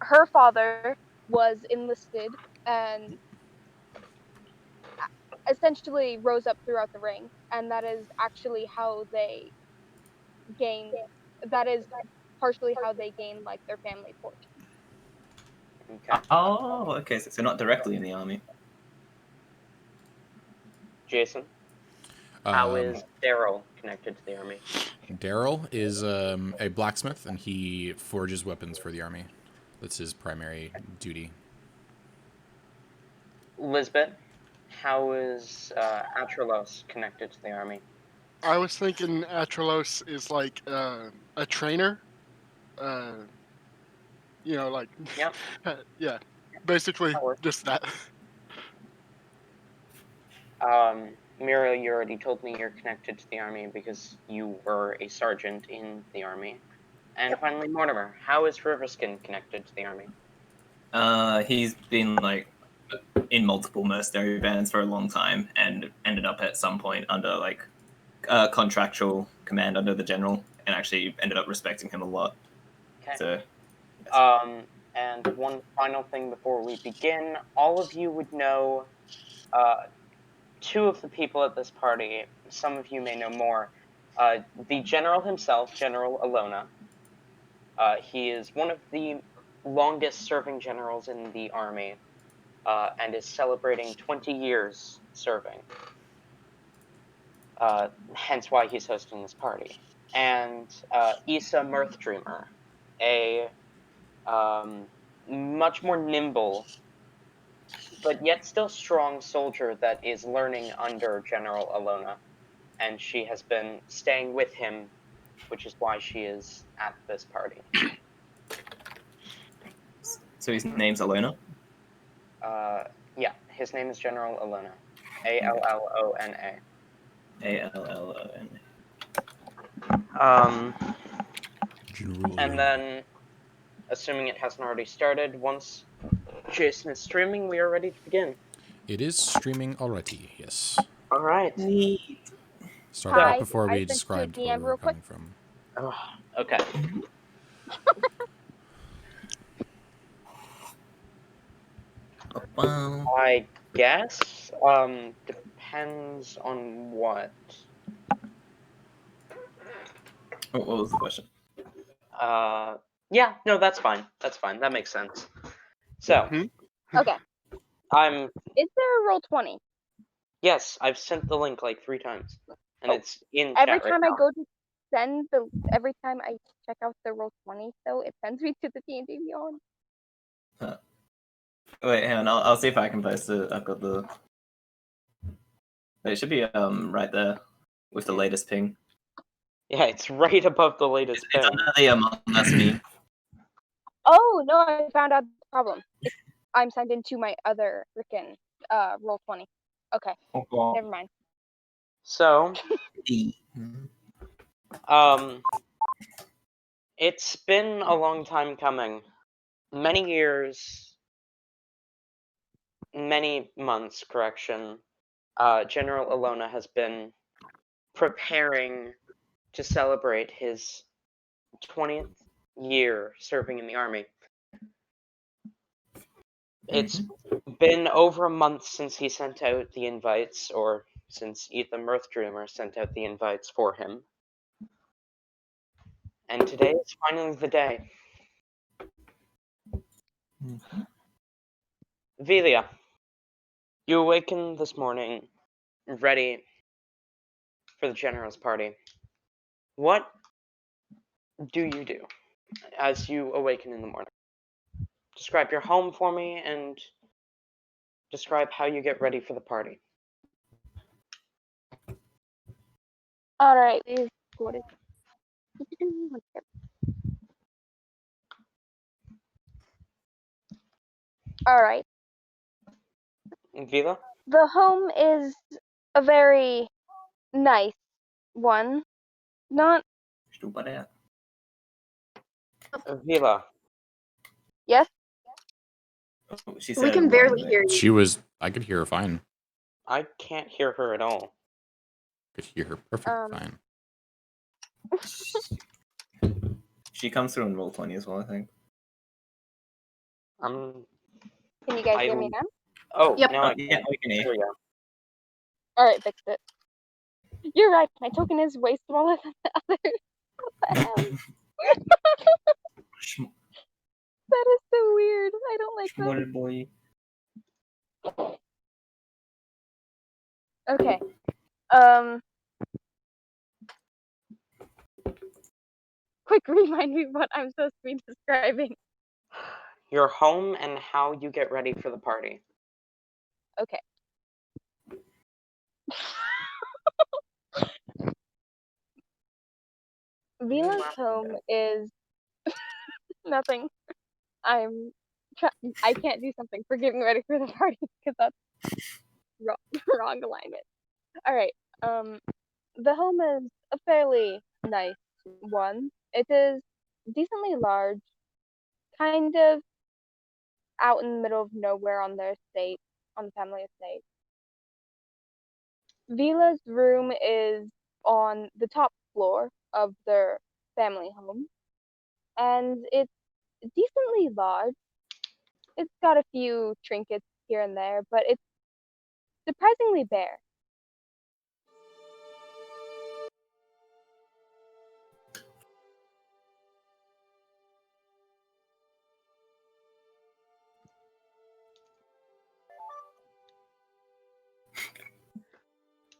her father was enlisted and essentially rose up throughout the ranks, and that is actually how they gain. That is partially how they gain like their family fortune. Okay. Oh, okay. So not directly in the army. Jason, how is Daryl connected to the army? Daryl is a blacksmith, and he forges weapons for the army. That's his primary duty. Lisbeth, how is Atralos connected to the army? I was thinking Atralos is like a trainer. Like Yep. yeah, basically just that. Mira, you already told me you're connected to the army because you were a sergeant in the army. And finally, Mortimer, how is Riverskin connected to the army? He's been like in multiple mercenary bands for a long time and ended up at some point under like contractual command under the general, and actually ended up respecting him a lot. Okay. So, and one final thing before we begin, all of you would know two of the people at this party. Some of you may know more. The general himself, General Allona. He is one of the longest serving generals in the army, and is celebrating 20 years serving. Hence why he's hosting this party. And Issa Mirthdreamer, a much more nimble, but yet still strong soldier that is learning under General Allona. And she has been staying with him, which is why she is at this party. so his name's Allona? Yeah, his name is General Allona. Allona. Allona. And then, assuming it hasn't already started, once Jason is streaming, we are ready to begin. It is streaming already, yes. All right. Neat. Start off before we described where we're coming from. Oh, okay. I guess. Depends on what. What was the question? Yeah, no, that's fine. That's fine. That makes sense. So. Okay. Is there a Roll20? Yes, I've sent the link like 3 times, and it's in every chat right time now. I go to send every time I check out the Roll20, so it sends me to the D&D Beyond. Huh. Wait, hang on. I'll see if I can post it. I've got the. It should be right there with the latest ping. Yeah, it's right above the latest ping. It's under the Among Us me. Oh no! I found out the problem. I'm signed into my other freaking Roll20. Okay, never mind. So, it's been a long time coming. Many years, many months, correction. General Allona has been preparing to celebrate his 20th year serving in the army. It's been over a month since he sent out the invites, or since Ethan Mirthdreamer sent out the invites for him. And today is finally the day. Velia, you awaken this morning, ready for the general's party. What do you do as you awaken in the morning? Describe your home for me, and describe how you get ready for the party. Alright. Alright. Vila? The home is a very nice one. Not... Vila. Yes? She We can barely hear you. I could hear her fine. I can't hear her at all. Could hear her perfectly fine. She comes through in Roll20 as well, I think. Um, Can you guys I hear me now? oh Yep. now I Yeah, can. we can hear. There we go. All right, fixed it. You're right. My token is way smaller than the others. What the hell? That is so weird. I don't like that. Boy. Okay. Quick, remind me what I'm supposed to be describing. Your home and how you get ready for the party. Okay. Vila's home is nothing. I'm. I can't do something for getting ready for the party because that's wrong, wrong alignment. All right. The home is a fairly nice one. It is decently large, kind of out in the middle of nowhere on their estate, on the family estate. Vila's room is on the top floor of their family home, and it's decently large. It's got a few trinkets here and there, but it's surprisingly bare.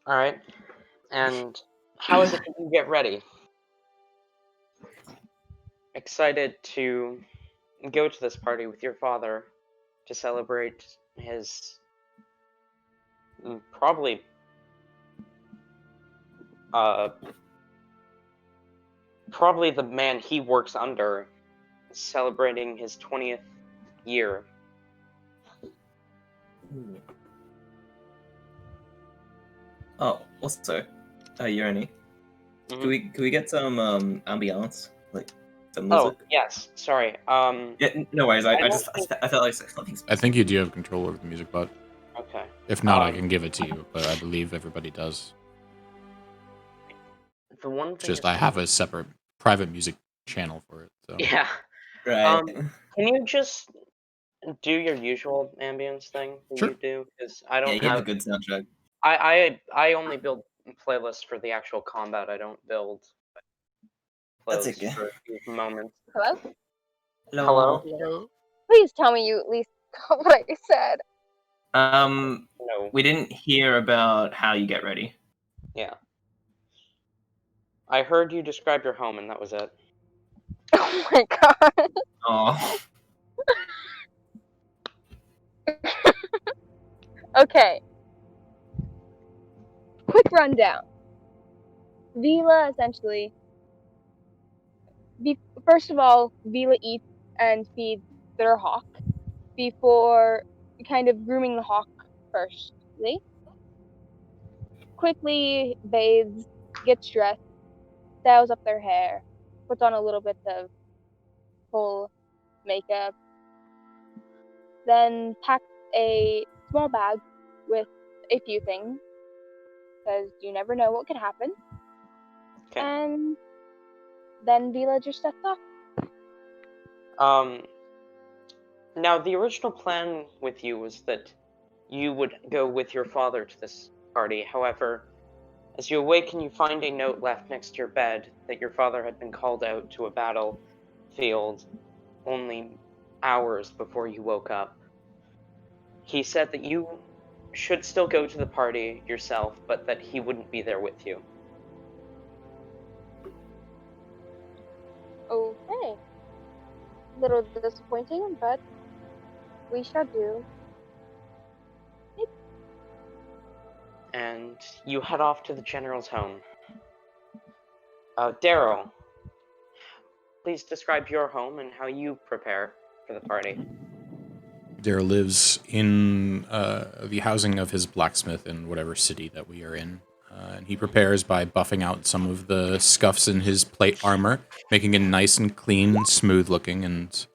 All right. And how is it that you get ready? Excited to go to this party with your father to celebrate his probably uh probably the man he works under celebrating his 20th year. Oh, also, Urani, Mhm. can we get some ambiance, like some Oh, music? yes. Sorry. Yeah, no worries. I I don't just think. I felt like something's. I think you do have control over the music, but Okay. if not, I can give it to you. But I believe everybody does. The one It's thing just is, I have a separate private music channel for it. So yeah. Right. Can you just do your usual ambience thing that sure. you do? Because I Yeah, don't you have a have. good soundtrack. I only build playlists for the actual combat. I don't build That's playlists okay. for these moments. Hello? Hello? Hello? Please tell me you at least got what I said. No. We didn't hear about how you get ready. Yeah. I heard you describe your home, and that was it. Oh my god. Oh. Okay. Quick rundown. Vila essentially. First of all, Vila eats and feeds their hawk before kind of grooming the hawk firstly. Quickly bathes, gets dressed, styles up their hair, puts on a little bit of full makeup, then packs a small bag with a few things, because you never know what could happen, Okay. and then Vila just sets off. Um. Now, the original plan with you was that you would go with your father to this party. However, as you awaken, you find a note left next to your bed that your father had been called out to a battlefield only hours before you woke up. He said that you should still go to the party yourself, but that he wouldn't be there with you. Okay. Little disappointing, but we shall do. And you head off to the general's home. Daryl, please describe your home and how you prepare for the party. Daryl lives in the housing of his blacksmith in whatever city that we are in. And he prepares by buffing out some of the scuffs in his plate armor, making it nice and clean, smooth looking, and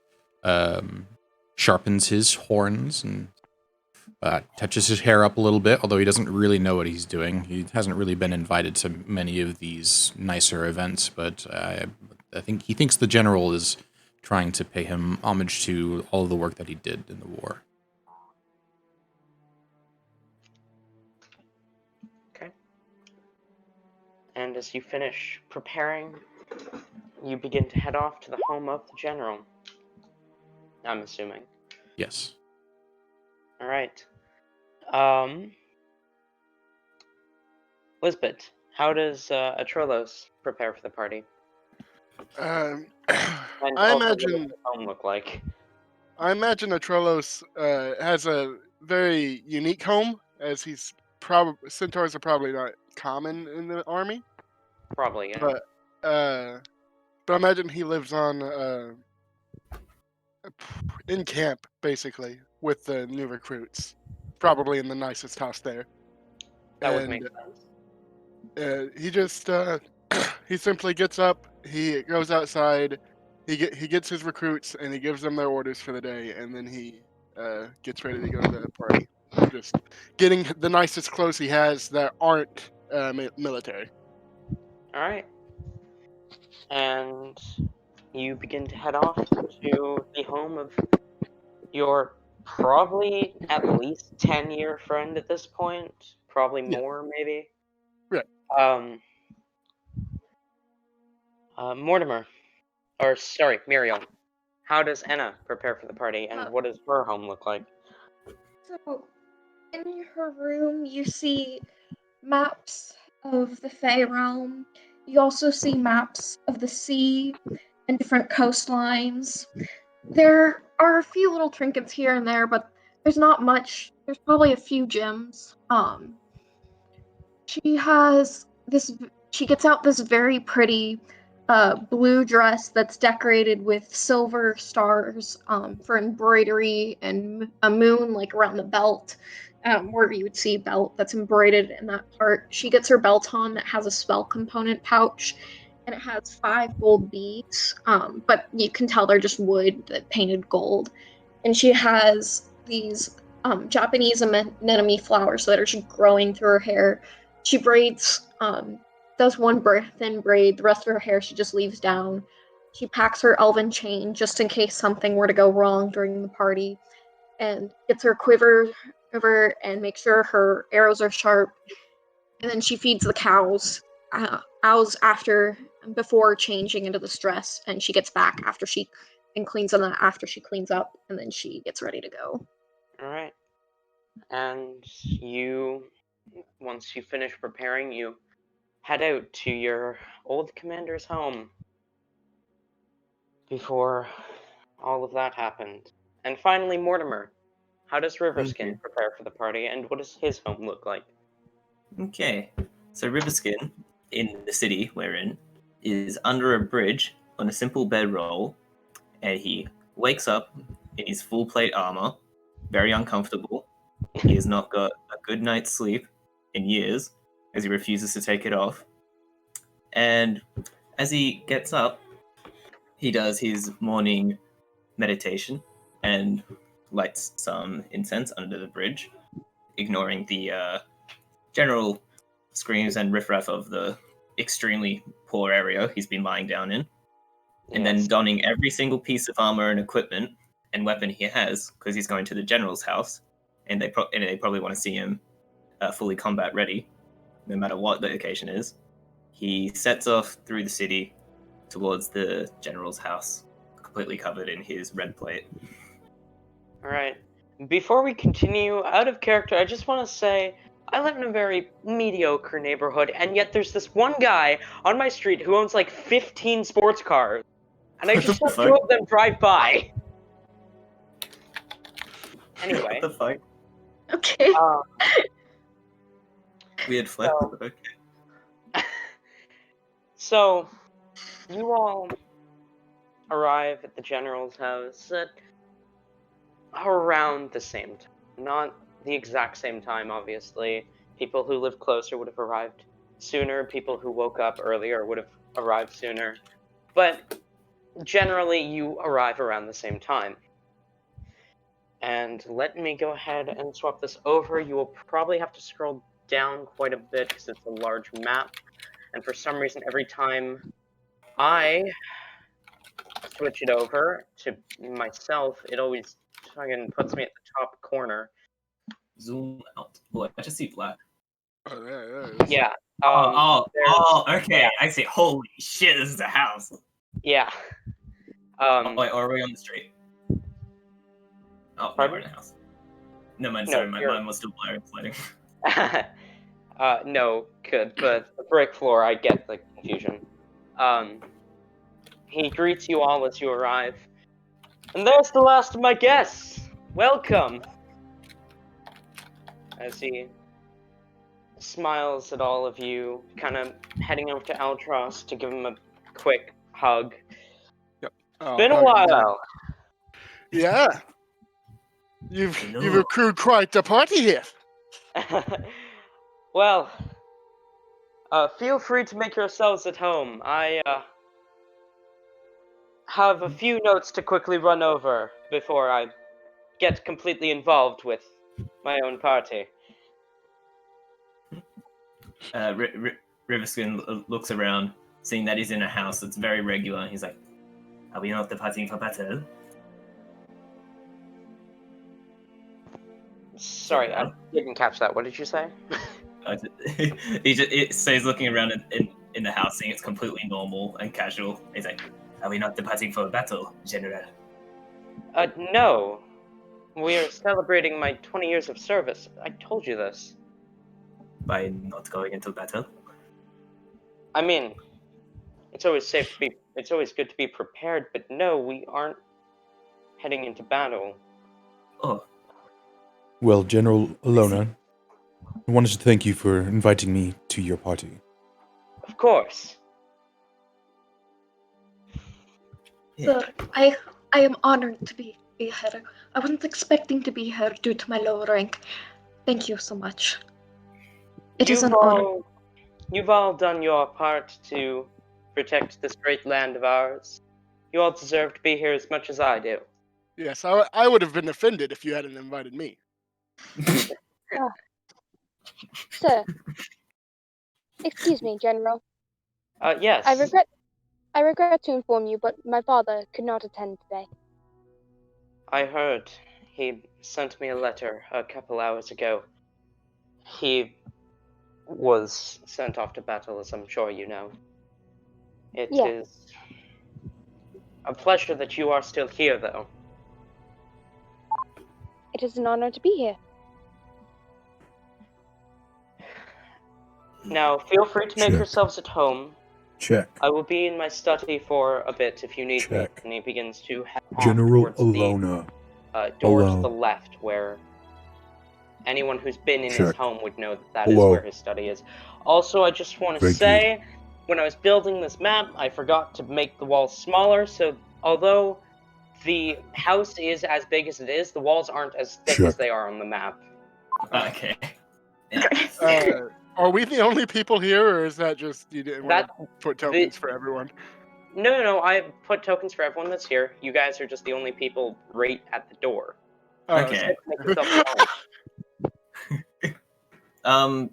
sharpens his horns and touches his hair up a little bit, although he doesn't really know what he's doing. He hasn't really been invited to many of these nicer events, but I think he thinks the general is trying to pay him homage to all of the work that he did in the war. Okay. And as you finish preparing, you begin to head off to the home of the general. I'm assuming. Yes. All right. Lisbeth, how does Atrolos prepare for the party? Um, And I also, what does imagine the home look like? Atrolos has a very unique home, as centaurs are probably not common in the army, Probably, yeah. but I imagine he lives on in camp basically with the new recruits, probably in the nicest house there, That would make and sense. he just he simply gets up, he goes outside, he gets his recruits, and he gives them their orders for the day, and then he gets ready to go to the party. Just getting the nicest clothes he has that aren't military. All right. And you begin to head off to the home of your probably at least 10-year friend at this point. Probably Yeah, more, maybe. right. Um, Mortimer, or sorry, Muriel. How does Anna prepare for the party, and what does her home look like? So, in her room, you see maps of the Fey realm. You also see maps of the sea and different coastlines. There are a few little trinkets here and there, but there's not much. There's probably a few gems. She has this. She gets out this very pretty blue dress that's decorated with silver stars for embroidery and a moon like around the belt, where you would see a belt that's embroidered in that part. She gets her belt on that has a spell component pouch, and it has 5 gold beads, but you can tell they're just wood that painted gold. And she has these Japanese anemone flowers that are just growing through her hair. She braids, does one thin braid, the rest of her hair she just leaves down. She packs her elven chain just in case something were to go wrong during the party, and gets her quiver and makes sure her arrows are sharp. And then she feeds the cows after before changing into this dress, and she gets back after she and cleans them after she cleans up, and then she gets ready to go. All right. And once you finish preparing, you head out to your old commander's home before all of that happened. And finally, Mortimer, how does Riverskin Okay. prepare for the party, and what does his home look like? Okay, so Riverskin, in the city we're in, is under a bridge on a simple bedroll, and he wakes up in his full plate armor, very uncomfortable. He has not got a good night's sleep in years, as he refuses to take it off. And as he gets up, he does his morning meditation and lights some incense under the bridge, ignoring the general screams and riffraff of the extremely poor area he's been lying down in, and then Yes. donning every single piece of armor and equipment and weapon he has, because he's going to the general's house, and they probably want to see him fully combat ready, no matter what the occasion is. He sets off through the city towards the general's house, completely covered in his red plate. All right. Before we continue, out of character, I just want to say I live in a very mediocre neighborhood, and yet there's this one guy on my street who owns like 15 sports cars, and I just saw What the 2 fuck? of them drive by. What Anyway, the fuck? Okay. Weird flip. So- Okay. so you all arrive at the general's house at around the same time. Not the exact same time, obviously. People who live closer would have arrived sooner. People who woke up earlier would have arrived sooner. But generally, you arrive around the same time. And let me go ahead and swap this over. You will probably have to scroll down quite a bit because it's a large map. And for some reason, every time I switch it over to myself, it always fucking puts me at the top corner. Zoom out. Oh, I just see black. Oh, there it is. Yeah. Okay. Yeah. I see. Holy shit, this is a house. Yeah. Wait, are we on the street? Oh, no, we're in a house. No, man, No, sorry, my you're- mind was still blurry and floating. No, good, but the brick floor, I get the confusion. He greets you all as you arrive. And there's the last of my guests! Welcome! As he smiles at all of you, kind of heading over to Altros to give him a quick hug. Oh, Been a hug him. while! Yeah. You've Hello. accrued quite the party here. Well, feel free to make yourselves at home. I have a few notes to quickly run over before I get completely involved with my own party. Riverskin looks around, seeing that he's in a house that's very regular. He's like, "Are we not departing for battle?" Sorry, I didn't catch that. What did you say? So he's looking around in the house, seeing it's completely normal and casual. He's like, "Are we not departing for a battle, General?" No. We're celebrating my 20 years of service. I told you this. By not going into battle? I mean, it's always good to be prepared, but no, we aren't heading into battle. Oh, Well, General Allona, I wanted to thank you for inviting me to your party. Of course. yeah. Sir, I am honored to be here. I wasn't expecting to be here due to my low rank. Thank you so much. It is an honor. You've all done your part to protect this great land of ours. You all deserve to be here as much as I do. Yes, I would have been offended if you hadn't invited me. Sir, excuse me, General. Yes. I regret to inform you, but my father could not attend today. I heard. He sent me a letter a couple hours ago. He was sent off to battle, as I'm sure you know. It is a pleasure that you are still here, though. It is an honor to be here. Now, feel free to make Check. yourselves at home. Check. I will be in my study for a bit if you need Check. me. And he begins to head off General towards Allona. the door Hello. to the left, where anyone who's been in his Check. home would know that is Hello. where his study is. Also, I just want to Thank say, when I was building this map, I forgot to make the walls smaller, so although the house is as big as it is, the walls aren't as thick as Check. they are on the map. Okay. Are we the only people here, or is that just you didn't want That to put tokens for everyone? No, I put tokens for everyone that's here. You guys are just the only people right at the door. Oh, Okay. Make yourself at home.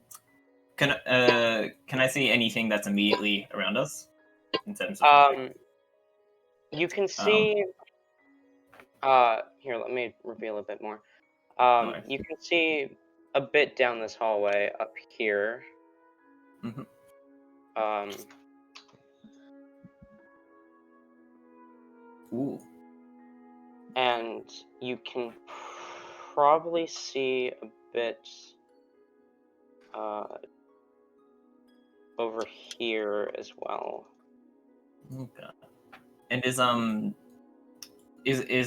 Can I see anything that's immediately around us in terms of? You can see. Here, let me reveal a bit more. Alright. You can see a bit down this hallway up here. Mhm. Ooh. And you can probably see a bit over here as well. Okay. And is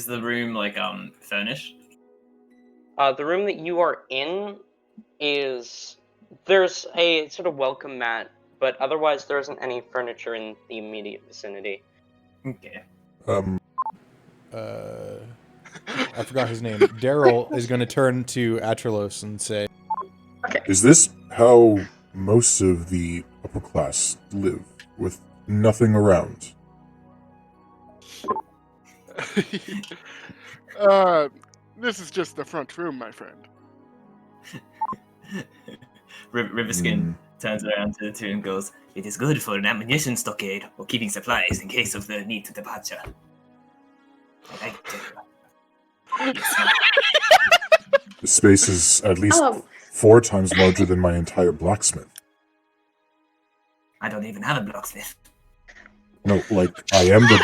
the room like furnished? The room that you are in there's a sort of welcome mat, but otherwise there isn't any furniture in the immediate vicinity. Okay. I forgot his name. Daryl is going to turn to Atralos and say, Is this how most of the upper class live, with nothing around? This is just the front room, my friend. Riverskin turns around to the two and goes, "It is good for an ammunition stockade or keeping supplies in case of the need to departure." I tell you. It's not. The space is at least 4 times larger than my entire blacksmith. I don't even have a blacksmith. No, like, I am the...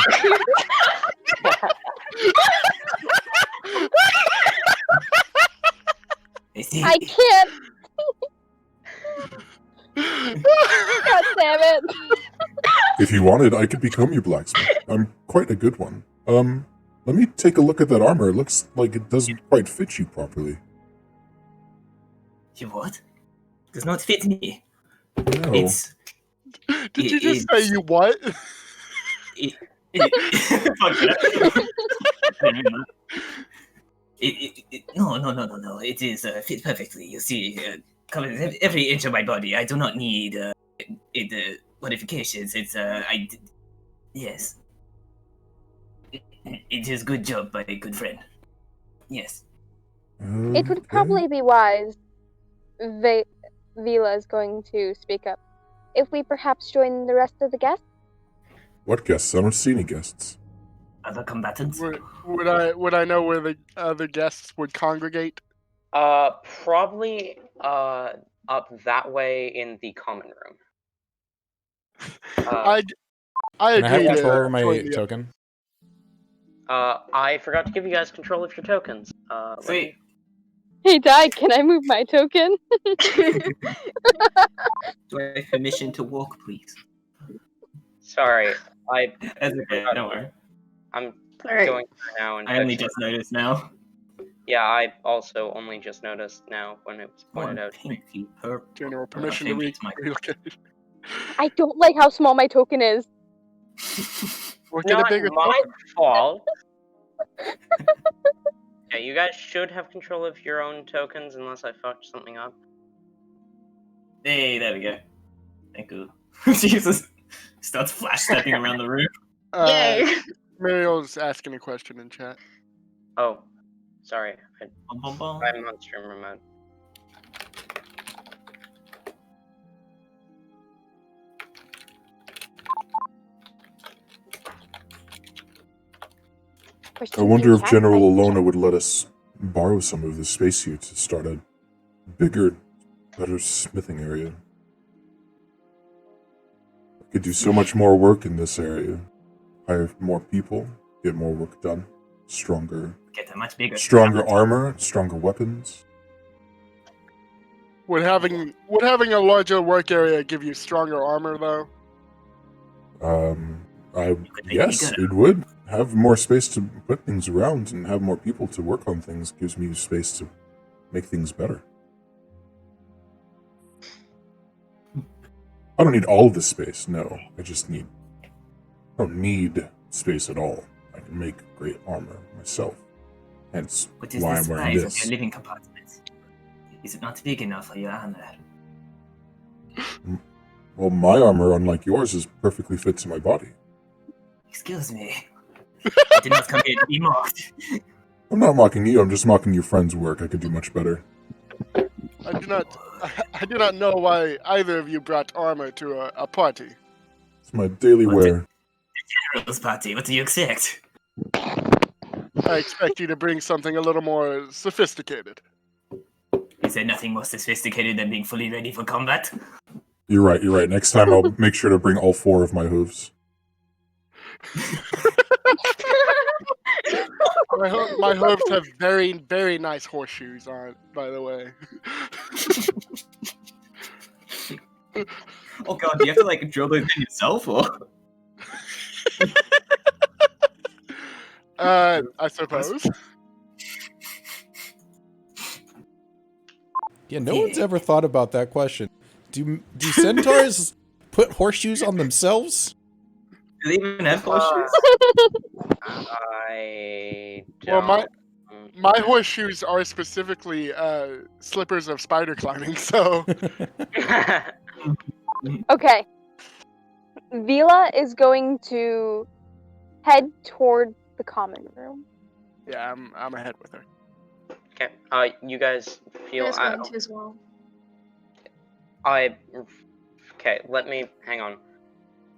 You see, I can't. God damn it. If you wanted, I could become your blacksmith. I'm quite a good one. Let me take a look at that armor. It looks like it doesn't quite fit you properly. you what? Does not fit me. No. It's. Did you just say you what? Fuck that. No. It is fit perfectly. You see, covers every inch of my body. I do not need modifications. It's yes. It is good job by a good friend. Yes. It would probably be wise, Vila is going to speak up, if we perhaps join the rest of the guests. What guests? I don't see any guests. Other combatants. Would I know where the other guests would congregate? Probably up that way in the common room. I Can I have agree control to over my join the- token? I forgot to give you guys control of your tokens. Sweet. Hey, Di, can I move my token? Do I have permission to walk, please? Sorry, That's okay. Don't worry. I'm Alright. going through now and I only fixing just noticed now. Yeah, I also only just noticed now when it was pointed out to me. Pinky purple. General permission to relocate. I don't like how small my token is. We'll get a Not bigger my token. fault. Yeah, you guys should have control of your own tokens unless I fucked something up. Hey, there we go. Thank you. Jesus. Starts flash stepping around the room. Yay! Mariel's asking a question in chat. Oh, sorry. Bum, bum, bum. I'm on streamer mode. I wonder if General Allona would let us borrow some of the spacesuit to start a bigger, better smithing area. I could do so much more work in this area. Hire more people, get more work done. Stronger armor, stronger weapons. Would having a larger work area give you stronger armor though? Yes, it would. Have more space to put things around and have more people to work on things gives me space to make things better. I don't need all of the space, no. I don't need space at all. I can make great armor myself. Hence why I'm wearing this. What is the size of your living compartment? Is it not big enough for your armor? Well, my armor, unlike yours, is perfectly fit to my body. Excuse me. I did not come here to be mocked. I'm not mocking you, I'm just mocking your friend's work. I could do much better. I do not know why either of you brought armor to a party. It's my daily wear. General's party, what do you expect? I expect you to bring something a little more sophisticated. Is there nothing more sophisticated than being fully ready for combat? You're right. Next time I'll make sure to bring all 4 of my hooves. My hooves have very, very nice horseshoes on, by the way. Oh god, do you have to like drill those in yourself or? I suppose. Yeah, no one's ever thought about that question. Do centaurs put horseshoes on themselves? Do they even have horseshoes? I Well, don't. my horseshoes are specifically slippers of spider climbing, so... Okay. Vila is going to head toward the common room. Yeah, I'm ahead with her. Okay. You guys feel. Is going to as well. Okay. Let me hang on. I'm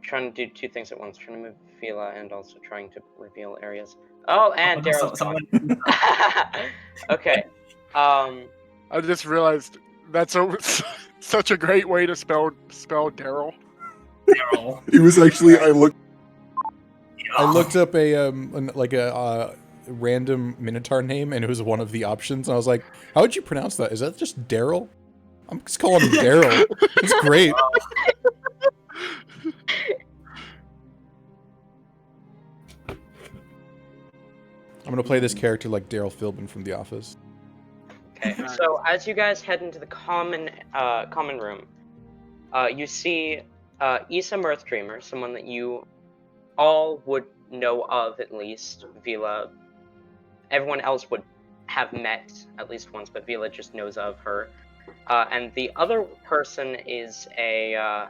trying to do 2 things at once. Trying to move Fila and also trying to reveal areas. Oh, and no, Daryl's someone. Okay. I just realized that's such a great way to spell Daryl. Daryl. It was actually I looked up a random Minotaur name, and it was one of the options. And I was like, "How would you pronounce that? Is that just Daryl?" I'm just calling him Daryl. It's great. I'm gonna play this character like Daryl Philbin from The Office. Okay. So as you guys head into the common room, you see Issa Mirthdreamer, someone that you all would know of at least. Vila, everyone else would have met at least once, but Vila just knows of her. And the other person is a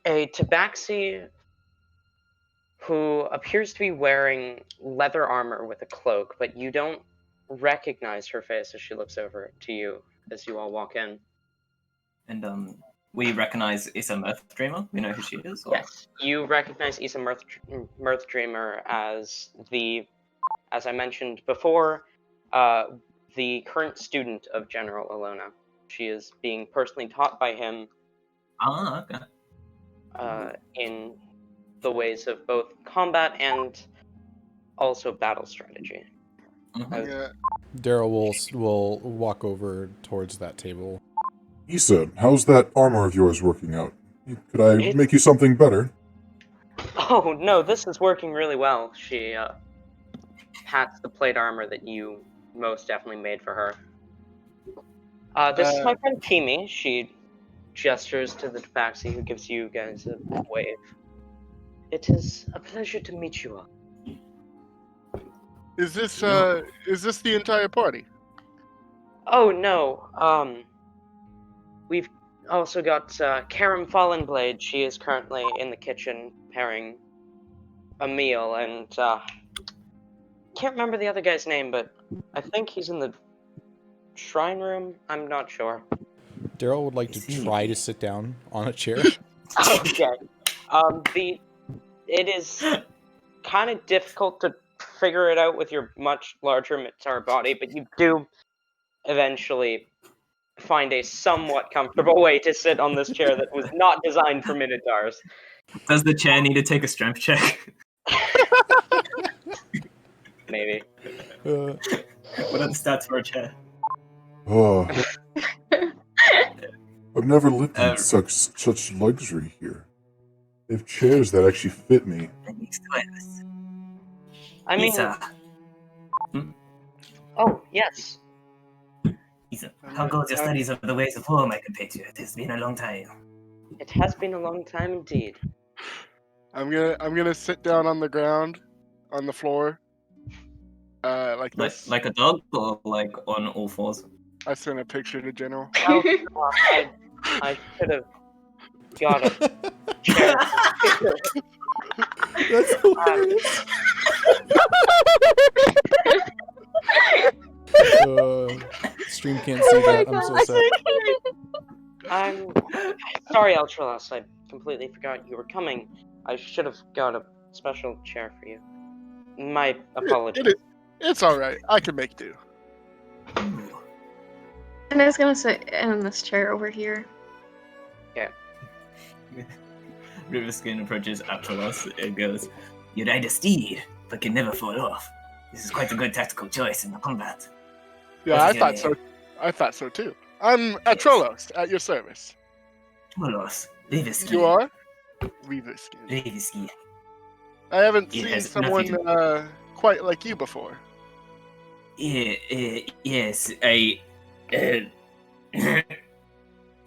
tabaxi who appears to be wearing leather armor with a cloak, but you don't recognize her face as she looks over to you as you all walk in. And we recognize Issa Mirthdreamer. We know who she is. Or? Yes, you recognize Issa Mirthdreamer as as I mentioned before, the current student of General Allona. She is being personally taught by him Okay. in the ways of both combat and also battle strategy. Mhm. Yeah. Daryl will walk over towards that table. Issa, how's that armor of yours working out? Could I make you something better? Oh no, this is working really well. She pats the plate armor that you most definitely made for her. This is my friend Kimi. She gestures to the tabaxi, who gives you guys a wave. It is a pleasure to meet you all. Is this the entire party? Oh no, we've also got Karam Fallenblade. She is currently in the kitchen preparing a meal, and can't remember the other guy's name, but I think he's in the shrine room. I'm not sure. Daryl would like to try to sit down on a chair. Okay. It is kind of difficult to figure it out with your much larger Minotaur body, but you do eventually find a somewhat comfortable way to sit on this chair that was not designed for Minotaurs. Does the chair need to take a strength check? Maybe. What are the stats for a chair? Oh, I've never lived in such luxury here. They have chairs that actually fit me. I mean, Issa. oh yes. Issa, how goes your studies of the ways of war, my compatriot? It's been a long time. It has been a long time indeed. I'm gonna sit down on the ground, on the floor, like this. Like a dog, or like on all fours? I sent a picture to General. Oh, I should have got a chair. That's hilarious. Stream can't see that. I'm so sorry. I'm sorry, Eltralas. I completely forgot you were coming. I should have got a special chair for you. My apologies. It's all right. I can make do. And I was gonna sit in this chair over here. Okay. Riverskin approaches Atros and goes, "You ride a steed, but can never fall off. This is quite a good tactical choice in the combat." Yeah, I thought so. I thought so too. I'm Atrolos, at your service. Trolos, Riverskin. You are? Riverskin. Riverskin. I haven't It seen has someone nothing- quite like you before. Yes, I.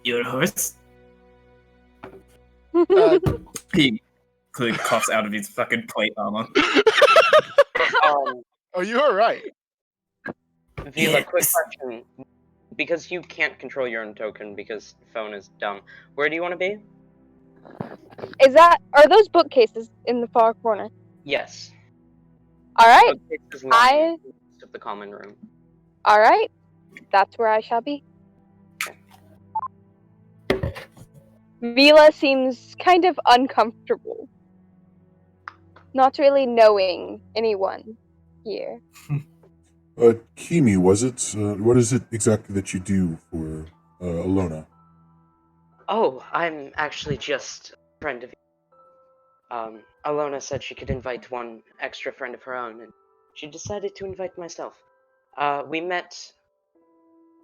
Your horse? He clearly coughs out of his fucking plate armor. Oh, you are right. Vila, quick question. Because you can't control your own token because phone is dumb, where do you want to be? Are those bookcases in the far corner? Yes. Alright. Bookcases line of the common room. Alright. That's where I shall be. Vila seems kind of uncomfortable. not really knowing anyone here. Kimi, was it? What is it exactly that you do for Allona? Oh, I'm actually just a friend of Allona said she could invite one extra friend of her own, and she decided to invite myself. We met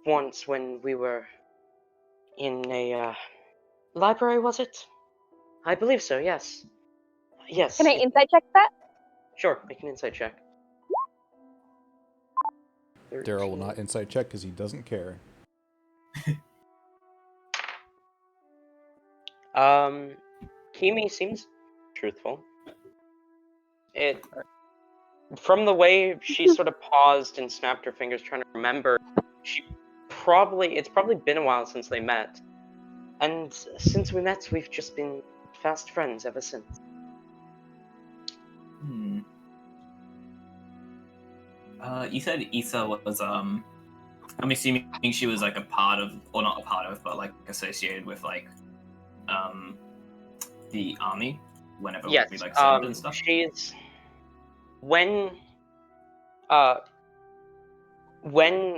once when we were in a library, was it? I believe so, yes. Yes. Can I insight check that? Sure, make an insight check. Daryl will not insight check because he doesn't care. Kimi seems truthful. From the way she sort of paused and snapped her fingers trying to remember, it's probably been a while since they met. And since we met, we've just been fast friends ever since. You said Issa was, I'm assuming she was like a part of, or not a part of, but like associated with like, the army whenever Yes, we like served and stuff? she's... When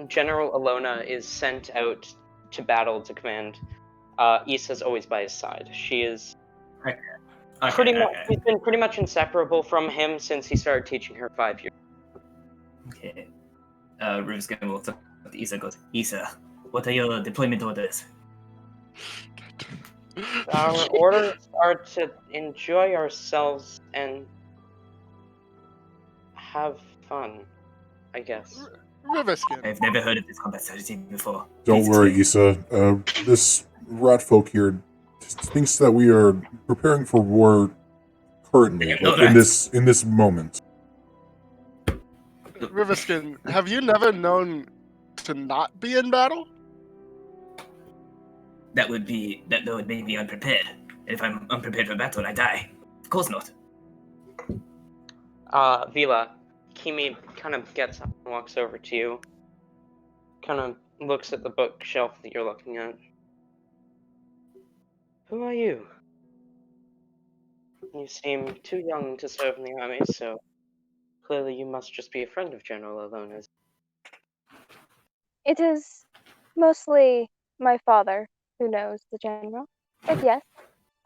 General Allona is sent out to battle to command, Issa's always by his side. She is she's been pretty much inseparable from him since he started teaching her 5 years. Okay. Rivskin walks up to Issa, goes, Issa, what are your deployment orders? Our orders are to enjoy ourselves and have fun, I guess. Riverskin. I've never heard of this combat strategy before. Don't worry, Issa. This rat folk here thinks that we are preparing for war currently, like in this moment. Riverskin, have you never known to not be in battle? That would make me unprepared. If I'm unprepared for battle, I die. Of course not. Vila, Kimi kind of gets up and walks over to you. Kind of looks at the bookshelf that you're looking at. Who are you? You seem too young to serve in the army, so clearly you must just be a friend of General Allona's. It is mostly my father who knows the general. But yes,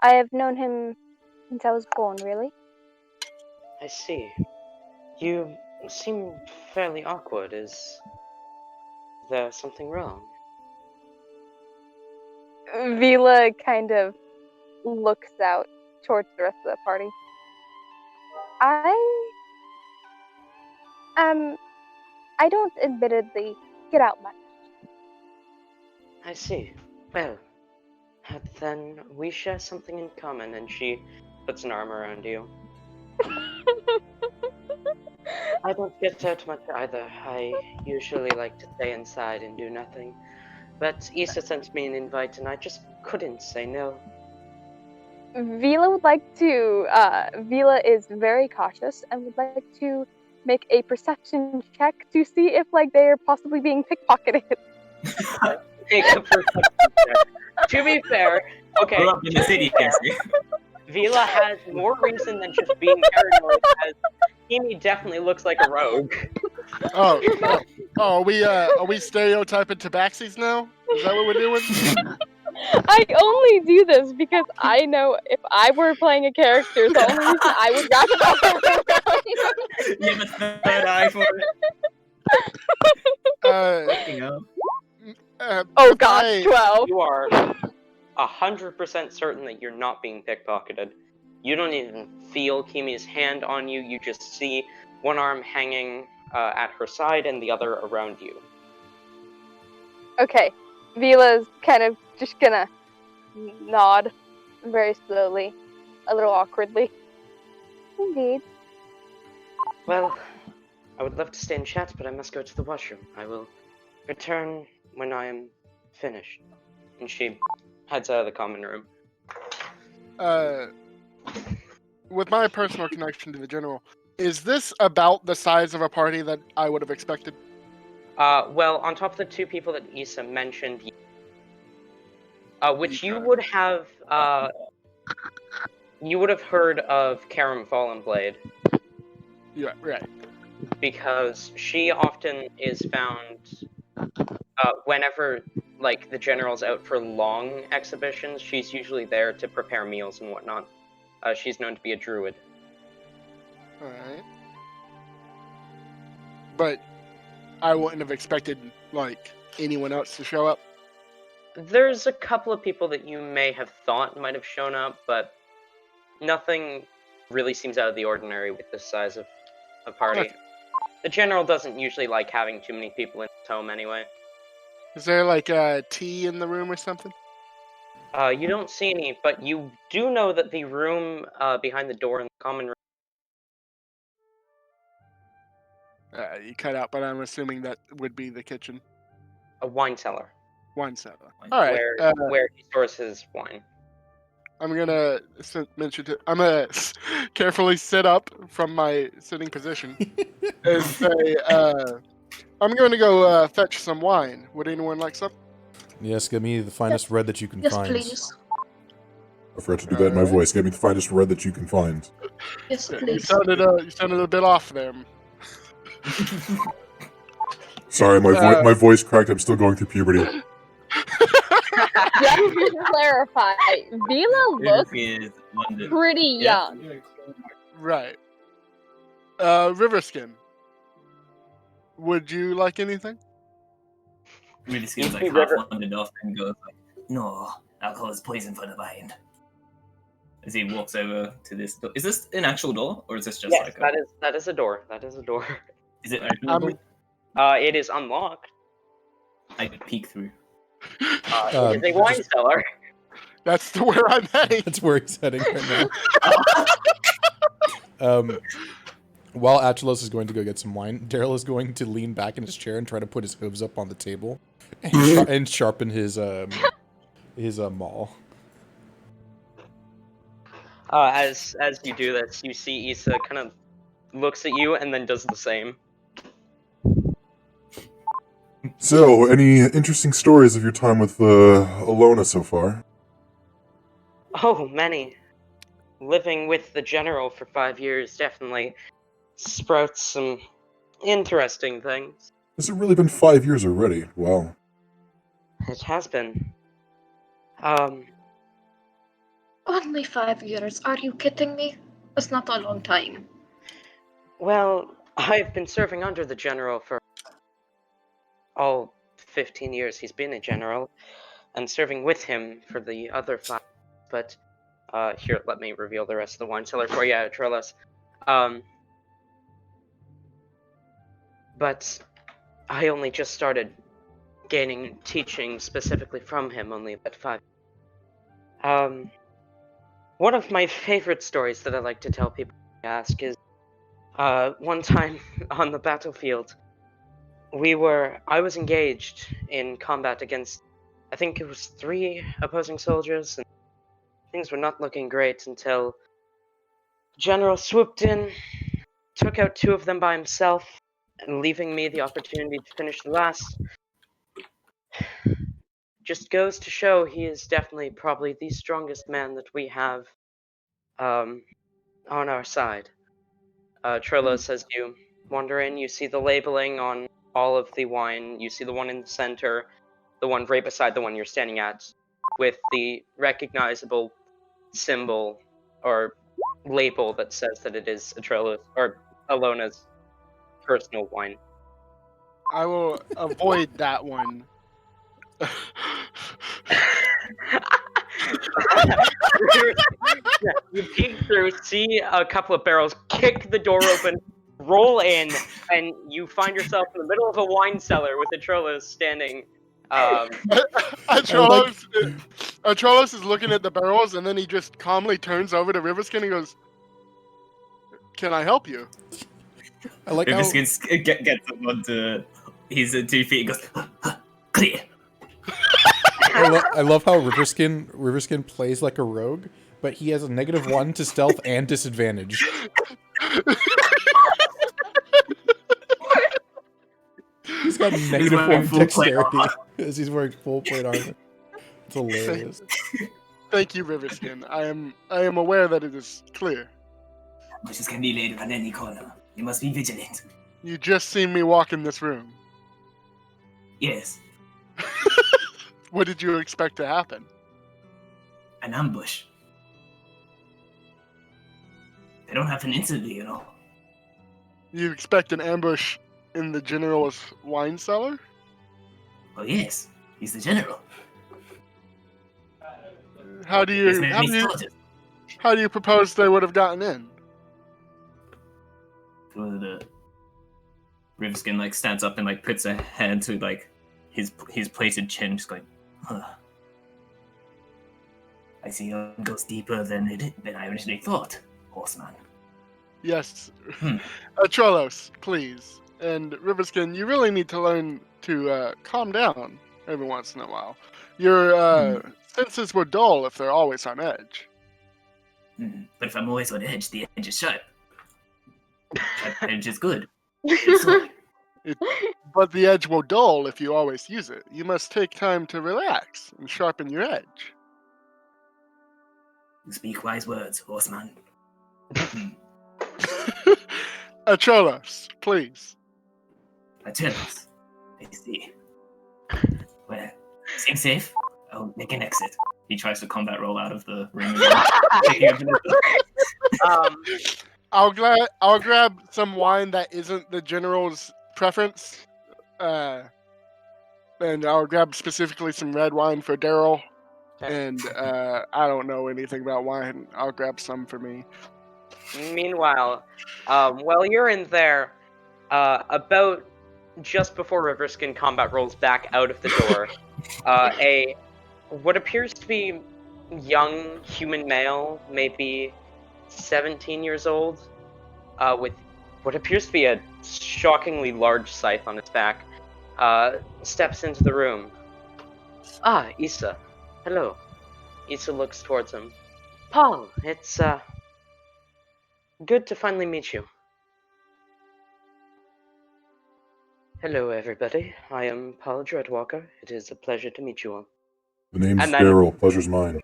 I have known him since I was born, really. I see. You seem fairly awkward. Is there something wrong? Vila kind of looks out towards the rest of the party. I don't admittedly get out much. I see. Well, then we share something in common, and she puts an arm around you. I don't get out much either. I usually like to stay inside and do nothing. But Issa sent me an invite, and I just couldn't say no. Vila is very cautious and would like to make a perception check to see if, like, they're possibly being pickpocketed. Make a perception check. To be fair, okay. We're up in the city, Vila has more reason than just being paranoid, as Kimi definitely looks like a rogue. Are we stereotyping tabaxis now? Is that what we're doing? I only do this because I know if I were playing a character, the only reason I would wrap it all around. You have a third eye for it. Oh gosh, 12. You are 100% certain that you're not being pickpocketed. You don't even feel Kimi's hand on you. You just see one arm hanging at her side and the other around you. Okay, Vila's kind of just gonna nod very slowly, a little awkwardly. Indeed. Well, I would love to stay and chat, but I must go to the washroom. I will return when I am finished. And she heads out of the common room. With my personal connection to the general, is this about the size of a party that I would have expected? Well, on top of the two people that Issa mentioned, which you would have, you would have heard of Karam Fallenblade. Yeah, right. Because she often is found whenever like the general's out for long exhibitions. She's usually there to prepare meals and whatnot. She's known to be a druid. All right. But I wouldn't have expected like anyone else to show up. There's a couple of people that you may have thought might have shown up, but nothing really seems out of the ordinary with this size of a party. Okay. The general doesn't usually like having too many people in his home anyway. Is there like tea in the room or something? You don't see any, but you do know that the room behind the door in the common room. You cut out, but I'm assuming that would be the kitchen. A wine cellar. Wine cellar. All right. Where he stores his wine. I'm gonna I'm gonna carefully sit up from my sitting position and say, I'm gonna go fetch some wine. Would anyone like some? Yes, get me the finest red that you can Yes, find. please. I forgot to do that in my voice. Get me the finest red that you can find. Yes, You please. sounded a bit off there. Sorry, my voice cracked. I'm still going through puberty. Just to clarify, Vila looks pretty young. Right. Riverskin. Would you like anything? Riverskin's like half wanded off and goes like, "No, alcohol is poison for the mind." As he walks over to this door. Is this an actual door, or is this just yes, like that is a door. That is a door. Is it openable? It is unlocked. I could peek through. It is a wine cellar. That's where I'm heading. That's where he's heading right now. While Achelos is going to go get some wine, Daryl is going to lean back in his chair and try to put his hooves up on the table and sharpen his maul. As you do this, you see Issa kind of looks at you and then does the same. So, any interesting stories of your time with Allona so far? Oh, many. Living with the general for 5 years definitely sprouts some interesting things. Has it really been 5 years already? Wow. It has been. Only 5 years. Are you kidding me? That's not a long time. Well, I've been serving under the general for all 15 years he's been a general, and serving with him for the other 5. But, here, let me reveal the rest of the wine cellar for you, Trellis. But I only just started gaining teaching specifically from him only about 5. One of my favorite stories that I like to tell people to ask is, one time on the battlefield, I was engaged in combat against, I think it was 3 opposing soldiers, and things were not looking great until General swooped in, took out 2 of them by himself, and leaving me the opportunity to finish the last. Just goes to show he is definitely probably the strongest man that we have on our side. Trillos, as you wander in, you see the labeling on all of the wine. You see the one in the center, the one right beside the one you're standing at, with the recognizable symbol or label that says that it is Trillos or Allona's personal wine. I will avoid that one. You peek through, see a couple of barrels, kick the door open, roll in, and you find yourself in the middle of a wine cellar with Atrolos standing. Atrolos is looking at the barrels, and then he just calmly turns over to Riverskin and goes, "Can I help you?" I like Riverskin gets up onto his 2 feet and goes, "Clear." I love how Riverskin plays like a rogue, but he has a -1 to stealth and disadvantage. He's got -1 dexterity as he's wearing full plate armor. It's hilarious. Thank you, Riverskin. I am aware that it is clear. Ambushes can be laid on any corner. You must be vigilant. You just seen me walk in this room. Yes, What did you expect to happen? an ambush. They don't happen instantly, you know. You expect an ambush in the general's wine cellar? Well, yes, he's the general. How do Yes, you many soldiers. how do you propose they would have gotten in? Well, the Riverskin like stands up and like puts a hand to like his plated chin, just going, huh. I see it goes deeper than I originally thought, horseman. Yes. Hmm. Trolos, please. And Riverskin, you really need to learn to calm down every once in a while. Your senses were dull if they're always on edge. But if I'm always on edge, the edge is sharp. Sharp edge is good. It's sword. But the edge will dull if you always use it. You must take time to relax and sharpen your edge. You speak wise words, horseman. Trolos, please. Atreus. I see. Well, seems safe. I'll make an exit. He tries to combat roll out of the room again. I'll grab some wine that isn't the general's preference. And I'll grab specifically some red wine for Daryl. And I don't know anything about wine. I'll grab some for me. Meanwhile, while you're in there, about just before Riverskin combat rolls back out of the door, what appears to be young human male, maybe 17 years old, with what appears to be a shockingly large scythe on his back, steps into the room. Ah, Issa. Hello. Issa looks towards him. Paul, it's good to finally meet you. Hello, everybody. I am Paul Dreadwalker. It is a pleasure to meet you all. The name's And then- Daryl. Pleasure's mine.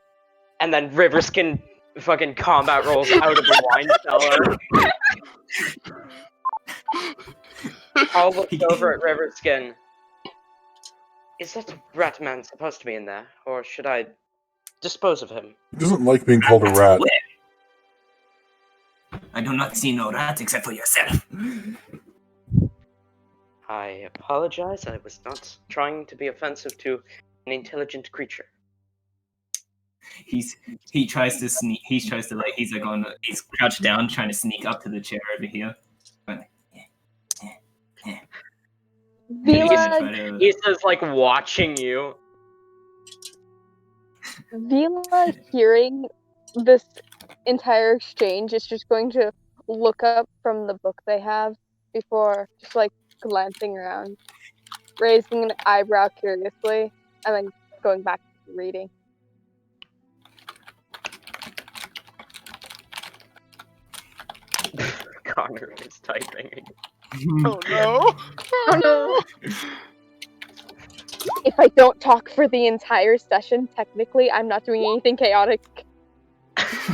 And then Riverskin fucking combat rolls out of the wine cellar. Paul looks over at Riverskin. Is that rat man supposed to be in there, or should I dispose of him? He doesn't like being called a rat. I do not see no rat except for yourself. I apologize. I was not trying to be offensive to an intelligent creature. He tries to sneak. He's crouched down, trying to sneak up to the chair over here. Vila, Issa's like watching you. Vila hearing this entire exchange is just going to look up from the book they have before just like glancing around, raising an eyebrow curiously, and then going back to reading. Connor is typing. Oh no! Oh no! If I don't talk for the entire session, technically, I'm not doing anything chaotic.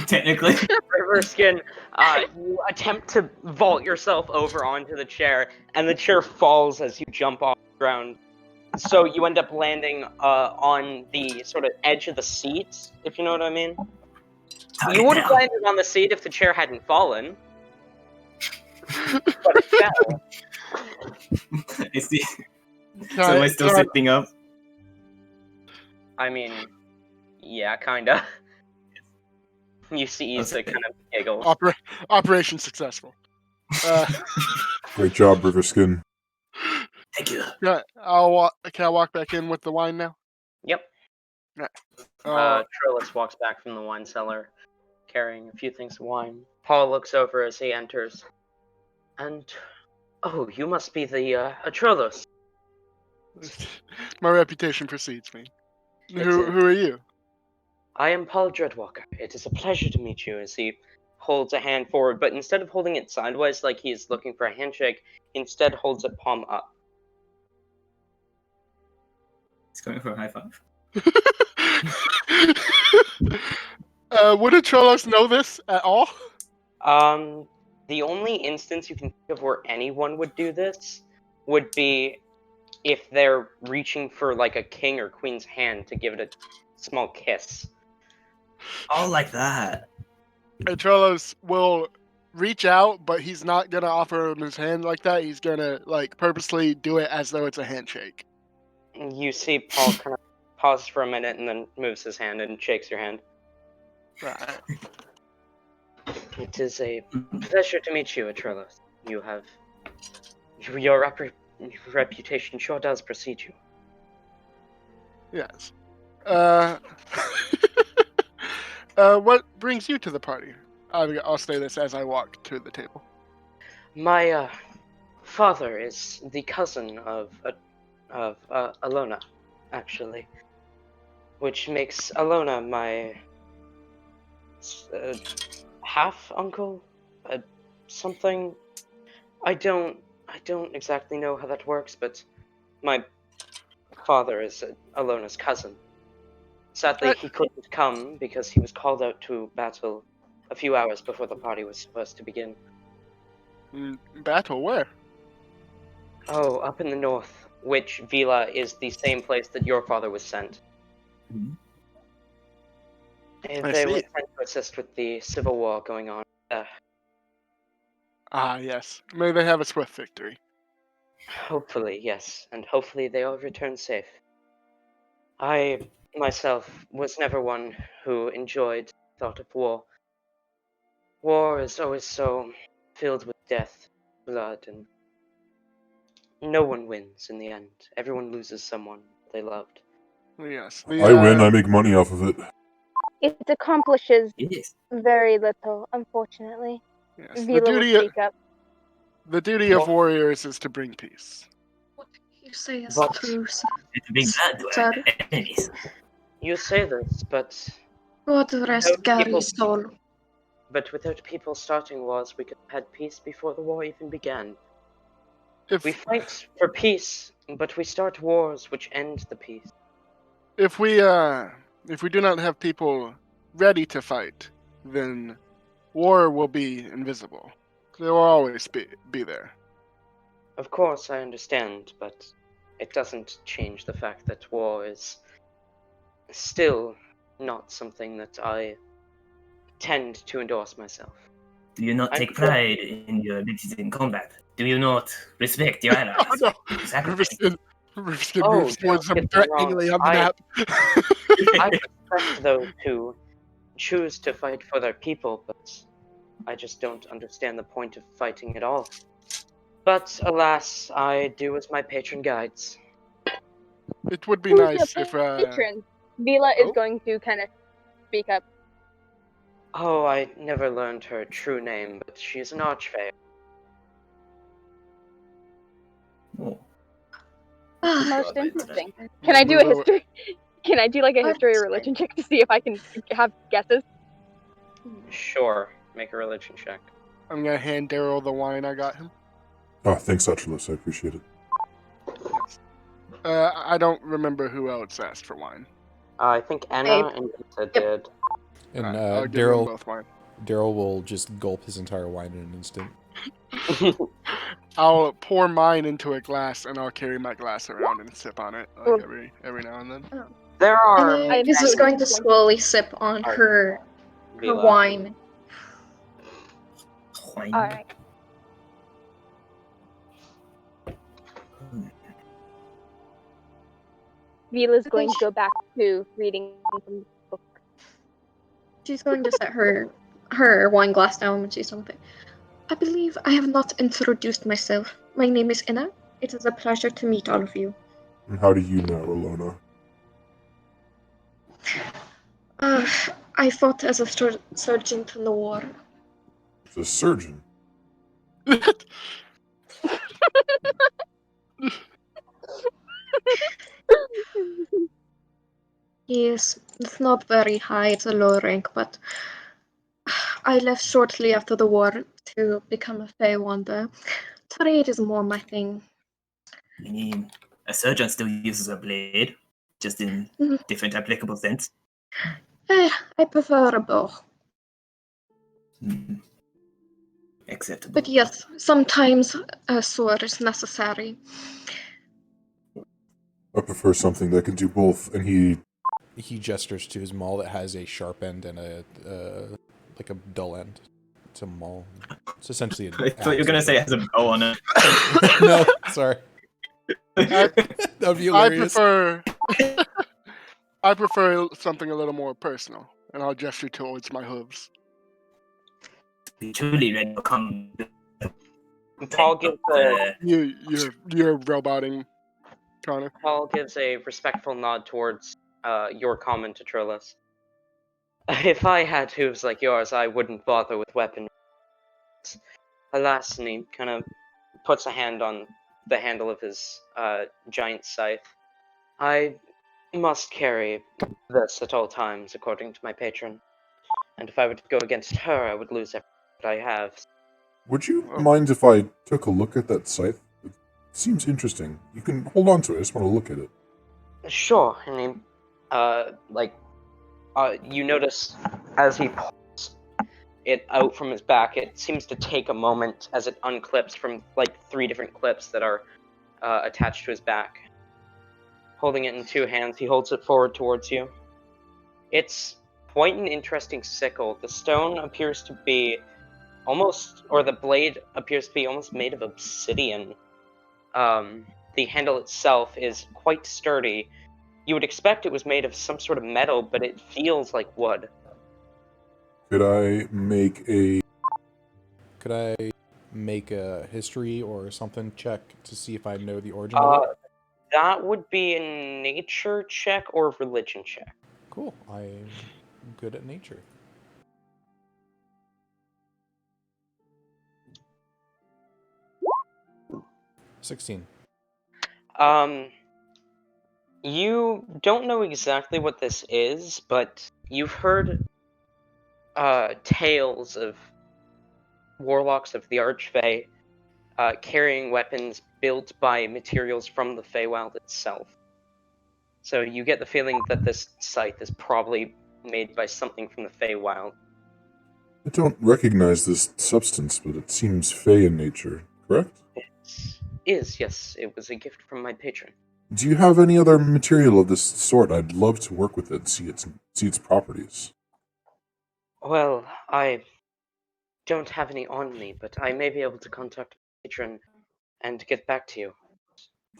Technically. Riverskin, you attempt to vault yourself over onto the chair, and the chair falls as you jump off the ground. So you end up landing on the sort of edge of the seat, if you know what I mean. You would have landed on the seat if the chair hadn't fallen. But it fell. I see. So am I still sitting up? I mean, yeah, kinda. You see Issa Okay. kind of giggles. Operation successful. Great job, Riverskin. Thank you. Can I walk back in with the wine now? Yep. Trillis walks back from the wine cellar, carrying a few things of wine. Paul looks over as he enters. And, oh, you must be the Atrolos. My reputation precedes me. Who are you? I am Paul Dreadwalker. It is a pleasure to meet you, as he holds a hand forward, but instead of holding it sideways like he is looking for a handshake, he instead holds it palm up. He's going for a high five. Would Atrolos know this at all? The only instance you can think of where anyone would do this would be if they're reaching for like a king or queen's hand to give it a small kiss. Oh, like that. Atrolos will reach out, but he's not gonna offer him his hand like that. He's gonna like purposely do it as though it's a handshake. You see Paul kind of pause for a minute and then moves his hand and shakes your hand. Right. It is a pleasure to meet you, Atrolos. Your reputation sure does precede you. Yes. What brings you to the party? I'll say this as I walk to the table. My father is the cousin of Allona, actually, which makes Allona my half uncle, something. I don't exactly know how that works, but my father is Alona's cousin. Sadly, he couldn't come because he was called out to battle a few hours before the party was supposed to begin. Battle where? Oh, up in the north, which Vila is the same place that your father was sent. Mm-hmm. They were sent to assist with the civil war going on. Yes. May they have a swift victory. Hopefully, yes, and hopefully they all return safe. I, myself, was never one who enjoyed the thought of war. War is always so filled with death, blood, and no one wins in the end. Everyone loses someone they loved. Yes. I win, I make money off of it. It accomplishes Yes. very little, unfortunately. Yes. Vila will speak up. The duty of warriors is to bring peace. What you say is But- true, It's big bad to sir. our enemies. You say this, but God rest people- Gary's soul. without people starting wars, we could have had peace before the war even began. If We fight for peace, but we start wars which end the peace. if we do not have people ready to fight, then war will be invisible. They will always be there. Of course, I understand, but it doesn't change the fact that war is still not something that I tend to endorse myself. Do you not take pride in your abilities in combat? Do you not respect your allies? Oh no! Sacrifice. Rivskin Oh, moves towards don't him get me wrong. threateningly on the I- map. I respect those who choose to fight for their people, but I just don't understand the point of fighting at all. But alas, I do as my patron guides. It would be Who's nice your if patron? Vila is oh. going to kind of speak up. Oh, I never learned her true name, but she's an archfey. Oh. Most God, interesting. that's Can I do a Move over. history? Can I do like a history or Archfey. religion check to see if I can have guesses? Sure, make a religion check. I'm gonna hand Daryl the wine I got him. Oh, thanks, Achelos. I appreciate it. I don't remember who else asked for wine. I think Anna Babe. and Lisa did. And I'll give them Daryl both wine. will just gulp his entire wine in an instant. I'll pour mine into a glass and I'll carry my glass around and sip on it like Oh. every now and then. There are. Anna is just going to slowly sip on her Vila. wine. Wine. Alright. Vila's going to go back to reading from the book. She's going to set her wine glass down and say something. I believe I have not introduced myself. My name is Anna. It is a pleasure to meet all of you. And how do you know, Allona? I fought as a sergeant in the war. The surgeon. Yes, it's not very high, it's a low rank, but I left shortly after the war to become a Fey Wanda. Trade is more my thing. I mean, a surgeon still uses a blade, just in different applicable sense. I prefer a bow. Acceptable. But yes, sometimes a sword is necessary. I prefer something that can do both. And He gestures to his maul that has a sharp end and a like a dull end. It's a maul. It's essentially an I thought you were going to say it has a bow on it. No, sorry. I, That'd be I hilarious. prefer I prefer something a little more personal, and I'll gesture towards my hooves. Be truly ready to come. Paul gives a You're roboting, Connor. Paul gives a respectful nod towards your comment to Trillis. If I had hooves like yours, I wouldn't bother with weapons. Alas, and he kind of puts a hand on the handle of his giant scythe. I must carry this at all times, according to my patron. And if I were to go against her, I would lose everything that I have. would you mind if I took a look at that scythe? It seems interesting. You can hold on to it. I just want to look at it. Sure, and he, you notice as he pulls it out from his back, it seems to take a moment as it unclips from like 3 different clips that are attached to his back. Holding it in 2 hands, he holds it forward towards you. It's quite an interesting sickle. The stone appears to be the blade appears to be almost made of obsidian. The handle itself is quite sturdy. You would expect it was made of some sort of metal, but it feels like wood. Could I make a history or something check to see if I know the origin of it? That would be a nature check or a religion check. Cool. I'm good at nature. 16. You don't know exactly what this is, but you've heard tales of warlocks of the Archfey carrying weapons built by materials from the Feywild itself. So you get the feeling that this scythe is probably made by something from the Feywild. I don't recognize this substance, but it seems fey in nature, correct? Yes, it was a gift from my patron. Do you have any other material of this sort? I'd love to work with it and see its properties. Well, I don't have any on me, but I may be able to contact my patron and get back to you.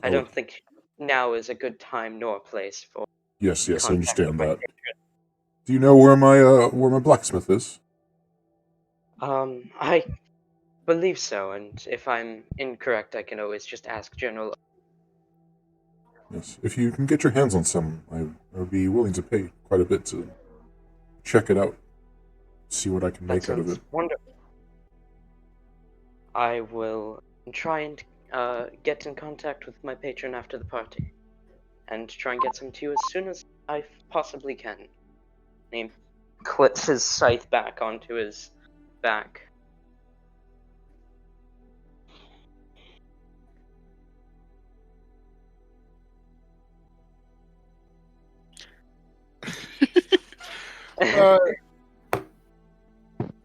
I don't think now is a good time nor place for Yes, I contact understand with my that. patron. Do you know where my blacksmith is? I believe so, and if I'm incorrect, I can always just ask General. Yes. If you can get your hands on some, I would be willing to pay quite a bit to check it out, see what I can That make out of sounds it. wonderful. I will try and get in contact with my patron after the party, and try and get some to you as soon as I possibly can. He clips his scythe back onto his back. Uh,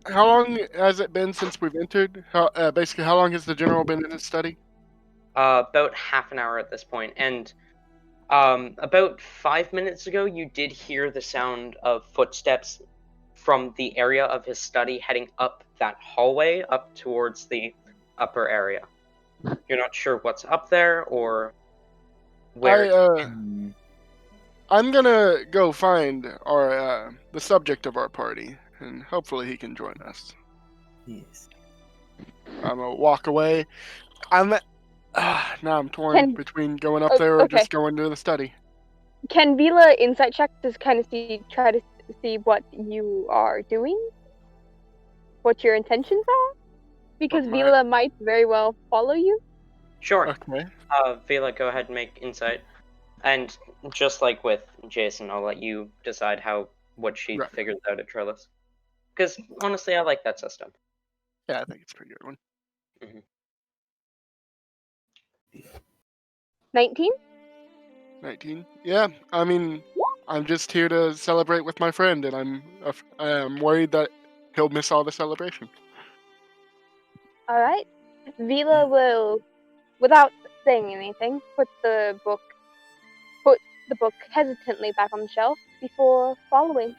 how long has it been since we've entered? Basically, how long has the general been in his study? About half an hour at this point, and about 5 minutes ago, you did hear the sound of footsteps from the area of his study heading up that hallway up towards the upper area. You're not sure what's up there or where. I'm gonna go find our the subject of our party, and hopefully he can join us. Yes. I'm gonna walk away. Now I'm torn between going up there or Okay. just going to the study. Can Vila insight check to kind of try to see what you are doing? What your intentions are? Because Vila might very well follow you. Sure. Okay. Vila, go ahead and make insight. And just like with Jason, I'll let you decide what she figures out at Trillis. Because honestly, I like that system. Yeah, I think it's a pretty good one. 19? 19? Yeah, I mean, I'm just here to celebrate with my friend, and I'm worried that he'll miss all the celebration. All right. Vila will, without saying anything, put the book hesitantly back on the shelf before following.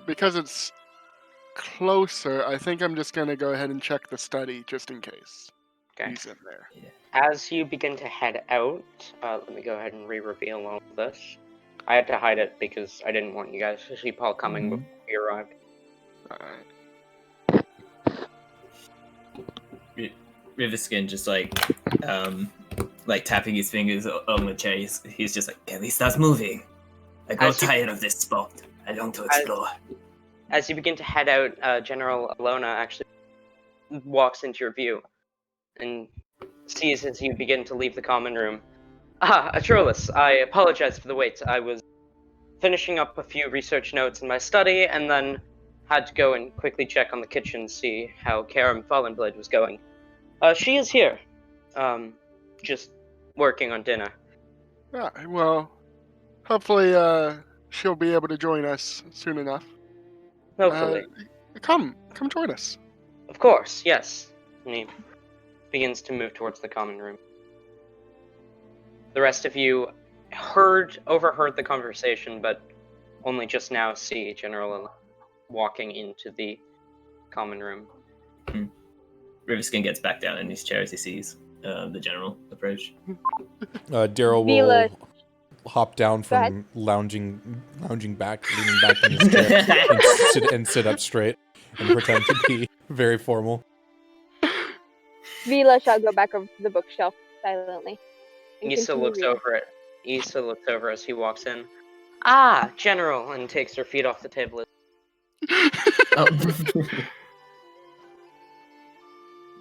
Because it's closer, I think I'm just gonna go ahead and check the study just in case Okay. he's in there. As you begin to head out, let me go ahead and re-reveal all of this. I had to hide it because I didn't want you guys to see Paul coming before he arrived. Alright. Riverskin just like tapping his fingers on the chair. He's just like, "Can we start moving? I got tired of this spot. I long to explore." As you begin to head out, General Allona actually walks into your view and sees as you begin to leave the common room. Atrolis, I apologize for the wait. I was finishing up a few research notes in my study and then had to go and quickly check on the kitchen, see how Karam Fallenblade was going. She is here. Just working on dinner. Yeah, well, hopefully, she'll be able to join us soon enough. Hopefully. Come join us. Of course, yes. And he begins to move towards the common room. The rest of you overheard the conversation, but only just now see General walking into the common room. Riverskin gets back down in his chair as he sees the general approach. Daryl Vila- will hop down Go ahead. from lounging back, leaning back in his chair, and sit up straight and pretend to be very formal. Vila shall go back over to the bookshelf silently. and Issa continue looks reading. over it. Issa looks over as he walks in. Ah, General, and takes her feet off the table.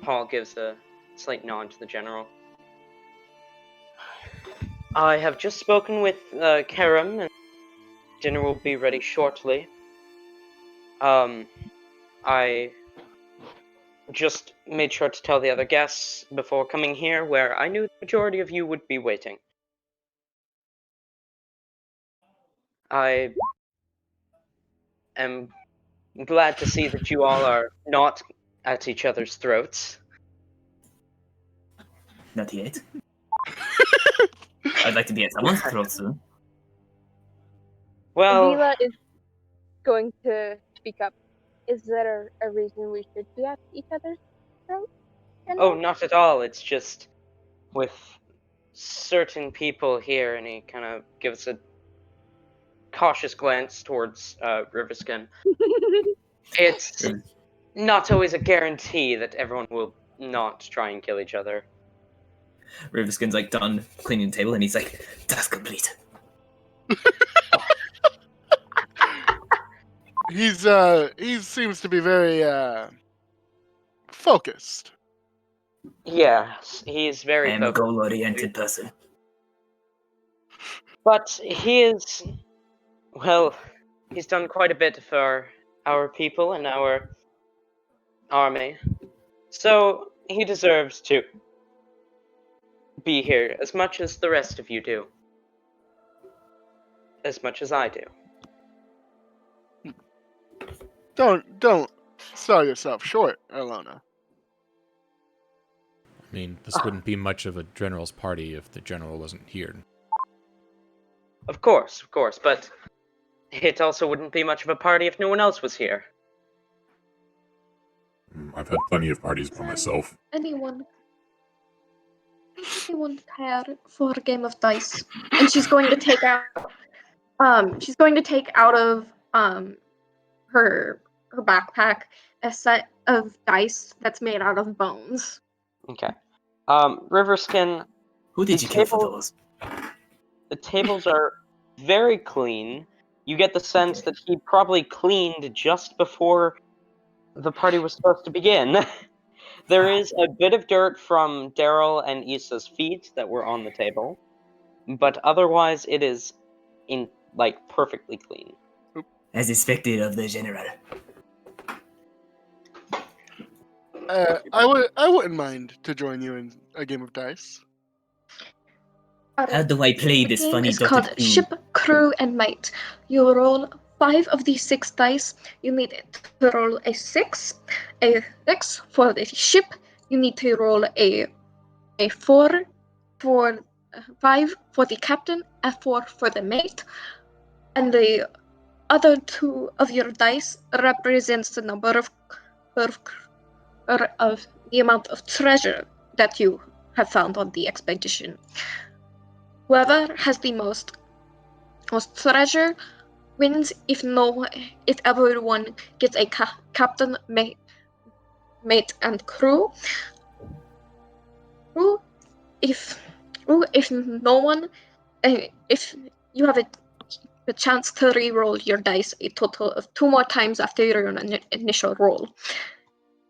Paul gives a slight nod to the General. I have just spoken with Karam, and dinner will be ready shortly. I just made sure to tell the other guests before coming here, where I knew the majority of you would be waiting. I am glad to see that you all are not at each other's throats. Not yet. I'd like to be at someone's throat soon. Well, Vila is going to speak up. Is there a reason we should be at each other's throats? oh, not at all. It's just with certain people here, and he kind of gives a cautious glance towards Riverskin. It's not always a guarantee that everyone will not try and kill each other. Riverskin's like done cleaning the table and he's like, "Task complete." He seems to be very focused. Yes, he's I very am a focused. goal-oriented person. But he is, well, he's done quite a bit for our people and our army. So he deserves to be here as much as the rest of you do. As much as I do. Don't sell yourself short, Allona. I mean, this wouldn't be much of a general's party if the general wasn't here. Of course, but it also wouldn't be much of a party if no one else was here. I've had plenty of parties by myself. Anyone care for a game of dice? And she's going to take out of her backpack a set of dice that's made out of bones. Okay. Riverskin, Who did you kill for those? the tables are very clean. You get the sense that he probably cleaned just before the party was supposed to begin. There is a bit of dirt from Daryl and Issa's feet that were on the table, but otherwise it is perfectly clean. As expected of the general. I wouldn't mind to join you in a game of dice. How do I play this funny It's dotted called cube? Ship, Crew, and Mate. You roll 5 of these 6 dice. You need to roll a 6 for the ship. You need to roll a 4 for 5 for the captain, a 4 for the mate, and the other 2 of your dice represents the number of the amount of treasure that you have found on the expedition. Whoever has the most treasure wins. If everyone gets a captain, mate, and crew. If no one, if you have the chance to re-roll your dice a total of 2 more times after your initial roll.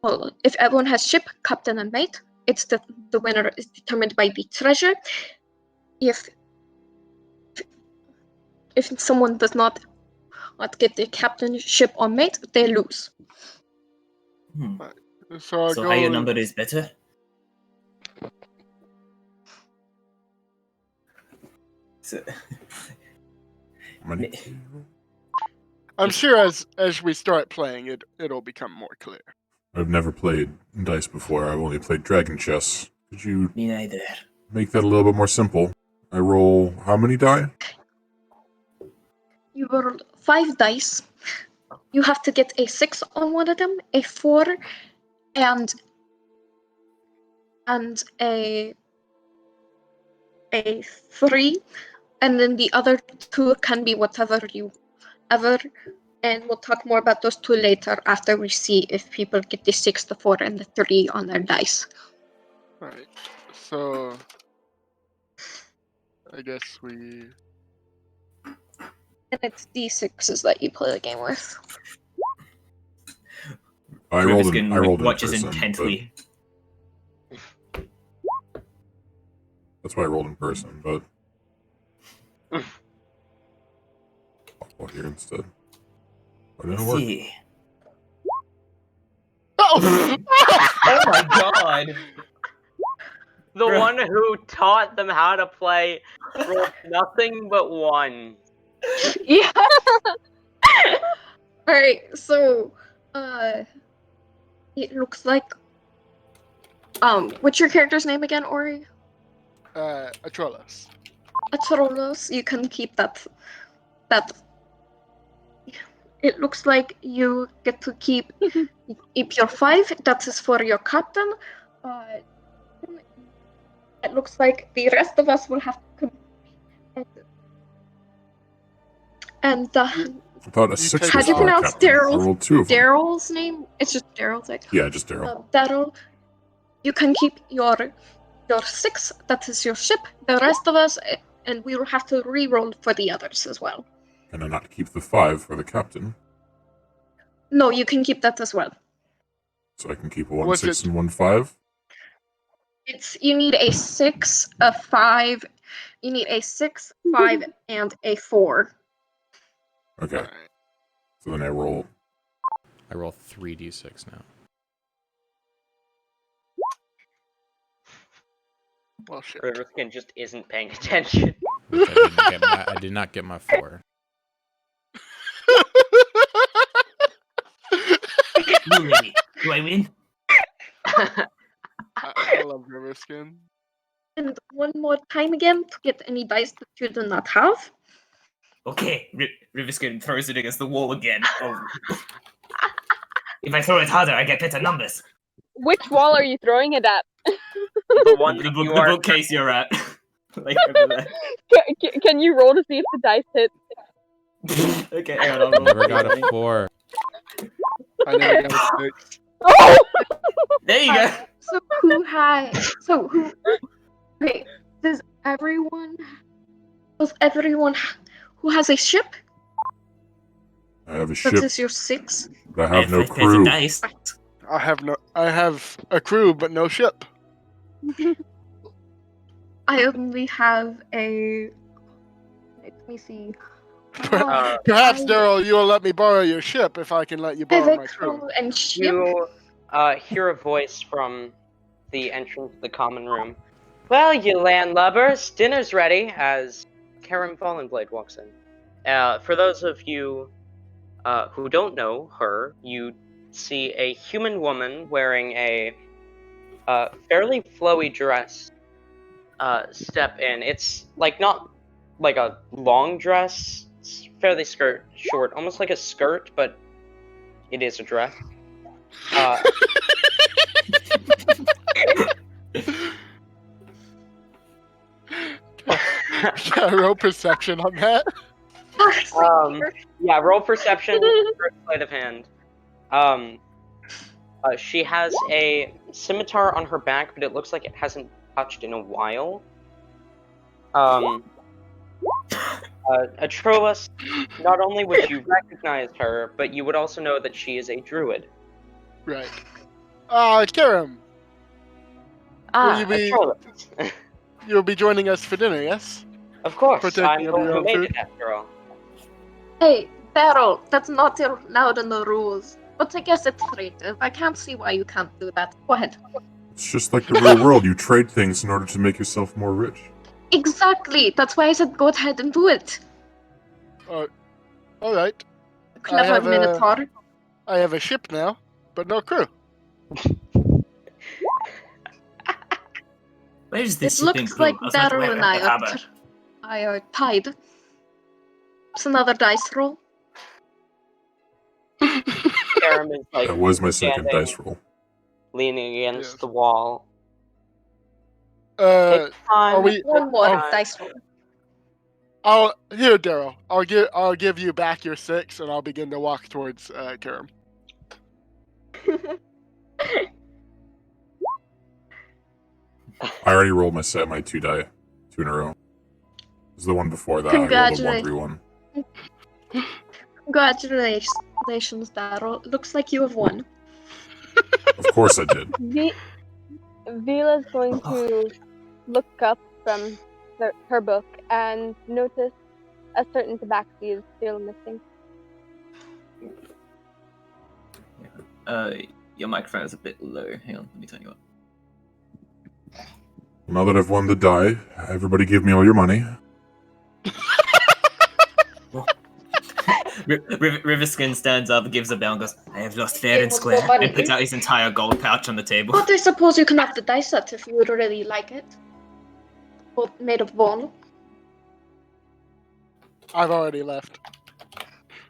Well, if everyone has ship, captain, and mate, it's the winner is determined by the treasure. If someone does not get the captain, ship, or mate, they lose. So higher number is better? I'm sure as we start playing, it'll become more clear. I've never played dice before. I've only played dragon chess. Could you Me neither. make that a little bit more simple? I roll how many die? You roll 5 dice. You have to get a 6 on one of them, a 4, and a 3, and then the other 2 can be whatever you ever. And we'll talk more about those 2 later after we see if people get the 6, the 4, and the 3 on their dice. Alright, so I guess we... And it's D6s that you play the game with. I rolled in watches person, intently. That's why I rolled in person, but I'll here instead. Why didn't it work? See. Oh! Oh my god! The one who taught them how to play rolled nothing but 1. Yeah. Alright, so it looks like what's your character's name again, Ori? Atrolos. Atrolos. You can keep that. It looks like you get to keep your 5. That is for your captain. It looks like the rest of us will have to and I thought a 6 how was do you for a pronounce captain. I rolled 2 of them. Daryl's name? It's just Daryl. Yeah, just Daryl. Daryl, you can keep your 6. That is your ship. The rest of us, and we will have to re-roll for the others as well. And I not keep the 5 for the captain. No, you can keep that as well. So I can keep a 1 6 and 1 5. You need a 6, a 5. You need a 6, 5, and a 4. Okay. So then I roll 3d6 now. Well, shit. Riverskin just isn't paying attention. Which I did not get my 4. Do I win? I love Riverskin. And one more time again to get any dice that you do not have. Okay, Riverskin throws it against the wall again. Oh. If I throw it harder, I get better numbers. Which wall are you throwing it at? The one The that you are... bookcase you're at. Like over there. Can you roll to see if the dice hit? Okay, hang on, I'll I roll. never got a 4. I never got a 6. Oh! There you go. Wait, does everyone who has a ship? I have a ship. That is your 6. But I have no There's a crew. dice. I have a crew, but no ship. I only have a. Let me see. Perhaps, Daryl, you will let me borrow your ship if I can let you I have borrow a my crew. crew and ship. You hear a voice from the entrance to the common room. Well, you landlubbers, dinner's ready, as Karen Fallenblade walks in. For those of you who don't know her, you see a human woman wearing a fairly flowy dress step in. It's like not like a long dress, it's fairly short, almost like a skirt, but it is a dress. Can I roll perception on that? Yeah, roll perception, first sleight of hand. She has a scimitar on her back, but it looks like it hasn't touched in a while. Atroas, not only would you recognize her, but you would also know that she is a druid. Right. Karam, Atroas. you'll be joining us for dinner, yes? Of course, Partaking I'm of your who own made food? it after all. Hey, Daryl, that's not allowed in the rules. But I guess it's creative. I can't see why you can't do that. Go ahead. It's just like the real world. You trade things in order to make yourself more rich. Exactly. That's why I said go ahead and do it. Alright. Clever Minotaur. I have a ship now, but no crew. Where's It this shipping looks crew? like I was meant to Daryl wait and at the harbour. I are tied. It's another dice roll. Karam is like That was my second standing, dice roll. leaning against Yes. the wall. Take time. Are we? One more Oh. dice roll. Here, Daryl. I'll give you back your 6, and I'll begin to walk towards Karam. I already rolled my 2 die, 2 in a row. This is the one before that. I rolled a 1-3-1. Congratulations, Daryl. Looks like you have won. Of course I did. Vila's going to look up from her book and notice a certain tabaxi is still missing. Your microphone is a bit low. Hang on, let me turn you up. Now that I've won the die, everybody give me all your money. Riverskin stands up, gives a bell, and goes, "I have lost fair It and was square," so funny. and puts out his entire gold pouch on the table. But I suppose you can have the dice set if you would really like it. Both made of bone. I've already left.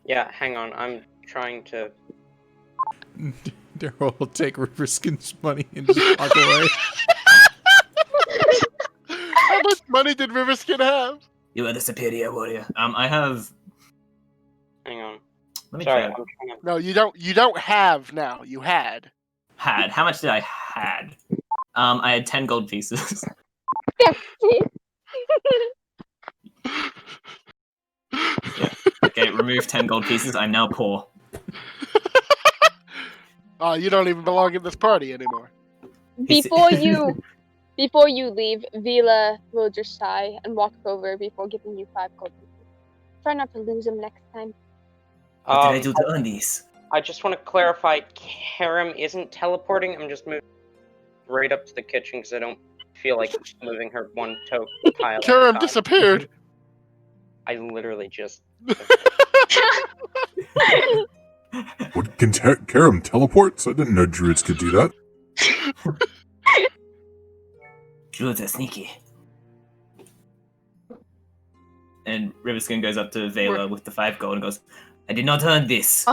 Yeah, hang on. I'm trying to. Daryl will take Riverskin's money and just walk away. How much money did Riverskin have? You are the superior warrior. I have. Hang on. Let me Sorry, try. I'm trying to. No, you don't. You don't have now. You had. Had. How much did I had? I had 10 gold pieces. Yeah. Okay, remove 10 gold pieces. I'm now poor. Oh, you don't even belong in this party anymore. Before you leave, Vila will just sigh and walk over before giving you 5 gold pieces. Try not to lose them next time. What did I do to earn these? I just want to clarify, Karam isn't teleporting. I'm just moving right up to the kitchen because I don't feel like moving her one toe pile. at a Karam time. disappeared. I literally just. What, can Karam teleports? I didn't know druids could do that. Druids are sneaky. And Riverskin goes up to Vela with the 5 gold and goes, "I did not earn this.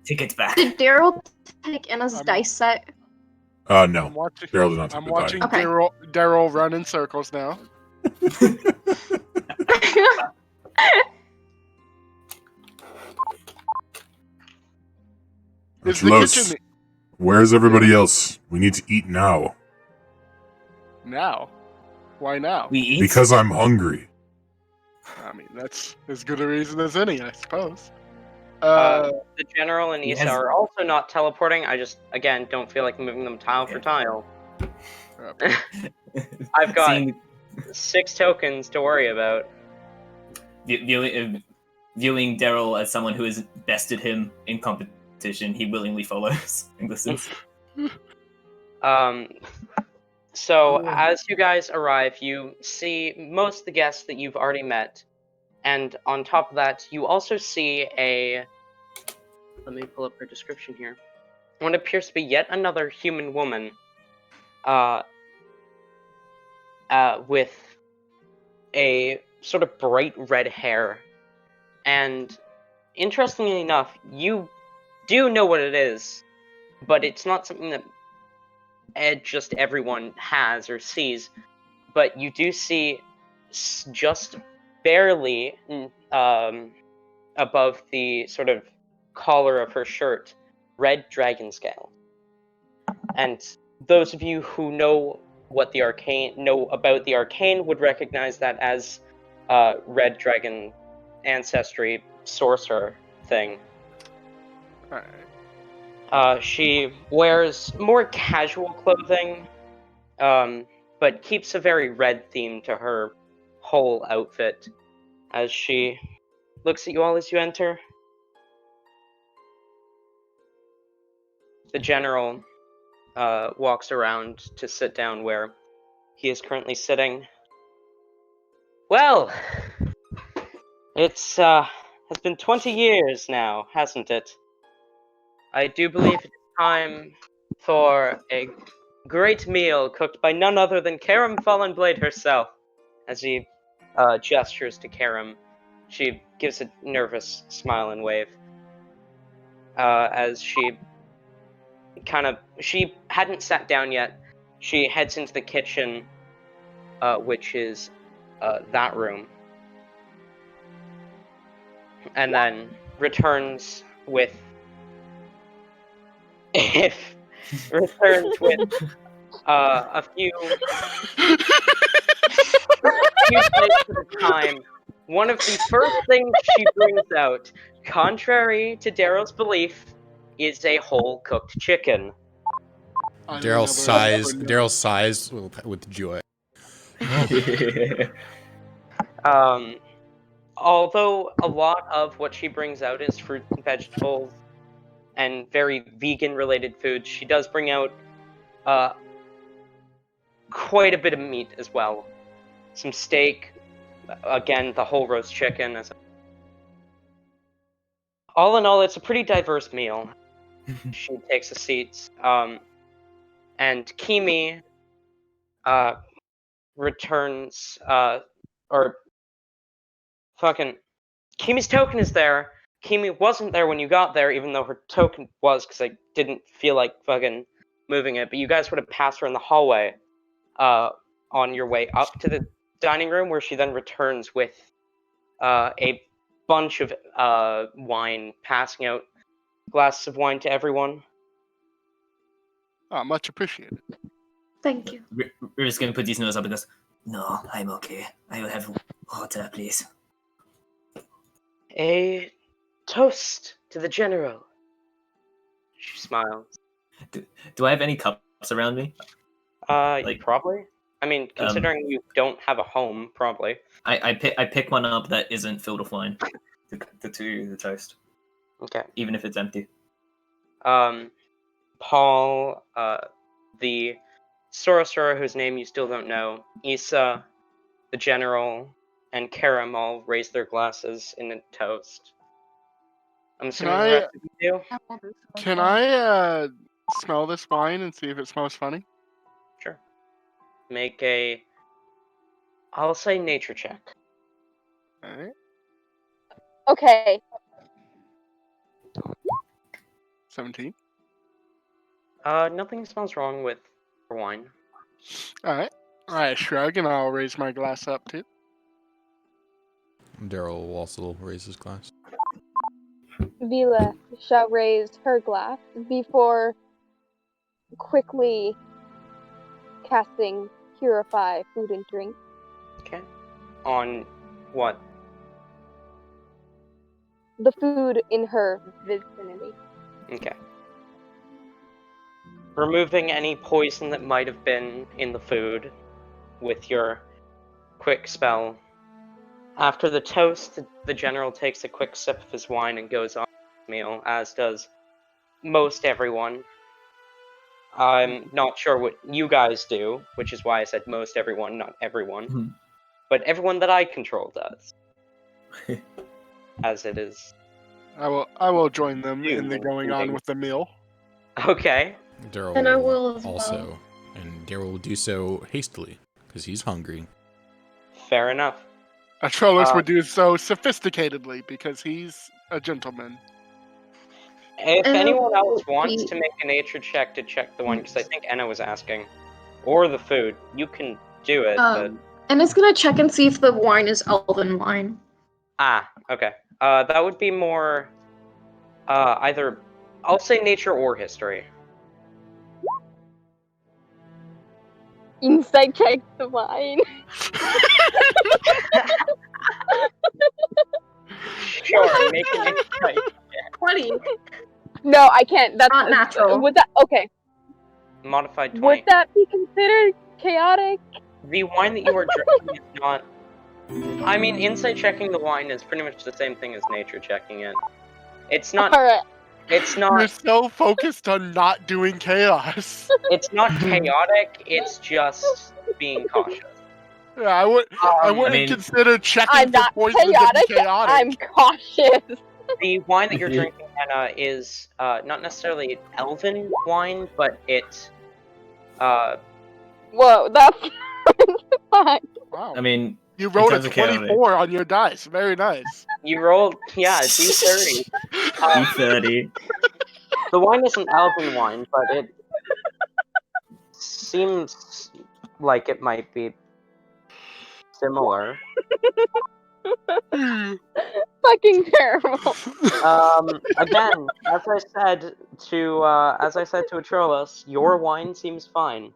Take it back." Did Daryl take in his dice set? No. I'm watching. Daryl did not take I'm the watching die. Okay. Daryl run in circles now. Is the Los, kitchen where's everybody else? We need to eat now. now? Why now? We eat? Because I'm hungry. I mean, that's as good a reason as any, I suppose. The general and He Issa has- are also not teleporting. I just, again, don't feel like moving them tile for tile. I've got Seeing- 6 tokens to worry about. viewing Daryl as someone who has bested him in competition, he willingly follows and listens. So, as you guys arrive, you see most of the guests that you've already met. And on top of that, you also see a... Let me pull up her description here. What appears to be yet another human woman. With a sort of bright red hair. And interestingly enough, you do know what it is, but it's not something that just everyone has or sees. But you do see just barely above the sort of collar of her shirt, red dragon scale. And those of you who know about the arcane would recognize that as red dragon ancestry sorcerer thing. Alright. She wears more casual clothing, but keeps a very red theme to her whole outfit as she looks at you all as you enter. The general walks around to sit down where he is currently sitting. Well, it's has been 20 years now, hasn't it? I do believe it's time for a great meal cooked by none other than Karam Fallenblade herself. As he gestures to Karam, she gives a nervous smile and wave. As she hadn't sat down yet, she heads into the kitchen, which is that room, and then returns with a few plates at a time. One of the first things she brings out, contrary to Daryl's belief, is a whole cooked chicken. Daryl sighs with joy. Although a lot of what she brings out is fruit and vegetables and very vegan related foods, she does bring out quite a bit of meat as well. Some steak, again, the whole roast chicken. All in all, it's a pretty diverse meal. She takes a seat, and Kimi returns, Kimi's token is there. Kimi wasn't there when you got there, even though her token was, because I didn't feel like fucking moving it, but you guys would have passed her in the hallway, on your way up to the dining room, where she then returns with, a bunch of, wine, passing out glasses of wine to everyone. Much appreciated. Thank you. We're just gonna put his nose up and goes, "No, I'm okay. I will have water, please." A toast to the general. She smiles. Do I have any cups around me? You probably. I mean, considering you don't have a home, probably. I pick one up that isn't filled with wine to the toast. Okay. Even if it's empty. Paul, the sorcerer whose name you still don't know, Issa, the general, and Karam all raise their glasses in a toast. I'm assuming the rest of you do? Can I smell this wine and see if it smells funny? Sure. Make a, I'll say nature check. Alright. Okay. 17. Nothing smells wrong with wine. Alright. I shrug and I'll raise my glass up too. Daryl will also raise his glass. Vila shall raise her glass before quickly casting Purify food and drink. Okay. On what? The food in her vicinity. Okay. Removing any poison that might have been in the food with your quick spell. After the toast, the general takes a quick sip of his wine and goes on with his meal, as does most everyone. I'm not sure what you guys do, which is why I said most everyone, not everyone. Mhm. But everyone that I control does. As it is. I will join them in the Including- going on with the meal. Okay. Daryl And I will as also, well. and Daryl will do so hastily because he's hungry. Fair enough. Atrolos would do so sophisticatedly because he's a gentleman. If And anyone I else will wants eat. to make a nature check to check the wine, because I think Anna was asking, or the food, you can do it. But... And it's gonna check and see if the wine is elven wine. Okay. That would be more either, I'll say nature or history. Insight check the wine. Sure, make an insight. 20. No, I can't. That's Not natural. Would that okay? Modified 20. Would that be considered chaotic? The wine that you are drinking is not... I mean, insight checking the wine is pretty much the same thing as nature checking it. It's not... Alright. It's You're not... so focused on not doing chaos. It's not chaotic, it's just being cautious. Yeah, I wouldn't I mean- consider checking I'm for not poison to be chaotic. chaotic. I'm cautious. The wine that you're drinking, Anna, is not necessarily elven wine, but it... Whoa, that's fine. Wow. I mean, You rolled a terms of chaotic. 24 on your dice. Very nice. You rolled, yeah, D30. D30. The wine isn't elven wine, but it seems like it might be similar. Fucking terrible. Again, as I said to Atrolos, your wine seems fine.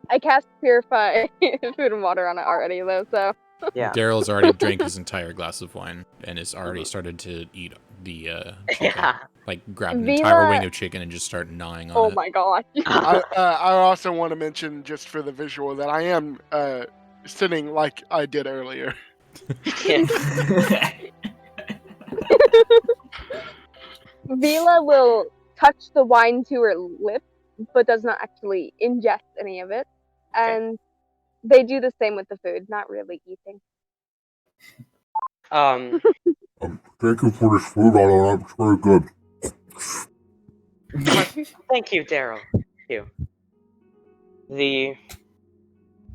I cast purify food and water on it already though, so Yeah. Daryl's already drank his entire glass of wine and has already started to eat the chicken. Yeah. Like grab an Vila- entire wing of chicken and just start gnawing on oh it. my gosh. I also want to mention, just for the visual, that I am sitting like I did earlier. Vila will touch the wine to her lips, but does not actually ingest any of it. And they do the same with the food, not really eating. Thank you for this food, Allona. It's very good. Thank you, Daryl. Thank you. The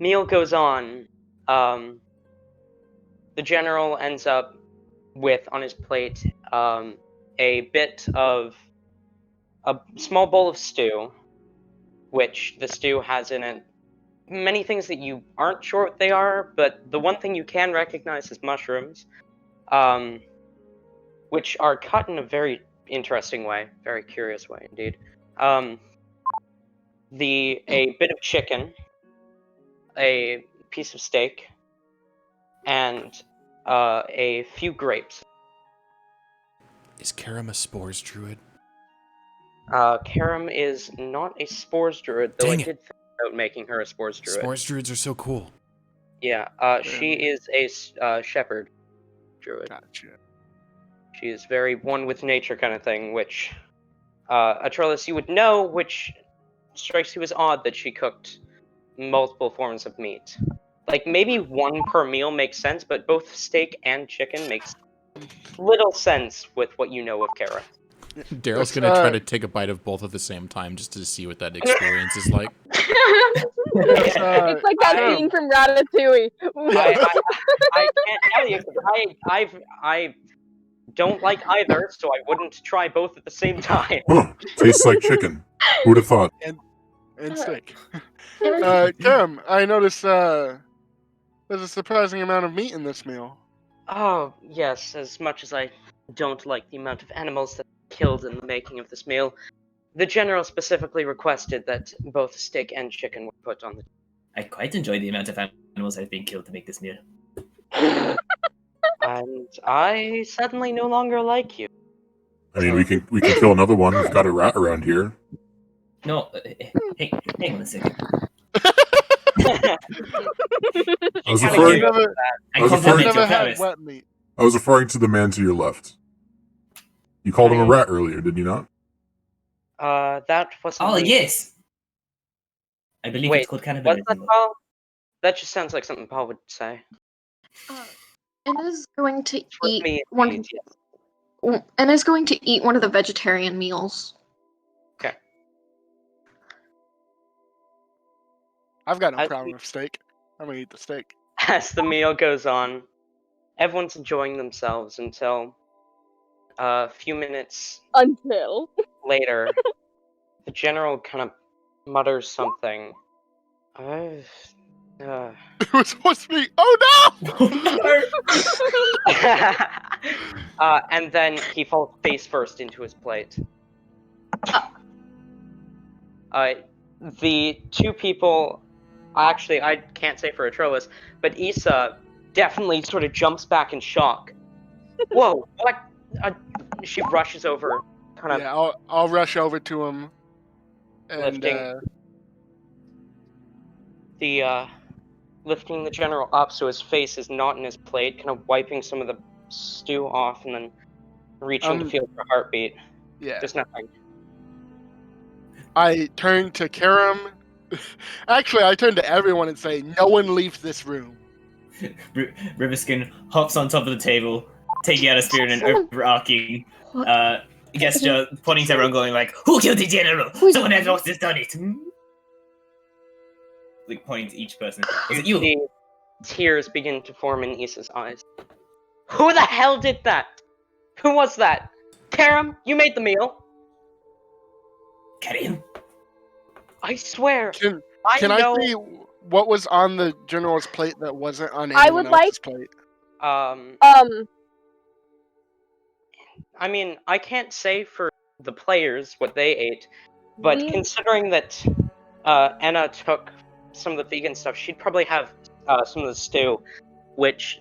meal goes on. The general ends up with, on his plate, a bit of a small bowl of stew, which the stew has in it many things that you aren't sure what they are, but the one thing you can recognize is mushrooms, which are cut in a very interesting way, very curious way indeed. A bit of chicken, a piece of steak, and a few grapes. Is Karam a spores druid? Karam is not a spores druid, though Dang I it. did think about making her a spores druid. Spores druids are so cool. Yeah, she is a shepherd druid. Gotcha. She is very one with nature kind of thing, which Atrolos you would know, which strikes you as odd that she cooked multiple forms of meat. Like, maybe one per meal makes sense, but both steak and chicken makes little sense with what you know of Kara. Daryl's gonna try to take a bite of both at the same time just to see what that experience is like. It's like that scene from Ratatouille. I can't tell you, 'cause I don't like either, so I wouldn't try both at the same time. Huh. Tastes like chicken. Who'd have thought? And steak. Kim, I noticed there's a surprising amount of meat in this meal. Oh, yes, as much as I don't like the amount of animals that are killed in the making of this meal, the general specifically requested that both steak and chicken were put on the... I quite enjoy the amount of animals that have been killed to make this meal. And I suddenly no longer like you. I mean, we can kill another one. We've got a rat around here. No, hey, hang on a second. I've was referring- never, I was I've compliment never your had prowess. wet meat. I was referring to the man to your left. You called him a rat earlier, did you not? That wasn't Oh, me. yes! I believe Wait, it's called what's that, cannibalism. Paul? That just sounds like something Paul would say. Anna's going to With eat me, one. please, yes. Anna's going to eat one of the vegetarian meals. Okay. I've got no As problem we- with steak. I'm gonna eat the steak. As the meal goes on, everyone's enjoying themselves until a few minutes Until. later, the general kind of mutters something. It was supposed to be. Oh And then he falls face first into his plate. The two people, actually, I can't say for Atroas, but Issa definitely sort of jumps back in shock. Whoa, what? She rushes over, kind no! of Yeah, I'll rush over to him and lifting lifting the general up so his face is not in his plate, kind of wiping some of the stew off, and then reaching to feel her heartbeat. yeah. There's nothing. I turn to Karam. Actually, I turn to everyone and say, "No one leaves this room." Riverskin hops on top of the table, taking out a spear in an overarching gesture, pointing to everyone, going like, "Who killed the general? Someone else has done it." Like pointing to each person. Is it you? The tears begin to form in Issa's eyes. Who the hell did that? Who was that? Karam, you made the meal. Karim? I swear. Can I I know. see what was on the general's plate that wasn't on I anyone would like- else's plate? I mean, I can't say for the players what they ate, but considering that Anna took some of the vegan stuff, she'd probably have some of the stew, which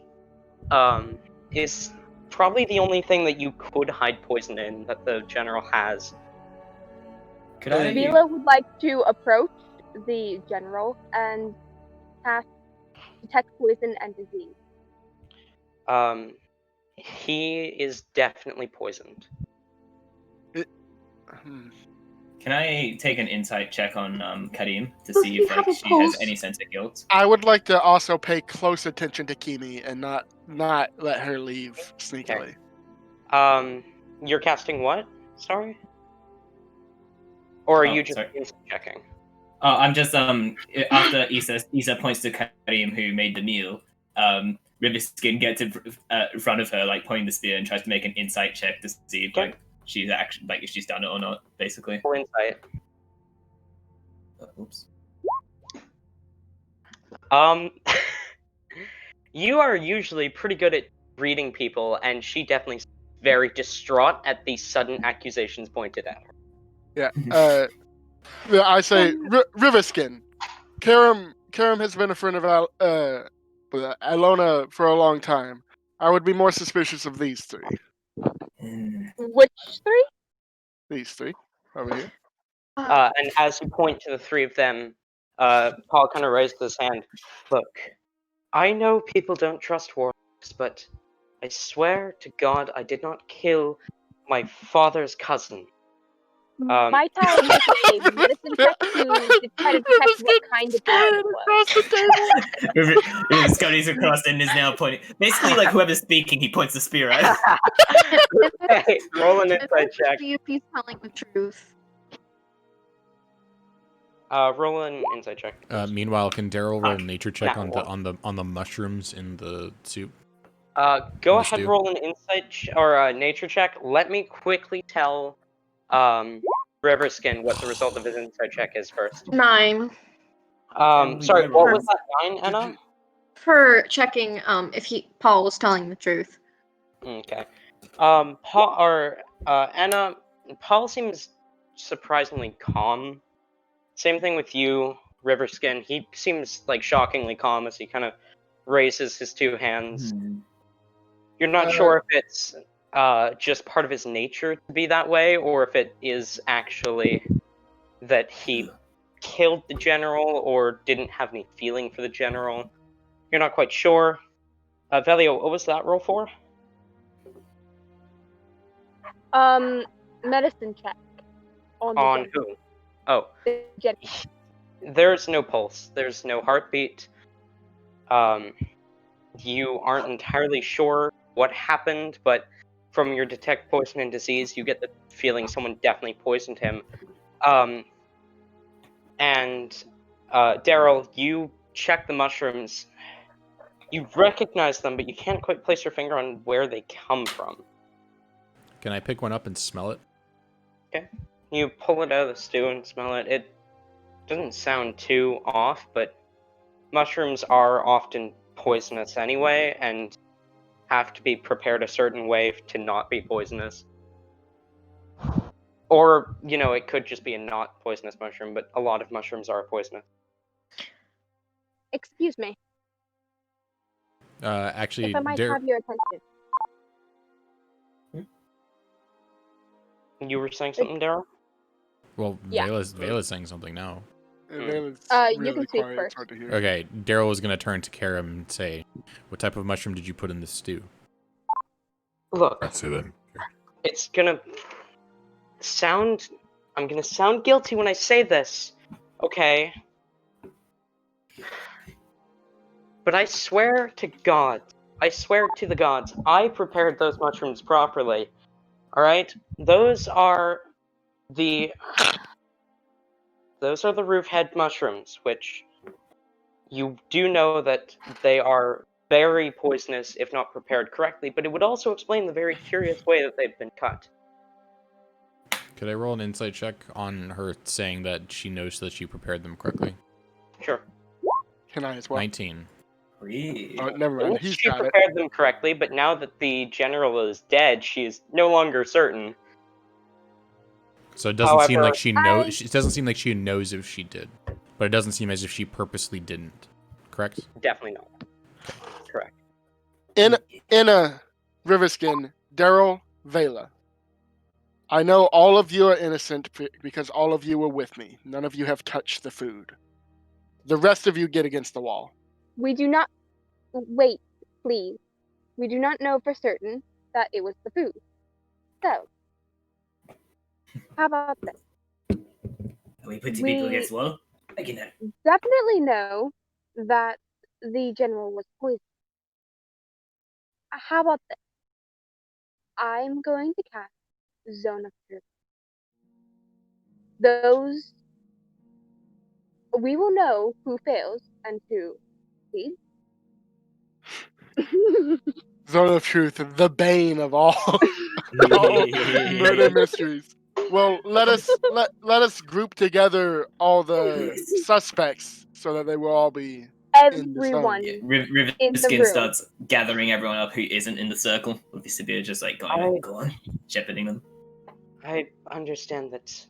is probably the only thing that you could hide poison in that the general has. Could I? Vila would like to approach the general and cast detect poison and disease. He is definitely poisoned. Can I take an insight check on Karim to see if like she has any sense of guilt? I would like to also pay close attention to Kimi and not let her leave sneakily. You're casting what? Sorry? Or are you just insight checking? Oh, I'm just after Issa points to Karim who made the meal. Riverskin gets in front of her, like pointing the spear, and tries to make an insight check to see if like she's actually like if she's done it or not, basically. Or insight. Oops. You are usually pretty good at reading people, and she definitely is very distraught at the sudden accusations pointed at her. Yeah. I say, Riverskin. Karam has been a friend of Allona for a long time. I would be more suspicious of these three. Which three? These three over here. And as you point to the three of them, Paul kind of raised his hand. Look, I know people don't trust warlocks, but I swear to God I did not kill my father's cousin. My child makes a medicine check to try to detect what kind of blood it was. Scotty's across and is now pointing. Basically, like whoever's speaking, he points the spear at. Okay, roll an insight check. See if he's telling the truth. Roll an insight check. Meanwhile, can Daryl roll a nature check on the mushrooms in the soup? Go ahead, roll an insight or a nature check. Let me quickly tell Riverskin what the result of his insight check is first. 9. Sorry, what was that? 9, Anna? For checking if Paul was telling the truth. Okay. Anna, Paul seems surprisingly calm. Same thing with you, Riverskin. He seems like shockingly calm as he kind of raises his two hands. You're not sure if it's just part of his nature to be that way, or if it is actually that he killed the general or didn't have any feeling for the general. You're not quite sure. Velio, what was that roll for? Medicine check. On who? Oh. there's no pulse. There's no heartbeat. You aren't entirely sure what happened, but from your detect poison and disease, you get the feeling someone definitely poisoned him. And Daryl, you check the mushrooms. You recognize them, but you can't quite place your finger on where they come from. Can I pick one up and smell it? Okay. You pull it out of the stew and smell it. It doesn't sound too off, but mushrooms are often poisonous anyway, and have to be prepared a certain way to not be poisonous. Or, it could just be a not poisonous mushroom, but a lot of mushrooms are poisonous. Excuse me, Actually, if I might have your attention. You were saying something, Daryl? well, Yeah. Vela's saying something now. It's You really can speak quiet. first. It's hard to hear. Okay, Daryl was gonna turn to Karam and say, "What type of mushroom did you put in the stew?" Look, I'd say that. it's gonna sound... I'm gonna sound guilty when I say this, okay? But I swear to God, I swear to the gods, I prepared those mushrooms properly. Alright? Those are the roof head mushrooms, which you do know that they are very poisonous if not prepared correctly, but it would also explain the very curious way that they've been cut. Could I roll an insight check on her saying that she knows that she prepared them correctly? Sure. Can I as well? 19. Oh, never mind. Once He's she got it. prepared them correctly, but now that the general is dead, she is no longer certain. So it doesn't seem However, like she knows. It doesn't seem like she knows if she did, but it doesn't seem as if she purposely didn't. Correct? Definitely not. Correct. In a Riverskin, Daryl, Vela. I know all of you are innocent because all of you were with me. None of you have touched the food. The rest of you get against the wall. We do not... Wait, please. We do not know for certain that it was the food. So, how about this? Are we putting people against the wall? I can definitely know that the general was poisoned. How about this? I'm going to cast Zone of Truth. Those... We will know who fails and who succeeds. Zone of Truth, the bane of all, all murder mysteries. Well, let us group together all the suspects so that they will all be in the zone. Everyone River in the Skin room. starts gathering everyone up who isn't in the circle. With Visibir just like go on, shepherding them. I understand that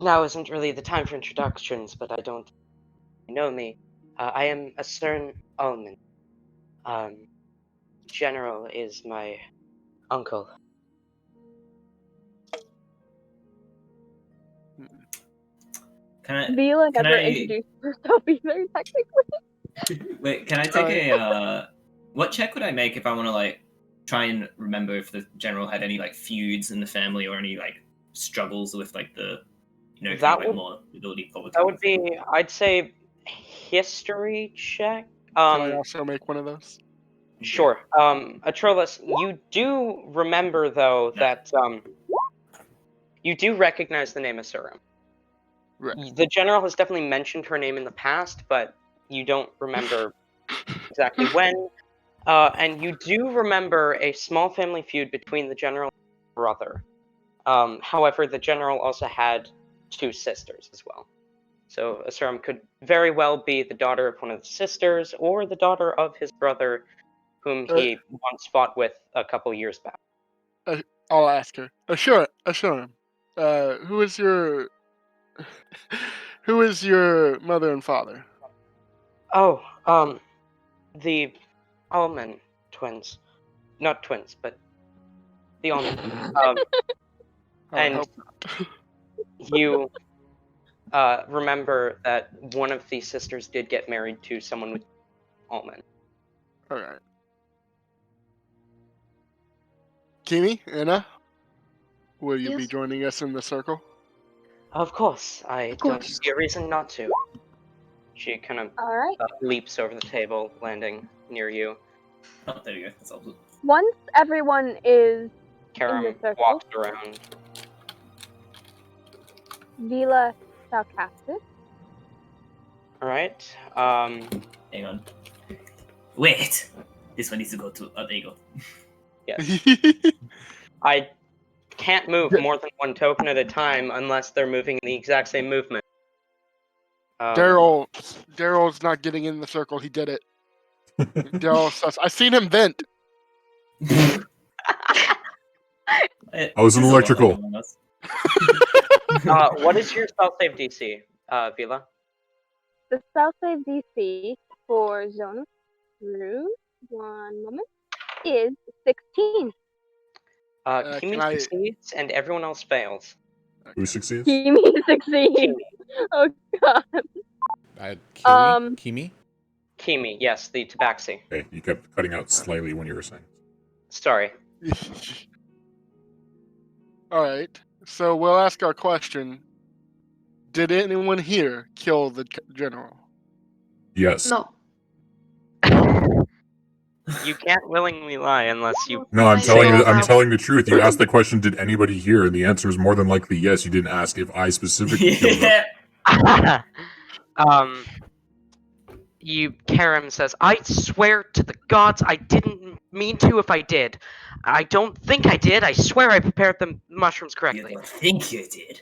now isn't really the time for introductions, but I don't know me. I am a Cern Ullman. General is my uncle. Vila never introduced herself either, technically. Wait, can I take a what check would I make if I want to like try and remember if the general had any like feuds in the family or any like struggles with like the more ability politics? That would be, I'd say, history check. Can I also make one of those? Sure. Atrolas, you do remember though that you do recognize the name Asurum. Right. The general has definitely mentioned her name in the past, but you don't remember exactly when. And you do remember a small family feud between the general and his brother. However, the general also had two sisters as well. So Asurum could very well be the daughter of one of the sisters, or the daughter of his brother, whom he once fought with a couple years back. I'll ask her. Sure. Who is your mother and father? Oh, the Allman twins. Not twins, but the Allman. And you remember that one of the sisters did get married to someone with Allman. Alright. Kimi, Anna, will you be joining us in the circle? Of course, I Of don't course. see a reason not to. She kind of Alright. leaps over the table, landing near you. Oh, there you go. That's all. Once everyone is in the Karam circle, walks around. Vila shall cast it. Alright. Hang on. Wait! This one needs to go to. Oh, there you go. Yes. I can't move more than one token at a time unless they're moving in the exact same movement. Daryl's not getting in the circle. He did it. Daryl sus. I seen him vent. I was in electrical. What is your spell save DC, Vila? The spell save DC for Zone of Truth, one moment, is 16. Kimi succeeds and everyone else fails. Who succeeds? Kimi succeeds. Oh god. Kimi? Kimi, yes, the tabaxi. Okay, you kept cutting out slightly when you were saying. Sorry. Alright, so we'll ask our question. Did anyone here kill the general? Yes. No. You can't willingly lie unless you... No, I'm telling you. I'm No. telling the truth. You asked the question, "Did anybody here?" And the answer is more than likely yes. You didn't ask if I specifically killed them. Karam says, I swear to the gods I didn't mean to if I did. I don't think I did. I swear I prepared the mushrooms You correctly. don't think you did?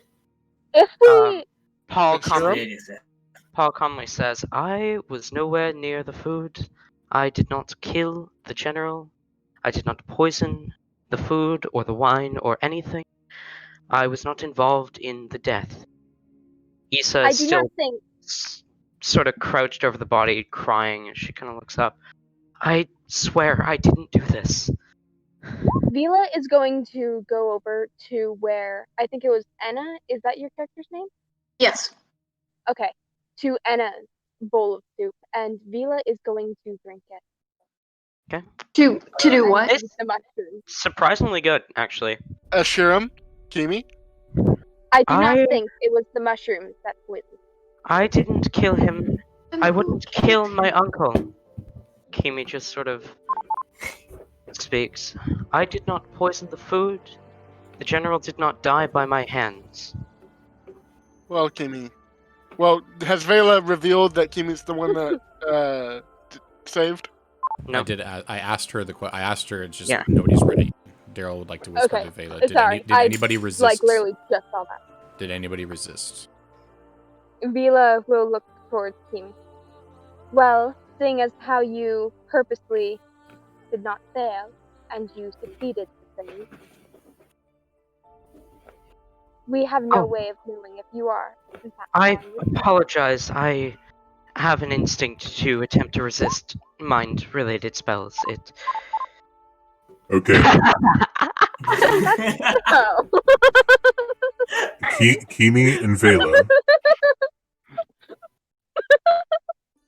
If we Paul Karam? Conley says, I was nowhere near the food. I did not kill the general. I did not poison the food or the wine or anything. I was not involved in the death. Issa I is do still not think sort of crouched over the body, crying, and she kind of looks up. I swear I didn't do this. Vila is going to go over to where I think it was Enna. Is that your character's name? Yes. Okay. To Enna's bowl of soup, and Vila is going to drink it. Okay. To do what? And eat the mushrooms. Surprisingly good, actually. Ashiram? Kimi? I do not think it was the mushrooms that poisoned. I didn't kill him. I wouldn't kill my uncle. Kimi just sort of speaks. I did not poison the food. The general did not die by my hands. Well, Kimi. Well, has Vela revealed that Kimi's the one that saved? No. I did. I asked her I asked her. It's just Yeah. nobody's ready. Daryl would like to whisper Okay. to Vela. Sorry, Did anybody resist? Like literally just saw that. Did anybody resist? Vila will look towards Kimi. Well, seeing as how you purposely did not fail and you succeeded to save, we have no way of knowing if you are. In fact, I apologize. I have an instinct to attempt to resist mind-related spells. It. Okay. Oh. Kimi and Vela.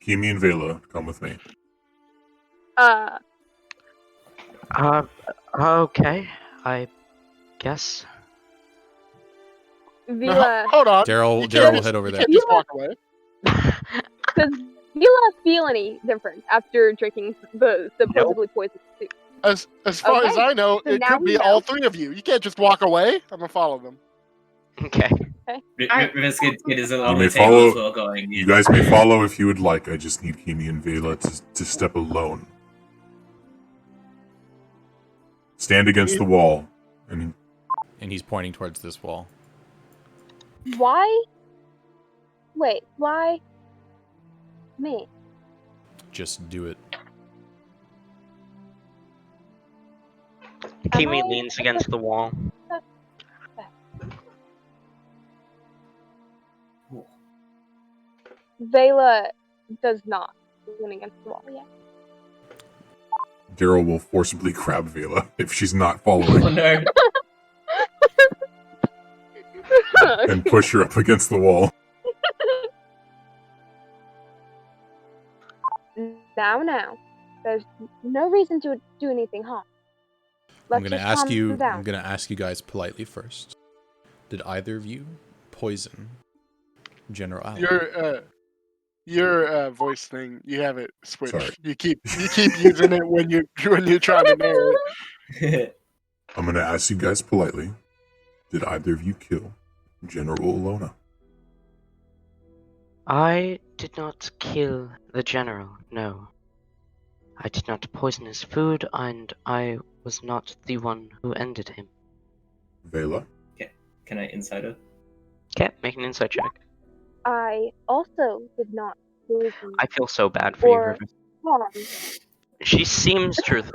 Kimi and Vela, come with me. Okay. I guess. Vila. Hold on. Daryl will head over there. You can't just walk away. Does Vila feel any different after drinking the supposedly poisoned soup? As far as I know, So it now could we be know. all three of you. You can't just walk away. I'm gonna follow them. Okay. Riverskid is You along may the table follow. as well, going. You guys may follow if you would like. I just need Kimi and Vela to step alone. Stand against the wall. And he's pointing towards this wall. Why? Wait, why me? Just do it. Kimi leans against the wall. Vela does not lean against the wall yet. Daryl will forcibly grab Vela if she's not following. Oh no. And push her up against the wall. Now. There's no reason to do anything harm. I'm gonna ask you guys politely first. Did either of you poison, General Allona. Your voice thing, you have it switched. Sorry. You keep using it when you're trying to narrate. I'm gonna ask you guys politely. Did either of you kill General Allona? I did not kill the general, no. I did not poison his food, and I was not the one who ended him. Vela? Can I insider? Okay, make an insight check. I also did not poison I feel so bad for you, or River. harm She seems truthful.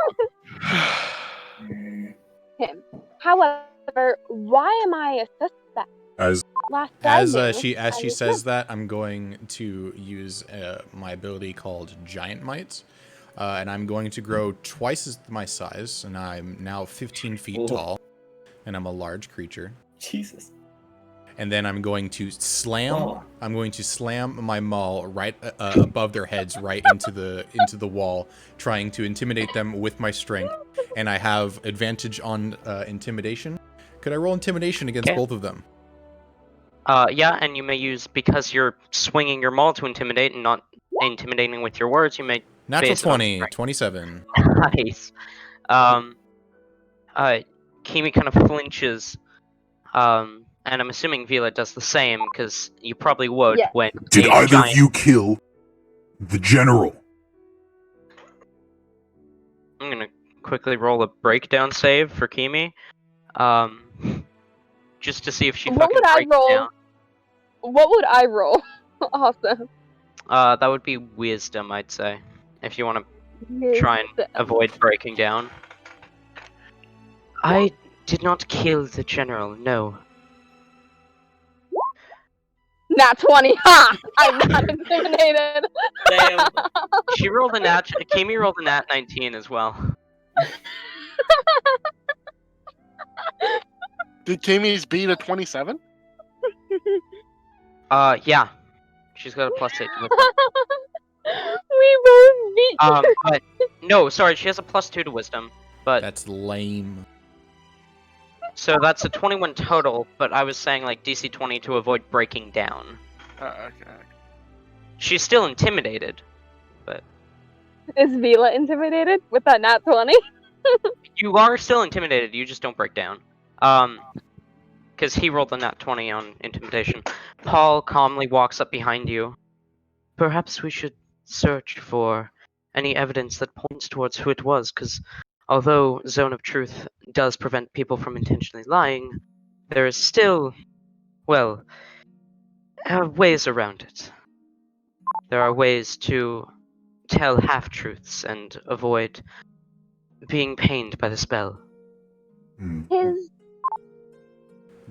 him. However, why am I a suspect? As Last I knew, she I was says that, I'm going to use my ability called Giant Might, and I'm going to grow twice as my size, and I'm now 15 feet tall, and I'm a large creature. Jesus. And then I'm going to slam. Oh. I'm going to slam my maul right above their heads, right into the wall, trying to intimidate them with my strength. And I have advantage on intimidation. Could I roll intimidation against both of them? Yeah, and you may use, because you're swinging your maul to intimidate and not intimidating with your words, you may Natural base it on 20, strength. 27. Nice. Kimi kind of flinches, and I'm assuming Vila does the same, because you probably would Yes. when did a either giant... of you kill the general? I'm gonna quickly roll a breakdown save for Kimi, just to see if she What fucking would I breaks roll? down. What would I roll? Awesome. That would be wisdom, I'd say, if you want to try and avoid breaking down. I did not kill the general, no. Nat 20. Ha! I'm not intimidated. Damn. Kimi rolled a nat 19 as well. Did Kimi's beat a 27? Yeah. She's got a +8 to wisdom. We both beat. But no, sorry, she has a +2 to wisdom. But That's lame. so that's a 21 total. But I was saying like DC 20 to avoid breaking down. Okay. She's still intimidated. Is Vila intimidated with that nat 20? You are still intimidated. You just don't break down. Because he rolled a nat 20 on intimidation. Paul calmly walks up behind you. Perhaps we should search for any evidence that points towards who it was, because although Zone of Truth does prevent people from intentionally lying, there is still, well, ways around it. There are ways to tell half-truths and avoid being pained by the spell. His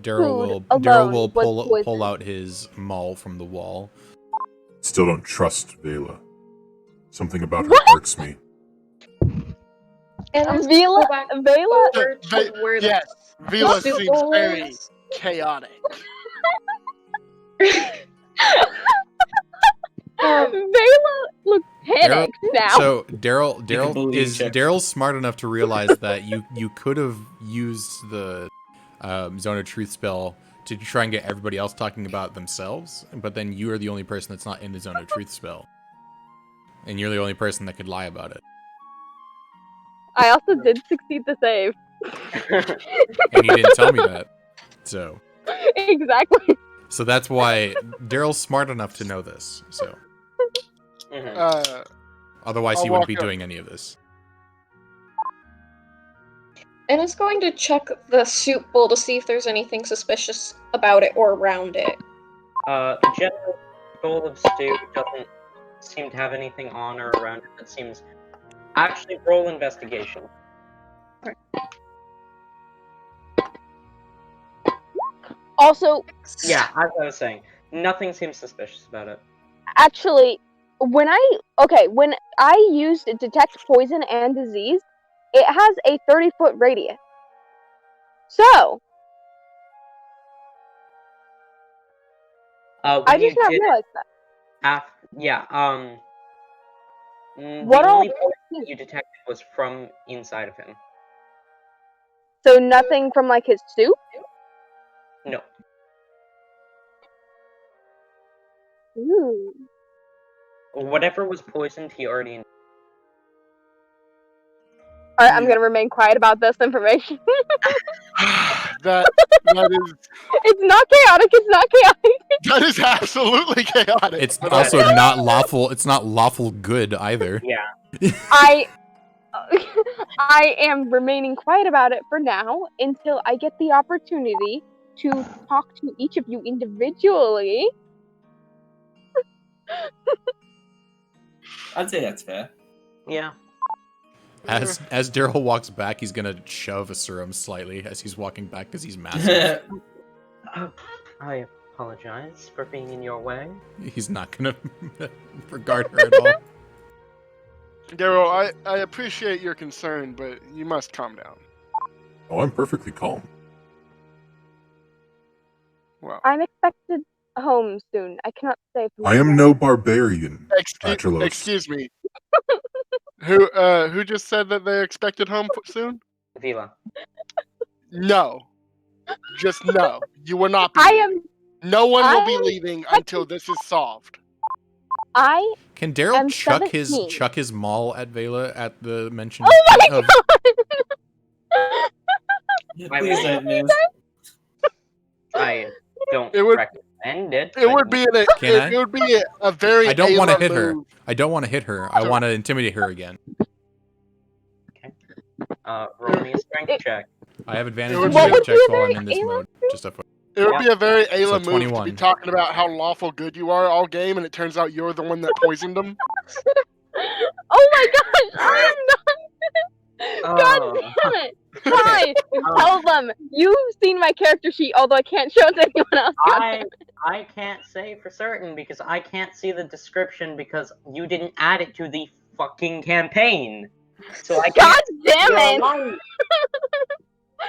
Daryl will pull out his maul from the wall. Still don't trust Vela. Something about her irks me. And Vela. Yes, Vila seems very chaotic. Vela looks panicked now. So Daryl's smart enough to realize that you could have used the Zone of Truth spell to try and get everybody else talking about themselves, but then you are the only person that's not in the Zone of Truth spell, and you're the only person that could lie about it. I also did succeed the save. And you didn't tell me that, so Exactly. so that's why Daryl's smart enough to know this. So otherwise he wouldn't be doing any of this. And it's going to check the soup bowl to see if there's anything suspicious about it or around it. The general bowl of stew doesn't seem to have anything on or around it that seems... Actually, roll investigation. Also, yeah, as I was saying, nothing seems suspicious about it. Actually, when I used detect poison and disease, it has a 30-foot radius. So, I just not realized that. The only poison you detected was from inside of him. So nothing from like his soup? No. Ooh. Whatever was poisoned, he already. Alright, I'm gonna remain quiet about this information. that is It's not chaotic. It's not chaotic. that is absolutely chaotic. It's but also okay. not lawful. It's not lawful good either. Yeah. I am remaining quiet about it for now until I get the opportunity to talk to each of you individually. I'd say that's fair. Yeah. As Daryl walks back, he's gonna shove Asurum slightly as he's walking back because he's massive. I apologize for being in your way. He's not gonna regard her at all. Daryl, I appreciate your concern, but you must calm down. Oh, I'm perfectly calm. Well, I'm expected home soon. I cannot stay for I am long. no barbarian. Atralos. excuse me. Who just said that they expected home soon? Vila. No. Just no. You will not be I leaving. am. No one will be I- leaving until this is solved. I. Can Daryl I'm chuck his maul at Vela at the mention Oh my of god! Please don't miss. I don't It would- recommend it. It but would be Can it would be a very. I don't want to Ayla hit her. move. I don't want to hit her. I want to intimidate her again. roll me a strength check. I have advantage What on would strength be checks a while I'm very in this Ayla mode. Just a It would be a very Ayla So move to 21. be talking about how lawful good you are all game, and it turns out you're the one that poisoned them. Oh my gosh! I am not. God Oh. damn it! Fine. Tell them you've seen my character sheet, although I can't show it to anyone else. I can't say for certain because I can't see the description because you didn't add it to the fucking campaign. So I God can't damn your it! line.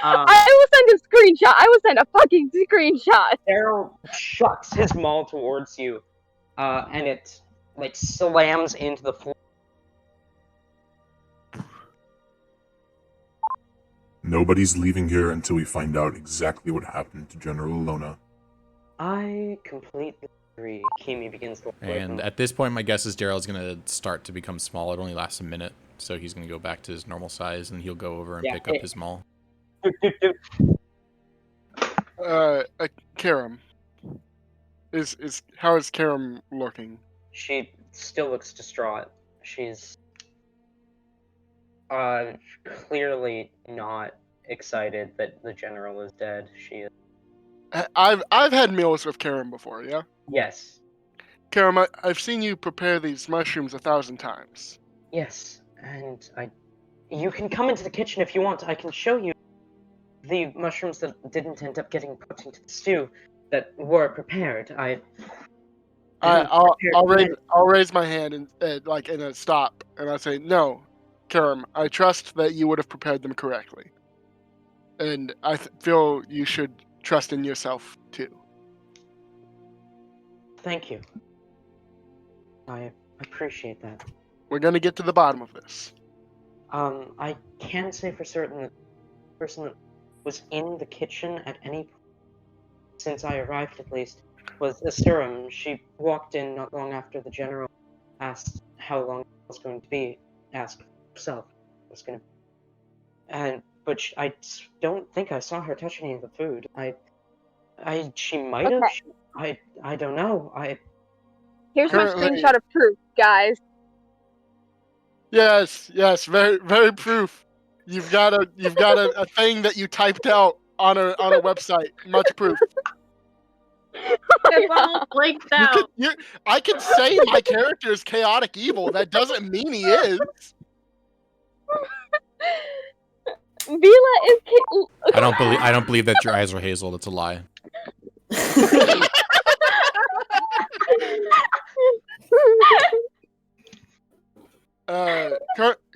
I will send a screenshot. I will send a fucking screenshot. Daryl chucks his maul towards you, and it like slams into the floor. Nobody's leaving here until we find out exactly what happened to General Allona. I completely agree. Kimi begins to look away from And him. at this point, my guess is Daryl's gonna start to become small. It only lasts a minute, so he's gonna go back to his normal size, and he'll go over and Yeah, pick up his maul. Karam. How is Karam looking? She still looks distraught. She's clearly not excited that the general is dead. She is. I've had meals with Karam before, yeah? Yes. Karam, I've seen you prepare these mushrooms 1,000 times. Yes, and you can come into the kitchen if you want. I can show you the mushrooms that didn't end up getting put into the stew that were prepared. I'll raise my hand and like in a stop, and I say, no, Karam, I trust that you would have prepared them correctly, and I feel you should trust in yourself too. Thank you. I appreciate that. We're gonna get to the bottom of this. I can say for certain that the person that was in the kitchen at any point, since I arrived at least, was Asurum. She walked in not long after the general asked how long it was going to be, asked herself what it was going to be. But I don't think I saw her touch any of the food. She might have. Okay. I don't know. Here's my Currently- screenshot of proof, guys. Yes, very, very proof. You've got a thing that you typed out on a website. Much proof. It's all blanked out. I can say my character is chaotic evil. That doesn't mean he is. Vila is. I don't believe that your eyes are hazel. That's a lie.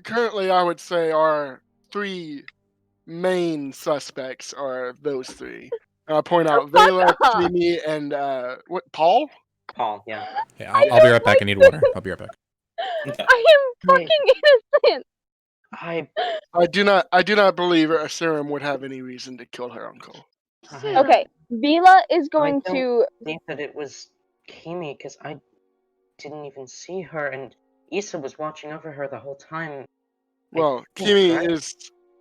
Currently, I would say our three main suspects are those three. I'll point out Vela, Kimi, and what? Paul? Paul, yeah. Yeah, I'll be right back. I need water. I'll be right back. I am fucking innocent. I do not believe Asurum would have any reason to kill her uncle. Okay, Vila is going to. I think that it was Kimi, because I didn't even see her, and Issa was watching over her the whole time. Well, think, right? The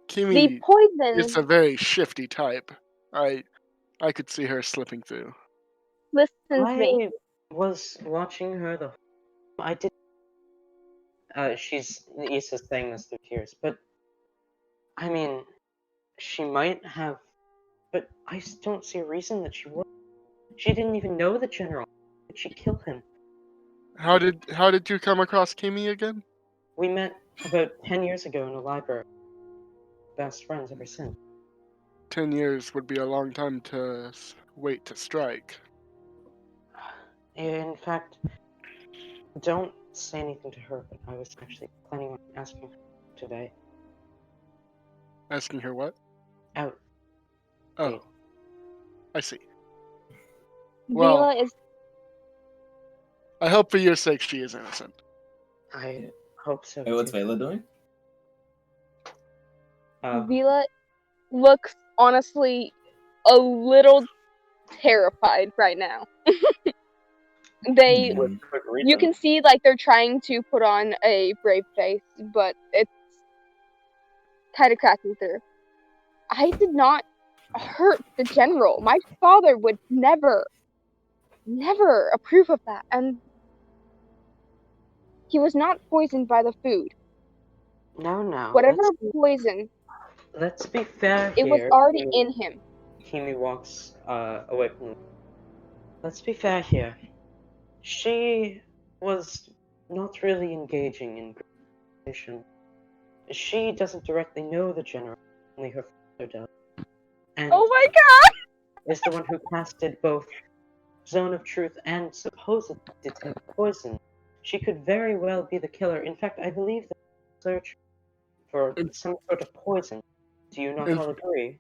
Kimi is a poison very shifty type. I could see her slipping through. listens to me. I was watching her the whole I did. She's Issa's saying this through tears, but I mean, she might have, but I just don't see a reason that she would. She didn't even know the general. Did she kill him? How did you come across Kimi again? We met about 10 years ago in a library. Best friends ever since. 10 years would be a long time to wait to strike. In fact, don't say anything to her, but I was actually planning on asking her today. Asking her what? Out. Oh, Date. I see. Well, Vila is I hope for your sake she is innocent. I hope so. Hey, what's too. Vela doing? Vila looks honestly a little terrified right now. You can see like they're trying to put on a brave face, but it's kind of cracking through. I did not hurt the general. My father would never approve of that, and he was not poisoned by the food. No. Whatever poison, Let's be fair it was here. already in him. Kimi walks away from the... Let's be fair here. She was not really engaging in conversation. She doesn't directly know the general, only her father does. And Oh my god! is the one who casted both Zone of Truth and supposedly Detect Poison. She could very well be the killer. In fact, I believe that search for some sort of poison. Do you not all agree?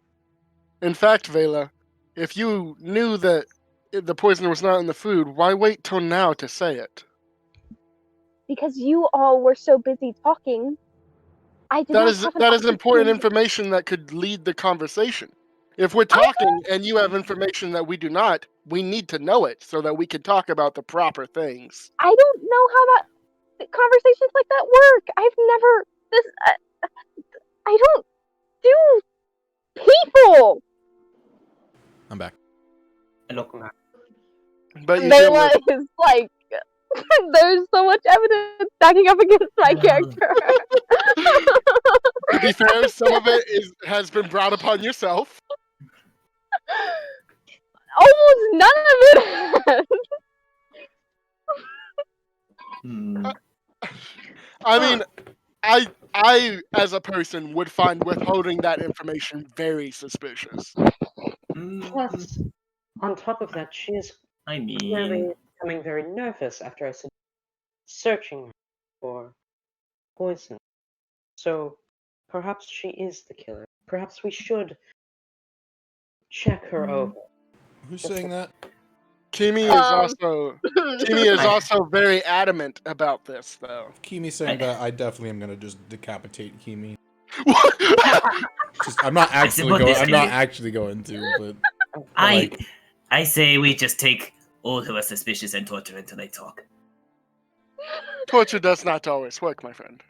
In fact, Vela, if you knew that the poison was not in the food, why wait till now to say it? Because you all were so busy talking, I did not have an That is important opportunity. information that could lead the conversation. If we're talking and you have information that we do not, we need to know it so that we can talk about the proper things. I don't know how conversations like that work. I've never I don't do people. I'm back. Welcome back. But you deal Vela with is like, there's so much evidence stacking up against my character. to be fair, some of it has been brought upon yourself. Almost none of it has. I mean, I as a person would find withholding that information very suspicious. Plus, on top of that, she is clearly becoming very nervous after I said searching for poison. So perhaps she is the killer. Perhaps we should check her over. Who's saying that? Kimi is also very adamant about this, though. Kimi saying that, I definitely am gonna just decapitate Kimi. I'm not actually going to, but I say we just take all who are suspicious and torture until they talk. Torture does not always work, my friend.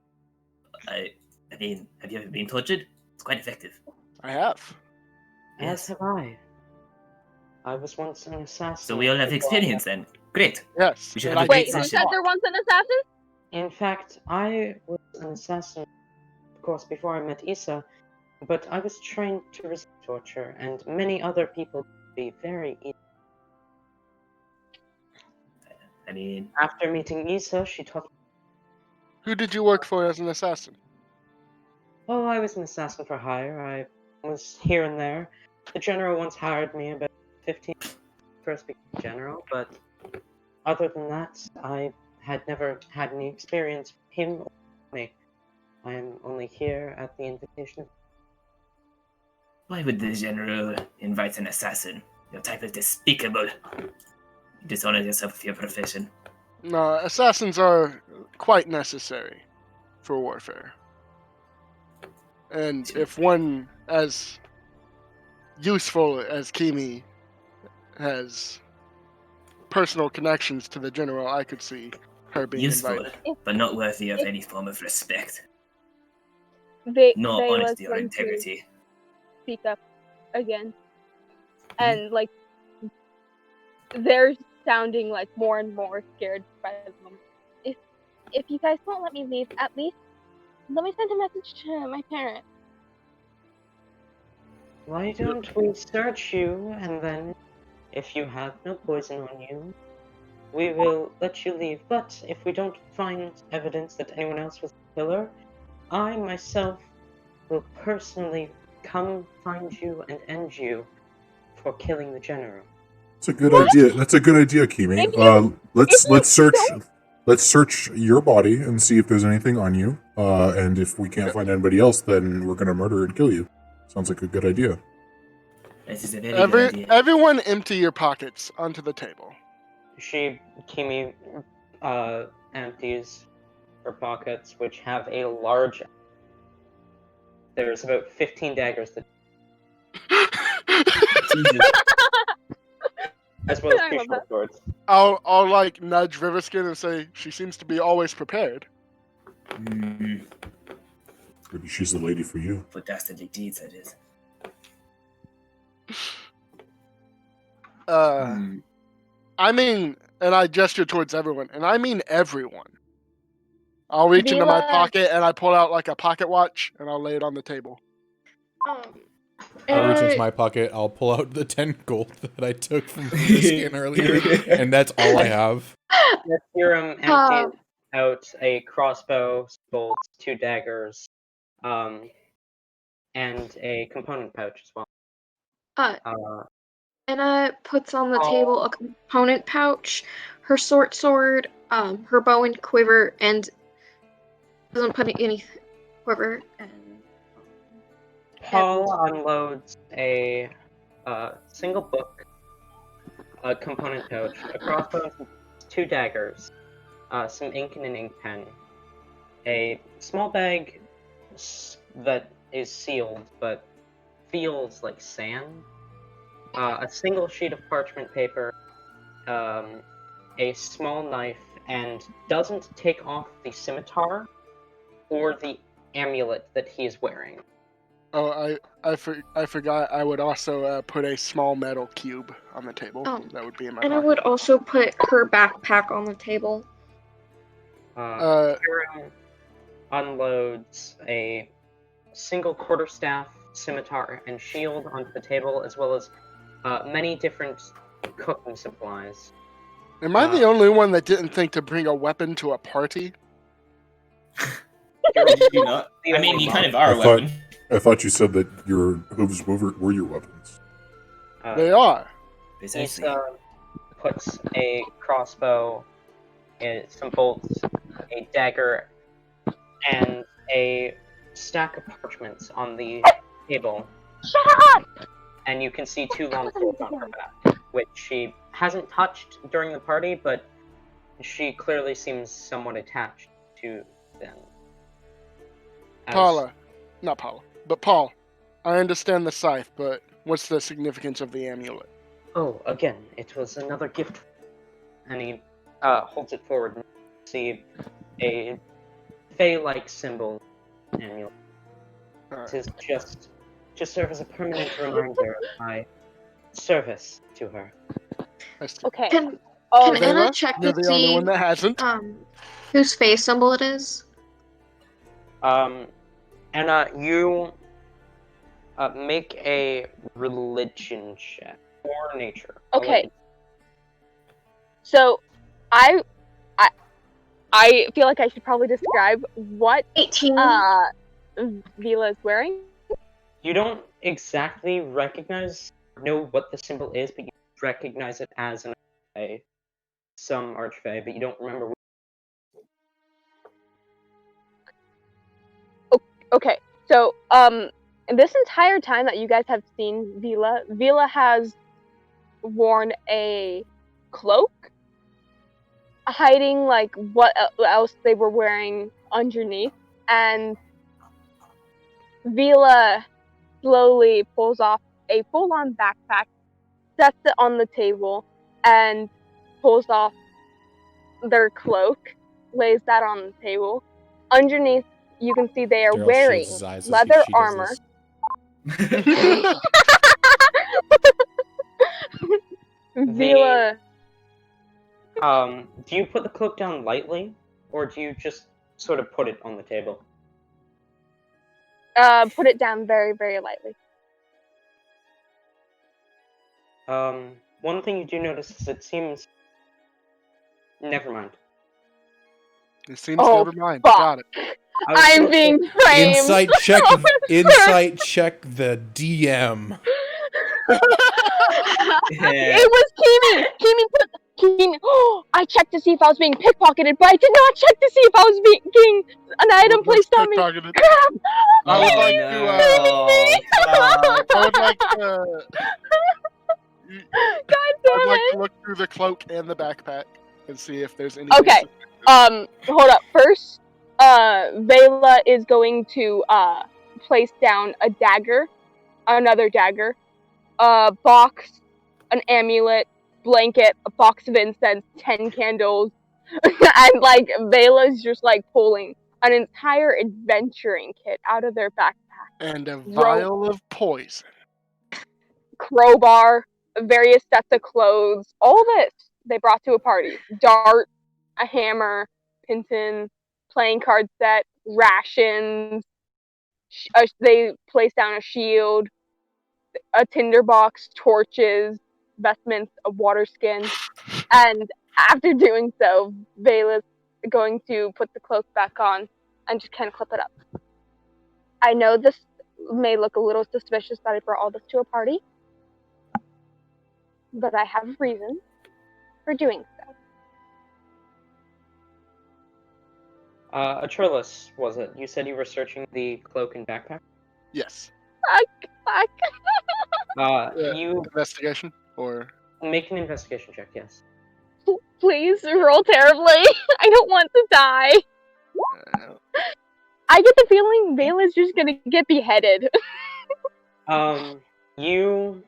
I mean, have you ever been tortured? It's quite effective. I have. As have I. I was once an assassin. So we all have experience then. Great. Yes. We should have a Wait, great who session. said there once an assassin? In fact, I was an assassin, of course, before I met Issa, but I was trained to resist torture, and many other people could be very easy. I mean, after meeting Issa, she taught me. Who did you work for as an assassin? Oh, I was an assassin for hire. I was here and there. The general once hired me about 15 first became general, but other than that, I had never had any experience with him or me. I am only here at the invitation of... why would the general invite an assassin? Your type is despicable. You dishonor yourself with your profession. No, assassins are quite necessary for warfare. And if one as useful as Kimi has personal connections to the general, I could see her being Useful, invited. but not worthy of If- any form of respect. Vela's Nor honesty or going to integrity. speak up again, and like they're sounding like more and more scared by the moment. If you guys won't let me leave, at least let me send a message to my parents. Why don't we search you, and then, if you have no poison on you, we will let you leave. But if we don't find evidence that anyone else was the killer, I myself will personally come find you and end you for killing the general. That's a good idea. That's a good idea, Kimi. If you Let's search your body and see if there's anything on you. And if we can't find anybody else, then we're gonna murder and kill you. Sounds like a good idea. This is a very good idea. Everyone empty your pockets onto the table. Kimi empties her pockets, which have a large. There's about 15 daggers that, Jesus. as well I as two love that. short swords. I'll like nudge Riverskin and say she seems to be always prepared. Mm, Maybe she's the lady for you. for dastardly deeds, that is. I mean, and I gesture towards everyone, and I mean everyone. I'll reach into my Vela- pocket and I pull out like a pocket watch and I'll lay it on the table. I'll reach into And my pocket. I'll pull out the 10 gold that I took from the skin earlier, and that's all I have. The serum empties out a crossbow, bolts, 2 daggers, and a component pouch as well. Anna puts on the table a component pouch, her short sword, her bow and quiver, and doesn't put any quiver. And Paul unloads a single book, a component pouch, a crossbow, 2 daggers, some ink and an ink pen, a small bag that is sealed but feels like sand, a single sheet of parchment paper, a small knife, and doesn't take off the scimitar or the amulet that he is wearing. Oh, I forgot. I would also put a small metal cube on the table. That would be in my and pocket. I would also put her backpack on the table. Karen unloads a single quarterstaff, scimitar, and shield onto the table, as well as many different cooking supplies. Am I the only one that didn't think to bring a weapon to a party? You're not. I mean, you kind of are a weapon. I thought you said that your hooves were your weapons. They are. He puts a crossbow, some bolts, a dagger, and a stack of parchments on the table. Shut up! And you can see 2 long swords on her back, which she hasn't touched during the party, but she clearly seems somewhat attached to them. Not Paula, but Paul. I understand the scythe, but what's the significance of the amulet? Oh, again, it was another gift. And he holds it forward and you see a fey-like symbol amulet. It is just to serve as a permanent reminder of my service to her. Okay. Can Vela, Anna check you're to the only see one that hasn't. whose face symbol it is? Anna, you make a religion check or nature. Okay. So, I feel like I should probably describe what 18. Vela is wearing. You don't exactly know what the symbol is, but you recognize it as an archfey, some archfey, but you don't remember. Okay, so this entire time that you guys have seen Vela has worn a cloak, hiding like what else they were wearing underneath, and Vela slowly pulls off a full-on backpack, sets it on the table, and pulls off their cloak, lays that on the table. Underneath, you can see they are Daryl wearing shields his eyes as leather she does armor. this. Vila, Do you put the cloak down lightly, or do you just sort of put it on the table? put it down very, very lightly. One thing you do notice is it seems... Never mind. It seems Oh, never mind. fuck. Got it. I'm being framed. Insight check. Insight check the DM. It was Kimi. Kimi. I checked to see if I was being pickpocketed, but I did not check to see if I was getting an item What was placed on me. pickpocketed? Crap. I would like to. I would like to. God I'd damn like it. to look through the cloak and the backpack and see if there's any. Okay. Hold up. First, Vela is going to place down a dagger, another dagger, a box, an amulet, blanket, a box of incense, 10 candles, and like Vela's just like pulling an entire adventuring kit out of their backpack. And a vial of poison. Crowbar, various sets of clothes, all this they brought to a party. Dart, a hammer, Pinton, playing card set, rations. They placed down a shield, a tinderbox, torches, vestments, a water skin, and after doing so, Vela's going to put the cloak back on and just kind of clip it up. I know this may look a little suspicious that I brought all this to a party, but I have a reason for doing so. Atrilus, was it? You said you were searching the cloak and backpack? Yes. Fuck. You Investigation or. make an investigation check, yes. Please roll terribly. I don't want to die. I get the feeling Vela's just gonna get beheaded. You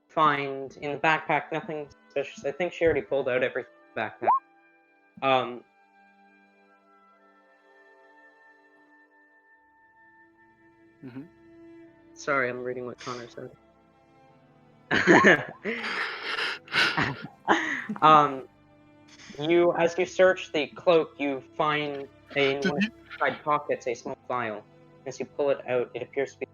find in the backpack nothing suspicious. I think she already pulled out everything in the backpack. Sorry, I'm reading what Connor said. As you search the cloak, you find in one of the side pockets a small vial. As you pull it out, it appears to be...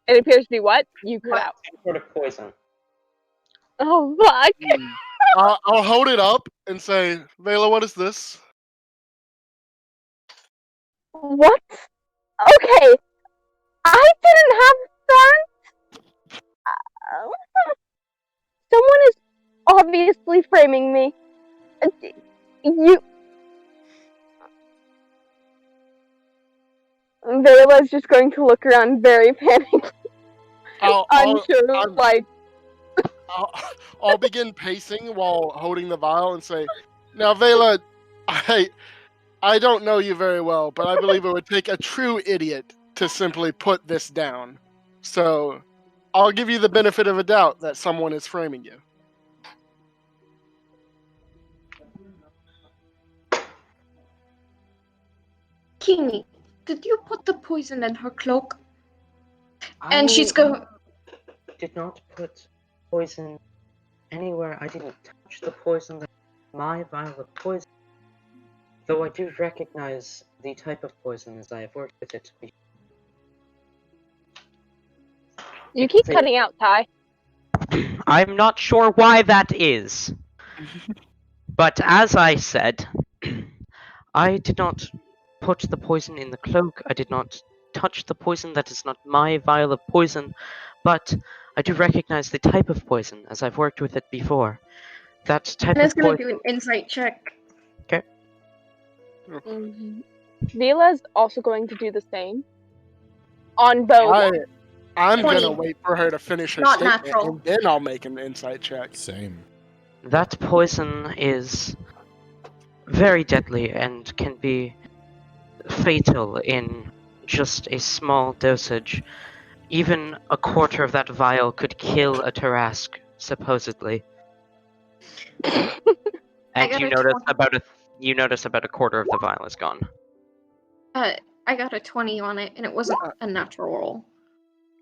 It appears to be what? You cut out. some sort of poison. Oh, fuck. I'll hold it up and say, Vela, what is this? What? Okay. I didn't have that. Someone is obviously framing me. You... Vela's just going to look around very panicked. Unsure, like... I'll begin pacing while holding the vial and say, now, Vela, I don't know you very well, but I believe it would take a true idiot to simply put this down. So, I'll give you the benefit of a doubt that someone is framing you. Kimi, did you put the poison in her cloak? And she's going. Did not put poison anywhere. I didn't touch the poison. That's my vial of poison. Though I do recognize the type of poison as I have worked with it before. You keep cutting out, Ty. I'm not sure why that is. But as I said, I did not put the poison in the cloak. I did not touch the poison. That is not my vial of poison. But I do recognize the type of poison as I've worked with it before. That type And it's of gonna poison... do an insight check. Okay. Vila's also going to do the same. On both. I'm 20. gonna wait for her to finish her Not statement, natural. and then I'll make an insight check. Same. That poison is very deadly and can be fatal in just a small dosage. Even a quarter of that vial could kill a Tarask, supposedly. And got you a notice 20. about a quarter of the vial is gone. I got a 20 on it, and it wasn't a natural roll.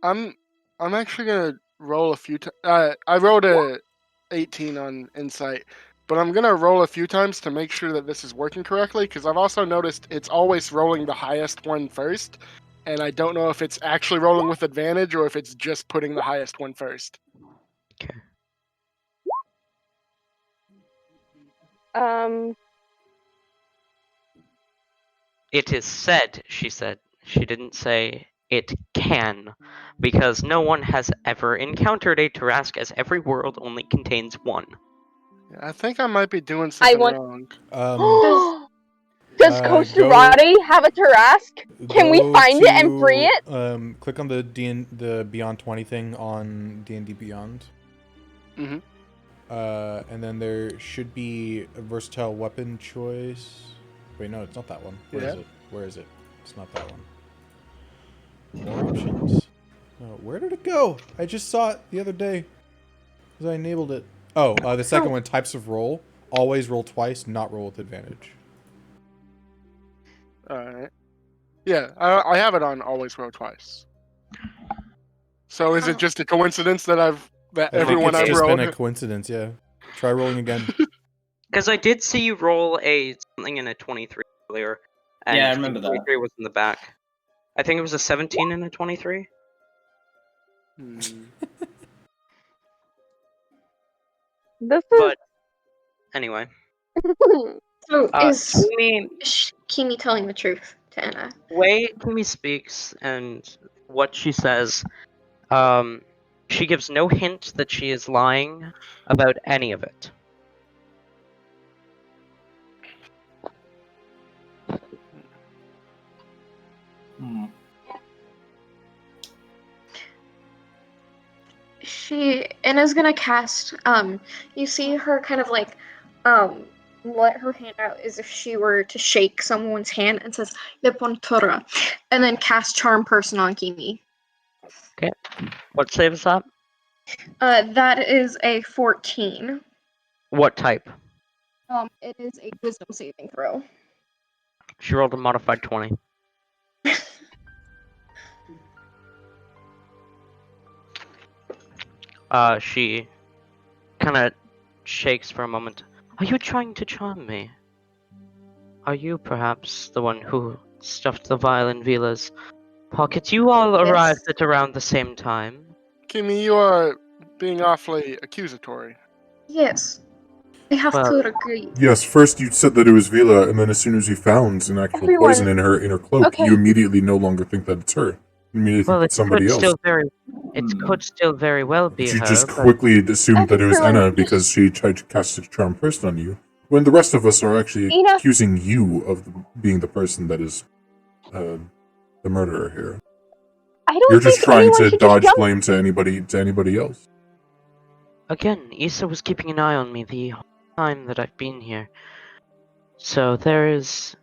I'm actually gonna roll a few times. I rolled a 18 on insight, but I'm gonna roll a few times to make sure that this is working correctly. Because I've also noticed it's always rolling the highest one first, and I don't know if it's actually rolling with advantage or if it's just putting the highest one first. Okay. It is said, she said. She didn't say it can, because no one has ever encountered a Tarask, as every world only contains one. Yeah, I think I might be doing something want- wrong. Does Kosterati have a Tarask? Can we find it and free it? Click on the Beyond 20 thing on D&D Beyond. Mm-hmm. And then there should be a versatile weapon choice. Wait, no, it's not that one. Where is it? Where is it? It's not that one. More options? No, where did it go? I just saw it the other day. Because I enabled it. Oh, the second one, types of roll. Always roll twice, not roll with advantage. Alright. Yeah, I have it on always roll twice. So is it just a coincidence that everyone I've It's just rolled? been a coincidence, yeah. Try rolling again. Because I did see you roll something in a 23 earlier. And Yeah, I remember that. 23 was in the back. I think it was a 17 and a 23. This is. But anyway, So is Kimi, Kimi telling the truth to Anna? the way Kimi speaks and what she says, she gives no hint that she is lying about any of it. Anna's gonna cast, you see her kind of like, let her hand out as if she were to shake someone's hand and says, Lepontora, and then cast Charm Person on Kimi. Okay. What save is that? That is a 14. What type? It is a Wisdom saving throw. She rolled a modified 20. She kind of shakes for a moment. Are you trying to charm me? Are you perhaps the one who stuffed the vial in Vila's pockets? You all arrived at around the same time. Kimmy, you are being awfully accusatory. Yes. I have to agree. Yes, first you said that it was Vila, and then as soon as you found an actual poison in her cloak, you immediately no longer think that it's her. You immediately think it's somebody else. It could still very well be But you her. just quickly assumed that it was Anna because she tried to cast a charm person on you, when the rest of us are actually accusing you of being the person that is the murderer here. You're just trying to dodge blame to anybody else. Again, Issa was keeping an eye on me the whole time that I've been here. So there is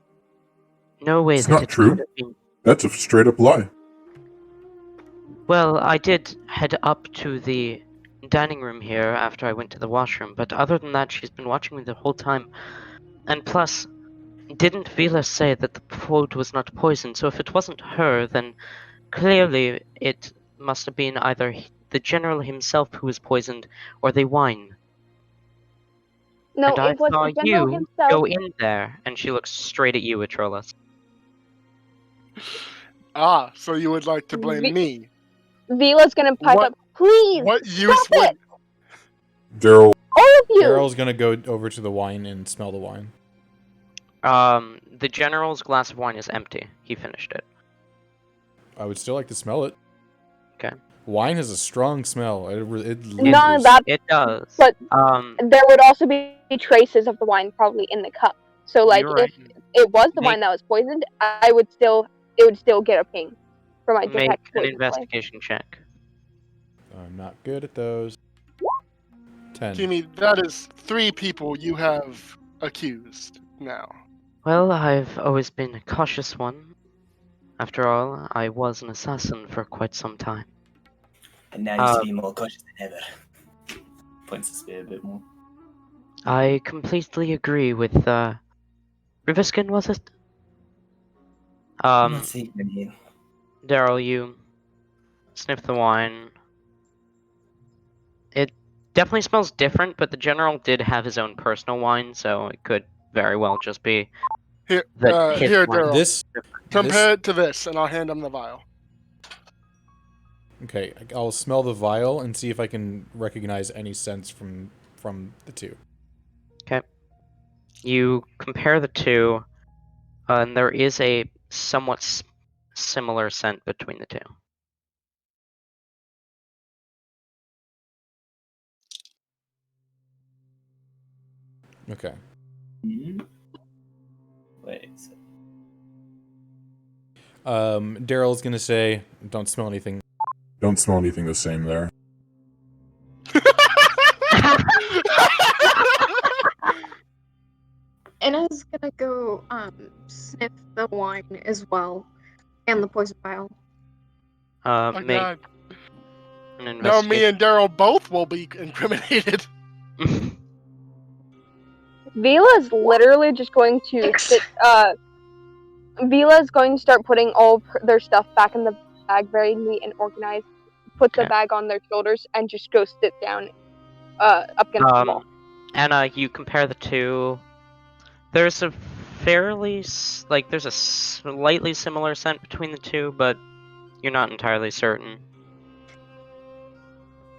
no way It's that not it true. could have been. That's a straight up lie. Well, I did head up to the dining room here after I went to the washroom, but other than that, she's been watching me the whole time. And plus, didn't Vila say that the food was not poisoned? So if it wasn't her, then clearly it must have been either the general himself who was poisoned, or the wine. No, and I it was saw the general you himself. go in there, and she looks straight at you, Atrolas. Ah, so you would like to blame me? Vila's gonna pipe up. Please, what use stop would it! Daryl. All of you! Daryl's gonna go over to the wine and smell the wine. The general's glass of wine is empty. He finished it. I would still like to smell it. Okay. Wine has a strong smell. It None of that. It does. But there would also be traces of the wine probably in the cup. So like if it was the wine that was poisoned, it would still get a ping for my Make detect an poison investigation check. I'm not good at those. 10. Kimmy, that is 3 people you have accused now. Well, I've always been a cautious one. After all, I was an assassin for quite some time. And now you used to be more cautious than ever. Points the spear a bit more. I completely agree with Riverskin, was it? Let's see here. Daryl, you sniff the wine. It definitely smells different, but the general did have his own personal wine, so it could very well just be Here, that his here, wine. Daryl. This Compare it to this, and I'll hand him the vial. Okay, I'll smell the vial and see if I can recognize any scents from the two. Okay. You compare the two, and there is a somewhat similar scent between the two. Okay. Wait. Daryl's gonna say, "Don't smell anything." Don't smell anything the same there. Anna's gonna go sniff the wine as well, and the poison vial. My Make God. an Now me investigation. and Daryl both will be incriminated. Vila's literally just going to sit. Vila's going to start putting all of their stuff back in the bag, very neat and organized. Put the Okay. bag on their shoulders and just go sit down, up against the wall. Anna, you compare the two. There's a there's a slightly similar scent between the two, but you're not entirely certain.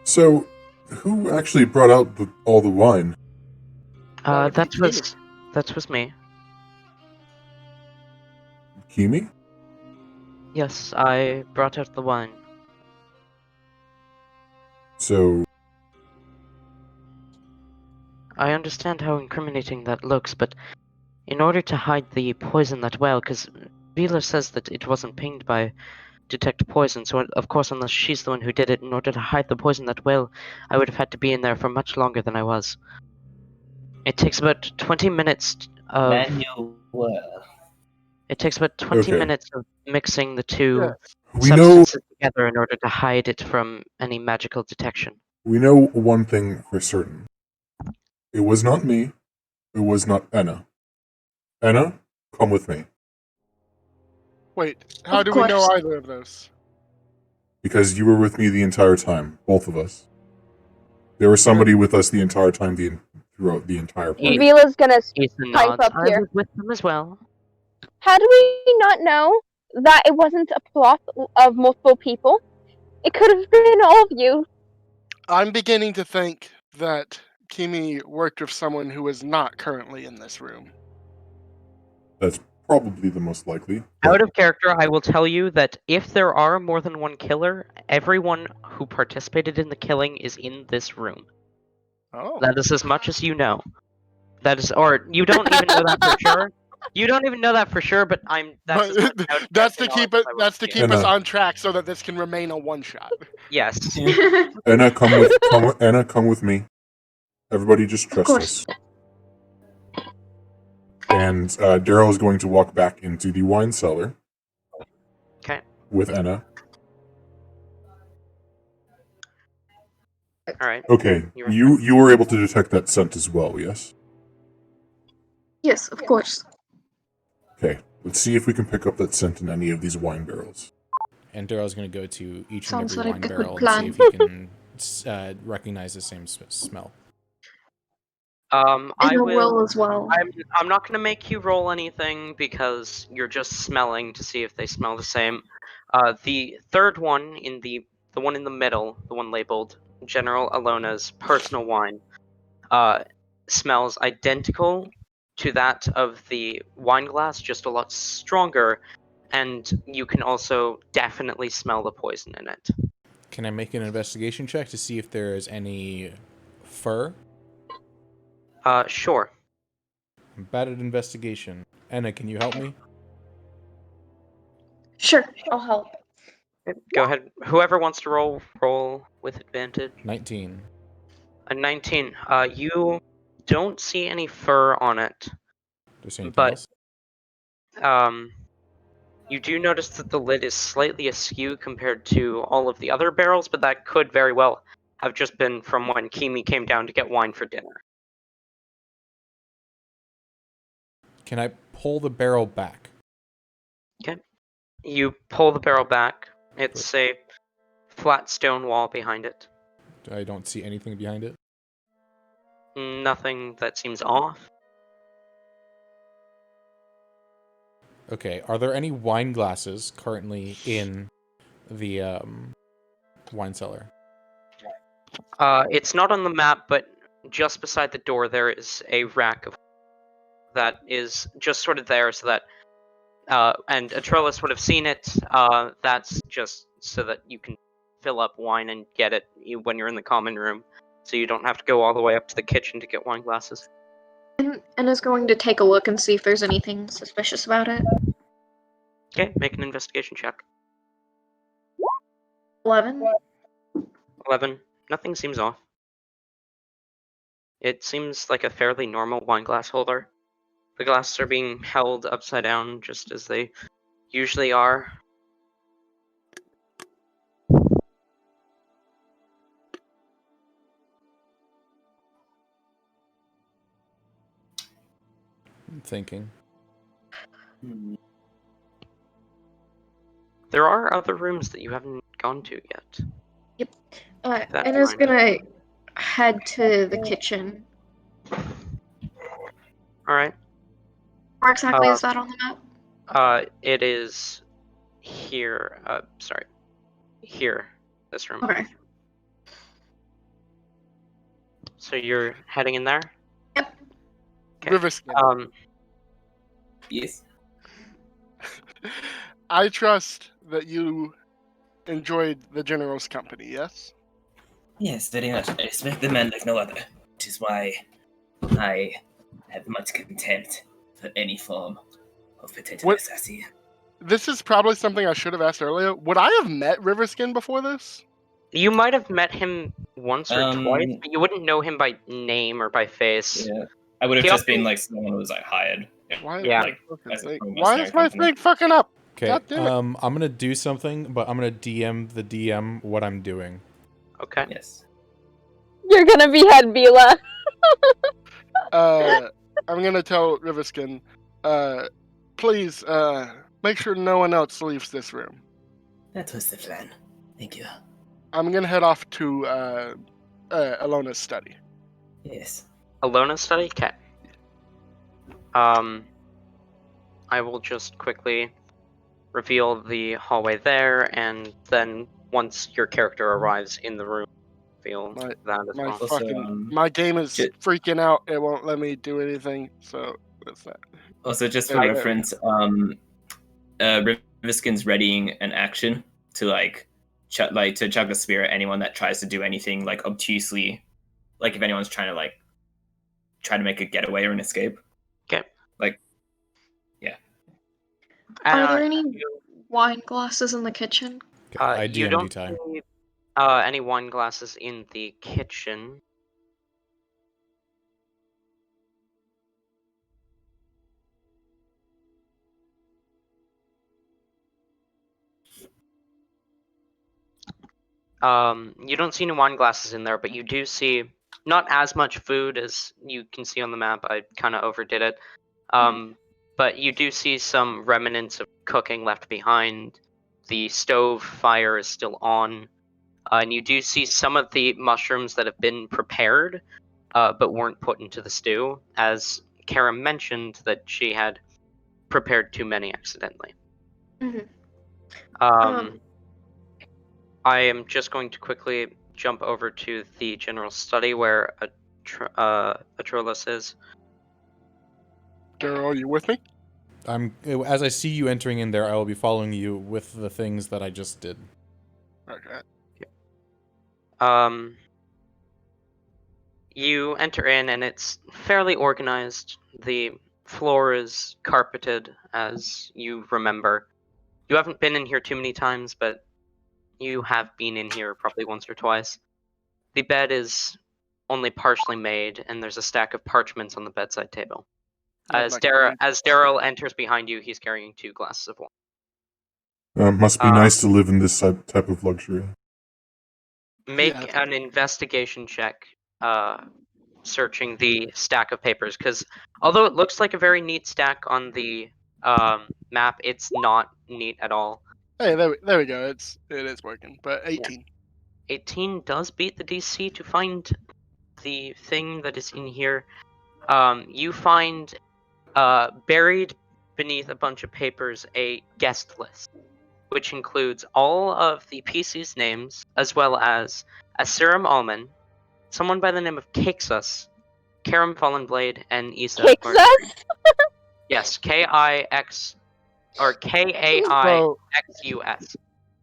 So, who actually brought out all the wine? That was me. Kimi? Yes, I brought out the wine. So, I understand how incriminating that looks, but in order to hide the poison that well, because Vila says that it wasn't pinged by detect poison, so of course, unless she's the one who did it, in order to hide the poison that well, I would have had to be in there for much longer than I was. It takes about 20 minutes of... Manual work. It takes about 20 Okay. minutes of mixing the two we know substances together in order to hide it from any magical detection. we know one thing for certain. It was not me. It was not Anna. Anna, come with me. Wait, how Of do we know course. either of those? Because you were with me the entire time, both of us. There was somebody with us the entire time, throughout the entire party. Vila's gonna Ethan pipe nods. up I here. was with them as well. How do we not know that it wasn't a plot of multiple people? It could have been all of you. I'm beginning to think that Kimi worked with someone who is not currently in this room. That's probably the most likely. Out of character, I will tell you that if there are more than one killer, everyone who participated in the killing is in this room. Oh. That is as much as you know. That is, or you don't even know that for sure. You don't even know that for sure, but that's as much out of That's character to keep knowledge it. as I will That's to give. keep us Anna. on track so that this can remain a one shot. Yes. Anna, Anna, come with me. Everybody just Of trust course. us. And Daryl is going to walk back into the wine cellar. Okay. With Anna. All right. Okay, you were able to detect that scent as well, yes? Yes, of course. Okay, let's see if we can pick up that scent in any of these wine barrels. And Daryl's gonna go to each Sounds and every like wine a good barrel and plan. see if he can recognize the same smell. I Anna will. will as well. I'm not gonna make you roll anything because you're just smelling to see if they smell the same. The third one in the one in the middle, the one labeled General Allona's personal wine, smells identical to that of the wine glass, just a lot stronger, and you can also definitely smell the poison in it. Can I make an investigation check to see if there is any fur? Sure. I'm bad at investigation. Anna, can you help me? Sure, I'll help. Go ahead. Whoever wants to roll with advantage. 19. A 19. You don't see any fur on it. There's anything But else? You do notice that the lid is slightly askew compared to all of the other barrels, but that could very well have just been from when Kimi came down to get wine for dinner. Can I pull the barrel back? Okay. You pull the barrel back. It's a flat stone wall behind it. I don't see anything behind it. Nothing that seems off. Okay, are there any wine glasses currently in the wine cellar? It's not on the map, but just beside the door there is a rack of that is just sort of there so that and Atrolis would have seen it. That's just so that you can fill up wine and get it when you're in the common room, so you don't have to go all the way up to the kitchen to get wine glasses. And is going to take a look and see if there's anything suspicious about it. Okay, make an investigation check. 11. 11. Nothing seems off. It seems like a fairly normal wine glass holder. The glasses are being held upside down just as they usually are. I'm thinking. There are other rooms that you haven't gone to yet. Yep. That's Anna's fine. gonna head to the kitchen. Alright. Where exactly is that on the map? It is here. Sorry. Here. This room. Okay. So you're heading in there? Yep. Okay. Riverskin. Yes. I trust that you enjoyed the General's company, yes? Yes, very much. I respect the man like no other, which is why I have much contempt for any form of potential What- assassin. This is probably something I should have asked earlier. Would I have met Riverskin before this? You might have met him once or twice, but you wouldn't know him by name or by face. Yeah, I would have He just often- been like someone who was like hired. Why, Yeah. Like, as a why is my thing fucking up? Okay, God damn it. I'm gonna do something, but I'm gonna DM the DM what I'm doing. Okay. Yes. You're gonna behead Bila. I'm gonna tell Riverskin, please, make sure no one else leaves this room. That was the plan. Thank you. I'm gonna head off to Allona's study. Yes. Allona study? Okay. I will just quickly reveal the hallway there, and then once your character arrives in the room, reveal that as My well. fucking my game is freaking out. It won't let me do anything. So that's that. Also, just for reference, Riviskin's readying an action to to chuck a spear at anyone that tries to do anything like obtusely, like if anyone's trying to make a getaway or an escape. Okay. Like, yeah. Are there any wine glasses in the kitchen? Okay, I you DM'd don't time. see any wine glasses in the kitchen. You don't see any wine glasses in there, but you do see not as much food as you can see on the map. I kind of overdid it. But you do see some remnants of cooking left behind. The stove fire is still on. And you do see some of the mushrooms that have been prepared, but weren't put into the stew, as Kara mentioned that she had prepared too many accidentally. Mm-hmm. I am just going to quickly jump over to the general study where Atrolis is. Daryl, are you with me? As I see you entering in there, I will be following you with the things that I just did. Okay. You enter in and it's fairly organized. The floor is carpeted, as you remember. You haven't been in here too many times, but you have been in here probably once or twice. The bed is only partially made, and there's a stack of parchments on the bedside table. As Daryl enters behind you, he's carrying 2 glasses of wine. Must be nice to live in this type of luxury. Make Yeah. an investigation check, searching the stack of papers, because although it looks like a very neat stack on the map, it's not neat at all. Hey, there we go. It is working. But 18. 18 does beat the DC to find the thing that is in here. You find buried beneath a bunch of papers a guest list, which includes all of the PC's names, as well as Asiram Alman, someone by the name of Kixus, Karam Fallenblade, and Isa. Kicks us? Yes, K-I-X or K-A-I-X-U-S.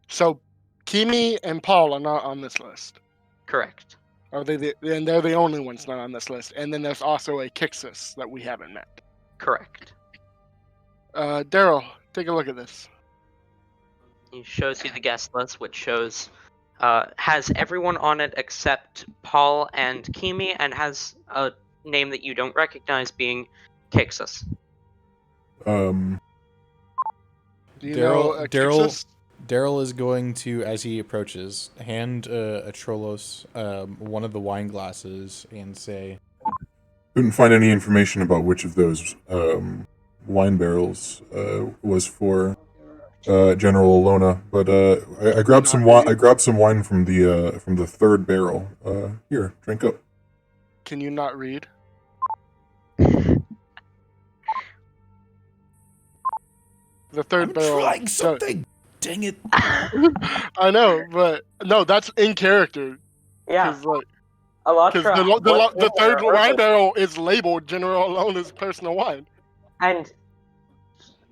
So, Kimi and Paul are not on this list. Correct. Are they? And they're the only ones not on this list. And then there's also a Kixus that we haven't met. Correct. Daryl, take a look at this. He shows you the guest list, which shows has everyone on it except Paul and Kimi, and has a name that you don't recognize, being Kixus. Do you know Kixus? Daryl is going to, as he approaches, hand Atrolos one of the wine glasses and say, Couldn't find any information about which of those wine barrels was for General Allona, but I grabbed some wine. I grabbed some wine from the third barrel. Here, drink up. Can you not read? The third barrel. Trying something. Dang it! I know, but no, that's in character. Yeah. Because Alatra, the third wine barrel is labeled General Alona's personal wine. And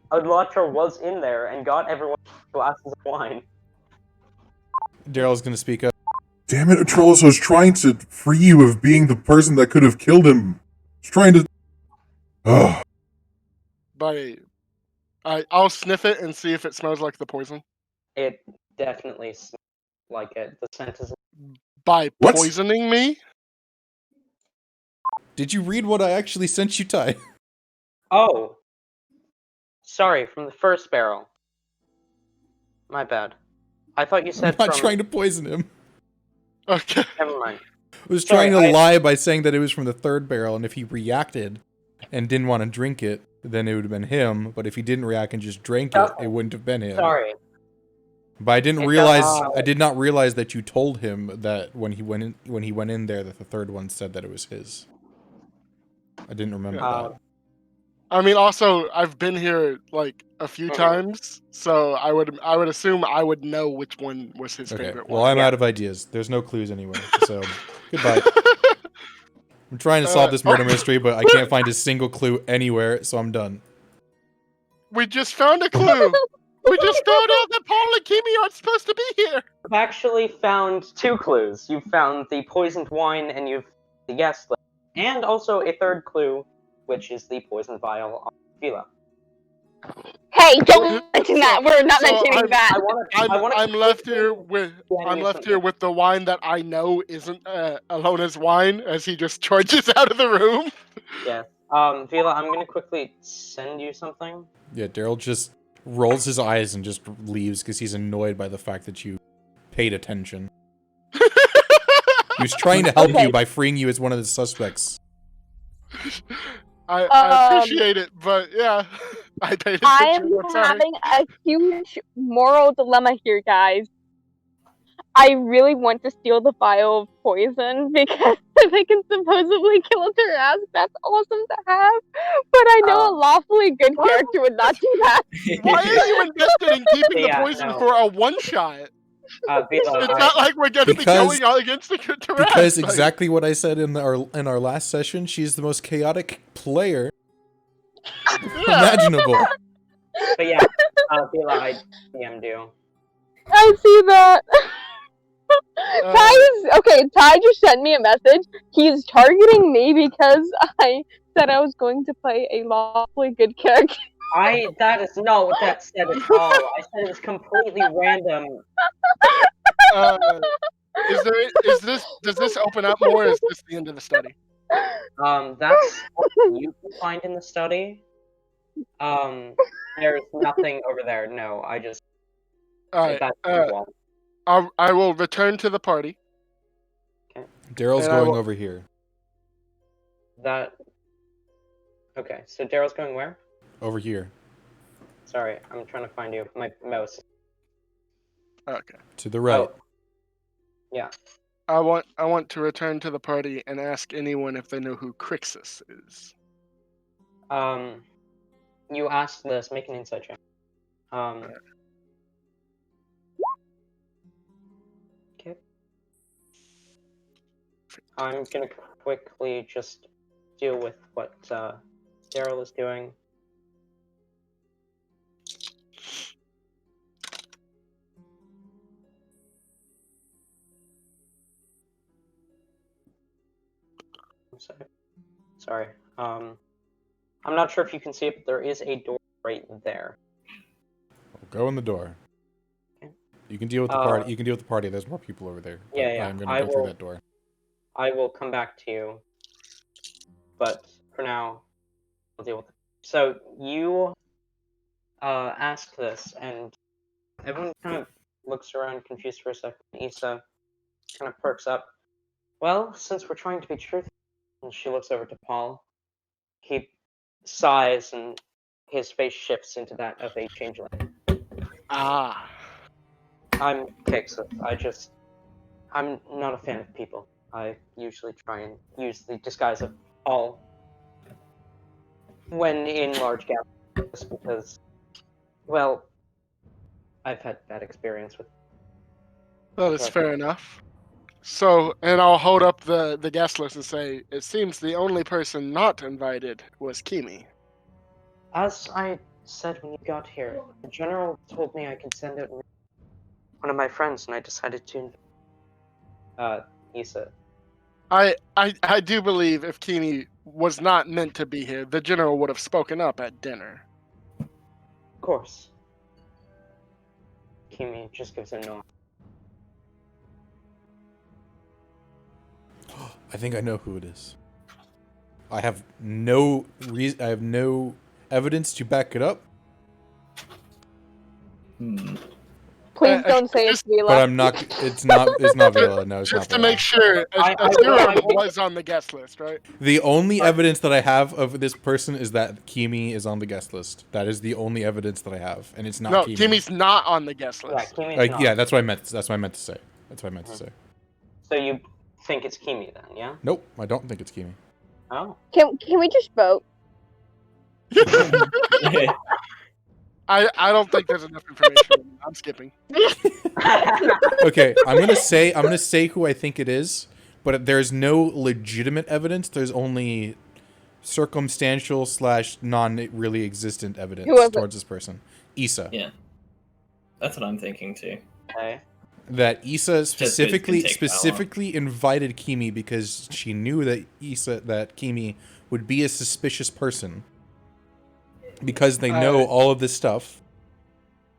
Alatra was in there and got everyone glasses of wine. Daryl's going to speak up. Damn it, Atrolos was trying to free you of being the person that could have killed him. He's trying to... Ugh. I'll sniff it and see if it smells like the poison. It definitely smells like it. The scent is... By What? poisoning me? Did you read what I actually sent you, Ty? Oh. Sorry, from the first barrel. My bad. I thought you said I'm not from... trying to poison him. Okay. Never mind. I was trying to lie by saying that it was from the third barrel, and if he reacted and didn't want to drink it, then it would have been him. But if he didn't react and just drank it, it wouldn't have been him. Sorry. But I didn't realize. I did not realize that you told him that when he went in there that the third one said that it was his. I didn't remember that. I mean, also I've been here like a few times, so I would assume I would know which one was his favorite one. Well, I'm out of ideas. There's no clues anywhere, so goodbye. I'm trying to solve this murder mystery, but I can't find a single clue anywhere, so I'm done. We just found a clue. We just found out that Paul and Kimi aren't supposed to be here. I've actually found 2 clues. You've found the poisoned wine and you've the guest list. And also a third clue, which is the poison vial on Vila. Hey, don't mention that. We're not mentioning that. I'm left here with the wine that I know isn't Allona's wine, as he just charges out of the room. Yeah. Vila, I'm gonna quickly send you something. Yeah, Daryl just rolls his eyes and just leaves because he's annoyed by the fact that you paid attention. He was trying to help you by freeing you as one of the suspects. I appreciate it, but yeah, I paid attention. I'm having a huge moral dilemma here, guys. I really want to steal the vial of poison because if I can supposedly kill a Taraz, that's awesome to have. But I know a lawfully good character would not do that. Why are you invested in keeping the poison for a one-shot? It's not like we're going to be going all against the Taraz. Because exactly what I said in our last session, she's the most chaotic player imaginable. But yeah, Vila, I DM'd you. I see that. Ty just sent me a message. He's targeting me because I said I was going to play a lawfully good character. That is not what that said at all. I said it was completely random. Does this open up more, or is this the end of the study? That's what you can find in the study. There's nothing over there. No, I just All right. That's the wall. I will return to the party. Daryl's And I going will- over here. Okay, so Daryl's going where? Over here. Sorry, I'm trying to find you. My mouse. Okay. To the right. Oh. Yeah. I want to return to the party and ask anyone if they know who Crixus is. You asked this. Make an insight check. Okay. I'm gonna quickly just deal with what Daryl is doing. Sorry. I'm not sure if you can see it, but there is a door right there. Go in the door. Okay. You can deal with the party. You can deal with the party. There's more people over there. But Yeah. I'm gonna go through that door. I will come back to you, but for now, I'll deal with it. So you ask this, and everyone kind of looks around confused for a second. Issa kind of perks up. Well, since we're trying to be truthful, and she looks over to Paul. He sighs, and his face shifts into that of a changeling. Ah. I'm Kixith. I'm not a fan of people. I usually try and use the disguise of Paul when in large gatherings because, well, I've had bad experience with. That is fair enough. So, and I'll hold up the guest list and say, it seems the only person not invited was Kimi. As I said when you got here, the general told me I could send out one of my friends, and I decided to. Issa. I do believe if Kimi was not meant to be here, the general would have spoken up at dinner. Of course. Kimi just gives a nod. I think I know who it is. I have no reason. I have no evidence to back it up. Please don't say it's Vila. But I'm not. It's not. It's not Vila. No, it's Just not to Vila. make sure, Azura was on the guest list, right? The only evidence that I have of this person is that Kimi is on the guest list. That is the only evidence that I have, and it's not. No, Kimi. Kimi's not on the guest list. Yeah, Kimi's not. Yeah, that's what I meant. That's what I meant to say. That's what I meant to say. So you think it's Kimi then, yeah? Nope, I don't think it's Kimi. Oh. Can we just vote? I don't think there's enough information. I'm skipping. Okay, I'm gonna say who I think it is, but there's no legitimate evidence. There's only circumstantial / non really existent evidence towards this person. Issa. Yeah, that's what I'm thinking too. Okay. That Issa specifically take invited Kimi because she knew that Kimi would be a suspicious person because they know all of this stuff.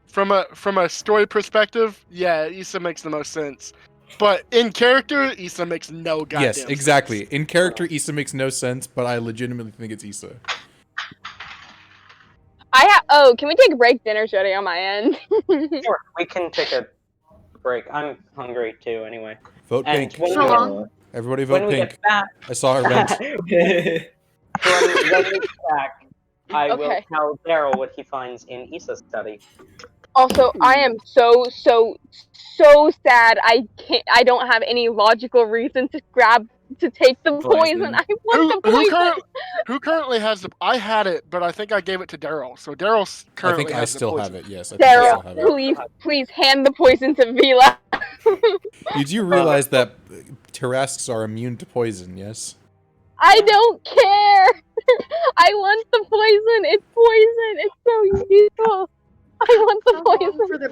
From a story perspective, yeah, Issa makes the most sense. But in character, Issa makes no goddamn sense. Yes, exactly. In character, Issa makes no sense, but I legitimately think it's Issa. Can we take a break? Dinner's ready on my end. Sure, we can take a break. I'm hungry too, anyway. Vote And pink. when Everybody vote we pink. get back, I saw her rent. when we get back, I will Okay. tell Daryl what he finds in Issa's study. Also, I am so sad. I don't have any logical reason to take the poison. I want the poison. Who currently has the? I had it, but I think I gave it to Daryl. So Daryl currently has the poison. I think I still have it. Yes, I think I still have it. Please hand the poison to Vila. You do realize that Tarasques are immune to poison? Yes. I don't care. I want the poison. It's poison. It's so useful. I want the poison. For the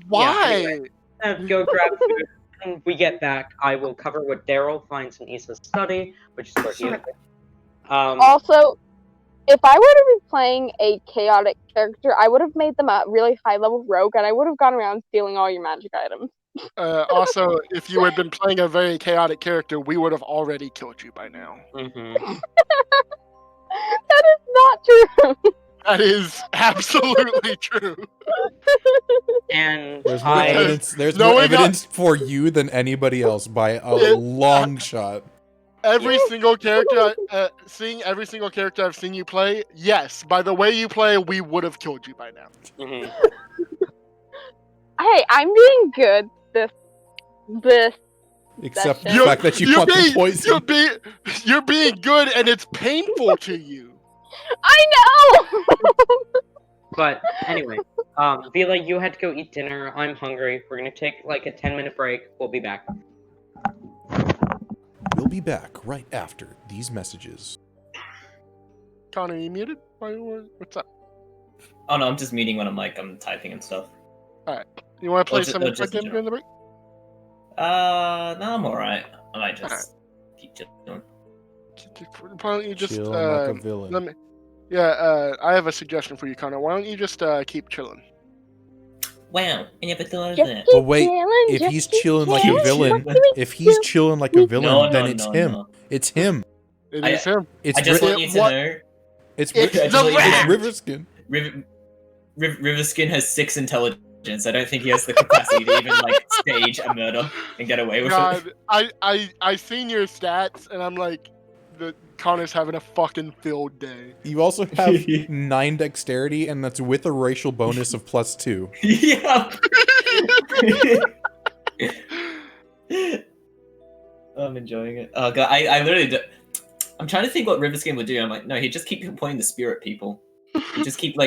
Why? Go grab food. When we get back, I will cover what Daryl finds in Issa's study, which is where he is. Also, if I were to be playing a chaotic character, I would have made them a really high-level rogue, and I would have gone around stealing all your magic items. Also, if you had been playing a very chaotic character, we would have already killed you by now. Mm-hmm. That is not true. That is absolutely true. And There's more I evidence. There's more knowing evidence for you than anybody else by a long shot. Every single character, seeing every single character I've seen you play, yes, by the way you play, we would have killed you by now. mhm. Hey, I'm doing good this Except for the session. fact that you want the poison. You're being good, and it's painful to you. I know. But anyway, Vila, you had to go eat dinner. I'm hungry. We're gonna take like a 10-minute break. We'll be back. We'll be back right after these messages. Connor, you muted? What's up? Oh no, I'm just muting when I'm typing and stuff. You want to play just- some no, info just in game during the break? No, I'm alright. I might just keep chilling. Why don't you just Chill like a villain. let me? I have a suggestion for you, Connor. Why don't you just keep chilling? Wow, I never thought of Just that. keep But wait, chilling, if just he's keep chilling like a chilling. villain, What do we if he's do? chilling like a villain, No, then no, it's no, him. no. It's him. It I- is him. It's I just Ri- want you to what- know, it's It's I Ri- just want you to the know, Riverskin. Riverskin has 6 intelligence. I don't think he has the capacity to even stage a murder and get away with God, it. I seen your stats, and I'm like, Connor's having a fucking field day. You also have 9 dexterity, and that's with a racial bonus of +2. Yeah. I'm enjoying it. Oh god, I literally I'm trying to think what Riverskin would do. I'm like, no, he'd just keep pointing to spirit people. He'd just keep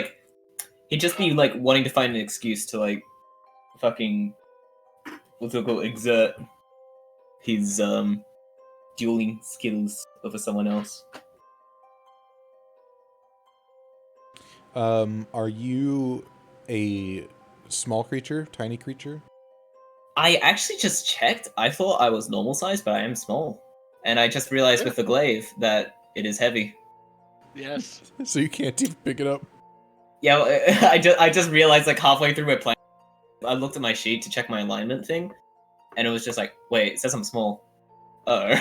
he'd just be wanting to find an excuse to fucking what's it called, exert his dueling skills over someone else. Are you a small creature, tiny creature? I actually just checked. I thought I was normal size, but I am small. And I just realized with the glaive that it is heavy. Yes. So you can't even pick it up. Yeah, well, I just realized halfway through my plan, I looked at my sheet to check my alignment thing, and it was just wait, it says I'm small. Uh-oh.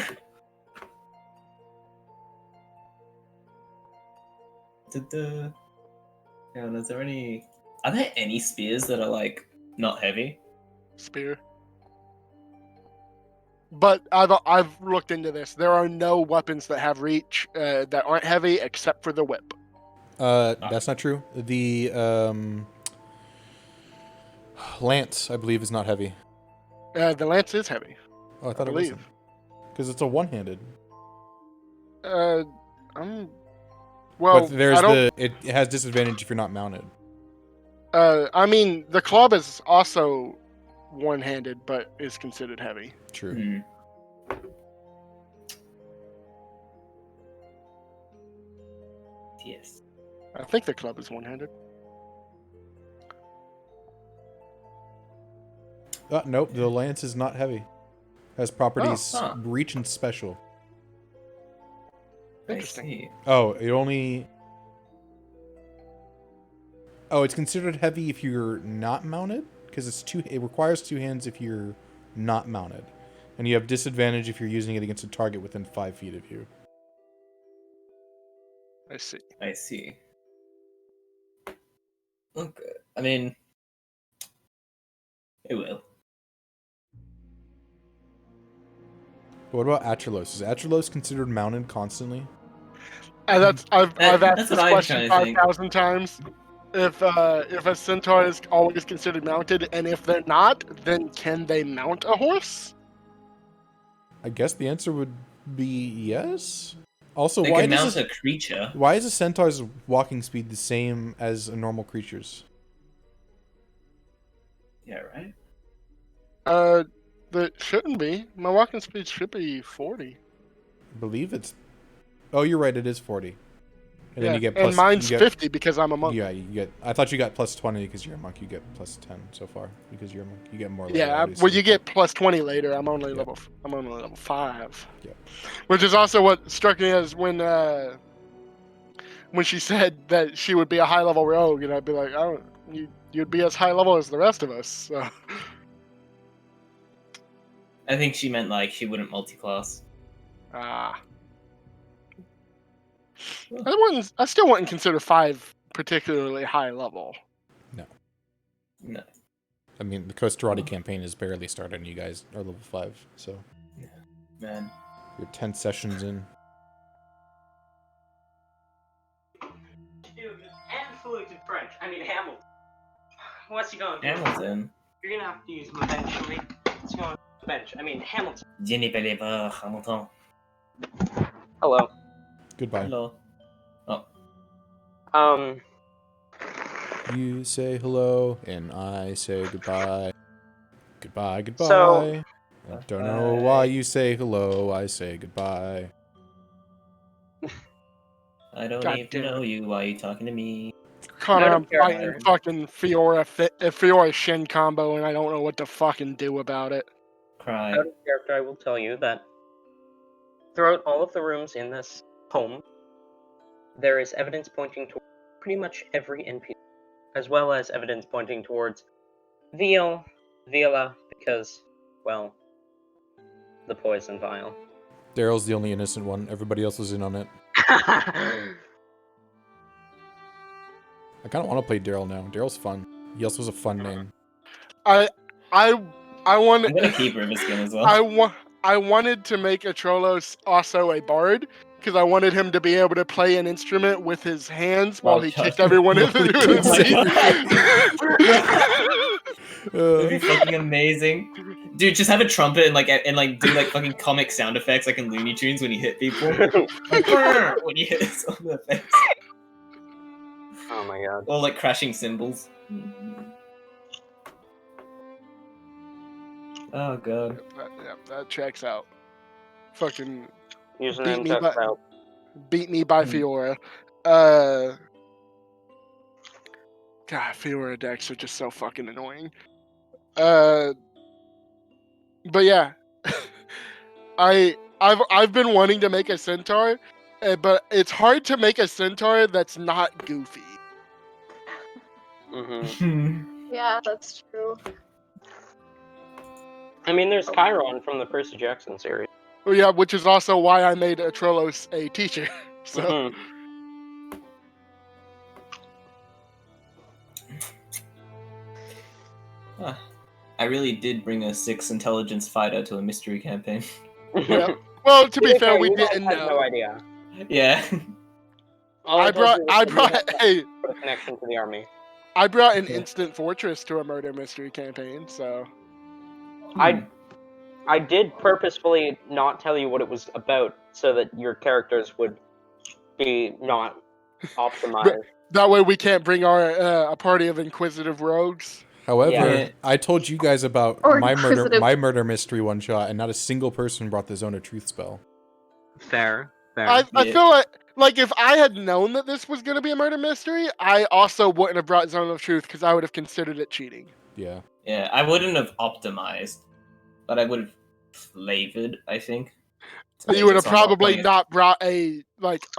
Yeah, are there any spears that are not heavy? Spear. But I've looked into this. There are no weapons that have reach that aren't heavy except for the whip. That's not true. The lance, I believe, is not heavy. The lance is heavy. Oh, I thought it believe. wasn't. Because it's a one-handed. Well, but there's it has disadvantage if you're not mounted. I mean, the club is also one-handed, but is considered heavy. True. Yes. I think the club is one-handed. Nope, the lance is not heavy. Has properties Oh, huh. reach and special. Interesting. I see. Oh, it only... Oh, it's considered heavy if you're not mounted? Because it requires 2 hands if you're not mounted. And you have disadvantage if you're using it against a target within 5 feet of you. I see. I see. Okay. I mean, it will. What about Atralos? Is Atralos considered mounted constantly? And I've That's asked this what I'm question trying to think. 5,000 times. If a centaur is always considered mounted, and if they're not, then can they mount a horse? I guess the answer would be yes. Also, They why can mount does a creature. why is a centaur's walking speed the same as a normal creature's? Yeah, right? That shouldn't be. My walking speed should be 40. I believe it's... Oh, you're right, it is 40. And then you get plus... and mine's you get, 50 because I'm a monk. Yeah, you get... I thought you got plus 20 because you're a monk. You get plus 10 so far because you're a monk. You get more later, Yeah, obviously. well, you get plus 20 later. I'm only Yep. level 5. Yep. Which is also what struck me as when she said that she would be a high level rogue, and I'd be like, oh, you'd be as high level as the rest of us. So. I think she meant she wouldn't multi-class. I still wouldn't consider 5 particularly high level. No. I mean, the Kostrati campaign is barely started, and you guys are level 5, so Man. you're 10 sessions in. Dude, and fluent in French. I mean Hamilton. What's he gonna do? Hamilton. You're gonna have to use him eventually. What's he gonna bench? I mean Hamilton. Je ne peux pas Hamilton. Hello. Goodbye. Hello. You say hello, and I say goodbye. Goodbye, goodbye. So- I don't know why you say hello, I say goodbye. I don't God even damn know you. Why are you talking to me? Connor, Out I'm of character. fighting fucking Fiora Shin combo, and I don't know what to fucking do about it. Cry. Out of character, I will tell you that throughout all of the rooms in this home, there is evidence pointing to pretty much every NPC, as well as evidence pointing towards Viola, because, well, the poison vial. Daryl's the only innocent one. Everybody else was in on it. I kind of want to play Daryl now. Daryl's fun. He also has a fun name. I wanted. I'm gonna keep Riverskin as well. I wanted to make Atrolos also a bard because I wanted him to be able to play an instrument with his hands while he kicked everyone in with his teeth. It'd be fucking amazing. Dude, just have a trumpet and do like fucking comic sound effects like in Looney Tunes when you hit people. Like when you hit sound effects. Oh my god. Or like crashing cymbals. Oh god. That checks out. Fucking Username checks out. beat me by Fiora. God, Fiora decks are just so fucking annoying. But yeah, I've been wanting to make a centaur, but it's hard to make a centaur that's not goofy. Yeah, that's true. I mean, there's Chiron from the Percy Jackson series. Oh yeah, which is also why I made Atrolos a teacher. So Mhm. I really did bring a 6 intelligence fighter to a mystery campaign. yeah. Well, to be be fair, fair, we you guys didn't had know. no idea. Yeah. All I told you was that you brought had hey, a connection to the army. I brought an Yeah. instant fortress to a murder mystery campaign. So I did purposefully not tell you what it was about so that your characters would be not optimized. that way we can't bring our a party of inquisitive rogues. However, Yeah. I told you guys about Or my inquisitive. murder mystery one shot, and not a single person brought the Zone of Truth spell. Fair. I Yeah. feel like if I had known that this was going to be a murder mystery, I also wouldn't have brought Zone of Truth because I would have considered it cheating. Yeah. Yeah, I wouldn't have optimized, but I would have flavored, I think. You would have probably not brought a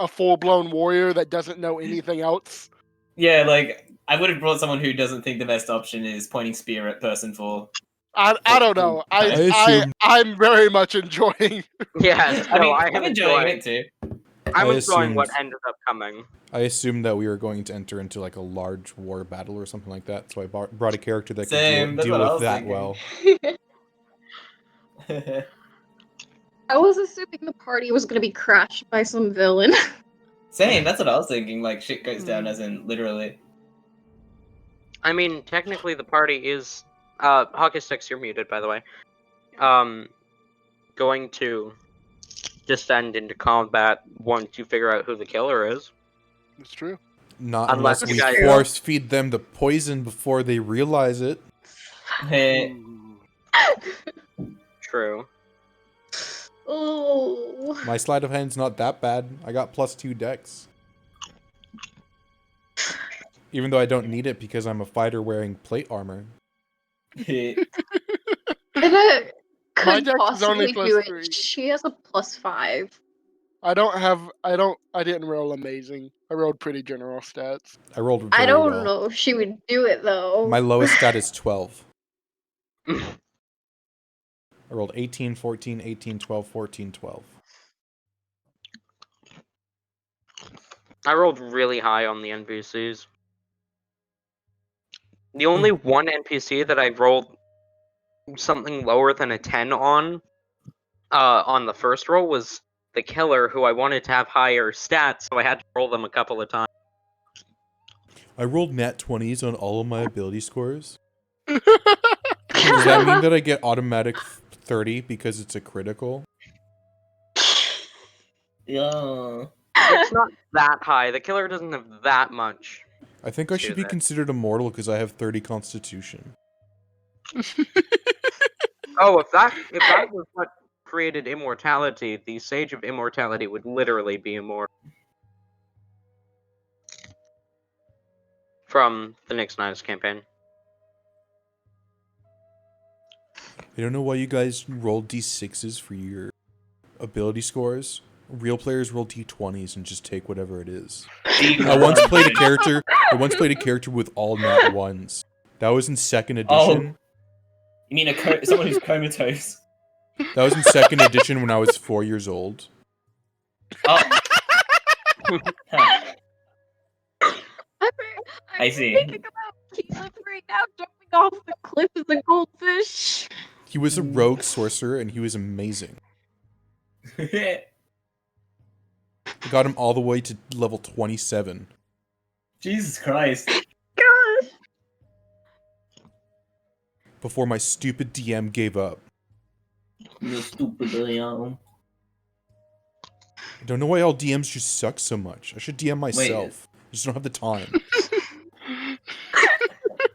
full blown warrior that doesn't know anything else. Yeah, like I would have brought someone who doesn't think the best option is pointing spear at person for. I don't know. assumed- I'm very much enjoying. Yes, I mean, no, I'm enjoying it too. I'm I enjoying what assumed- ended up coming. I assumed that we were going to enter into like a large war battle or something like that, so I brought a character that Same, could that's deal what I with was that thinking. well. I was assuming the party was gonna be crashed by some villain. Same, that's what I was thinking. Like shit goes down, as in literally. I mean, technically the party is Hockey Sticks, you're muted by the way. Going to descend into combat once you figure out who the killer is. It's true. Not Unless unless you we guys- force feed them the poison before they realize it. True. Oh. My sleight of hand's not that bad. I got +2 dex. Even though I don't need it because I'm a fighter wearing plate armor. Anna My could dex is only possibly do +3. it. She has a +5. I didn't roll amazing. I rolled pretty general stats. I rolled I very don't well. know if she would do it though. My lowest stat is 12. I rolled 18, 14, 18, 12, 14, 12. I rolled really high on the NPCs. The only one NPC that I rolled something lower than a 10 on the first roll was the killer, who I wanted to have higher stats, so I had to roll them a couple of times. I rolled nat 20s on all of my ability scores. Does that mean that I get automatic 30 because it's a critical? Yeah. It's not that high. The killer doesn't have that much. I think I should be considered immortal because I have 30 constitution. Oh, if that was what created immortality, the Sage of Immortality would literally be immortal. From the NaturalNidiots campaign. I don't know why you guys roll d6s for your ability scores. Real players roll d20s and just take whatever it is. I once played a character with all nat ones. That was in second edition. Oh, you mean someone who's comatose? That was in second edition when I was 4 years old. Oh. I'm see. thinking about Keelan right now jumping off the cliff as a goldfish. He was a rogue sorcerer and he was amazing. I got him all the way to level 27. Jesus Christ. Gosh. Before my stupid DM gave up. You're stupid, DM. I don't know why all DMs just suck so much. I should DM myself. I just don't have the time.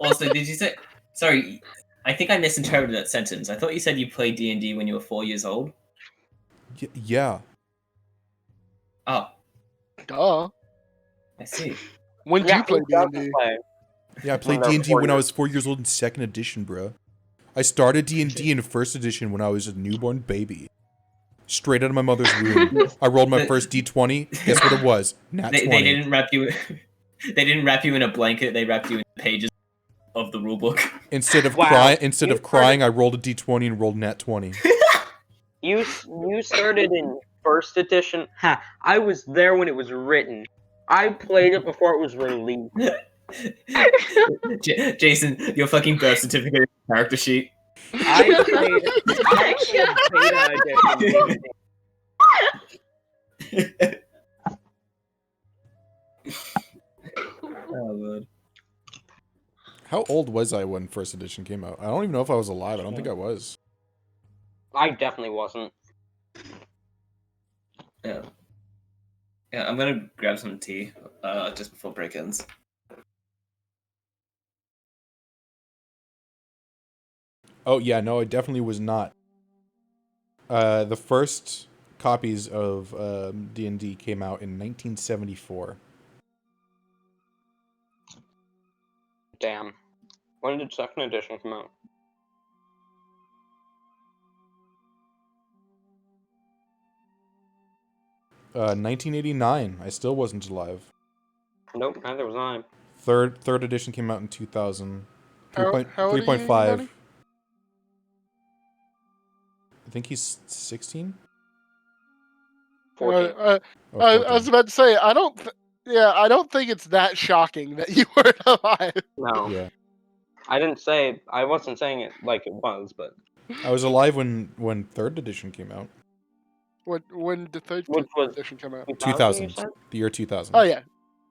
Also, did you say... Sorry, I think I misinterpreted that sentence. I thought you said you played D&D when you were 4 years old. Yeah. Oh. Duh. I see. When did you play D&D? Yeah, I played D&D when I was 4 years old in second edition, bro. I started D&D in first edition when I was a newborn baby. Straight out of my mother's womb. I rolled my first D20. Guess what it was? Nat 20. They didn't wrap you... They didn't wrap you in a blanket. They wrapped you in pages of the rulebook. Instead of crying, I rolled a D20 and rolled nat 20. You started in first edition. Ha! I was there when it was written. I played it before it was released. Jason, your fucking birth certificate character sheet. I played beta edition. Oh, Lord. How old was I when first edition came out? I don't even know if I was alive. I don't think I was. I definitely wasn't. Yeah. Yeah, I'm gonna grab some tea just before break ends. Oh, yeah, no, I definitely was not. The first copies of D&D came out in 1974. Damn. When did second edition come out? Uh, 1989. I still wasn't alive. Nope, neither was I. Third edition came out in 2000. How old are you, 3.5. Johnny? I think he's 16? 14. I was about to say, I don't think it's that shocking that you weren't alive. No. Yeah. I wasn't saying it like it was, but... I was alive when third edition came out. When did third edition come out? 2000. The year 2000. Oh, yeah.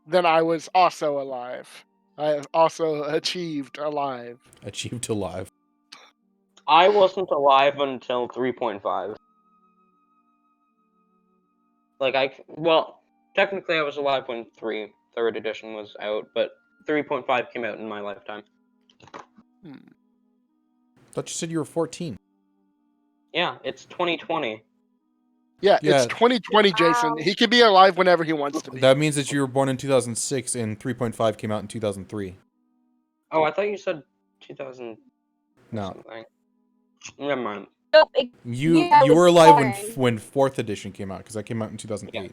Then I was also alive. I have also achieved alive. Achieved alive. I wasn't alive until 3.5. Well, technically I was alive when third edition was out, but 3.5 came out in my lifetime. Thought you said you were 14. Yeah, it's 2020. Yeah, it's 2020, Jason. He can be alive whenever he wants to be. That means that you were born in 2006 and 3.5 came out in 2003. Oh, I thought you said 2000. No. Something. Never mind. You were alive when fourth edition came out, because that came out in 2008. Yeah.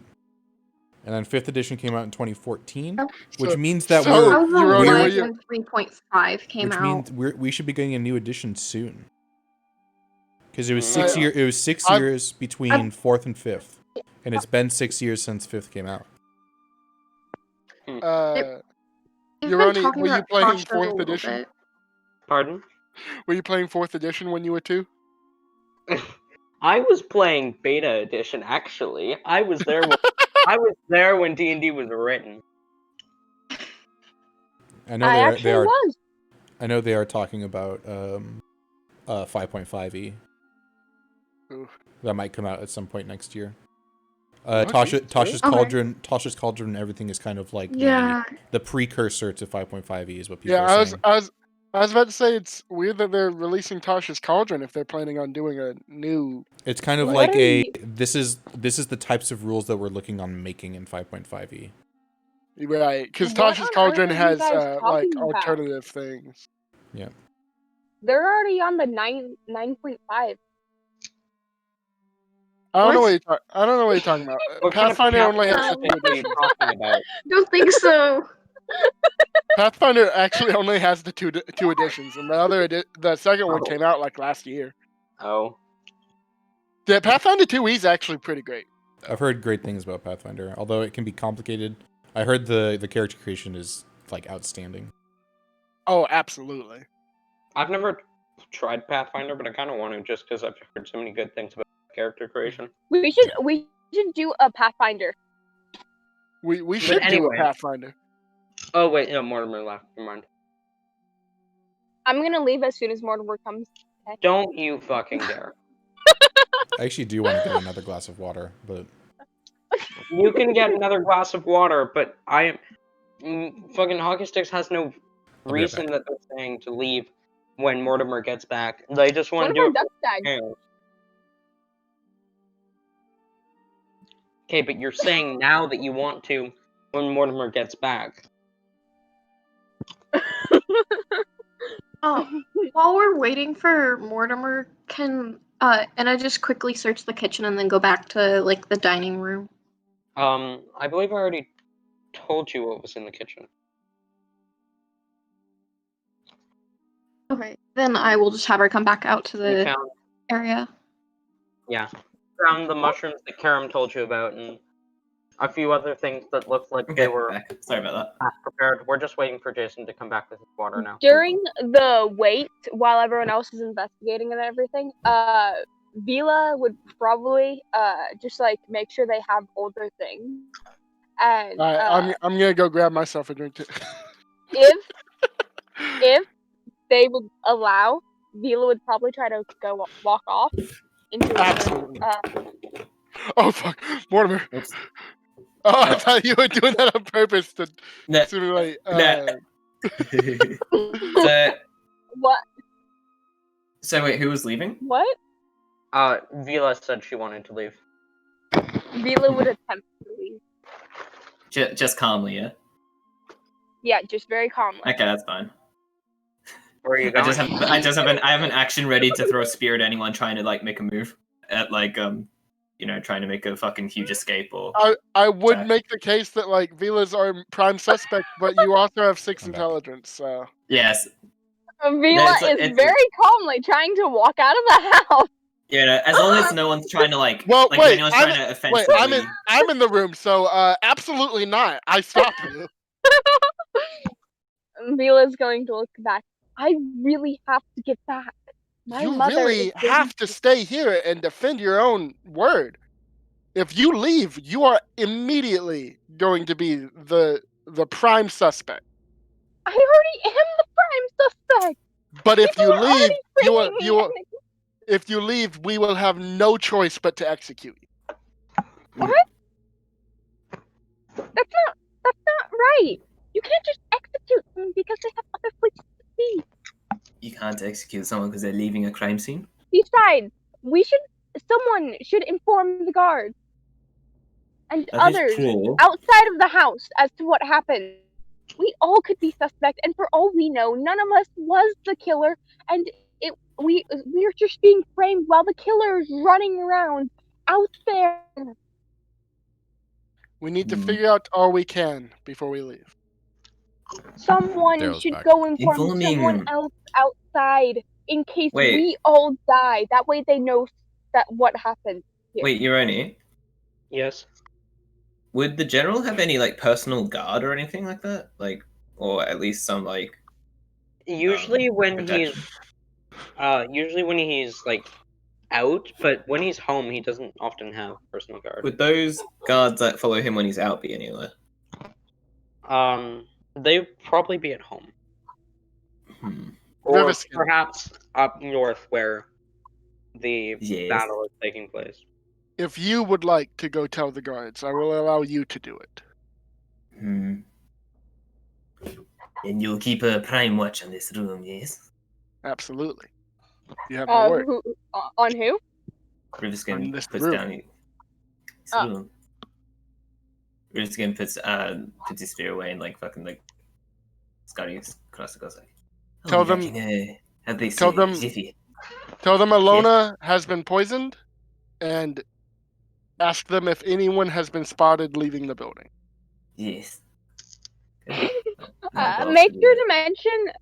And then fifth edition came out in 2014, which means that I was alive when 3.5 came out. Which means we should be getting a new edition soon. Because it was 6 years. It was 6 years between fourth and fifth, and it's been 6 years since fifth came out. We've been Yoroni, talking were you about playing Tasha's a 4th little edition? bit. Pardon? Were you playing 4th edition when you were 2? I was playing beta edition. Actually, I was there. When D&D was written. I know I actually was. I know they are talking about 5.5e. Ooh. That might come out at some point next year. Oh, Tasha's Okay. Cauldron, and everything is kind of like Yeah. the precursor to 5.5e is what people Yeah, are I saying. was about to say it's weird that they're releasing Tasha's Cauldron if they're planning on doing a new. It's kind of What like are this is the types of rules that we're looking on making in 5.5e. Right, because What Tasha's on Cauldron earth are you has guys like talking about? alternative things. Yeah. They're already on the 9.5. I don't know What? I don't know what you're talking about. What kind of Pathfinder only has the Pathfinder 2 are you editions. talking about? Don't think so. Pathfinder actually only has the two editions, and the second one came out like last year. Oh. The Pathfinder 2e is actually pretty great. I've heard great things about Pathfinder, although it can be complicated. I heard the character creation is like outstanding. Oh, absolutely. I've never tried Pathfinder, but I kind of want to just because I've heard so many good things about character creation. We should do a Pathfinder. We should do a anyway. Pathfinder. Oh wait, no, Mortimer left. Never mind. I'm gonna leave as soon as Mortimer comes. Okay? Don't you fucking dare. I actually do want to get another glass of water, but You can get another glass of water, but fucking Hockey Sticks has no be right reason back. that they're saying to leave when Mortimer gets back. They just want What to do about it. Duck Tag? Okay, but you're saying now that you want to when Mortimer gets back. While we're waiting for Mortimer, can and I just quickly search the kitchen and then go back to like the dining room. I believe I already told you what was in the kitchen. Okay, then I will just have her come back out to You the found, area. found the mushrooms that Karam told you about, and a few other things that looked like they were back. Sorry about that. half prepared. We're just waiting for Jason to come back with his water now. During the wait, while everyone else is investigating and everything, Vila would probably just like make sure they have older things. And I'm gonna go grab myself a drink too. if they would allow, Vila would probably try to go walk off into Absolutely. Oh fuck, Mortimer. Oops. Oh, I thought you were doing that on purpose to No. simulate. So, what? so wait, who was leaving? What? Vila said she wanted to leave. Vila would attempt to leave. Just calmly, yeah. Yeah, just very calmly. Okay, that's fine. Where are you I going? just have an action ready to throw a spear at anyone trying to like make a move at like trying to make a fucking huge escape or. I would attack. make the case that like Vila's our prime suspect, but you also have 6 I'm back. intelligence, so. Yes. Vila is very calmly trying to walk out of the house. Yeah, as long as no one's trying to like. Well, like wait, anyone's trying to offensively. I'm in the room, so absolutely not. I stopped you. Vila's going to look back. I really have to get back. My You mother really have to stay here and defend your own word. If you leave, you are immediately going to be the prime suspect. I already am the prime suspect. But if you People are leave, already bringing me if you leave, we will have no choice but to execute you. What? That's not right. You can't just execute them because they have other places to be. You can't execute someone because they're leaving a crime scene. Besides, someone should inform the guards and That is others true. outside of the house as to what happened. We all could be suspect, and for all we know, none of us was the killer, and we're just being framed while the killer is running around out there. We need to figure out all we can before we leave. Someone Daryl's should back. go inform Informing- someone else outside in case Wait. we all die. That way they know that what happened here. Wait, Yoroni, Yes. would the general have any like personal guard or anything like that? Like, or at least some like Usually when protection? he's like out, but when he's home, he doesn't often have personal guard. Would those guards that follow him when he's out be anywhere? They'd probably be at home. Or Viviskin. perhaps up north where the Yes. battle is taking place. If you would like to go tell the guards, I will allow you to do it. And you'll keep a prime watch on this room, yes? Absolutely. You have my word. On who? Riverskin On this puts room. down his room. Riverskin puts his spear away and like fucking like Scotty across the goes like, Tell them- how'd they tell say them- jiffy? Tell them Allona has been poisoned, and ask them if anyone has been spotted leaving the building. Yes. Make sure to mention.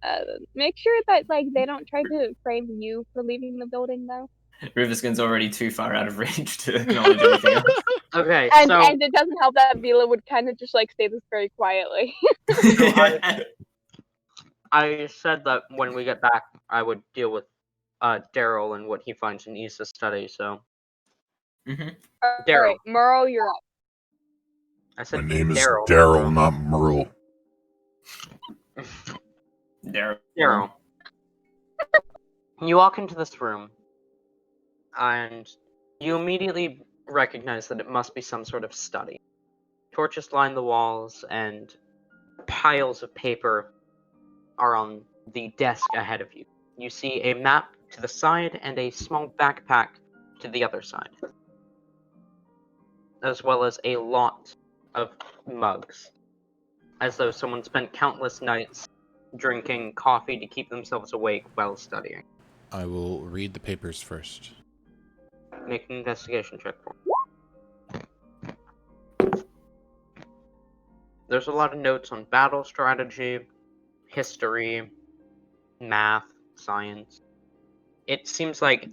Make sure that like they don't try to frame you for leaving the building though. Riverskin's already too far out of range to acknowledge anything else. Okay, And so and it doesn't help that Vila would kind of just like say this very quietly. I said that when we get back, I would deal with Daryl and what he finds in Issa's study. So Daryl. Alright, Merle, you're up. I said My name is Daryl. Daryl, not Merle. Daryl. You walk into this room, and you immediately recognize that it must be some sort of study. Torches line the walls, and piles of paper are on the desk ahead of you. You see a map to the side and a small backpack to the other side, as well as a lot of mugs, as though someone spent countless nights drinking coffee to keep themselves awake while studying. I will read the papers first. Make an investigation check for me. There's a lot of notes on battle strategy, history, math, science. It seems like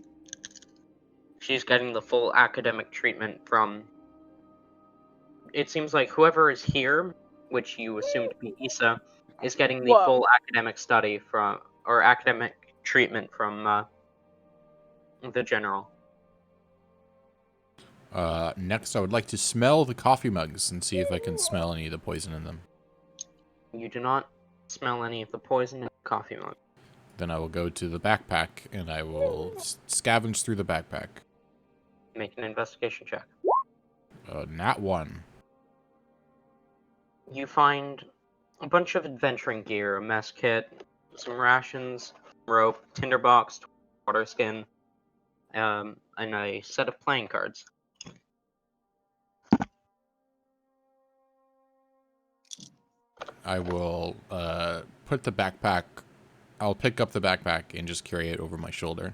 she's getting the full academic treatment from... It seems like whoever is here, which you assume to be Issa, is getting the full academic study from, or academic treatment from the general. Next, I would like to smell the coffee mugs and see if I can smell any of the poison in them. You do not smell any of the poison in the coffee mug. Then I will go to the backpack and I will scavenge through the backpack. Make an investigation check. Nat 1. You find a bunch of adventuring gear, a mess kit, some rations, rope, tinderbox, water skin, and a set of playing cards. I will put the backpack... I'll pick up the backpack and just carry it over my shoulder.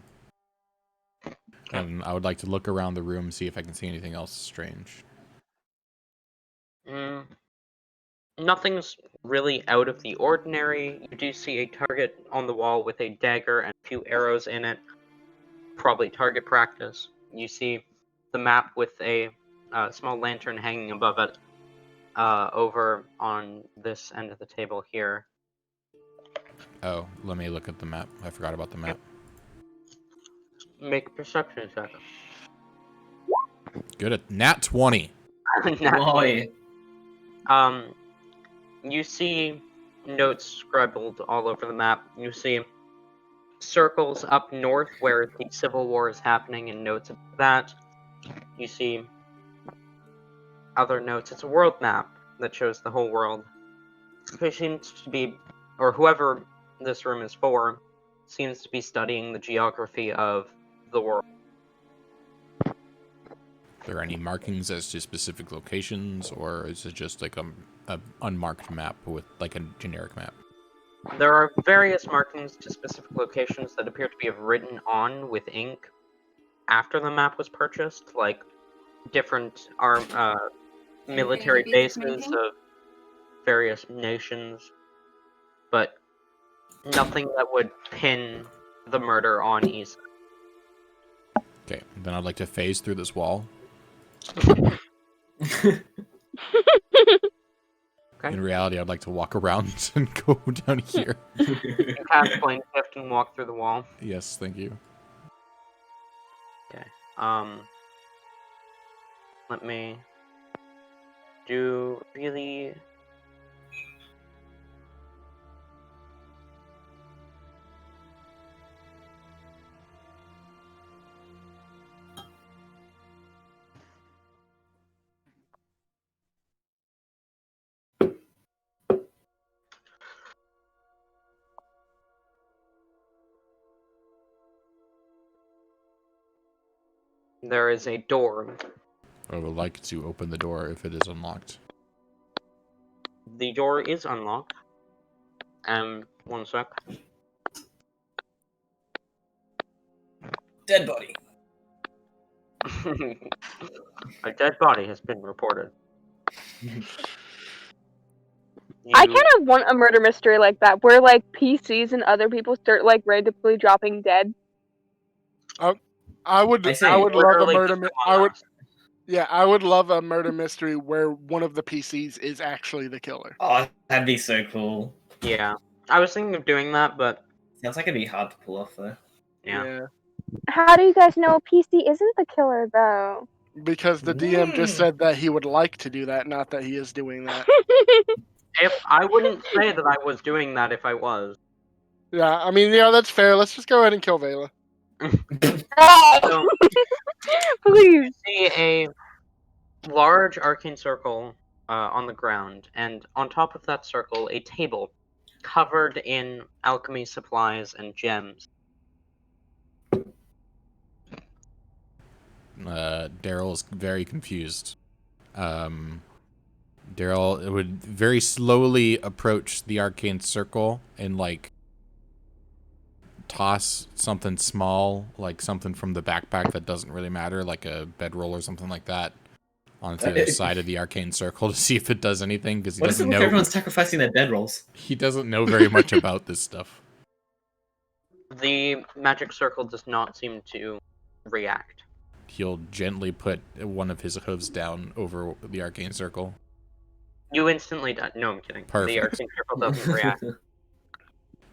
And I would like to look around the room, see if I can see anything else strange. Nothing's really out of the ordinary. You do see a target on the wall with a dagger and a few arrows in it. Probably target practice. You see the map with a small lantern hanging above it over on this end of the table here. Oh, let me look at the map. I forgot about the map. Make a perception check. Good at Nat 20. Boy. You see notes scribbled all over the map. You see circles up north where the Civil War is happening and notes of that. You see other notes. It's a world map that shows the whole world. It seems to be, or whoever this room is for, seems to be studying the geography of the world. Are there any markings as to specific locations, or is it just like a unmarked map with like a generic map? There are various markings to specific locations that appear to be written on with ink after the map was purchased, like different military bases of various nations, but nothing that would pin the murder on Issa. Okay, then I'd like to phase through this wall. Okay. In reality, I'd like to walk around and go down here. You cast Flame Shift and walk through the wall. Yes, thank you. Okay. Let me do really. There is a door. I would like to open the door if it is unlocked. The door is unlocked. One sec. Dead body. A dead body has been reported. I kind of want a murder mystery like that, where like PCs and other people start like randomly dropping dead. I would I love a literally murder. just I Among would. Us. Yeah, I would love a murder mystery where one of the PCs is actually the killer. Oh, that'd be so cool. Yeah, I was thinking of doing that, but Sounds like it'd be hard to pull off though. yeah. How do you guys know a PC isn't the killer though? Because the DM just said that he would like to do that, not that he is doing that. If I wouldn't say that I was doing that if I was. Yeah, I mean, yeah, that's fair. Let's just go ahead and kill Vela. So, Please. see a large arcane circle on the ground, and on top of that circle, a table covered in alchemy supplies and gems. Daryl's very confused. Daryl would very slowly approach the arcane circle and like toss something small, like something from the backpack that doesn't really matter, like a bedroll or something like that, onto the side of the arcane circle to see if it does anything, because he What is it doesn't with know. everyone's sacrificing their bedrolls? He doesn't know very much about this stuff. The magic circle does not seem to react. He'll gently put one of his hooves down over the arcane circle. You instantly die. No, I'm kidding. Perfect. The arcane circle doesn't react.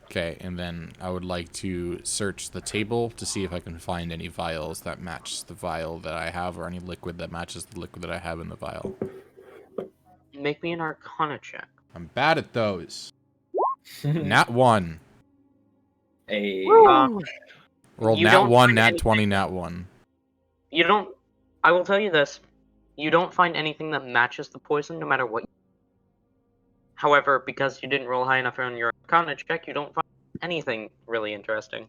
Okay, and then I would like to search the table to see if I can find any vials that match the vial that I have, or any liquid that matches the liquid that I have in the vial. Make me an Arcana check. I'm bad at those. Nat 1. Um, Rolled You nat don't 1, find nat anything. 20, nat 1. You don't. I will tell you this. You don't find anything that matches the poison, no matter what. However, because you didn't roll high enough on your Arcana check, you don't find anything really interesting.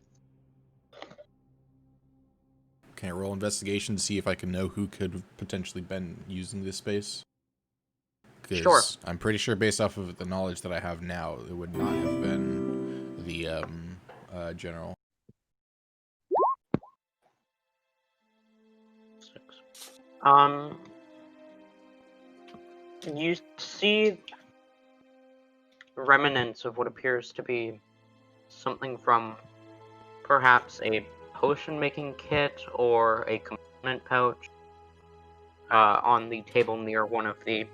Can I roll investigation to see if I can know who could have potentially been using this space? Because Sure. I'm pretty sure, based off of the knowledge that I have now, it would not have been the general. 6. You see remnants of what appears to be something from perhaps a potion making kit or a component pouch on the table near one of the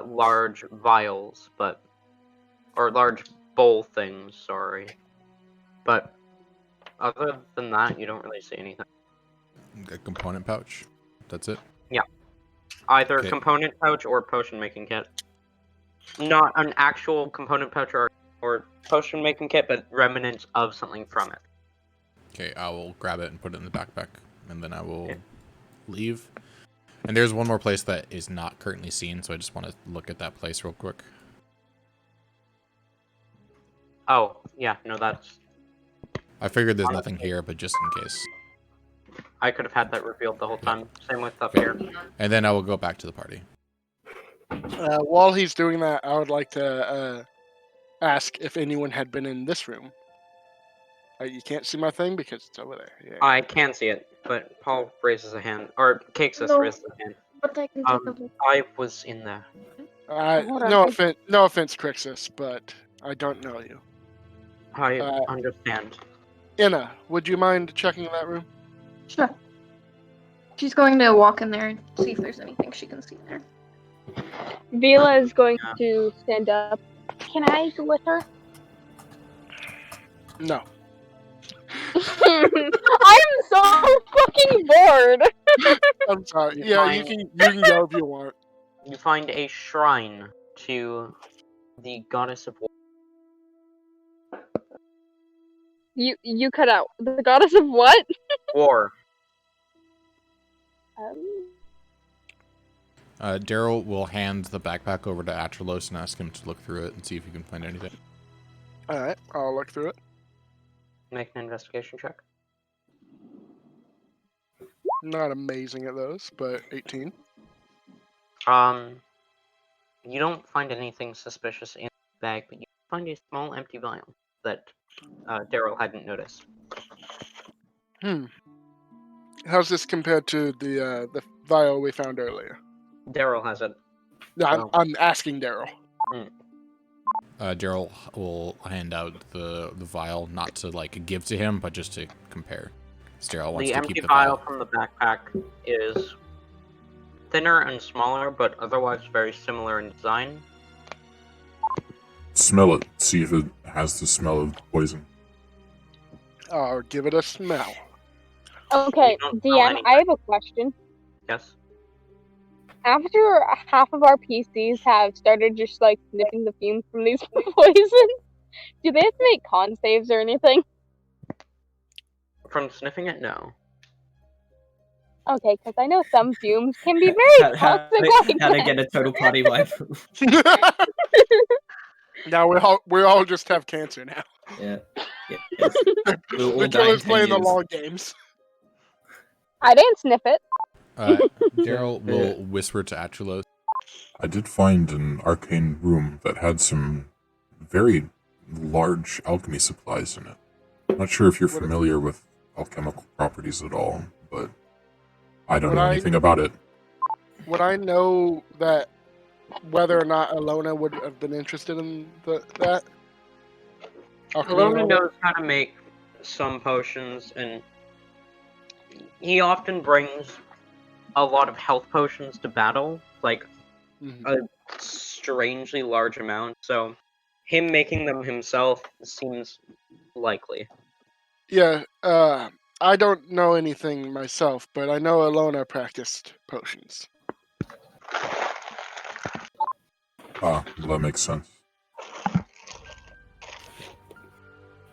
large vials, or large bowl things, sorry. But other than that, you don't really see anything. A component pouch. That's it. Either Okay. component pouch or potion making kit. Not an actual component pouch or potion making kit, but remnants of something from it. Okay, I will grab it and put it in the backpack, and then I will Yeah. leave. And there's one more place that is not currently seen, so I just want to look at that place real quick. Oh, yeah, no, that's... I figured there's nothing here, but just in case. I could have had that revealed the whole time. Same with up here. And then I will go back to the party. While he's doing that, I would like to ask if anyone had been in this room. You can't see my thing because it's over there. Yeah. I can see it, but Paul raises a hand. Or Cakesis No. raises a hand. But I can take a look. I was in there. Hold on, No I- offense, no offense, Crixus, but I don't know you. I understand. Inna, would you mind checking that room? Sure. She's going to walk in there and see if there's anything she can see there. Vila is going to stand up. Can I go with her? No. I'm so fucking bored. I'm sorry. You Yeah, find- you can go if you want. You find a shrine to the goddess of war. You cut out. The goddess of what? War. Daryl will hand the backpack over to Atralos and ask him to look through it and see if he can find anything. Alright, I'll look through it. Make an investigation check. Not amazing at those, but 18. You don't find anything suspicious in the bag, but you find a small empty vial that Daryl hadn't noticed. How's this compared to the vial we found earlier? Daryl has it. No, I'm asking Daryl. Daryl will hand out the vial, not to like give to him, but just to compare. Daryl wants The to empty keep the vial vial. from the backpack is thinner and smaller, but otherwise very similar in design. Smell it. See if it has the smell of poison. I'll give it a smell. Okay, You don't smell DM, anything. I have a question. Yes. After half of our PCs have started just like sniffing the fumes from these poisons, do they have to make con saves or anything? From sniffing it, no. Okay, because I know some fumes can be very toxic like how to that. get a total party wipe. Now we all just have cancer now. Yeah. Yes. We'll all The die in killer's 10 playing the years. long games. I didn't sniff it. Daryl will whisper to Atralos. I did find an arcane room that had some very large alchemy supplies in it. I'm not sure if you're familiar with alchemical properties at all, but I don't know anything about it. Would I know that whether or not Allona would have been interested in that? Allona knows how to make some potions, and he often brings a lot of health potions to battle, like a strangely large amount, so him making them himself seems likely. Yeah, I don't know anything myself, but I know Allona practiced potions. Ah, well, that makes sense.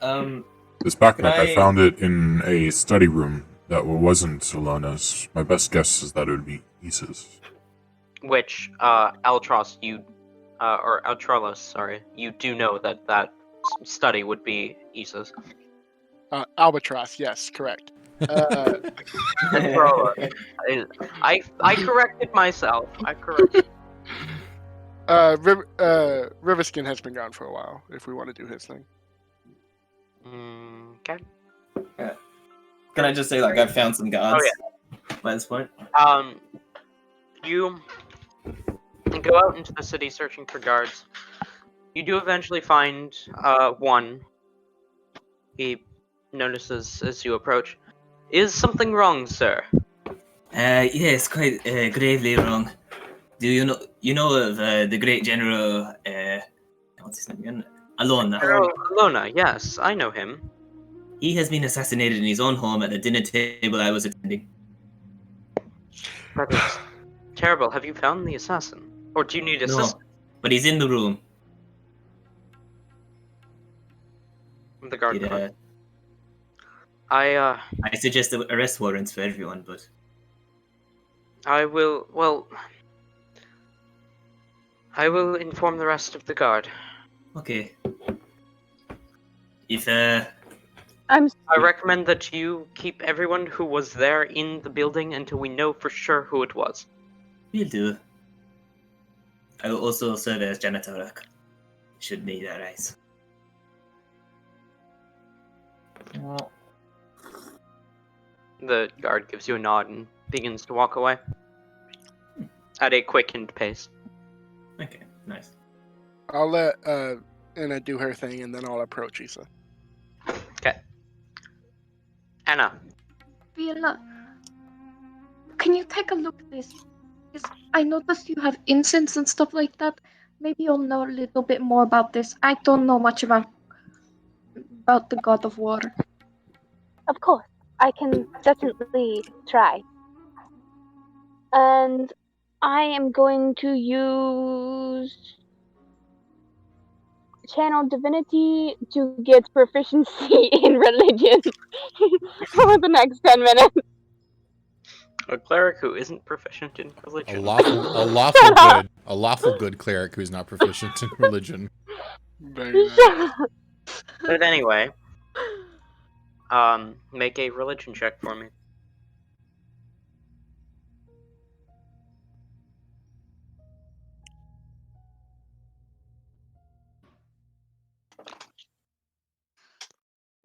This backpack, I found it in a study room that wasn't Allona's. My best guess is that it would be Isa's. Which, Altrolos, sorry, you do know that study would be Isa's. Albatross, yes, correct. I corrected myself. Riverskin has been gone for a while, if we want to do his thing. Okay. Can I just say, like, I've found some guards by this point? You go out into the city searching for guards. You do eventually find one. He notices as you approach. Is something wrong, sir? Yes, quite gravely wrong. Do you know of the great general? What's his name again? Allona. Allona, yes, I know him. He has been assassinated in his own home at the dinner table I was attending. That is terrible. Have you found the assassin, or do you need assistance? No, but he's in the room. The guard. I suggest the arrest warrants for everyone, but I will. Well, I will inform the rest of the guard. Okay. If I recommend that you keep everyone who was there in the building until we know for sure who it was. Will do. I will also serve as janitor, should need arise. The guard gives you a nod and begins to walk away at a quickened pace. Okay, nice. I'll let Anna do her thing, and then I'll approach Isa. Okay. Anna. Vila, can you take a look at this I noticed you have incense and stuff like that. Maybe you'll know a little bit more about this. I don't know much about the god of war. Of course, I can definitely try. And I am going to use channel divinity to get proficiency in religion for the next 10 minutes. A cleric who isn't proficient in A religion. lawful good cleric who's not proficient in religion. Very nice. But anyway, make a religion check for me.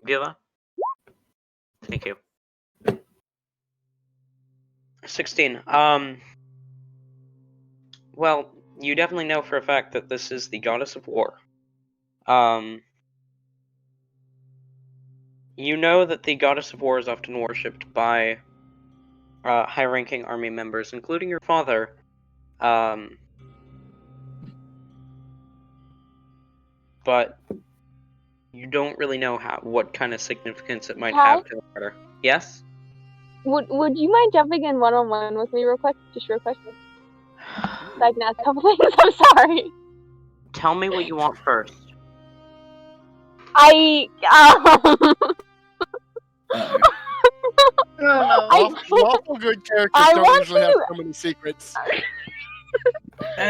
Gila? Thank you. 16. Well, you definitely know for a fact that this is the goddess of war. You know that the goddess of war is often worshipped by high-ranking army members, including your father. But you don't really know what kind of significance it might have to her. Yes? Would you mind jumping in one-on-one with me real quick? Just real quick. So I can ask a couple things. I'm sorry. Tell me what you want first. Lawful good characters don't usually have so many secrets.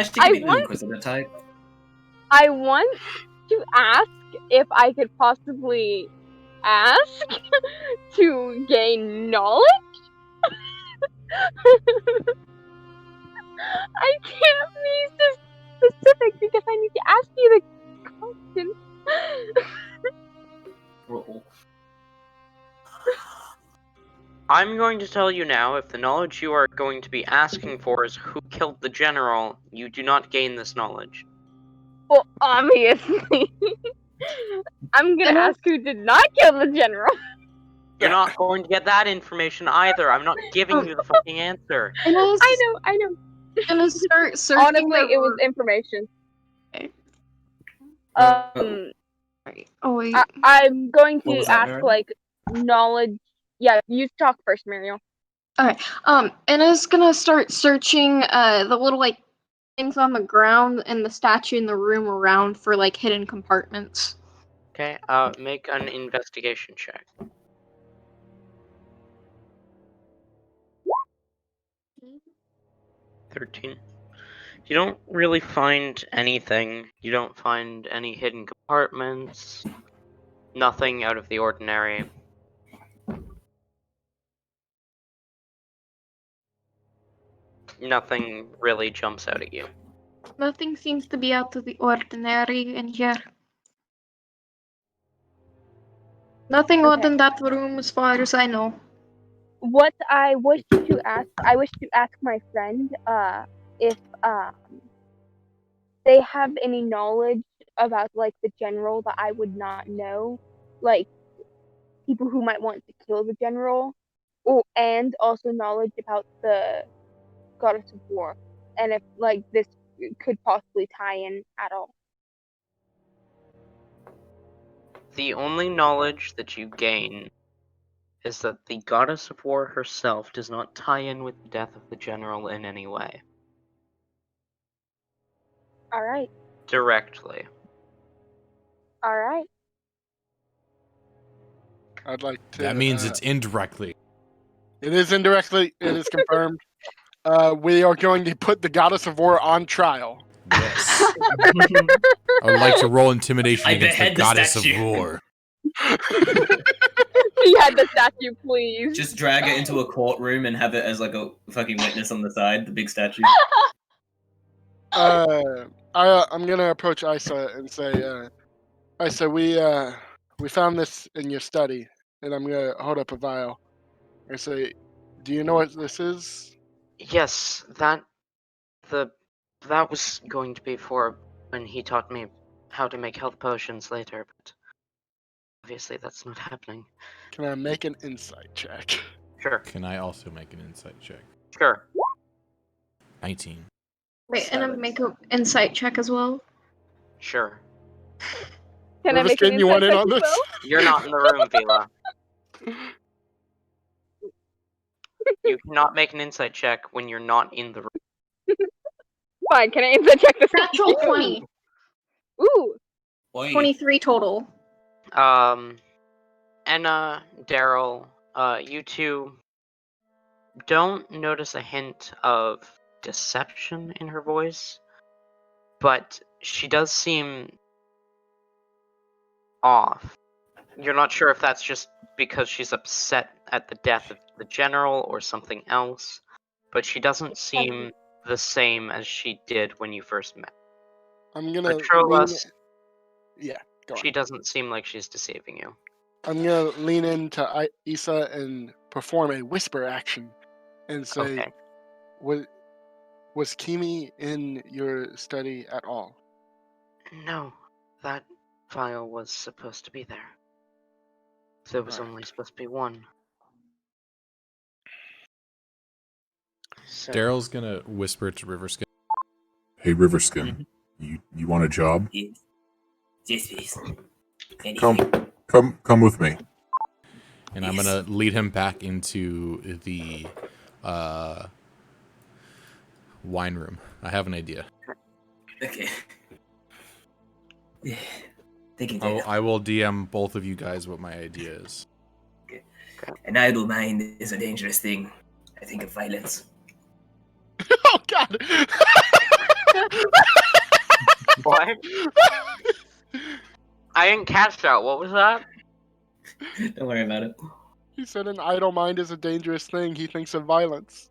She can be the Inquisitor type. I want to ask if I could possibly ask to gain knowledge. I can't be so specific because I need to ask you the question. I'm going to tell you now, if the knowledge you are going to be asking for is who killed the general, you do not gain this knowledge. Well, obviously. I'm gonna ask who did not kill the general. You're not going to get that information either. I'm not giving you the fucking answer. I know. Gonna start searching. Honestly, it was information. Oh wait. I'm going What to was that, ask Miriam? like knowledge. Yeah, you talk first, Muriel. Alright. Anna's gonna start searching the little like things on the ground and the statue in the room around for like hidden compartments. Okay, make an investigation check. 13. You don't really find anything. You don't find any hidden compartments. Nothing out of the ordinary. Nothing really jumps out at you. Nothing seems to be out of the ordinary in here. Nothing odd in that room as far as I know. What I wish to ask my friend if they have any knowledge about like the general that I would not know, like people who might want to kill the general, and also knowledge about the goddess of war, and if like this could possibly tie in at all. The only knowledge that you gain is that the goddess of war herself does not tie in with the death of the general in any way. Alright. Directly. Alright. I'd like to. That means it's indirectly. It is indirectly. It is confirmed. We are going to put the goddess of war on trial. Yes. I would like to roll intimidation I against the behead the goddess statue. of war. He had the statue, please. Just drag it into a courtroom and have it as like a fucking witness on the side, the big statue. I'm gonna approach Isa and say, Isa, we found this in your study, and I'm gonna hold up a vial. I say, do you know what this is? Yes, that was going to be for when he taught me how to make health potions later, but obviously that's not happening. Can I make an insight check? Sure. Can I also make an insight check? Sure. 19. Wait, and I make an insight check as well. Sure. Can I make an Riverskin, you want insight in check on as this? well? You're not in the room, Vila. You cannot make an insight check when you're not in the room. Fine, can I insight check this? Natural 20. Ooh. 23 total. Enna, Daryl, you two don't notice a hint of deception in her voice, but she does seem off. You're not sure if that's just because she's upset at the death of the general or something else, but she doesn't seem the same as she did when you first met. I'm gonna Patrolas, Yeah, go on. she doesn't seem like she's deceiving you. I'm gonna lean into Issa and perform a whisper action and say, Okay. Was Kimi in your study at all? No, that file was supposed to be there. There was only supposed to be one. So, Daryl's gonna whisper to Riverskin. Hey, Riverskin, you want a job? Yes, please. Come with me. And I'm gonna lead him back into the wine room. I have an idea. Okay. Yeah. Thank you, I will DM both of you guys what my idea is. Okay. An idle mind is a dangerous thing. I think of violence. Oh God! what? I didn't catch that. What was that? Don't worry about it. He said an idle mind is a dangerous thing. He thinks of violence.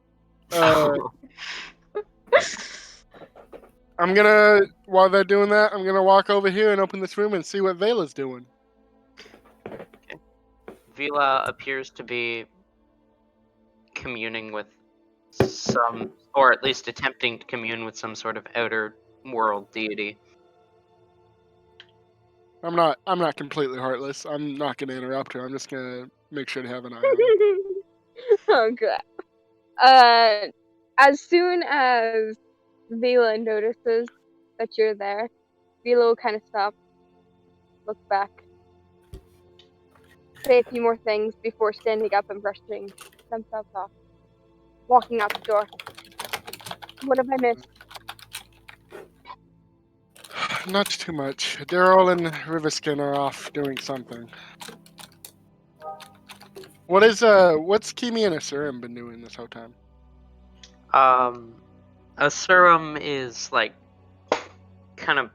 I'm gonna, while they're doing that, I'm gonna walk over here and open this room and see what Vela's doing. Okay. Vila appears to be communing with some, or at least attempting to commune with some sort of outer world deity. I'm not completely heartless. I'm not gonna interrupt her. I'm just gonna make sure to have an eye on her. Oh god. As soon as Vela notices that you're there, Vela will kind of stop, look back, say a few more things before standing up and brushing themselves off, walking out the door. What have I missed? Not too much. Daryl and Riverskin are off doing something. What's Kimi and Asurim been doing this whole time? Asurum is like kind of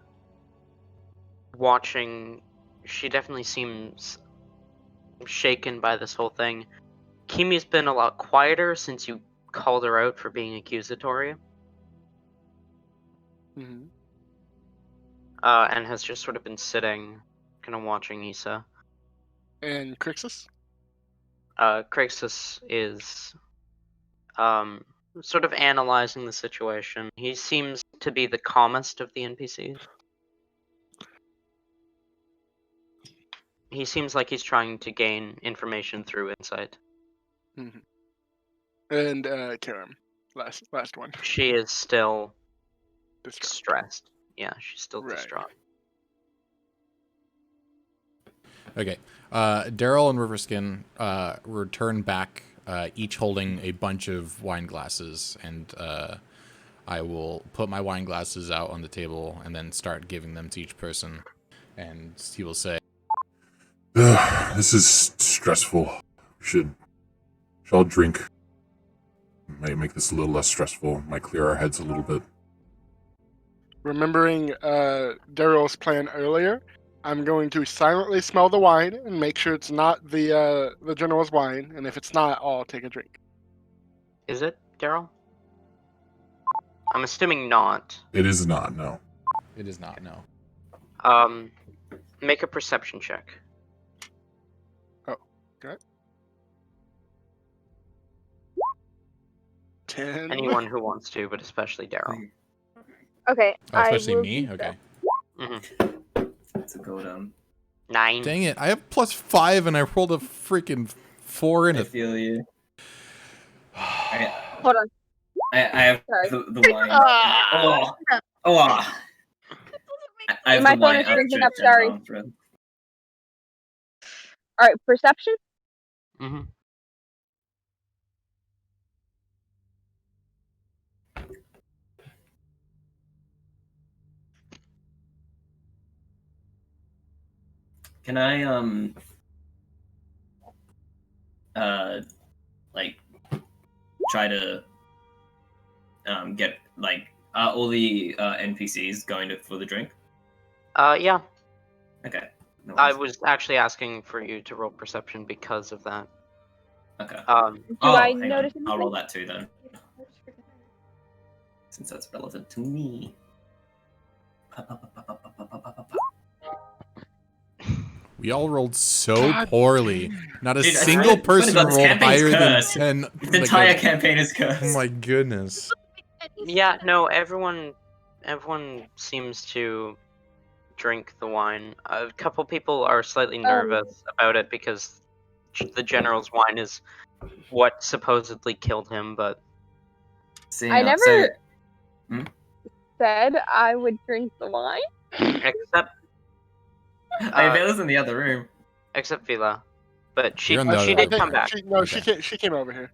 watching. She definitely seems shaken by this whole thing. Kimi's been a lot quieter since you called her out for being accusatory. Mm-hmm. And has just sort of been sitting, kind of watching Issa. And Crixus? Crixus is sort of analyzing the situation. He seems to be the calmest of the NPCs. He seems like he's trying to gain information through insight. Mm-hmm. And Karam, last one. She is still Distraught. stressed. Yeah, she's still Right. distraught. Okay. Daryl and Riverskin return back, each holding a bunch of wine glasses, and I will put my wine glasses out on the table and then start giving them to each person. And he will say, This is stressful. We should all drink. Might make this a little less stressful. Might clear our heads a little bit. Remembering Daryl's plan earlier, I'm going to silently smell the wine and make sure it's not the general's wine. And if it's not, I'll take a drink. Is it, Daryl? I'm assuming not. It is not, no. it is not, no. Make a perception check. Oh, okay. 10. Anyone who wants to, but especially Daryl. Okay, Oh, especially I will me? do Okay. so. It's a go 9. Dang it, I have +5 and I rolled a freaking 4 and I a... feel you. Alright. Hold on. I have Sorry. the wine. I have My the phone wine is drinking up, outstretched and sorry. arm thread. Alright, perception? Mm-hmm. Can I like try to get like all the NPCs going for the drink? Yeah. Okay. No I worries. was actually asking for you to roll perception because of that. Okay. Do I hang notice on. I'll roll anything? that too then, since that's relevant to me. We all rolled so God poorly. Not a Dude, I single swear to person God, this rolled campaign's higher than cursed. 10. The entire campaign is cursed. Oh my goodness. Yeah, no, everyone seems to drink the wine. A couple people are slightly nervous about it because the general's wine is what supposedly killed him, but See, I never so, said I would drink the wine. except Vela's in the other room. except Vila. But she You're in the she other did come back. She came over here.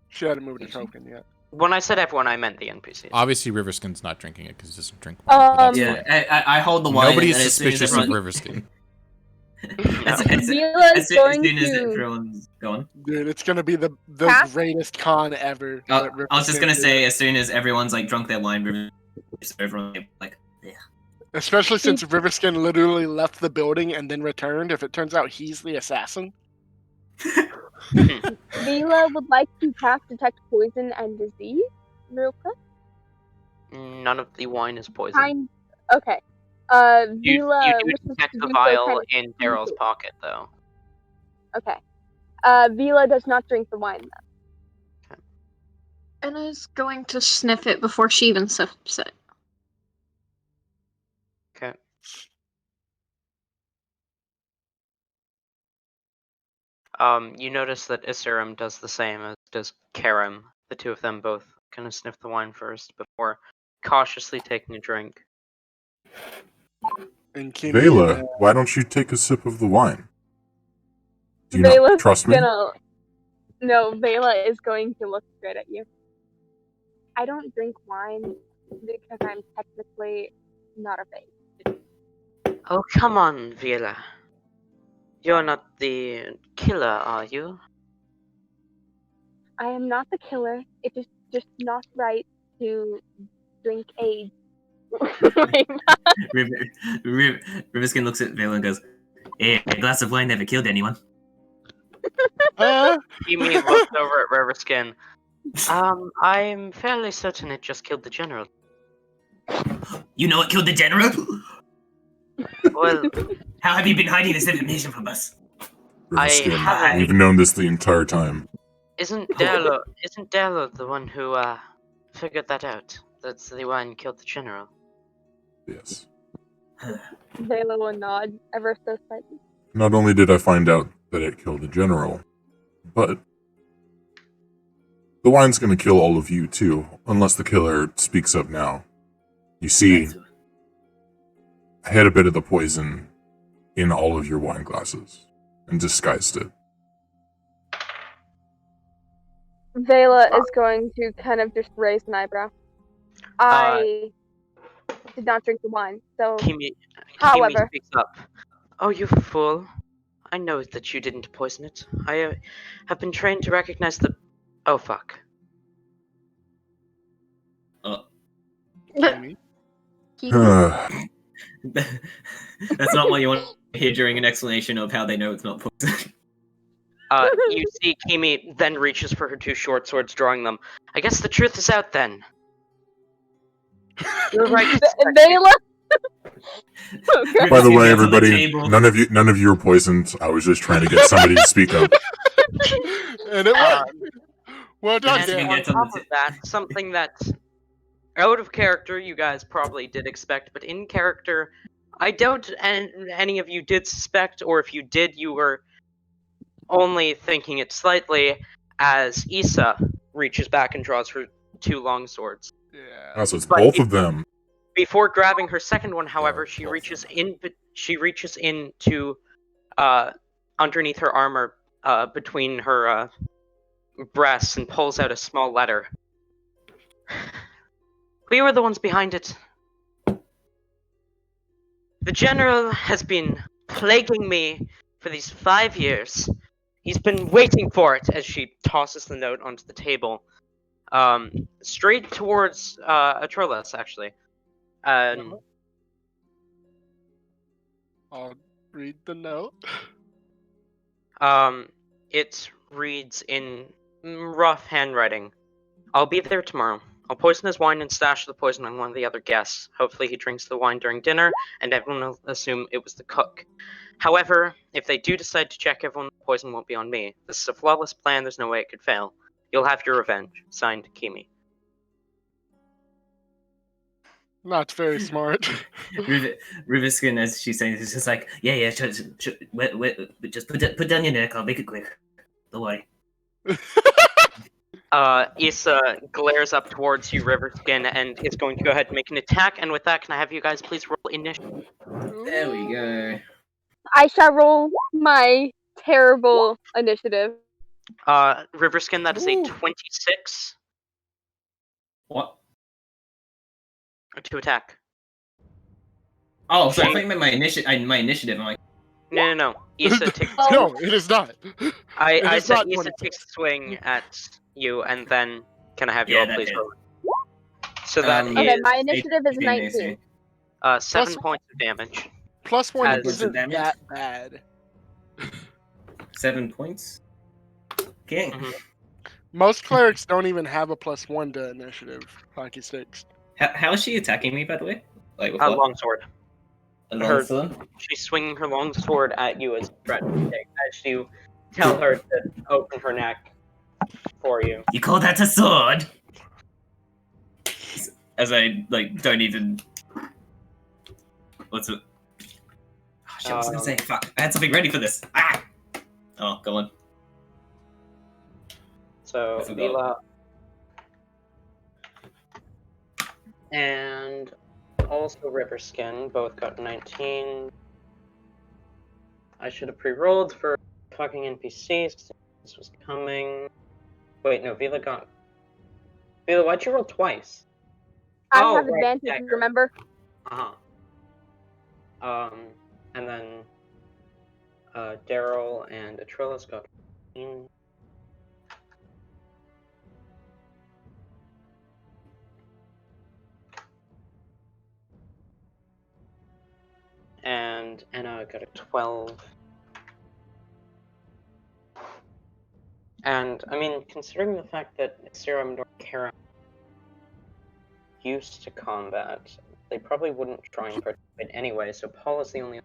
She hadn't moved a token yet. When I said everyone, I meant the NPC. Obviously, Riverskin's not drinking it because he doesn't drink wine. But that's Yeah, fine. I hold the wine. Nobody is and as soon as suspicious of everyone- Riverskin. Vila is going as soon as to everyone's gone. Dude, it's gonna be the Cast? greatest con ever. I that was just Riverskin gonna did. say, as soon as everyone's like drunk their wine, everyone like, yeah. Especially since Riverskin literally left the building and then returned. If it turns out he's the assassin. Vila would like to cast Detect Poison and Disease real quick. None of the wine is poison. Okay. You Vila do wishes detect to the do so vial kind of in Daryl's sneakily. pocket, though. Okay. Vila does not drink the wine though. Anna's going to sniff it before she even sips it. Okay. You notice that Isirum does the same as does Karim. The two of them both kind of sniff the wine first before cautiously taking a drink. And Kimi, Vela, why don't you take a sip of the wine? Do you Vela's not trust me? No, Vela is going to look straight at you. I don't drink wine because I'm technically not a fae. Oh, come on, Vila. You're not the killer, are you? I am not the killer. It is just not right to drink AIDS. Riverskin looks at Vela and goes, "Hey, a glass of wine never killed anyone." Kimi looks over at Riverskin. I'm fairly certain it just killed the general. You know what killed the general? Well, how have you been hiding this information from us? Riverskin, haven't. we've known this the entire time. Isn't Darlo the one who figured that out? That's the one who killed the general. Yes. Vela will nod ever so slightly. Not only did I find out that it killed the general, but the wine's gonna kill all of you too, unless the killer speaks up now. You see, I had a bit of the poison in all of your wine glasses and disguised it. Vela is going to kind of just raise an eyebrow. I did not drink the wine, so. Kimi speaks up. Oh, you fool. I know that you didn't poison it. I have been trained to recognize the... Oh, fuck. Kimi? That's not what you want to hear during an explanation of how they know it's not poison. You see Kimi then reaches for her two short swords, drawing them. I guess the truth is out then. You're right. Vela. By the way, everybody, none of you are poisoned. I was just trying to get somebody to speak up. And it worked. Well done, And Dan. on top of that, something that out of character you guys probably did expect, but in character, I doubt any of you did suspect, or if you did, you were only thinking it slightly, as Issa reaches back and draws her 2 long swords. Yeah. So it's But both of them. Before grabbing her second one, however, are she both reaches of in. She reaches into underneath her armor, between her breasts, and pulls out a small letter. We were the ones behind it. The general has been plaguing me for these 5 years. He's been waiting for it, as she tosses the note onto the table. Straight towards Atrolas, actually. I'll read the note. It reads in rough handwriting. I'll be there tomorrow. I'll poison his wine and stash the poison on one of the other guests. Hopefully he drinks the wine during dinner, and everyone will assume it was the cook. However, if they do decide to check everyone, the poison won't be on me. This is a flawless plan, there's no way it could fail. You'll have your revenge. Signed, Kimi. Not very smart. Riviskin, as she's saying, is just like, yeah, wait, just put down your neck. I'll make it quick. Don't worry. Issa glares up towards you, Riverskin, and is going to go ahead and make an attack. And with that, can I have you guys please roll initiative? There we go. I shall roll my terrible initiative. Riverskin, that is a 26 What? to attack. Oh, sorry, I thought you meant my initiative. I'm like, No. Issa takes. No, it is not. I said not Issa 26. takes a swing at you, and then can I have you Yeah, all that please hit. roll? So that Um, Okay, is my initiative is 18 19. 7 Plus- points of damage. +1 As- isn't damage? that bad. 7 points. Okay. Mhm. Most clerics don't even have a +1 to initiative. Hockey sticks. How is she attacking me, by the way? Like with what? Longsword. A her- longsword? She's swinging her long sword at you as a threat as you tell her to open her neck for you. You call that a sword? As I don't even. What's it? Oh, shit, I was gonna say, fuck. I had something ready for this. Ah! Oh, go on. So I forgot. Vila and also Riverskin both got 19. I should have pre-rolled for fucking NPCs. This was coming. Wait, no, Vila, why'd you roll twice? I Oh, have right, advantage, dagger. remember? And then Daryl and Atrilis got 15. And Anna got a 12. And, I mean, considering the fact that Serum nor Kara used to combat, they probably wouldn't try and participate anyway, so Paul is the only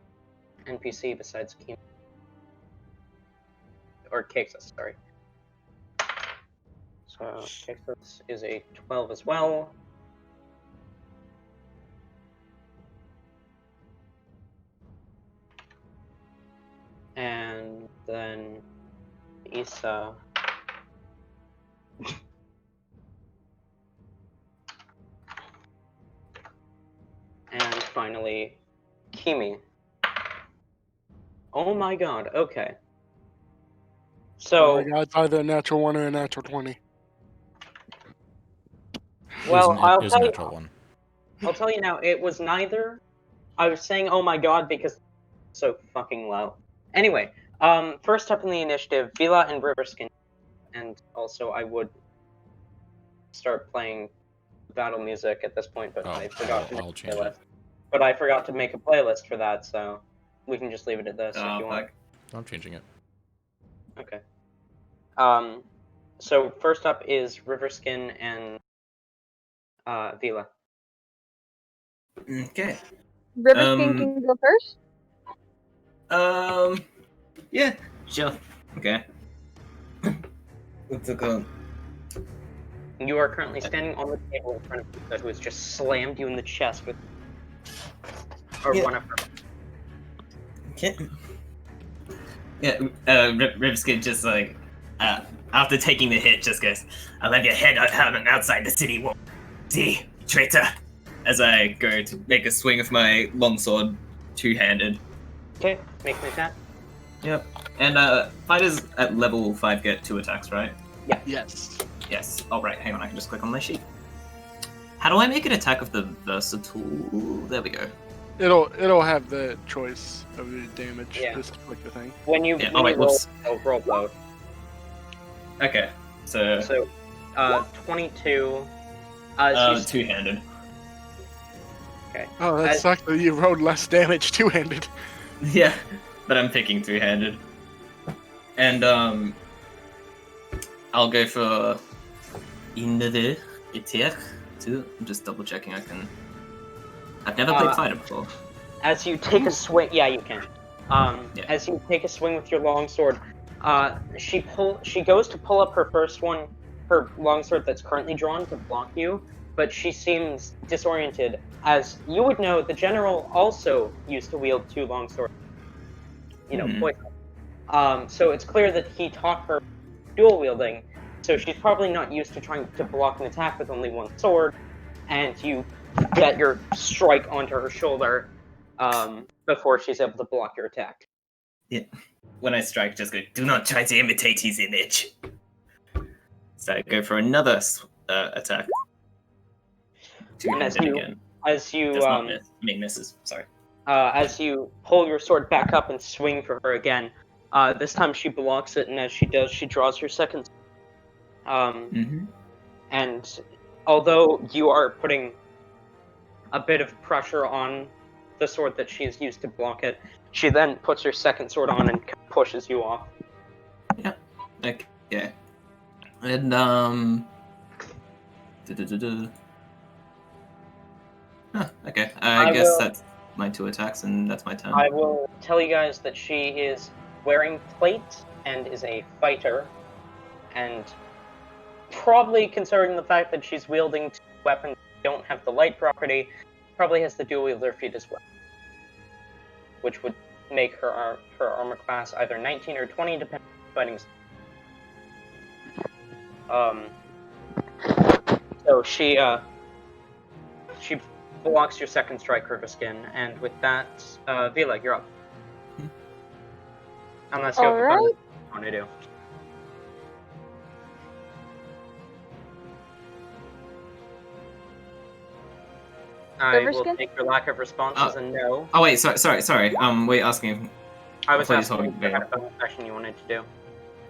NPC besides Kim. Or Kexus, sorry. So, Kexus is a 12 as well. And then Issa. And finally, Kimi. Oh my god, okay. So, Oh my god, it's either a natural 1 or a natural 20. well, It I'll was a tell you. natural one. I'll tell you now, it was neither. I was saying, oh my god, because it's so fucking low. Anyway, first up in the initiative, Vila and Riverskin. And also, I would start playing battle music at this point, but I forgot to make I'll a change playlist. it. But I forgot to make a playlist for that, so we can just leave it at this if you want. I'm changing it. Okay. So first up is Riverskin and Vila. Okay. Riverskin can go first? Yeah, sure. Okay. What's it called? You are currently standing on the table in front of Lisa, who has just slammed you in the chest with one of her. Okay. Yeah, Rivskin just like, after taking the hit, just goes, "I'll have your head out outside the city wall. See, traitor." As I go to make a swing of my longsword, two-handed. Okay, make an attack. Yep. And fighters at level 5 get 2 attacks, right? Yes. Yes. Oh, right. Hang on. I can just click on my sheet. How do I make an attack of the versatile? There we go. It'll have the choice of the damage. Yeah. Just click the thing. When you, Yeah, when you roll, whoops. roll load. Okay. So, So, 22. She's two-handed. okay. Oh, that sucks that you rolled less damage two-handed. Yeah, but I'm picking two-handed. And, I'll go for Inade Etier, too. I'm just double-checking I can... I've never played fighter before. As you take a swing, yeah, you can. Yeah. As you take a swing with your longsword, she goes to pull up her first one, her longsword that's currently drawn to block you, but she seems disoriented. As you would know, the general also used to wield 2 longswords. You know, poison. So it's clear that he taught her dual wielding. So she's probably not used to trying to block an attack with only one sword, and you get your strike onto her shoulder before she's able to block your attack. Yeah. When I strike, just go, "Do not try to imitate his image." So I go for another attack. And as Two-handed you, again. as you, Does not miss. I mean, misses. Sorry. as you pull your sword back up and swing for her again, this time she blocks it, and as she does, she draws her second. And although you are putting a bit of pressure on the sword that she's used to block it, she then puts her second sword on and pushes you off. Yeah. Okay. And okay. I guess that's my 2 attacks, and that's my turn. I will tell you guys that she is wearing plate and is a fighter, and probably considering the fact that she's wielding 2 weapons that don't have the light property, probably has the dual wielder feat as well, which would make her armor class either 19 or 20, depending on fighting. So she blocks your second strike, Riverskin, and with that, Vila, you're up. Unless you have Alright. what you want to do. I will Riverskin? take your lack of response as a no. Oh wait, sorry. We're asking. I was thought you asking told if me. you had a bonus action you wanted to do.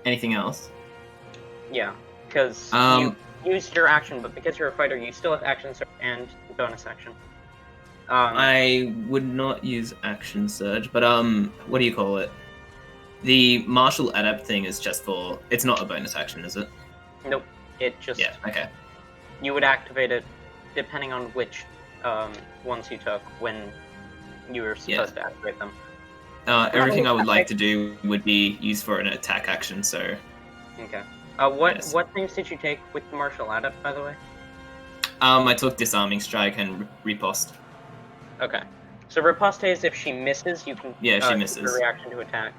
Anything else? Yeah, because you used your action, but because you're a fighter, you still have action surge and bonus action. I would not use action surge, but what do you call it? The martial adept thing is just for. It's not a bonus action, is it? Nope. It just. Yeah. Okay. You would activate it depending on which ones you took when you were supposed to activate them. Everything I would like to do would be used for an attack action. So. Okay. What things did you take with the martial adept, by the way? I took disarming strike and riposte. Okay. So riposte is if she misses, you can she use misses. her reaction to attack.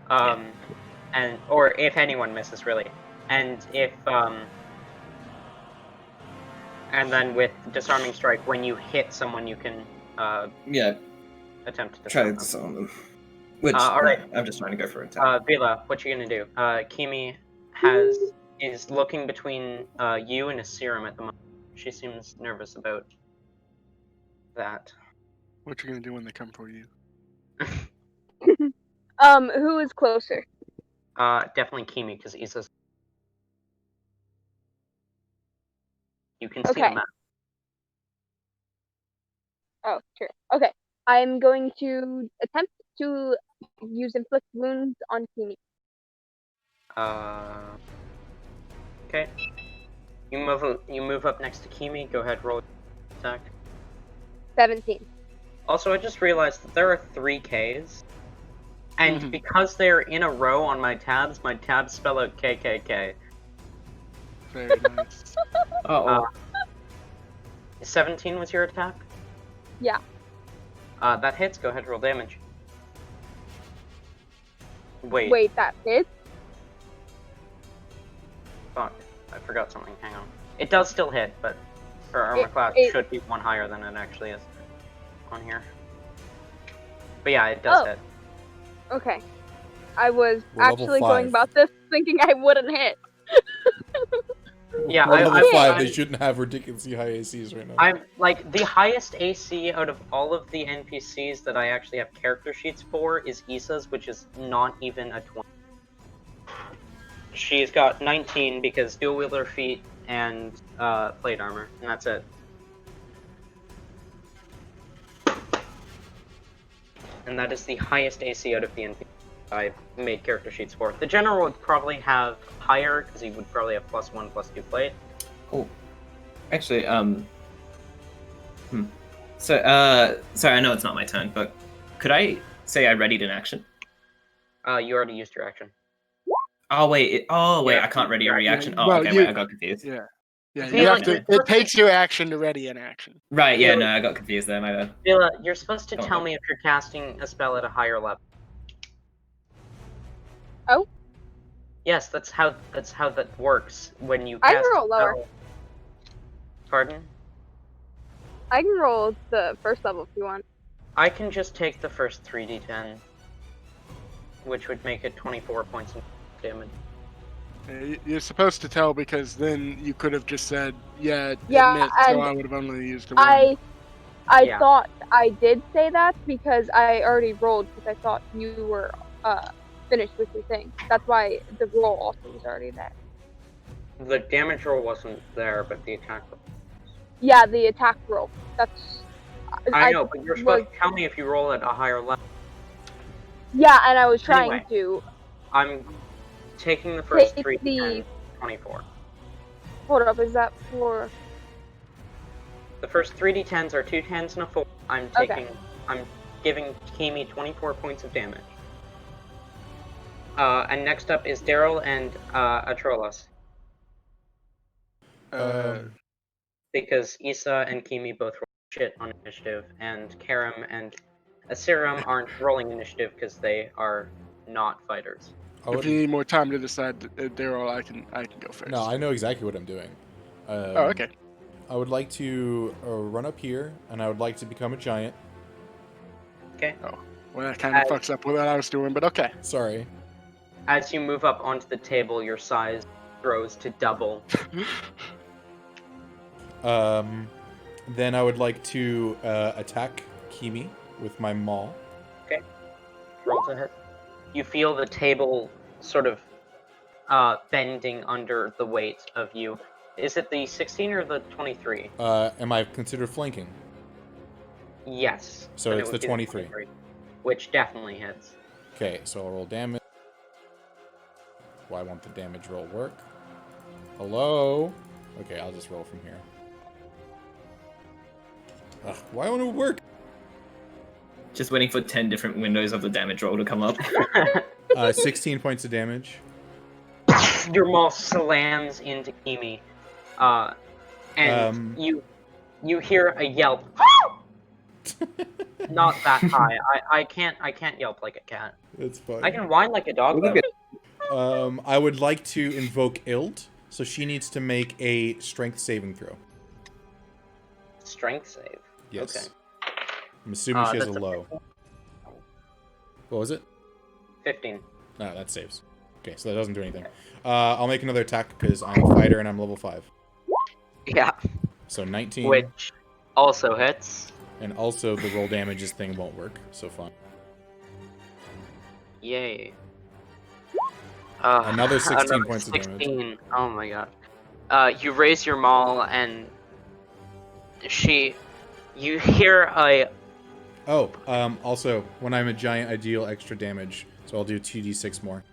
And or if anyone misses really. And if and then with disarming strike, when you hit someone you can attempt to try to disarm disarm them. Which alright. I'm just trying to go for an attack. Vila, what you gonna do? Kimi is looking between you and a serum at the moment. She seems nervous about that. What you gonna do when they come for you? Who is closer? Definitely Kimi, because Isa's. You can see Okay. the map. Oh, sure. Okay. I'm going to attempt to use inflict wounds on Kimi. Okay. You move up next to Kimi. Go ahead, roll attack. 17. Also, I just realized that there are 3 Ks, and because they're in a row on my tabs spell out KKK. Very nice. 17 was your attack? Yeah. That hits. Go ahead, roll damage. Wait. Wait, that hits? Fuck. I forgot something. Hang on. It does still hit, but her armor class should be one higher than it actually is on here. But yeah, it does hit. Okay. I was We're level actually 5. going about this thinking I wouldn't hit. Yeah, We're level 5. They I'm- shouldn't have ridiculously high ACs right now. I'm like the highest AC out of all of the NPCs that I actually have character sheets for is Issa's, which is not even a 20. She's got 19 because dual wielder feet and plate armor, and that's it. And that is the highest AC out of the NPCs I made character sheets for. The general would probably have higher because he would probably have +1, +2 plate. Oh, actually, So, sorry, I know it's not my turn, but could I say I readied an action? You already used your action. Oh wait, I can't ready a reaction. Oh, Well, okay, wait, I got confused. Yeah, you Vela, have to. It takes your action to ready an action. Right, yeah, no, I got confused there, my bad. Vela, you're supposed to Oh, tell okay. me if you're casting a spell at a higher level. Oh? Yes, that's how that works when you cast I can roll a lower. spell. Pardon? I can roll the first level if you want. I can just take the first 3d10, which would make it 24 points of damage. You're supposed to tell because then you could have just said, "Yeah, Yeah, admit," so and I would have only used the one. I Yeah. thought I did say that because I already rolled because I thought you were finished with your thing. That's why the roll also was already there. The damage roll wasn't there, but the attack roll. Yeah, the attack roll. That's. I know, but you're supposed to tell me if you roll at a higher level. Yeah, and I was trying Anyway. to. I'm taking the first Take 3d10, 24. Hold up, is that for? The first 3d10s are 2 10s and a 4. I'm giving Kimi 24 points of damage. And next up is Daryl and Atrolas. Because Issa and Kimi both roll shit on initiative, and Karam and Asiram aren't rolling initiative because they are not fighters. If you need more time to decide, Daryl, I can go first. No, I know exactly what I'm doing. Oh, okay. I would like to run up here, and I would like to become a giant. Okay. Oh, well, that kind of fucks up with what I was doing, but okay. Sorry. As you move up onto the table, your size grows to double. Then I would like to attack Kimi with my maul. Okay. Roll to hit. You feel the table sort of bending under the weight of you. Is it the 16 or the 23? Am I considered flanking? Yes. So then it's it would the be 23. Which definitely hits. Okay, so I'll roll damage. Why won't the damage roll work? Hello? Okay, I'll just roll from here. Ugh, why won't it work? Just waiting for 10 different windows of the damage roll to come up. 16 points of damage. Your maul slams into Kimi, and you hear a yelp. Not that high. I can't yelp like a cat. That's fine. I can whine like a dog though. I would like to invoke Ild, so she needs to make a strength saving throw. Strength save. Yes. Okay. I'm assuming she has a that's a low. 15. What was it? 15. No, that saves. Okay, so that doesn't do anything. I'll make another attack because I'm a fighter and I'm level 5. Yeah. So 19. Which also hits. And also the roll damages thing won't work, so fine. Yay. Another 16 points of 16. damage. Oh my god. You raise your maul and you hear a... Oh, also, when I'm a giant, I deal extra damage, so I'll do 2d6 more.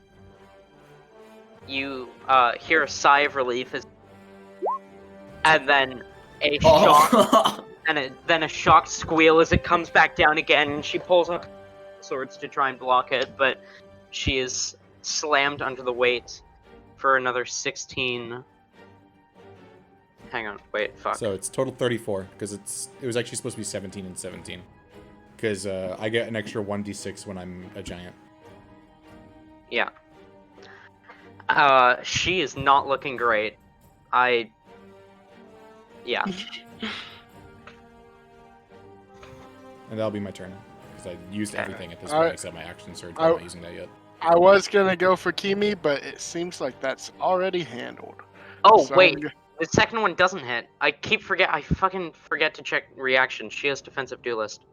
You hear a sigh of relief and then a shock, then a shocked squeal as it comes back down again, and she pulls up swords to try and block it, but she is slammed under the weight for another 16. Hang on, wait, fuck. So it's total 34, because it was actually supposed to be 17 and 17. Because I get an extra 1d6 when I'm a giant. Yeah. She is not looking great. Yeah. And that'll be my turn. Because I used Okay. everything at this point except my action surge. I'm not using that yet. I was gonna go for Kimi, but it seems like that's already handled. Oh, So wait. The second one doesn't hit. I fucking forget to check reaction. She has defensive duelist.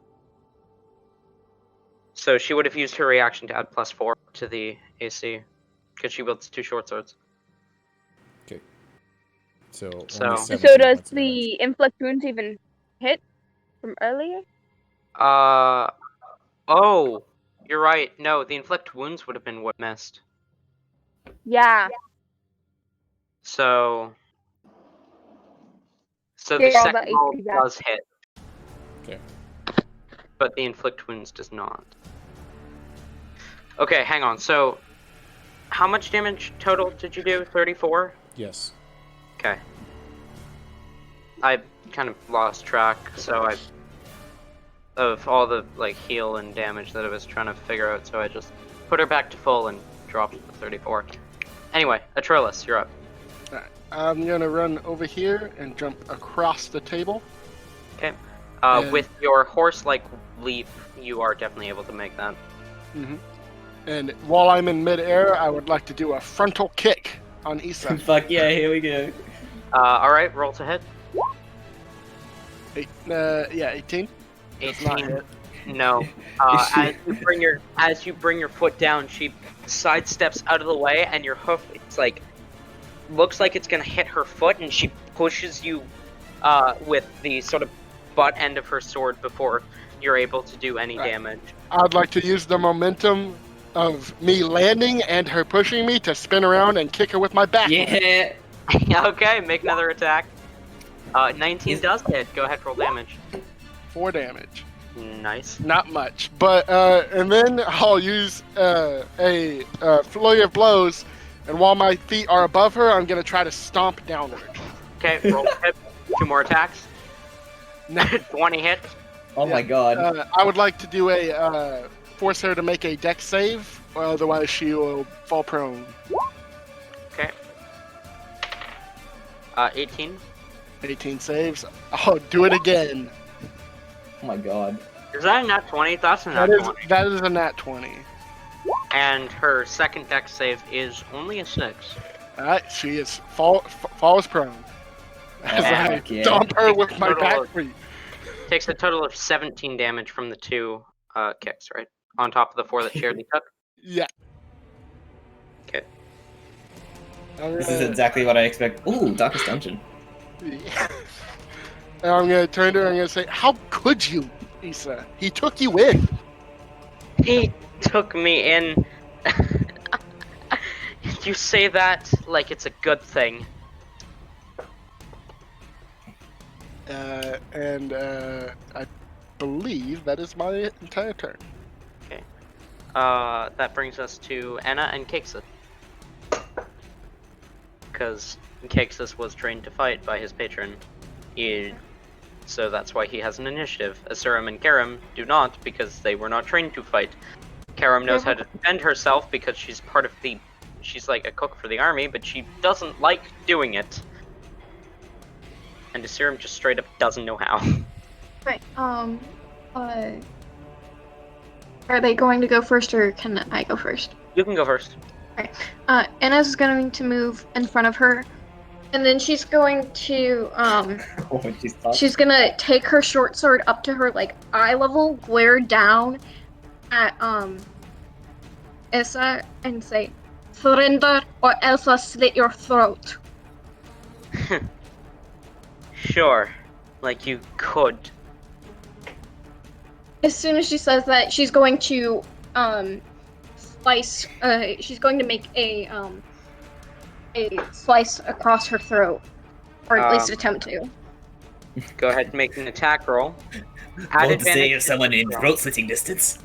So she would have used her reaction to add +4 to the AC. Because she wields 2 short swords. Okay. So only So 17 So does points of damage. the inflict wounds even hit from earlier? Oh, you're right. No, the inflict wounds would have been what missed. Yeah. So the Yeah, all the second roll HP back. does hit. Okay. But the inflict wounds does not. Okay, hang on. So, how much damage total did you do? 34? Yes. Okay. I kind of lost track, so of all the heal and damage that I was trying to figure out, so I just put her back to full and dropped the 34. Anyway, Atrilis, you're up. Alright, I'm gonna run over here and jump across the table. Okay. With your horse-like leap, you are definitely able to make that. Mm-hmm. And while I'm in midair, I would like to do a frontal kick on Issa. Fuck yeah, here we go. Alright, roll to hit. 18. That's not 18. hit. No. As you bring your foot down, she sidesteps out of the way, and your hoof looks like it's gonna hit her foot, and she pushes you with the sort of butt end of her sword before you're able to do any damage. I'd like to use the momentum of me landing and her pushing me to spin around and kick her with my back. Yeah. Okay, make another attack. 19 does hit. Go ahead, roll damage. 4 damage. Nice. Not much, but and then I'll use a flurry of blows, and while my feet are above her, I'm gonna try to stomp downward. Okay, roll to hit. 2 more attacks. 20 hit. Oh my god. I would like to do a force her to make a dex save, or otherwise she will fall prone. Okay. 18. 18 saves. I'll do it again. Oh my god. Is that a nat 20? That's a nat 20. That is a nat 20. And her second dex save is only a 6. Alright, she is falls prone. As I stomp her with my back feet. Takes a total of 17 damage from the 2 kicks, right? On top of the 4 that she already took? Yeah. Okay. This is exactly what I expect. Ooh, Darkest Dungeon. Yeah. And I'm gonna turn to her and I'm gonna say, how could you, Issa? He took you in. He took me in. You say that like it's a good thing. And I believe that is my entire turn. Okay. That brings us to Anna and Kexus. Because Kexus was trained to fight by his patron. So that's why he has an initiative. Asurum and Karam do not, because they were not trained to fight. Karam knows how to defend herself because she's part of the... She's like a cook for the army, but she doesn't like doing it. And Asurum just straight up doesn't know how. Right. Are they going to go first, or can I go first? You can go first. Alright. Anna's going to move in front of her, and then she's going to she's gonna take her short sword up to her eye level, glare down at Issa, and say, "Surrender, or else I'll slit your throat." Sure, like you could. As soon as she says that, she's going to slice. She's going to make a slice across her throat, or at least attempt to. Go ahead and make an attack roll. Want to save someone in throat-slitting distance.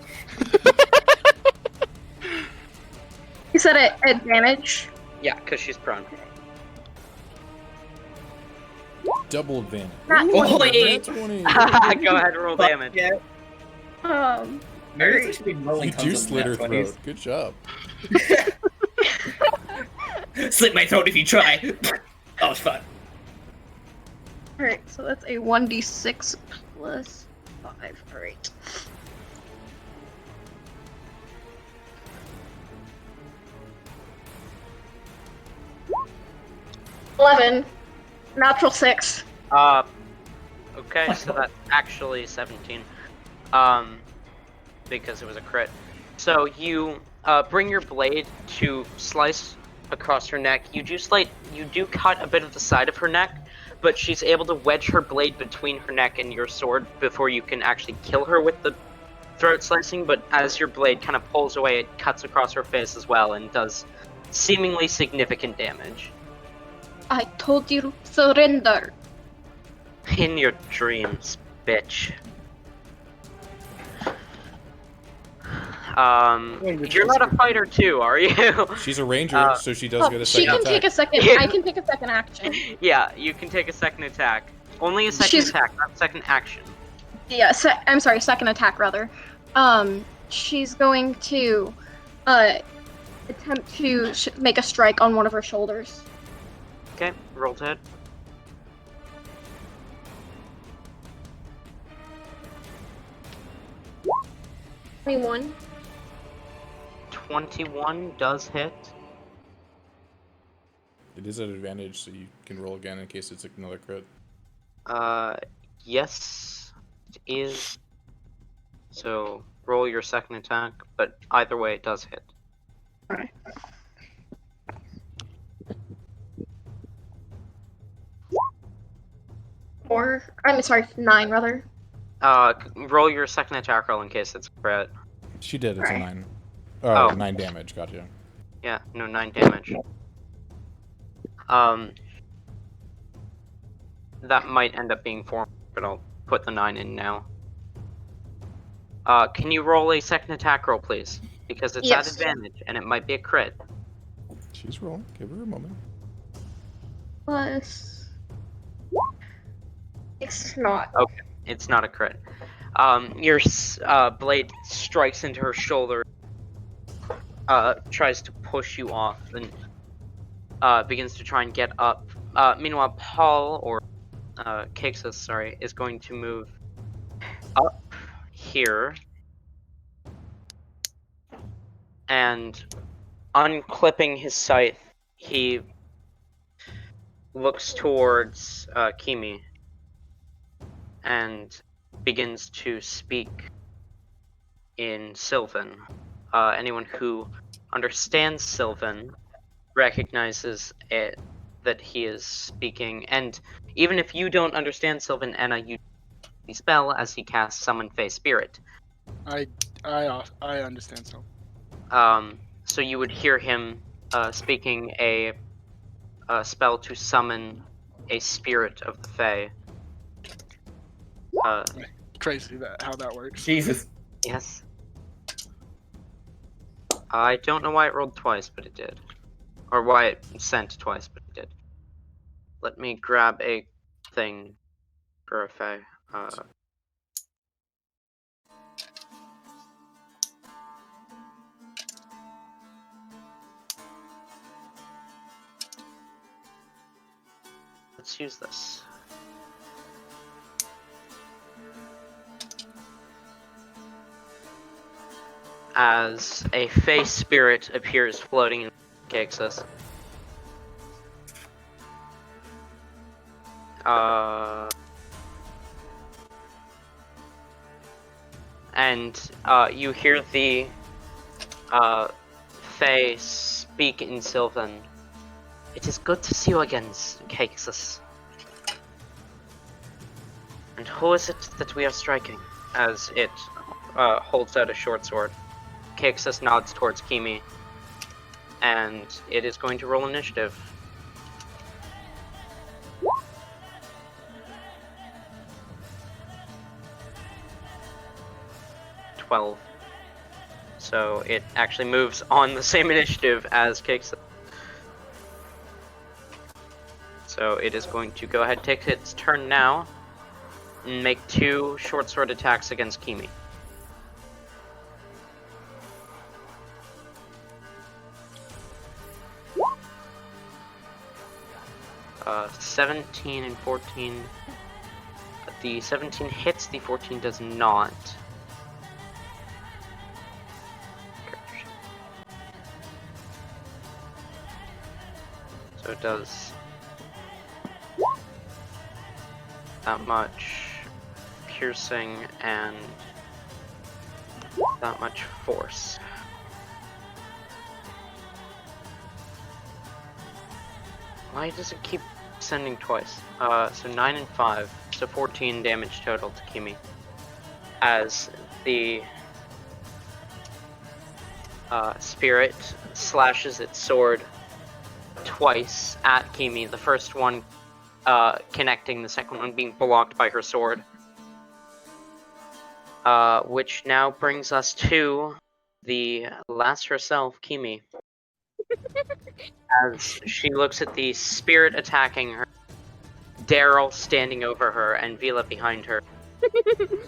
You said it advantage? Yeah, because she's prone. Double advantage. Not Ooh, 20. 20. Go ahead and roll damage. Yeah. Meredith should be rolling You tons do of slit her nat 20s. throat. Good job. slit my throat if you try. That was fun. Alright, so that's a 1d6 plus 5. Alright. $11. Natural 6. Okay, so that's actually 17. Because it was a crit. So you bring your blade to slice across her neck. You do cut a bit of the side of her neck, but she's able to wedge her blade between her neck and your sword before you can actually kill her with the throat slicing. But as your blade kind of pulls away, it cuts across her face as well and does seemingly significant damage. I told you surrender. In your dreams, bitch. You're not a fighter too, are you? She's a ranger, so she does get a She second can attack. take a second. I can take a second action. Yeah, you can take a second attack. Only a second attack, not second action. Yeah, I'm sorry, second attack rather. She's going to attempt to make a strike on one of her shoulders. Okay, roll to hit. 21. 21 does hit. It is at advantage, so you can roll again in case it's another crit. Yes, it is. So roll your second attack, but either way, it does hit. Alright. I'm sorry, 9 rather. Roll your second attack roll in case it's a crit. She did, it's a 9. Oh. 9 damage, gotcha. Yeah, no, 9 damage. That might end up being 4, but I'll put the 9 in now. Can you roll a second attack roll, please? Because it's at advantage, and it might be a crit. She's rolling. Give her a moment. Plus... It's not. Okay, it's not a crit. Your blade strikes into her shoulder, tries to push you off, and begins to try and get up. Meanwhile, Paul, or Caxus, sorry, is going to move up here and unclipping his scythe, he looks towards Kimi and begins to speak in Sylvan. Anyone who understands Sylvan recognizes it, that he is speaking, and even if you don't understand Sylvan, Anna, you spell as he casts Summon Fey Spirit. I understand so. So you would hear him speaking a spell to summon a spirit of the Fey. Crazy how that works. Jesus. Yes. I don't know why it rolled twice, but it did. Or why it sent twice, but it did. Let me grab a thing for a Fey. Let's use this. As a Fey spirit appears floating in Caxus. And you hear the Fey speak in Sylvan. It is good to see you again, Caxus. And who is it that we are striking? As it holds out a short sword. Caxus nods towards Kimi. And it is going to roll initiative. So it actually moves on the same initiative as Caxus. So it is going to go ahead and take its turn now and make 2 short sword attacks against Kimi. 17 and 14. The 17 hits, the 14 does not. So it does that much piercing and that much force. Why does it keep sending twice? So 9 and 5, so 14 damage total to Kimi. As the spirit slashes its sword twice at Kimi, the first one connecting, the second one being blocked by her sword. Which now brings us to the lass herself, Kimi. As she looks at the spirit attacking her, Daryl standing over her, and Vila behind her.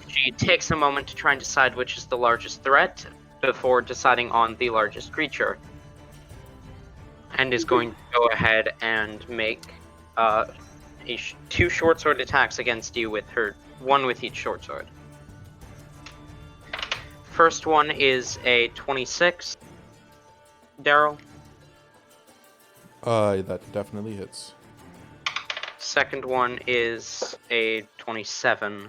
She takes a moment to try and decide which is the largest threat before deciding on the largest creature. And is going to go ahead and make two short sword attacks against you with her, one with each short sword. First one is a 26. Daryl. That definitely hits. Second one is a 27.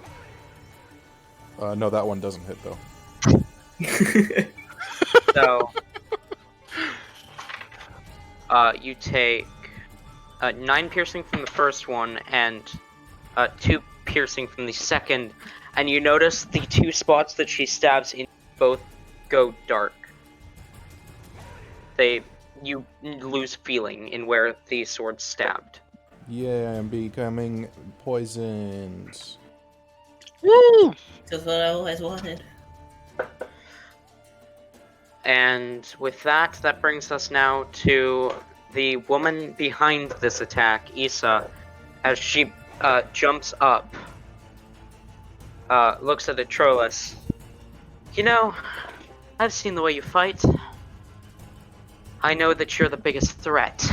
No, that one doesn't hit though. So, you take 9 piercing from the first one and 2 piercing from the second, and you notice the 2 spots that she stabs in both go dark. You lose feeling in where the sword stabbed. Yeah, I'm becoming poisoned. Woo! That's what I always wanted. And with that, that brings us now to the woman behind this attack, Issa, as she jumps up, looks at Atrolis. You know, I've seen the way you fight. I know that you're the biggest threat.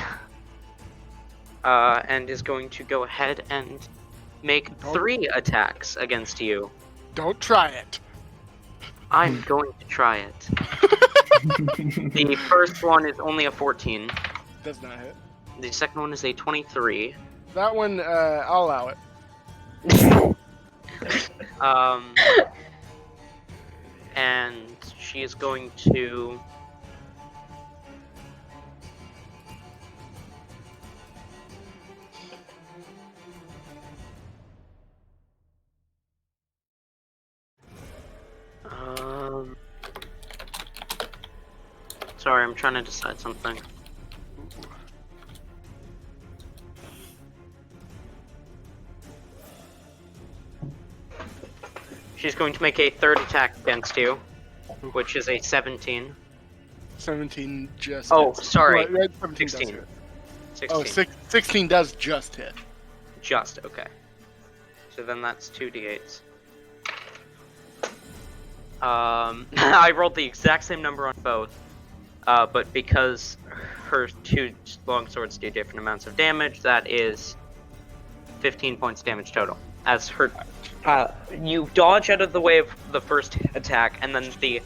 And is going to go ahead and make 3 attacks against you. Don't try it. I'm going to try it. The first one is only a 14. Does not hit. The second one is a 23. That one, I'll allow it. And she is going to... Sorry, I'm trying to decide something. She's going to make a third attack against you, which is a 17. 17 just Oh, hits. sorry. Well, 17 does 16. hit. 16. Oh, 16 does just hit. Just, okay. So then that's 2d8s. I rolled the exact same number on both, but because her 2 longswords do different amounts of damage, that is 15 points damage total. As her, you dodge out of the way of the first attack, and then the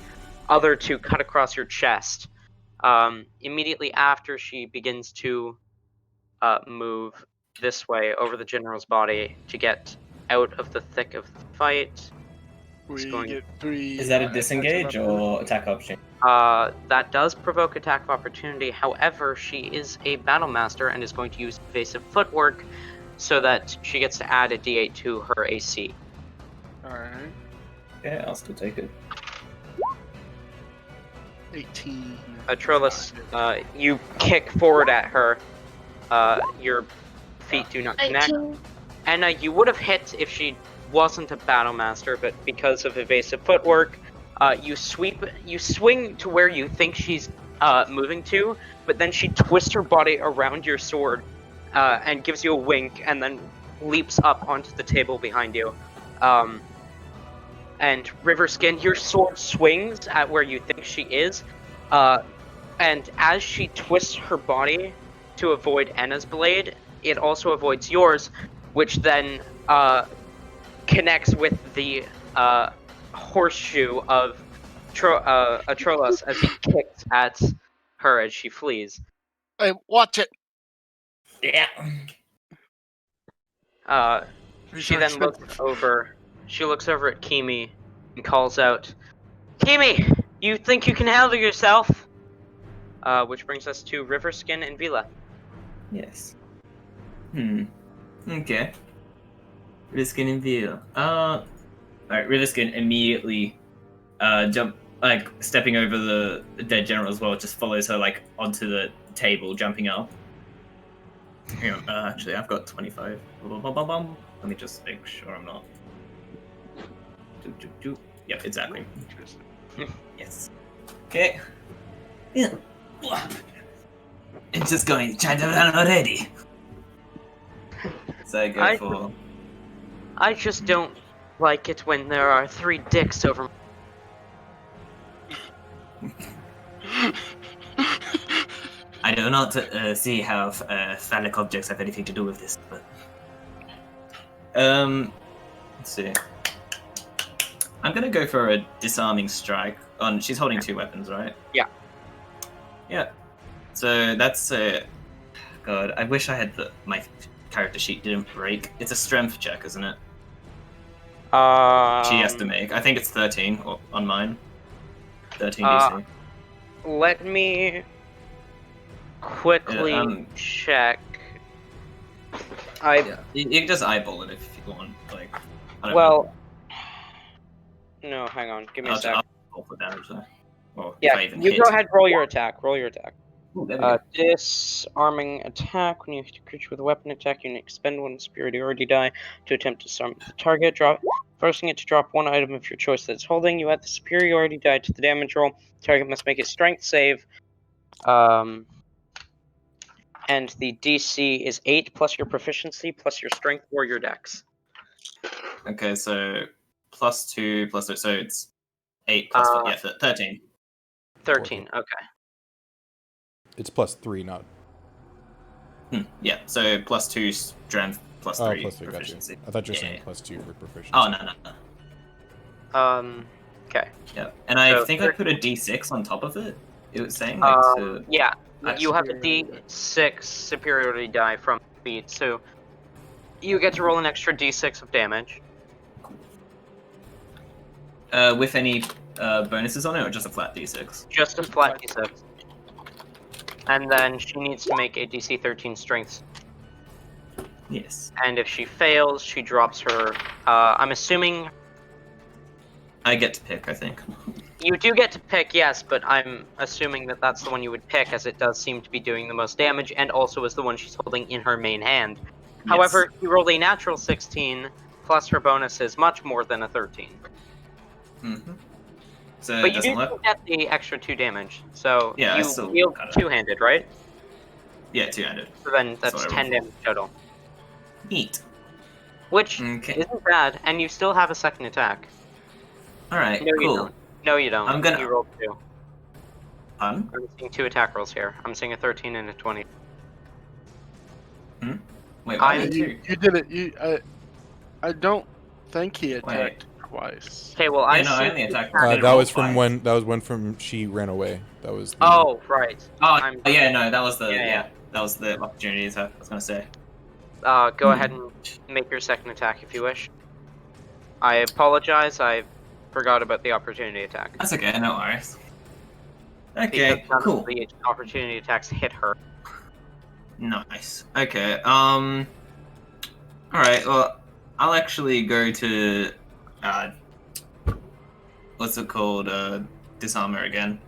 other 2 cut across your chest. Immediately after, she begins to move this way over the general's body to get out of the thick of the fight. We going... get 3. Is that a disengage or attack option? That does provoke attack of opportunity. However, she is a battle master and is going to use evasive footwork so that she gets to add a d8 to her AC. Alright. Yeah, I'll still take it. 18. Atrolis, you kick forward at her. Your feet do not connect. 19. And you would have hit if she wasn't a battle master, but because of evasive footwork, you swing to where you think she's moving to, but then she twists her body around your sword and gives you a wink, and then leaps up onto the table behind you. And Riverskin, your sword swings at where you think she is, and as she twists her body to avoid Enna's blade, it also avoids yours, which then connects with the horseshoe of Atrolos as he kicks at her as she flees. Hey, watch it. Yeah. These She are then looks expensive. over. She looks over at Kimi and calls out, "Kimi, you think you can handle yourself?" Which brings us to Riverskin and Vila. Yes. Okay. Riverskin and Vila. Alright, Riverskin immediately stepping over the dead general as well, just follows her onto the table, jumping up. Actually, I've got 25. Let me just make sure I'm not. Yep, exactly. Yes. Okay. Yeah. It's just going China already. So I go for. I just don't like it when there are 3 dicks over. I do not see how phallic objects have anything to do with this, but let's see. I'm gonna go for a disarming strike. She's holding 2 weapons, right? Yeah. Yeah. So that's God, I wish I had my character sheet didn't break. It's a strength check, isn't it? She has to make. I think it's 13 on mine. 13 DC. Let me quickly check. You can just eyeball it if you want. I don't Well, know. no, hang on. Give me a sec. I'll roll for damage though. Well, Yeah, if I even you hit. go ahead. Roll your attack. Roll your attack. Ooh, there we go. Disarming attack. When you hit a creature with a weapon attack, you can expend 1 superiority die to attempt to disarm the target. Forcing it to drop 1 item of your choice that it's holding. You add the superiority die to the damage roll. The target must make a strength save. And the DC is 8 plus your proficiency plus your strength or your dex. Okay, so +2 plus 2, so it's 8 plus 4, 13. 13. Okay. It's +3, not. Yeah, so +2 strength, +3 +3, proficiency. gotcha. I thought you were saying +2 for proficiency. Oh no. Okay. Yeah, and I So think I put a D6 on top of it. It was saying yeah, you have a D6 superiority die from feat, so you get to roll an extra D6 of damage. With any bonuses on it, or just a flat D6? Just a flat D6. And then she needs to make a DC 13 strength. Yes. And if she fails, she drops her. I'm assuming. I get to pick, I think. You do get to pick, yes, but I'm assuming that that's the one you would pick, as it does seem to be doing the most damage, and also is the one she's holding in her main hand. Yes. However, you rolled a natural 16, plus her bonus is much more than a 13. Mm-hmm. So But it you do doesn't work? get the extra 2 damage, so Yeah, you wield two-handed, right? Yeah, two-handed. So then that's 10 damage total. Neat. Which isn't bad, and you still have a second attack. Alright, no, cool. You don't. No, you don't. You rolled 2. I'm seeing 2 attack rolls here. I'm seeing a 13 and a 20. Wait, why you did it. I don't think he attacked twice. Okay, well, I only attacked that was from when. That was when she ran away. That was. Oh, right. Oh, yeah, no, that was the that was the opportunity attack. I was gonna say. Go ahead and make your second attack if you wish. I apologize. I forgot about the opportunity attack. That's okay. No worries. Okay, cool. The opportunity attacks hit her. Nice. Okay. All right. Well, I'll actually go to what's it called? Disarmor again.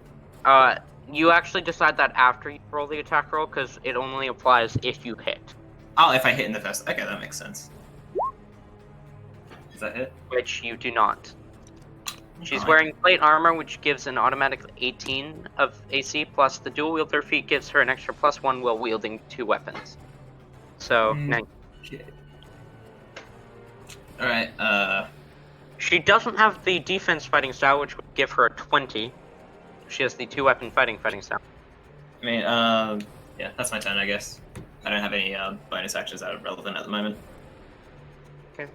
You actually decide that after you roll the attack roll, because it only applies if you hit. Oh, if I hit in the first. Okay, that makes sense. Does that hit? Which you do not. She's wearing plate armor, which gives an automatic 18 of AC, plus the dual wielder feat gives her an extra +1 while wielding 2 weapons. So, 9. Alright, She doesn't have the defense fighting style, which would give her a 20. She has the 2-weapon fighting style. I mean, yeah, that's my turn, I guess. I don't have any bonus actions that are relevant at the moment. Okay.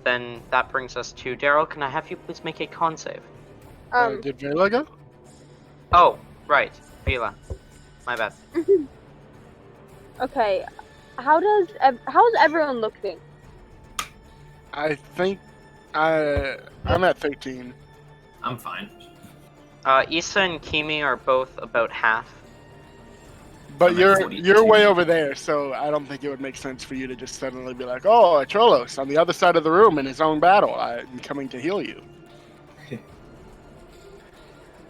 Then that brings us to Daryl. Can I have you please make a con save? Did Vela go? Oh, right. Vila. My bad. Okay. How's everyone looking? I think I'm at 13. I'm fine. Issa and Kimi are both about half. But I'm at you're 42. way over there, so I don't think it would make sense for you to just suddenly be like, "Oh, Atrolos on the other side of the room in his own battle. I'm coming to heal you."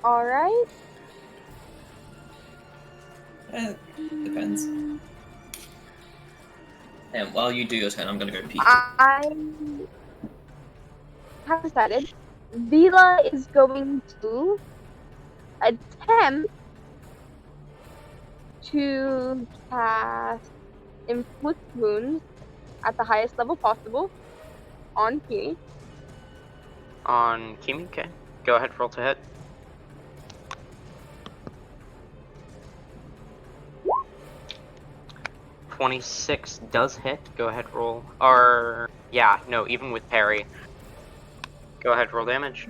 All right. Depends. And while you do your turn, I'm gonna go pee. I have decided Vila is going to attempt to cast Inflict Wounds at the highest level possible on Kimi. On Kimi, okay. Go ahead, roll to hit. .26 does hit. Go ahead, roll. Or yeah, no, even with parry. Go ahead, roll damage.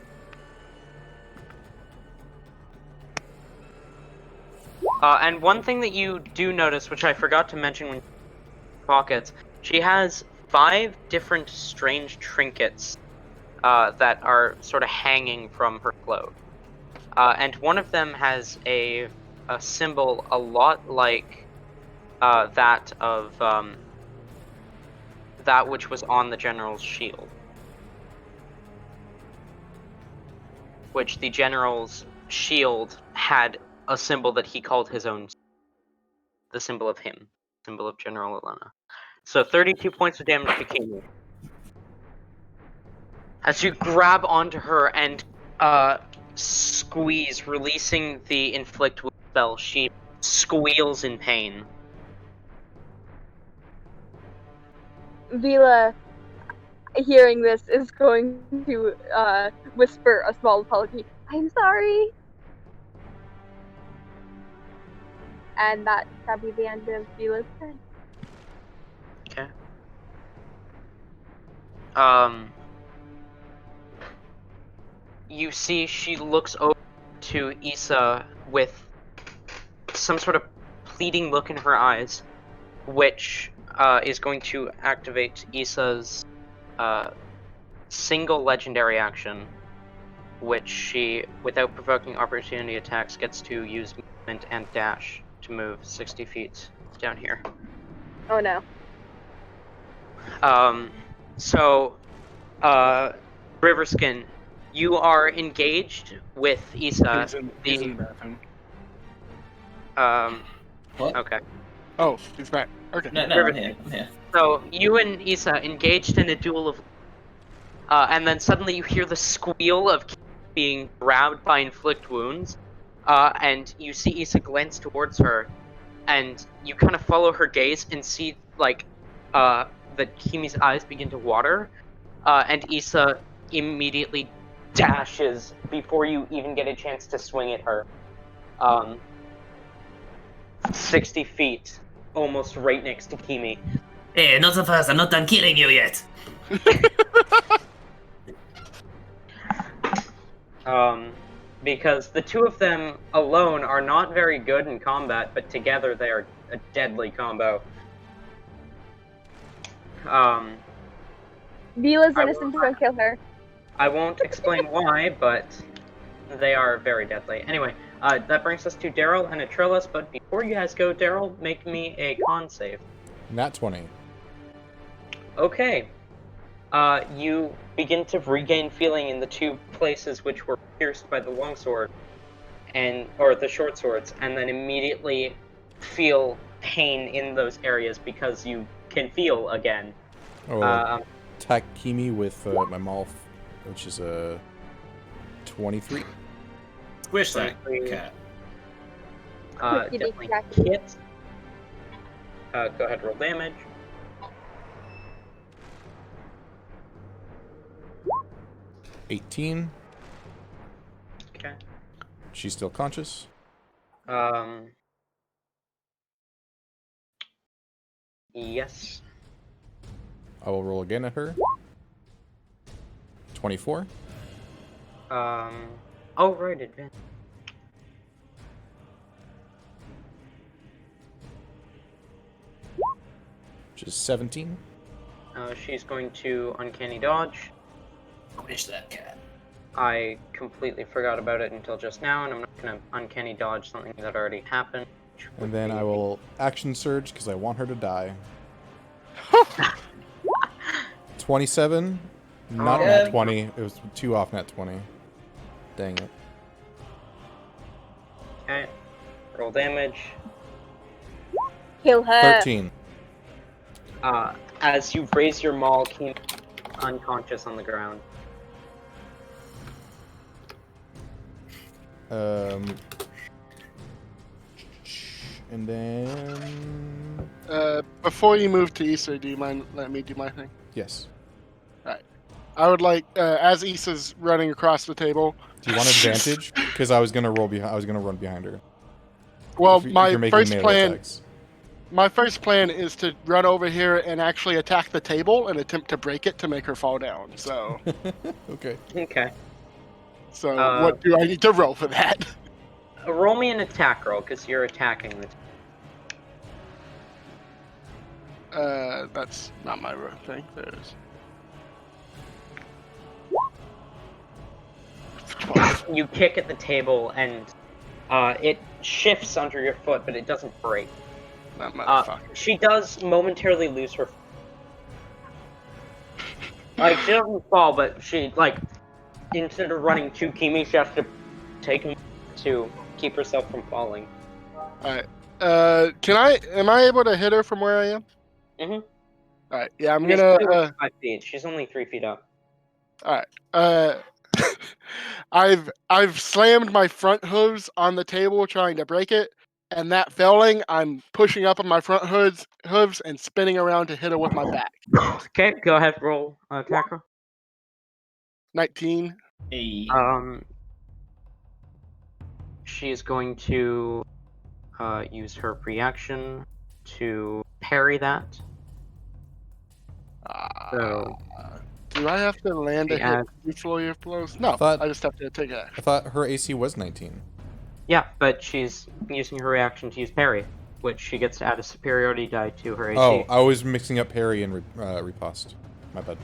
And one thing that you do notice, which I forgot to mention when pockets, she has 5 different strange trinkets that are sort of hanging from her cloak. And one of them has a symbol a lot like that of that which was on the general's shield. Which the general's shield had a symbol that he called his own, the symbol of him, symbol of General Allona. So 32 points of damage to Kimi. As you grab onto her and squeeze, releasing the inflict wound spell, she squeals in pain. Vila, hearing this, is going to whisper a small apology. I'm sorry. And that'll be the end of Vila's turn. Okay. You see she looks over to Issa with some sort of pleading look in her eyes, which is going to activate Issa's single legendary action, which she, without provoking opportunity attacks, gets to use movement and dash to move 60 feet down here. Oh no. So, Riverskin, you are engaged with Issa. He's in the bathroom. What? Okay. Oh, he's back. Okay. No, I'm here. I'm here. So, you and Issa engaged in a duel of and then suddenly you hear the squeal of being grabbed by inflict wounds, and you see Issa glance towards her, and you kind of follow her gaze and see like that Kimi's eyes begin to water, and Issa immediately dashes before you even get a chance to swing at her. 60 feet, almost right next to Kimi. Hey, not so fast. I'm not done killing you yet. Because the two of them alone are not very good in combat, but together they are a deadly combo. Vila's innocent, don't kill her. I won't explain why, but they are very deadly. Anyway, that brings us to Daryl and Atrilis, but before you guys go, Daryl, make me a con save. Nat 20. Okay. You begin to regain feeling in the 2 places which were pierced by the longsword, or the short swords, and then immediately feel pain in those areas because you can feel again. Attack Kimi with my Malf, which is a 23. Squish that cat. Definitely hit. Go ahead, roll damage. $18. Okay. She's still conscious. Yes. I will roll again at her. 24. Oh, right, advantage. Which is 17. She's going to uncanny dodge. Finish that cat. I completely forgot about it until just now, and I'm not going to uncanny dodge something that already happened. And then I will action surge because I want her to die. 27. Not Oh. nat 20. It was 2 off nat 20. Dang it. Okay. Roll damage. Kill her. 13. As you raise your maul, Keen unconscious on the ground. And then... Before you move to Issa, do you mind letting me do my thing? Yes. I would like, as Issa's running across the table. Do you want advantage? Because I was gonna roll behind. I was gonna run behind her. Well, if my you're making first melee plan. attacks. My first plan is to run over here and actually attack the table and attempt to break it to make her fall down. So, Okay. Okay. so what do I need to roll for that? Roll me an attack roll, because you're attacking the... That's not my thing. There's. You kick at the table, and it shifts under your foot, but it doesn't break. That motherfucker. She does momentarily lose her... Like, she doesn't fall, but she, like, instead of running to Kimi, she has to take him to keep herself from falling. Alright. Am I able to hit her from where I am? Mhm. Alright, yeah, I'm She's gonna, only 5 feet. She's only 3 feet up. alright, I've slammed my front hooves on the table trying to break it, and that failing, I'm pushing up on my front hooves and spinning around to hit her with my back. Okay, go ahead, roll attack roll. 19. Hey. She is going to use her reaction to parry that. So, Do I have to land a Yeah. hit before your blows? No, Thought- I just have to take it. I thought her AC was 19. yeah, but she's using her reaction to use parry, which she gets to add a superiority die to her AC. Oh, I was mixing up parry and riposte. My bad.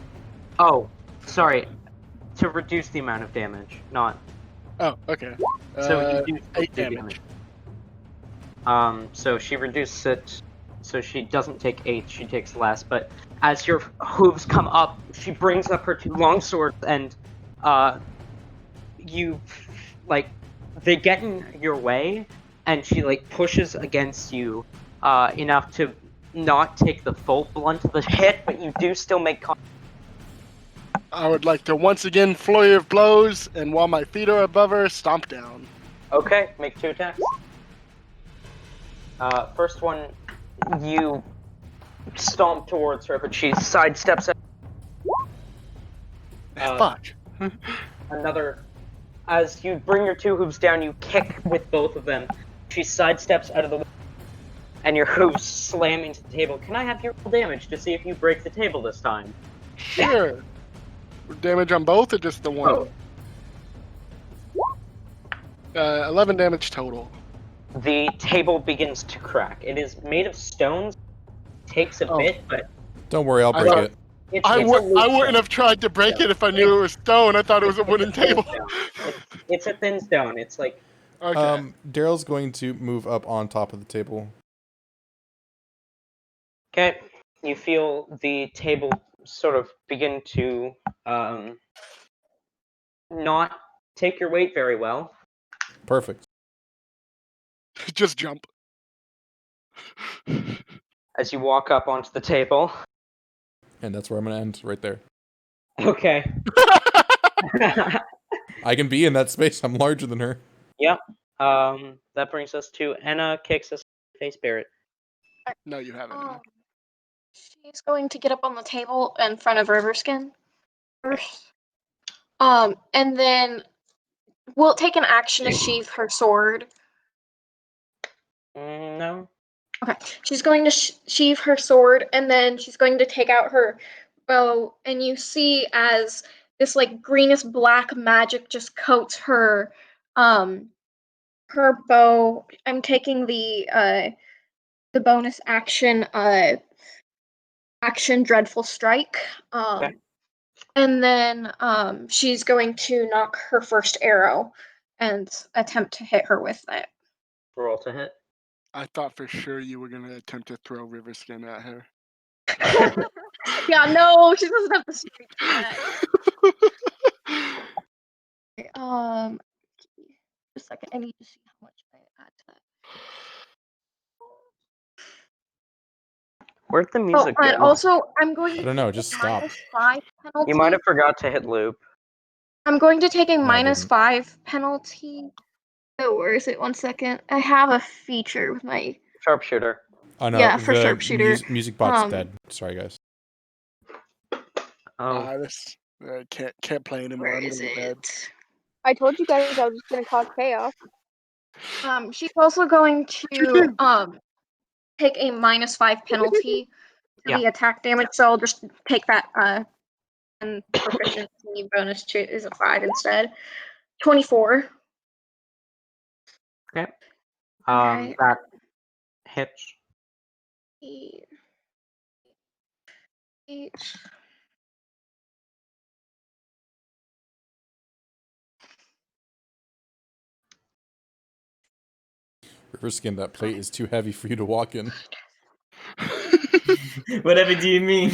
Oh, sorry. To reduce the amount of damage, not... Oh, okay. So you do 8 do damage. So she reduces it, so she doesn't take 8, she takes less, but as your hooves come up, she brings up her 2 longswords, and you, like, they get in your way, and she, like, pushes against you enough to not take the full blunt of the hit, but you do still make I would like to once again flurry of blows, and while my feet are above her, stomp down. Okay, make 2 attacks. First one, you stomp towards her, but she sidesteps it. Fuck. Another, as you bring your 2 hooves down, you kick with both of them. She sidesteps out of the way, and your hooves slam into the table. Can I have your roll damage to see if you break the table this time? Sure. Damage on both or just the one? 11 damage total. The table begins to crack. It is made of stones. Takes a bit, but Don't worry, I'll break it. I wouldn't have tried to break it if I knew it was stone. I thought it was a wooden table. It's a thin stone. It's like... Okay. Daryl's going to move up on top of the table. Okay, you feel the table sort of begin to not take your weight very well. Perfect. Just jump. As you walk up onto the table. And that's where I'm going to end, right there. Okay. I can be in that space. I'm larger than her. Yep. That brings us to Enna kicks us face spirit. No, you haven't. She's going to get up on the table in front of Riverskin first. And then we'll take an action to sheath her sword. No. Okay, she's going to sheathe her sword, and then she's going to take out her bow, and you see as this like greenish black magic just coats her her bow. I'm taking the bonus action action dreadful strike. Okay. And then she's going to knock her first arrow and attempt to hit her with it. Roll to hit. I thought for sure you were gonna attempt to throw River Skin at her. Yeah, no, she doesn't have the strength for that. Okay, just a second. I need to see how much I add to that. Where'd the Oh, music and go? also I'm going to I don't know. take Just a stop. -5 penalty. You might have forgot to hit loop. I'm going to take a No, I didn't. -5 penalty. Oh, where is it? 1 second. I have a feature with my Sharpshooter. Oh no, yeah for the sharpshooter. music bot's dead. Sorry, guys. Oh, This can't play anymore. Where I'm is gonna go to bed. it? I told you guys I was just gonna cause chaos. She's also going to take a -5 penalty to Yeah. the attack damage, so I'll just take that and proficiency bonus to is a 5 instead. 24. Okay. Okay. That hits. 8, 8. River Skin, that plate is too heavy for you to walk in. Whatever do you mean?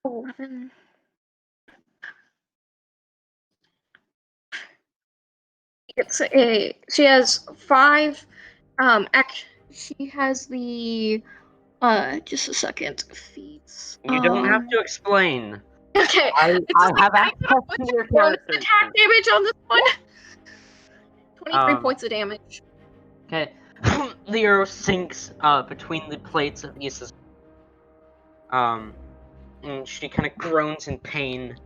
11. She has 5 she has the just a second feats. You don't have to explain. Okay. I It's just have like, I access know to what's your your bonus character attack sheet. damage on this one. 23 Um, points of damage. Okay. The arrow sinks between the plates of Issa's. And she kind of groans in pain.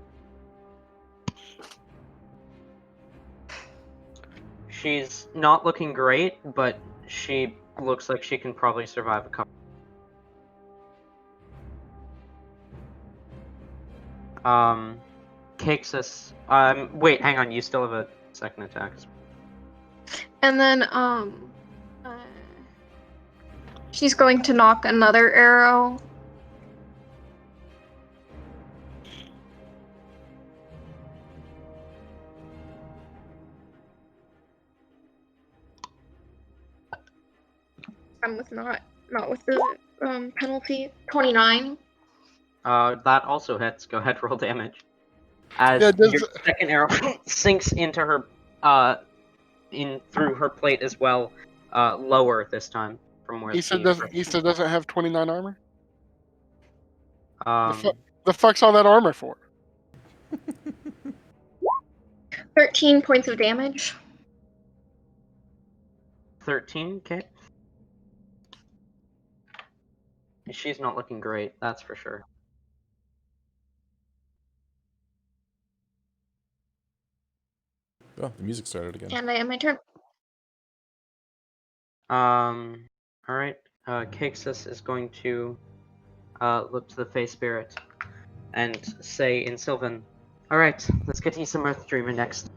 She's not looking great, but she looks like she can probably survive a couple. Caxus. Wait, hang on. You still have a second attack. And then she's going to knock another arrow. I'm with not with the penalty. 29. That also hits. Go ahead, roll damage. As Yeah, your second arrow sinks into her, in through her plate as well, lower this time from where Issa doesn't have 29 armor. The fuck's all that armor for? 13 points of damage. 13, okay. She's not looking great, that's for sure. Oh, the music started again. And I end my turn. Alright. Caxus is going to look to the Fey Spirit and say in Sylvan, alright, let's get to some Earth Dreamer next.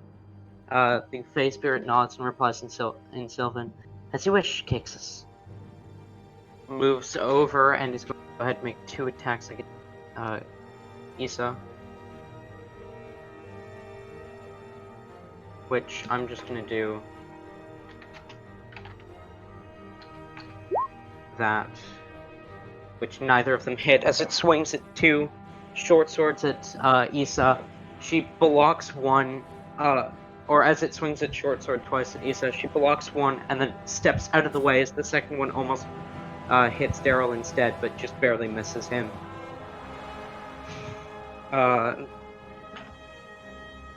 The Fey Spirit nods and replies in Sylvan, as you wish, Caxus. Moves over and is going to go ahead and make 2 attacks against Issa. Which I'm just going to do that, which neither of them hit, as it swings at 2 short swords at Issa. She blocks one, or as it swings at short sword twice at Issa, she blocks one and then steps out of the way as the second one almost hits Daryl instead, but just barely misses him.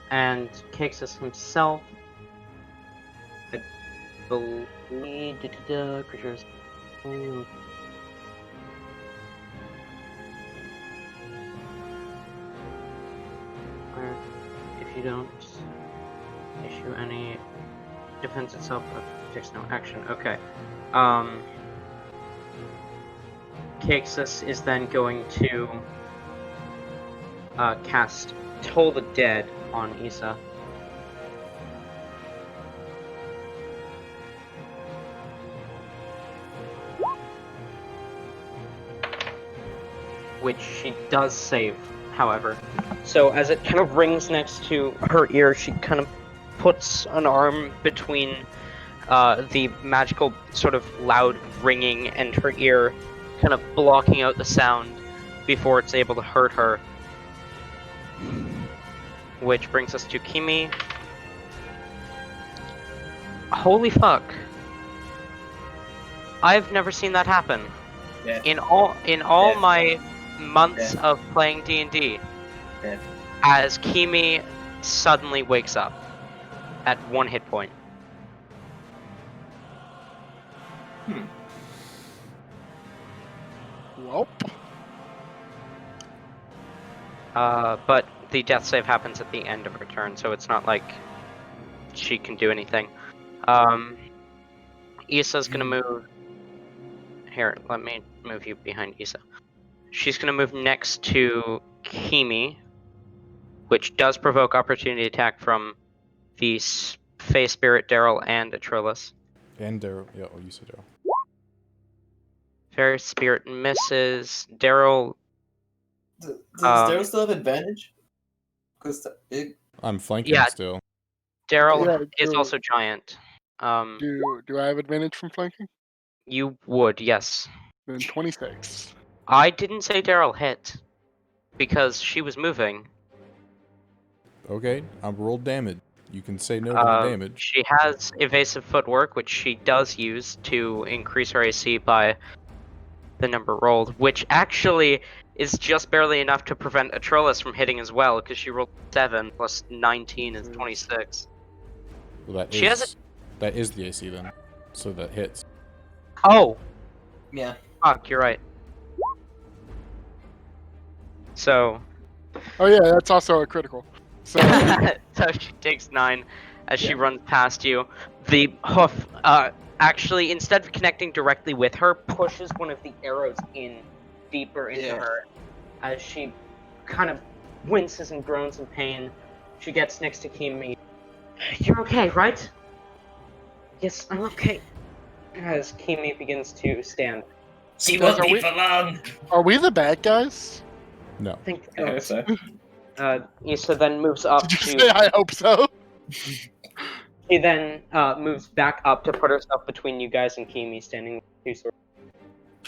And Caxus himself, I believe, creatures. If you don't issue any defense itself, takes no action. Okay. Caxus is then going to cast Toll the Dead on Issa. Which she does save, however. So as it kind of rings next to her ear, she kind of puts an arm between the magical sort of loud ringing and her ear, kind of blocking out the sound before it's able to hurt her. Which brings us to Kimi. Holy fuck. I've never seen that happen. Yeah. In all Yeah. my months Yeah. of playing D&D, Yeah. as Kimi suddenly wakes up at 1 hit point. Welp. But the death save happens at the end of her turn, so it's not like she can do anything. Issa's gonna move. Here, let me move you behind Issa. She's gonna move next to Kimi, which does provoke opportunity attack from the Fey Spirit, Daryl, and Atrolis. And Daryl. Yeah, you said Daryl. Fairy Spirit misses. Daryl. Does Daryl still have advantage? Because I'm flanking Yeah. still. Daryl Yeah, is also giant. Do I have advantage from flanking? You would, yes. Then 26. I didn't say Daryl hit because she was moving. Okay, I rolled damage. You can say no to the damage. She has evasive footwork, which she does use to increase her AC by the number rolled, which actually is just barely enough to prevent Atrolis from hitting as well, because she rolled 7 plus 19 is 26. Well, that She has is the AC then, so that hits. Oh! Yeah. Fuck, you're right. So... Oh yeah, that's also a critical. So so she takes 9 as she runs past you. The hoof, actually, instead of connecting directly with her, pushes one of the arrows in deeper into her. As she kind of winces and groans in pain, she gets next to Kimi. You're okay, right? Yes, I'm okay. As Kimi begins to stand. She Guys, won't be for long. are we the bad guys? No. I think I hope so. Issa then moves up Did you to... say I hope so? She then moves back up to put herself between you guys and Kimi, standing with 2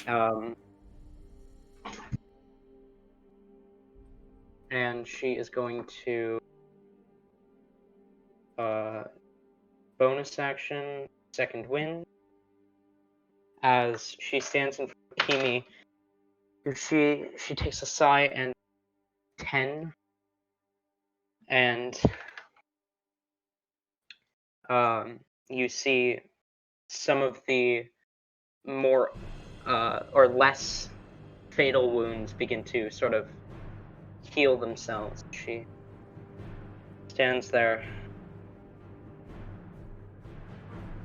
swords. And she is going to bonus action, second wind. As she stands in front of Kimi, she takes a sigh and 10, and you see some of the more or less fatal wounds begin to sort of heal themselves. She stands there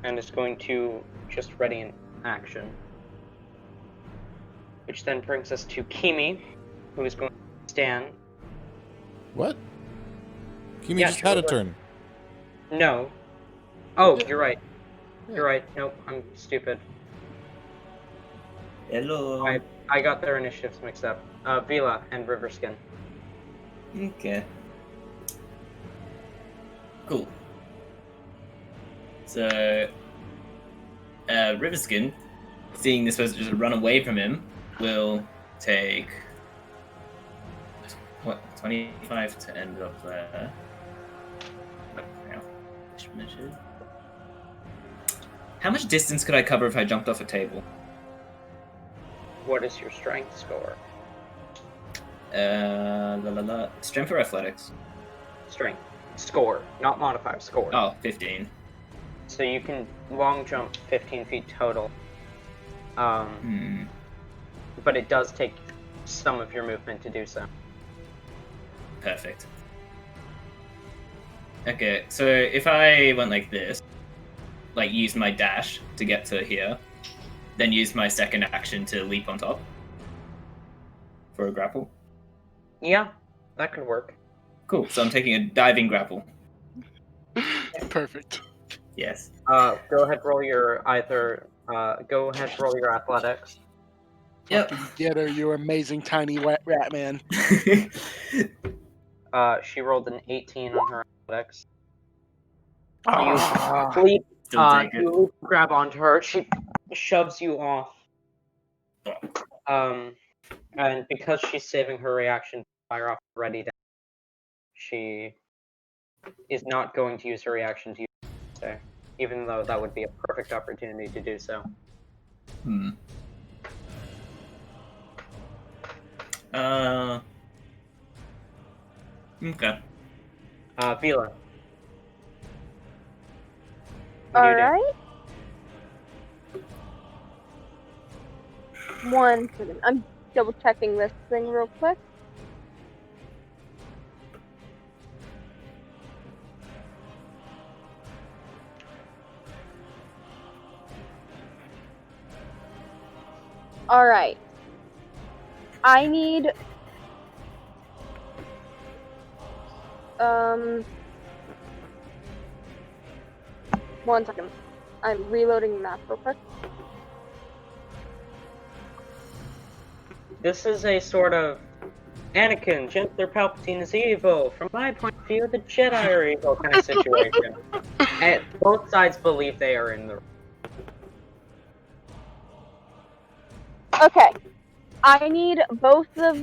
and is going to just ready an action. Which then brings us to Kimi, who is going to stand. What? Kimi Yeah, just sure, had a what? turn. No. Oh, Yeah. you're right. Yeah. You're right. Nope, I'm stupid. Hello. I got their initiatives mixed up. Vila and Riverskin. Okay. Cool. So, Riverskin, seeing this person just run away from him, will take 25 to end up there. How much distance could I cover if I jumped off a table? What is your strength score? Strength or athletics? Strength. Score, not modifier, score. Oh, 15. So you can long jump 15 feet total. But it does take some of your movement to do so. Perfect. Okay, so if I went like this, like use my dash to get to here, then use my second action to leap on top. for a grapple? Yeah, that could work. Cool. So I'm taking a diving grapple. Perfect. Yes. Go ahead, roll your Go ahead, roll your athletics. Yep. Fucking get her, you amazing tiny wet rat man. She rolled an 18 on her athletics. Ah. Still take it. You grab onto her. She shoves you off. And because she's saving her reaction to fire off ready down, she is not going to use her reaction to use her, even though that would be a perfect opportunity to do so. Hmm. Okay. Vila. Alright. 1 second. I'm double checking this thing real quick. Alright. I need 1 second. I'm reloading the map real quick. This is a sort of Anakin, Chancellor Palpatine is evil. From my point of view, the Jedi are evil kind of situation. And both sides believe they are in the. Okay. I need both of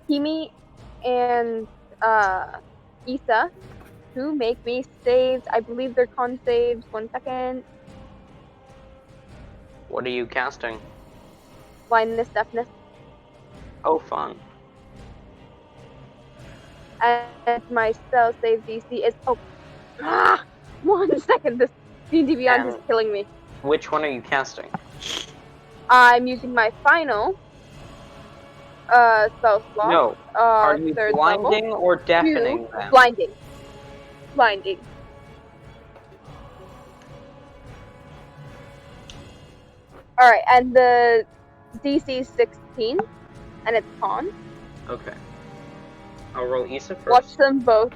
Kimi and Issa to make me saves. I believe they're con saves. 1 second. What are you casting? Blindness, deafness. Oh, fun. And my spell save DC is 1 second. This D&D Beyond is killing me. Which one are you casting? I'm using my final spell slot. No. Are you 3rd blinding level, or deafening them? Blinding. Blinding. Alright, and the DC is 16, and it's con. Okay. I'll roll Issa first. Watch them both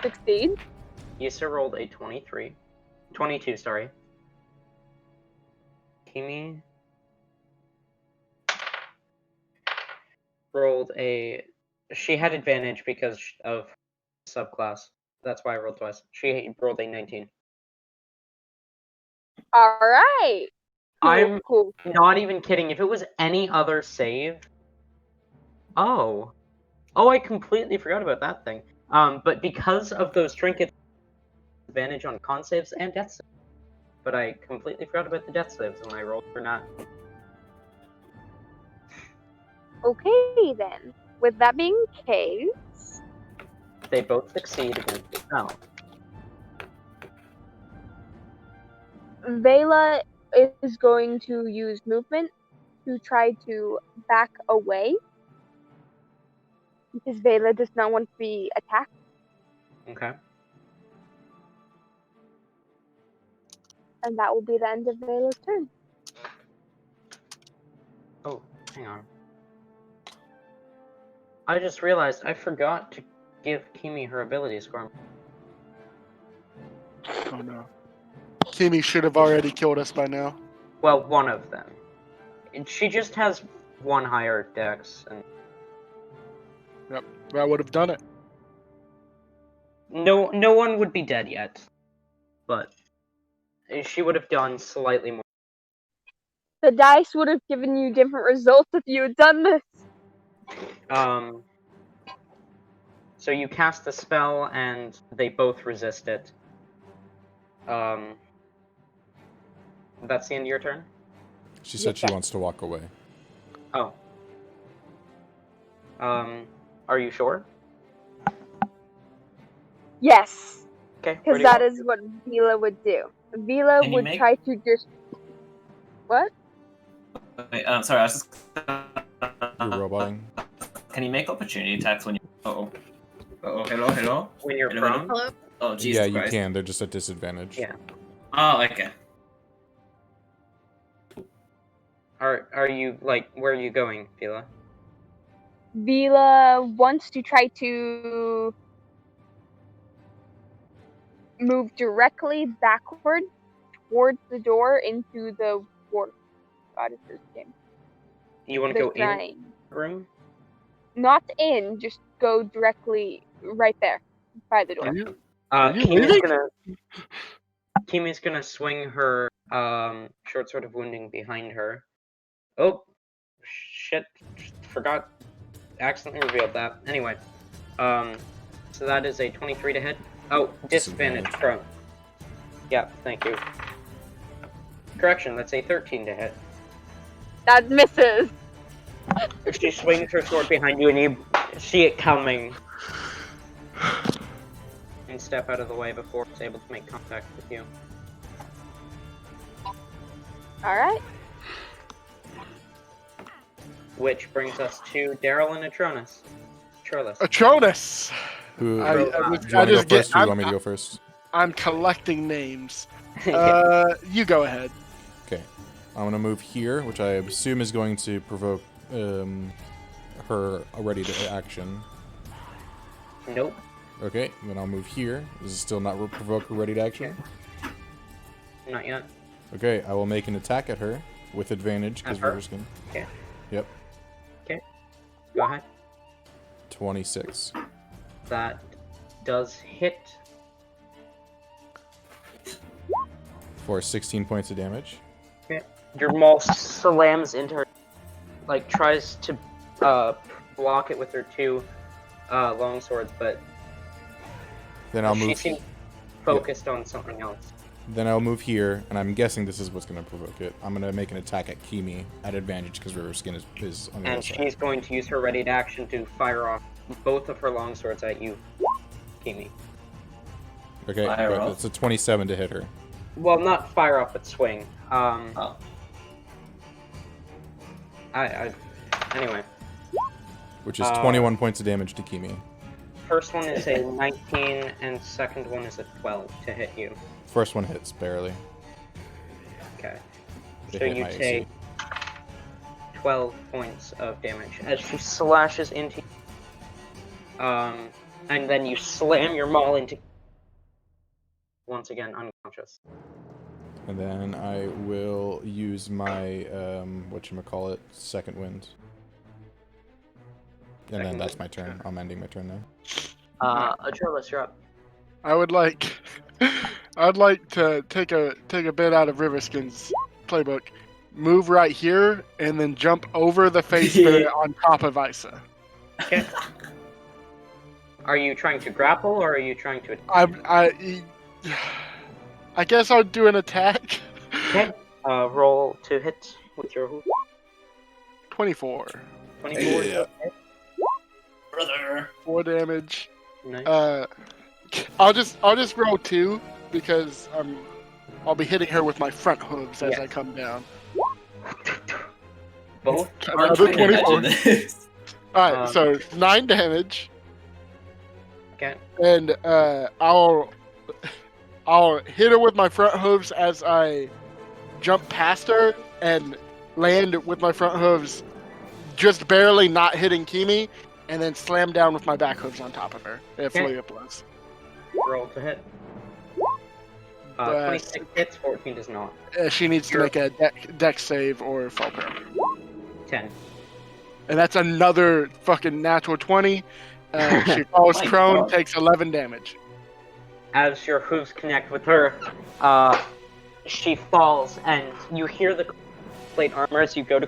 succeed. Issa rolled a 22, sorry. Kimi rolled a... She had advantage because of subclass. That's why I rolled twice. She rolled a 19. Alright. I'm cool. not even kidding. If it was any other save... Oh, I completely forgot about that thing. But because of those trinkets, advantage on con saves and death saves. But I completely forgot about the death saves when I rolled for not. Okay, then. With that being the case... They both succeed against the spell. Vela is going to use movement to try to back away. Because Vela does not want to be attacked. Okay. And that will be the end of Vela's turn. Oh, hang on. I just realized I forgot to give Kimi her ability score. Oh no. Kimi should have already killed us by now. Well, one of them. She just has one higher dex, and Yep, that would have done it. no one would be dead yet. But she would have done slightly more. The dice would have given you different results if you had done this. So you cast the spell, and they both resist it. That's the end of your turn? She said she wants to walk away. Oh. Are you sure? Yes. Okay. Because that is what Vila would do. Vila would try to just... What? Wait, sorry, I was just... You're roboting. Can you make opportunity attacks when you... Uh-oh. Uh-oh, hello? When you're hello, prone? Hello? Oh, Jesus Yeah, you Christ. can. They're just at disadvantage. Yeah. Oh, okay. Are you, like, where are you going, Vila? Vila wants to try to move directly backward towards the door into the war goddess's game. You want to They're go in trying. the room? Not in, just go directly right there by the door. Are you Kimi's gonna swing her short sword of wounding behind her. Oh shit! Forgot. Accidentally revealed that. Anyway, so that is a 23 to hit. Oh, disadvantage prone. Yeah, thank you. Correction, that's a 13 to hit. That misses. She swings her sword behind you, and you see it coming, and step out of the way before it's able to make contact with you. Alright. Which brings us to Daryl and Atronus. Atronus! Who? I do you want just to go get. first, or you want me to go first? I'm collecting names. Yeah. You go ahead. Okay. I'm going to move here, which I assume is going to provoke her ready to action. Nope. Okay, then I'll move here. This is still not provoke her ready to action. Not yet. Okay, I will make an attack at her with advantage because At her? River Skin. Okay. Yep. Okay. Go ahead. 26. That does hit. For 16 points of damage. Okay. Your maul slams into her, like tries to block it with her two long swords, but Then I'll she move. seems focused on something else. Then I'll move here, and I'm guessing this is what's going to provoke it. I'm going to make an attack at Kimi at advantage because River Skin is on the And other side. she's going to use her ready to action to fire off both of her long swords at you, Kimi. Okay, Fire but off. it's a 27 to hit her. Well, not fire off, but swing. Oh. Anyway. Which is 21 points of damage to Kimi. First one is a 19, and second one is a 12 to hit you. First one hits, barely. Okay. It So hit you my AC. take 12 points of damage as she slashes into you. And then you slam your maul into once again unconscious. And then I will use my, whatchamacallit, second wind. And then Second that's wind, my turn. I'm ending my turn now. Atreus, you're up. I would like, I'd like to take a bit out of Riverskin's playbook, move right here, and then jump over the face spirit on top of Isa. Okay. Are you trying to grapple or are you trying to? I guess I'll do an attack. Okay. Roll to hit with your 24. 24. Yeah. Brother. 4 damage. Nice. I'll just roll 2 because I'll be hitting her with my front hooves as I come down. Both. Another 24. This. Alright, so 9 damage. Okay. And I'll hit her with my front hooves as I jump past her and land with my front hooves, just barely not hitting Kimi, and then slam down with my back hooves on top of her. If Okay. Leah blows. Roll to hit. 26 hits, 14 does not. She needs to make a dex save or fall prone. 10. And that's another fucking natural 20. She falls My prone, God. takes 11 damage. As your hooves connect with her, she falls, and you hear the plate armor as you go to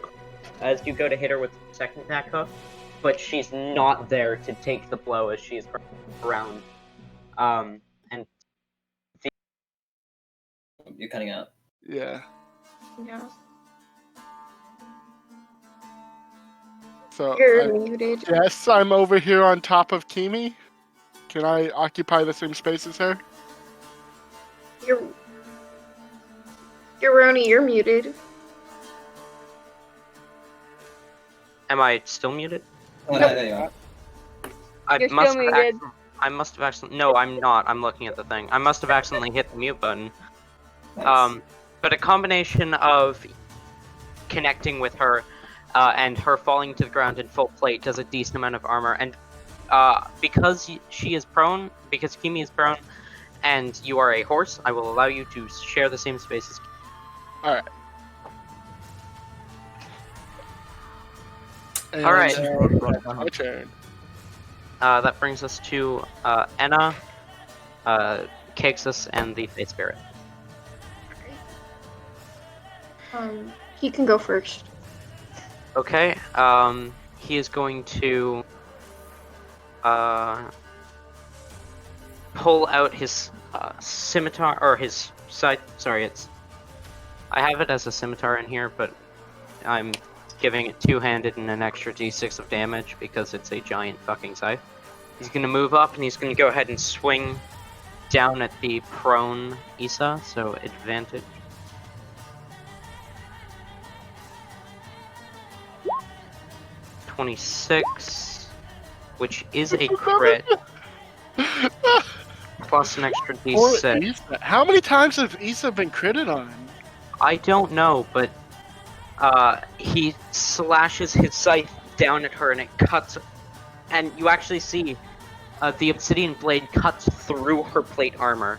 hit her with the second attack hoof, but she's not there to take the blow as she is around. And You're cutting out. Yeah. Yeah. So You're muted. yes, I'm over here on top of Kimi. Can I occupy the same space as her? You're Roni, you're muted. Am I still muted? Oh, there you are. You're still muted. I must have accidentally. No, I'm not. I'm looking at the thing. I must have accidentally hit the mute button. Nice. But a combination of connecting with her and her falling to the ground in full plate does a decent amount of armor. And because she is prone, because Kimi is prone, and you are a horse, I will allow you to share the same space as Kimi. Alright. Alright. My turn. That brings us to Enna, Caxus, and the Faith Spirit. He can go first. Okay, he is going to pull out his scimitar, or his scythe. Sorry, I have it as a scimitar in here, but I'm giving it two-handed and an extra d6 of damage because it's a giant fucking scythe. He's gonna move up and he's gonna go ahead and swing down at the prone Issa, so advantage. .26, which is a crit, plus an extra d6. Issa. How many times have Issa been critted on? I don't know, but he slashes his scythe down at her and it cuts, and you actually see the obsidian blade cuts through her plate armor,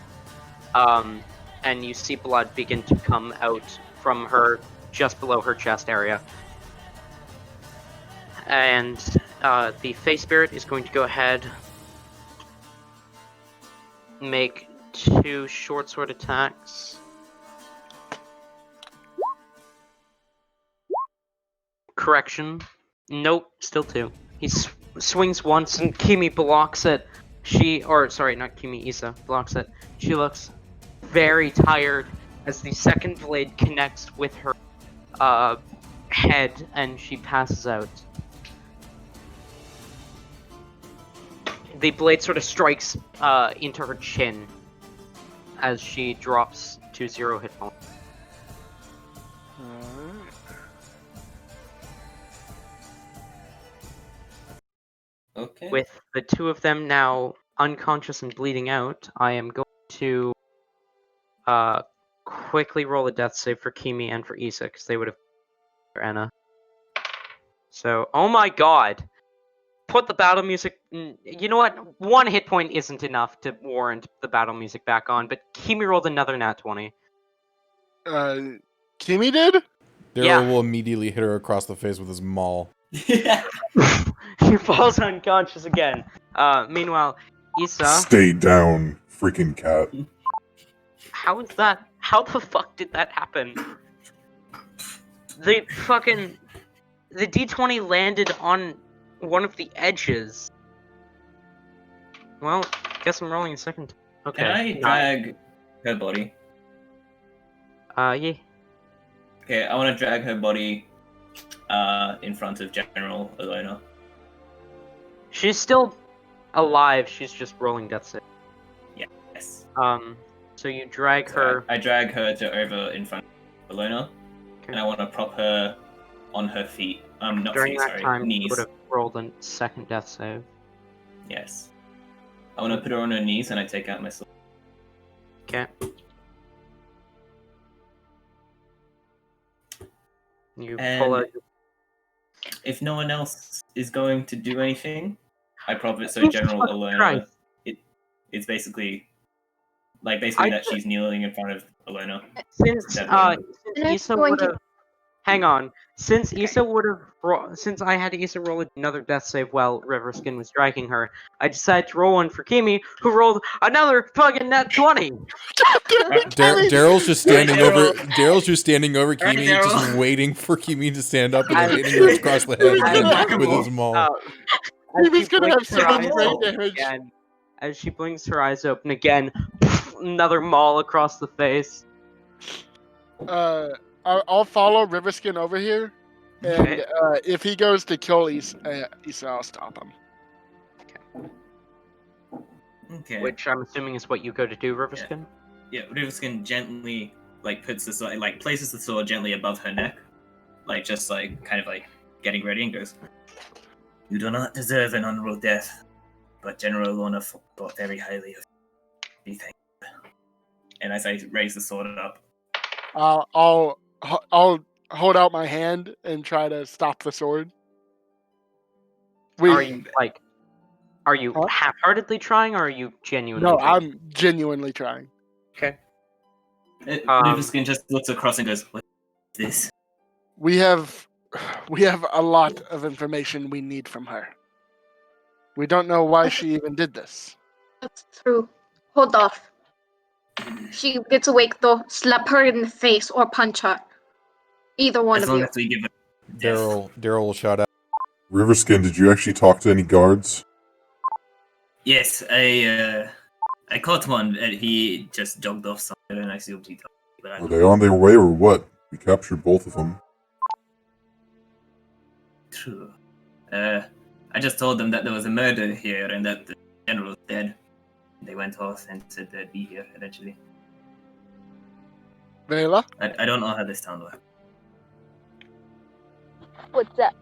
and you see blood begin to come out from her just below her chest area. And the Fae Spirit is going to go ahead, make 2 short sword attacks. Correction. Nope, still 2. He swings once and Kimi blocks it. Not Kimi, Issa blocks it. She looks very tired as the second blade connects with her head and she passes out. The blade sort of strikes into her chin as she drops to 0 hit points. Okay. With the 2 of them now unconscious and bleeding out, I am going to quickly roll a death save for Kimi and for Issa, because they would have for Enna. So, oh my god! Put the battle music... You know what? 1 hit point isn't enough to warrant the battle music back on, but Kimi rolled another nat 20. Kimi did? Daryl will immediately hit her across the face with his maul. He falls unconscious again. Meanwhile, Issa... Stay down, freaking cat. How is that? How the fuck did that happen? The D20 landed on one of the edges. Well, guess I'm rolling a second. Okay. Can I drag her body? Yeah. Okay, I want to drag her body in front of General Allona. She's still alive, she's just rolling death save. Yes. So you drag her... I drag her to over in front of Allona, Okay. and I want to prop her on her feet. Not During feet, that sorry, time, knees. you would have rolled a second death save. Yes. I want to put her on her knees, and I take out my sword. Okay. You pull out... If no one else is going to do anything, I prop it so General Allona... It's basically that she's kneeling in front of Allona. Since Issa would have... Hang on. Since Issa would have... Since I had Issa roll another death save while Riverskin was striking her, I decided to roll one for Kimi, who rolled another fucking nat 20! Daryl's just standing over. Daryl's just standing over Right, Kimi, Daryl. just waiting for Kimi to stand up and then hitting her across the head with his maul. Kimi's gonna have so much brain damage. Again, as she blinks her eyes open again, another maul across the face. I'll follow Riverskin over here, and Okay. if he goes to kill Issa, I'll stop him. Okay. Which I'm assuming is what you go to do, Riverskin? Yeah, Riverskin gently puts the sword, places the sword gently above her neck, kind of getting ready, and goes, "You do not deserve an honorable death, but General Allona thought very highly of you. Be thankful." And as I raise the sword up, I'll hold out my hand and try to stop the sword. Are you Huh? half-heartedly trying, or are you genuinely No, trying? I'm genuinely trying. Okay. Riverskin just looks across and goes, "What is this?" We have a lot of information we need from her. We don't know why she even did this. That's true. Hold off. She gets awake though. Slap her in the face or punch her. Either one As of long you. as we give her death. Daryl will shout out. Riverskin, did you actually talk to any guards? Yes, I caught one, and he just jogged off somewhere, and I assumed he told me, but I Are don't they know. on their way or what? We captured both of them. True. I just told them that there was a murder here and that the general was dead. They went off and said they'd be here eventually. Vela? I don't know how this town works. What's up?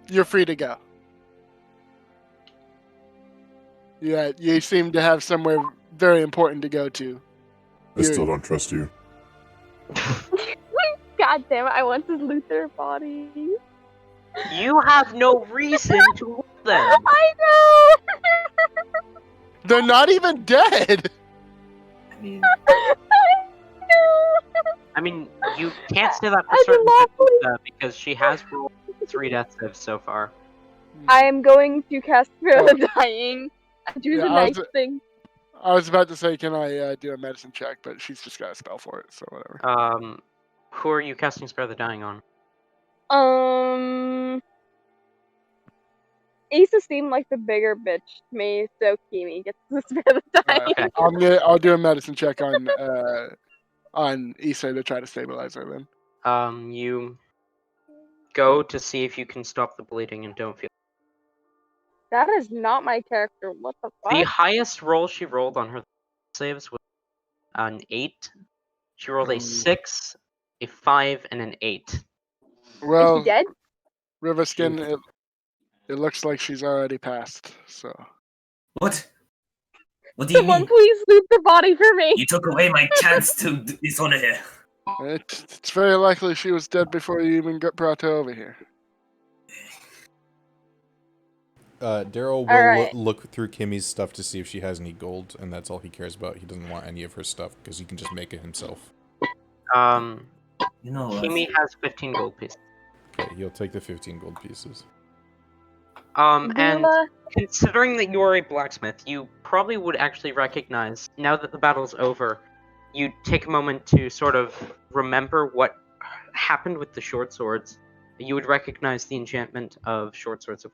You're free to go. Yeah, you seem to have somewhere very important to go to. I still don't trust you. God damn it, I want to loot their bodies. You have no reason to loot them. I know! They're not even dead! I mean, I mean, you can't say that for I certain love because she has rolled 3 death saves so far. I am going to cast Fear the Dying. I do Yeah, the nice thing. I was about to say, can I do a medicine check, but she's just got a spell for it, so whatever. Who are you casting Spare the Dying on? Issa seemed like the bigger bitch to me, so Kimi gets to Spare the Dying. Okay. I'll do a medicine check on Issa to try to stabilize her then. You go to see if you can stop the bleeding and don't feel. That is not my character. What the fuck? The highest roll she rolled on her saves was an 8. She rolled a 6, a 5, and an 8. Well, is she dead? Riverskin, it looks like she's already passed, so. what? What do you Someone mean? please loot the body for me! You took away my chance to dishonor her. It's very likely she was dead before you even got brought her over here. Daryl will Alright. look through Kimmy's stuff to see if she has any gold, and that's all he cares about. He doesn't want any of her stuff because he can just make it himself. You know what? Kimi has 15 gold pieces. Okay, he'll take the 15 gold pieces. And Vila, considering that you're a blacksmith, you probably would actually recognize, now that the battle's over, you take a moment to sort of remember what happened with the short swords. You would recognize the enchantment of short swords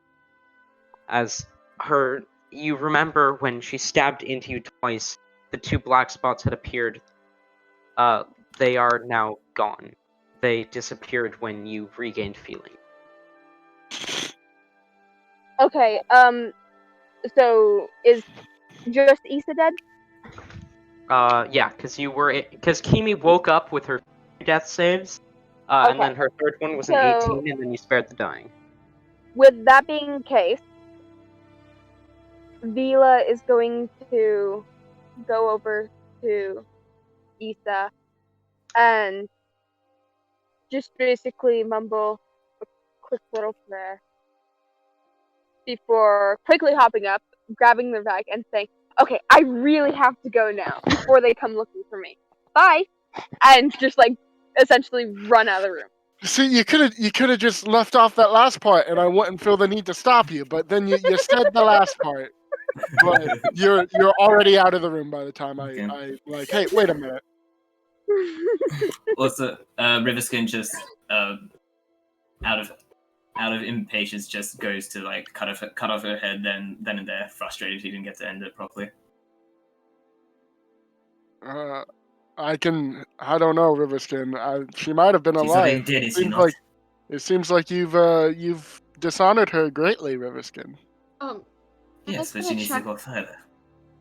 as her. You remember when she stabbed into you twice, the 2 black spots had appeared. They are now gone. They disappeared when you regained feeling. okay, so is just Issa dead? Yeah, because Kimi woke up with her death saves, and then her third one was an 18, and then you spared the dying. With that being the case, Vila is going to go over to Issa and just basically mumble a quick little prayer before quickly hopping up, grabbing the bag, and saying, okay, I really have to go now before they come looking for me. Bye! And just like essentially run out of the room. See, you could have just left off that last part, and I wouldn't feel the need to stop you. But then you said the last part, but you're already out of the room by the time I like. Hey, wait a minute. Also, Riverskin just out of impatience just goes to like cut off her head. Then and there, frustrated he didn't get to end it properly. I don't know, Riverskin. She might have been She's alive. already dead, is she not? It seems like you've dishonored her greatly, Riverskin. Yes, but she needs to go further.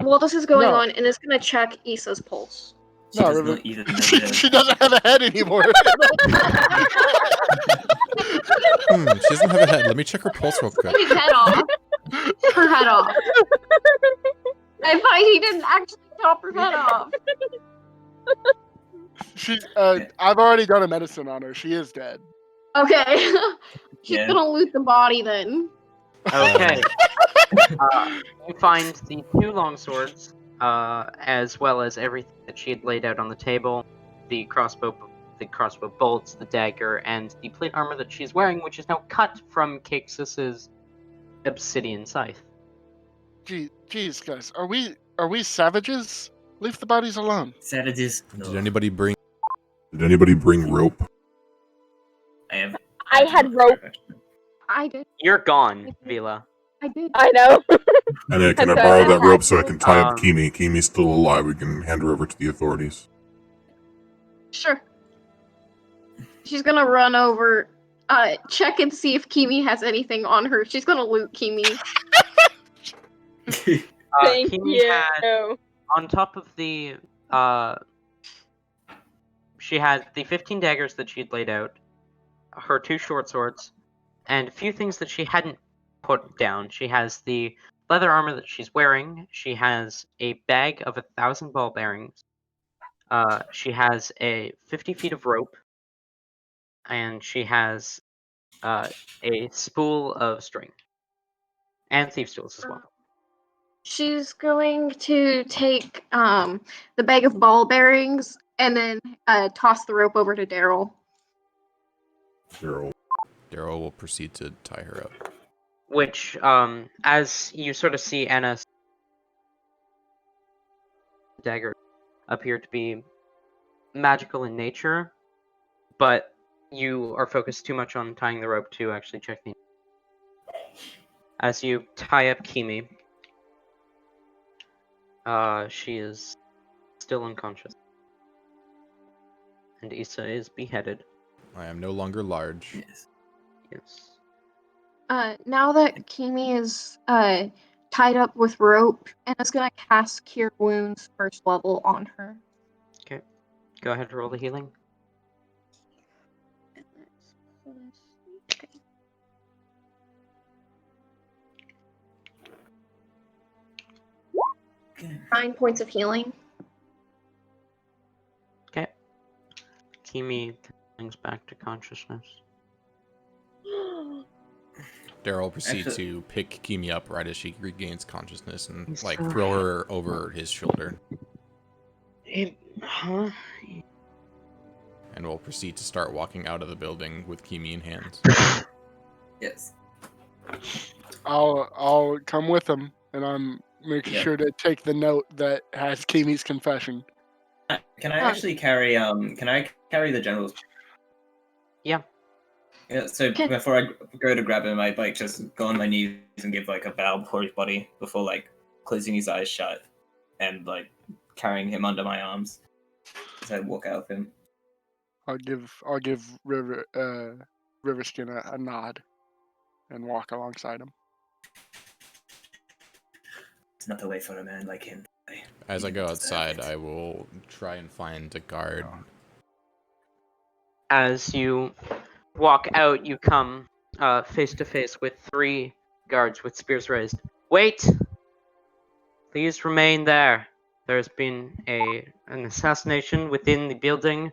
While this is going on, and it's gonna check Issa's pulse. She does not even know she doesn't have a head anymore. She doesn't have a head. Let me check her pulse real quick. His head off. Her head off. I thought he didn't actually chop her head off. I've already done a medicine on her. She is dead. Okay. She's Yeah. gonna loot the body then. Okay. You find the 2 long swords, as well as everything that she had laid out on the table, the crossbow bolts, the dagger, and the plate armor that she's wearing, which is now cut from Caxus's obsidian scythe. Jeez, guys, are we savages? Leave the bodies alone. Savages. No. Did anybody bring? Did anybody bring rope? I had rope. I did. You're gone, Vila. I did. I know. And then can I Okay. borrow that rope so I can tie up Um, Kimi? Kimi's still alive. We can hand her over to the authorities. Sure. She's gonna run over, check and see if Kimi has anything on her. She's gonna loot Kimi. Thank Kimi you. had, on top of the, she had the 15 daggers that she'd laid out, her 2 short swords, and a few things that she hadn't put down. She has the leather armor that she's wearing. She has a bag of 1,000 ball bearings. She has a 50 feet of rope, and she has a spool of string, and thief stools as well. She's going to take the bag of ball bearings and then toss the rope over to Daryl. Daryl will proceed to tie her up. Which, as you sort of see Anna's dagger appear to be magical in nature, but you are focused too much on tying the rope to actually check the. As you tie up Kimi, she is still unconscious, and Issa is beheaded. I am no longer large. Yes. Yes. Now that Kimi is tied up with rope, Anna's gonna cast Cure Wounds first level on her. Okay. Go ahead and roll the healing. Okay. Okay. 9 points of healing. Okay. Kimi brings back to consciousness. Daryl proceeds Actually- to pick Kimi up right as she regains consciousness and He's like so- throw her over his shoulder, Huh? and will proceed to start walking out of the building with Kimi in hands. Yes. I'll come with him, and I'm making Yeah. sure to take the note that has Kimi's confession. Can I actually carry? Can I carry the general's? Yeah. Yeah. So Okay. before I go to grab him, I like just go on my knees and give like a bow before his body, before like closing his eyes shut, and like carrying him under my arms as I walk out of him. I'll give Riverskin a nod, and walk alongside him. It's not the way for a man like him. As I go outside, I will try and find a guard. As you walk out, you come face to face with 3 guards with spears raised. Wait! Please remain there. There's been an assassination within the building,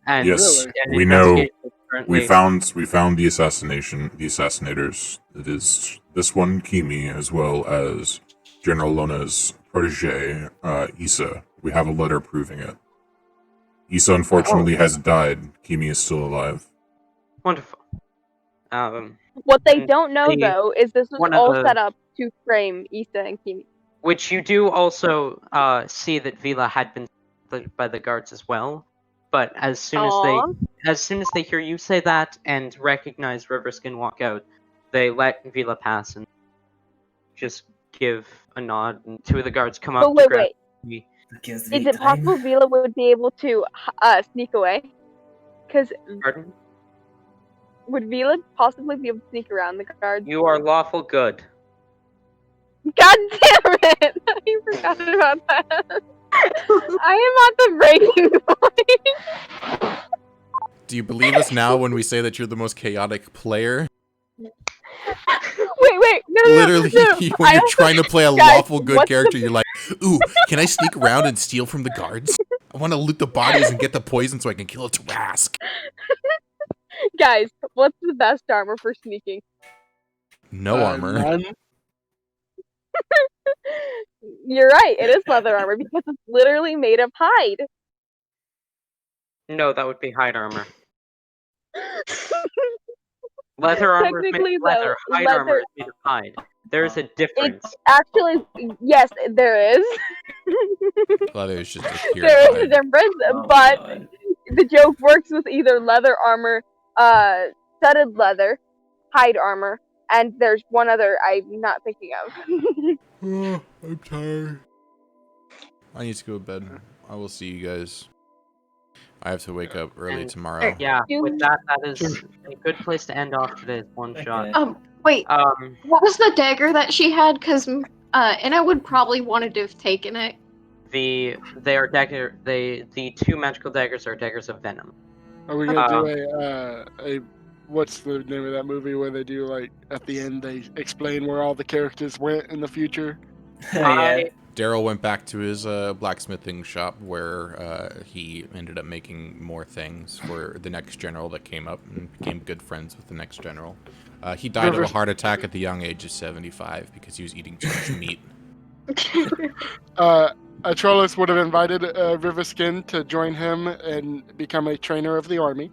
and Yes, Really? an we know. investigation is currently- We found the assassinators. It is this one, Kimi, as well as General Allona's protege, Issa. We have a letter proving it. Issa unfortunately has died. Kimi is still alive. Wonderful. What they And don't know, the- though, is this was one of all the- set up to frame Issa and Kimi. Which you do also see that Vila had been by the guards as well. But as soon as they hear you say that and recognize Riverskin walk out, they let Vila pass and just give a nod, and 2 of the guards come up But to wait, grab wait. me. Is it possible Vila would be able to sneak away? Because Pardon? would Vila possibly be able to sneak around the guards? You are lawful good. God damn it! I forgot about that. I am at the breaking point. Do you believe us now when we say that you're the most chaotic player? Wait, no, Literally, no. when you're trying to play a Guys, lawful good what's character, you're like, ooh, can I sneak around and steal from the guards? I want to loot the bodies and get the poison so I can kill a Tarask. Guys, what's the best armor for sneaking? No armor. None. You're right, it is leather armor because it's literally made of hide. No, that would be hide armor. Leather armor is made Technically, of leather. though, Hide armor leather- is made of hide. There's a difference. It's actually, yes, there is. Leather is just a pure There is a hide. difference, Oh my but God. the joke works with either leather armor, studded leather, hide armor, and there's one other I'm not thinking of. Oh, I'm tired. I need to go to bed. I will see you guys. I have to wake up early And- tomorrow. Yeah, with that is a good place to end off today's one shot. Okay. Wait, Um, what was the dagger that she had? Because Anna would probably wanted to have taken it. the two magical daggers are daggers of venom. Are we gonna do a what's the name of that movie where they do like at the end they explain where all the characters went in the future? Yeah. Daryl went back to his blacksmithing shop where he ended up making more things for the next general that came up and became good friends with the next general. He died of a heart attack at the young age of 75 because he was eating too much meat. Atrolos would have invited Riverskin to join him and become a trainer of the army.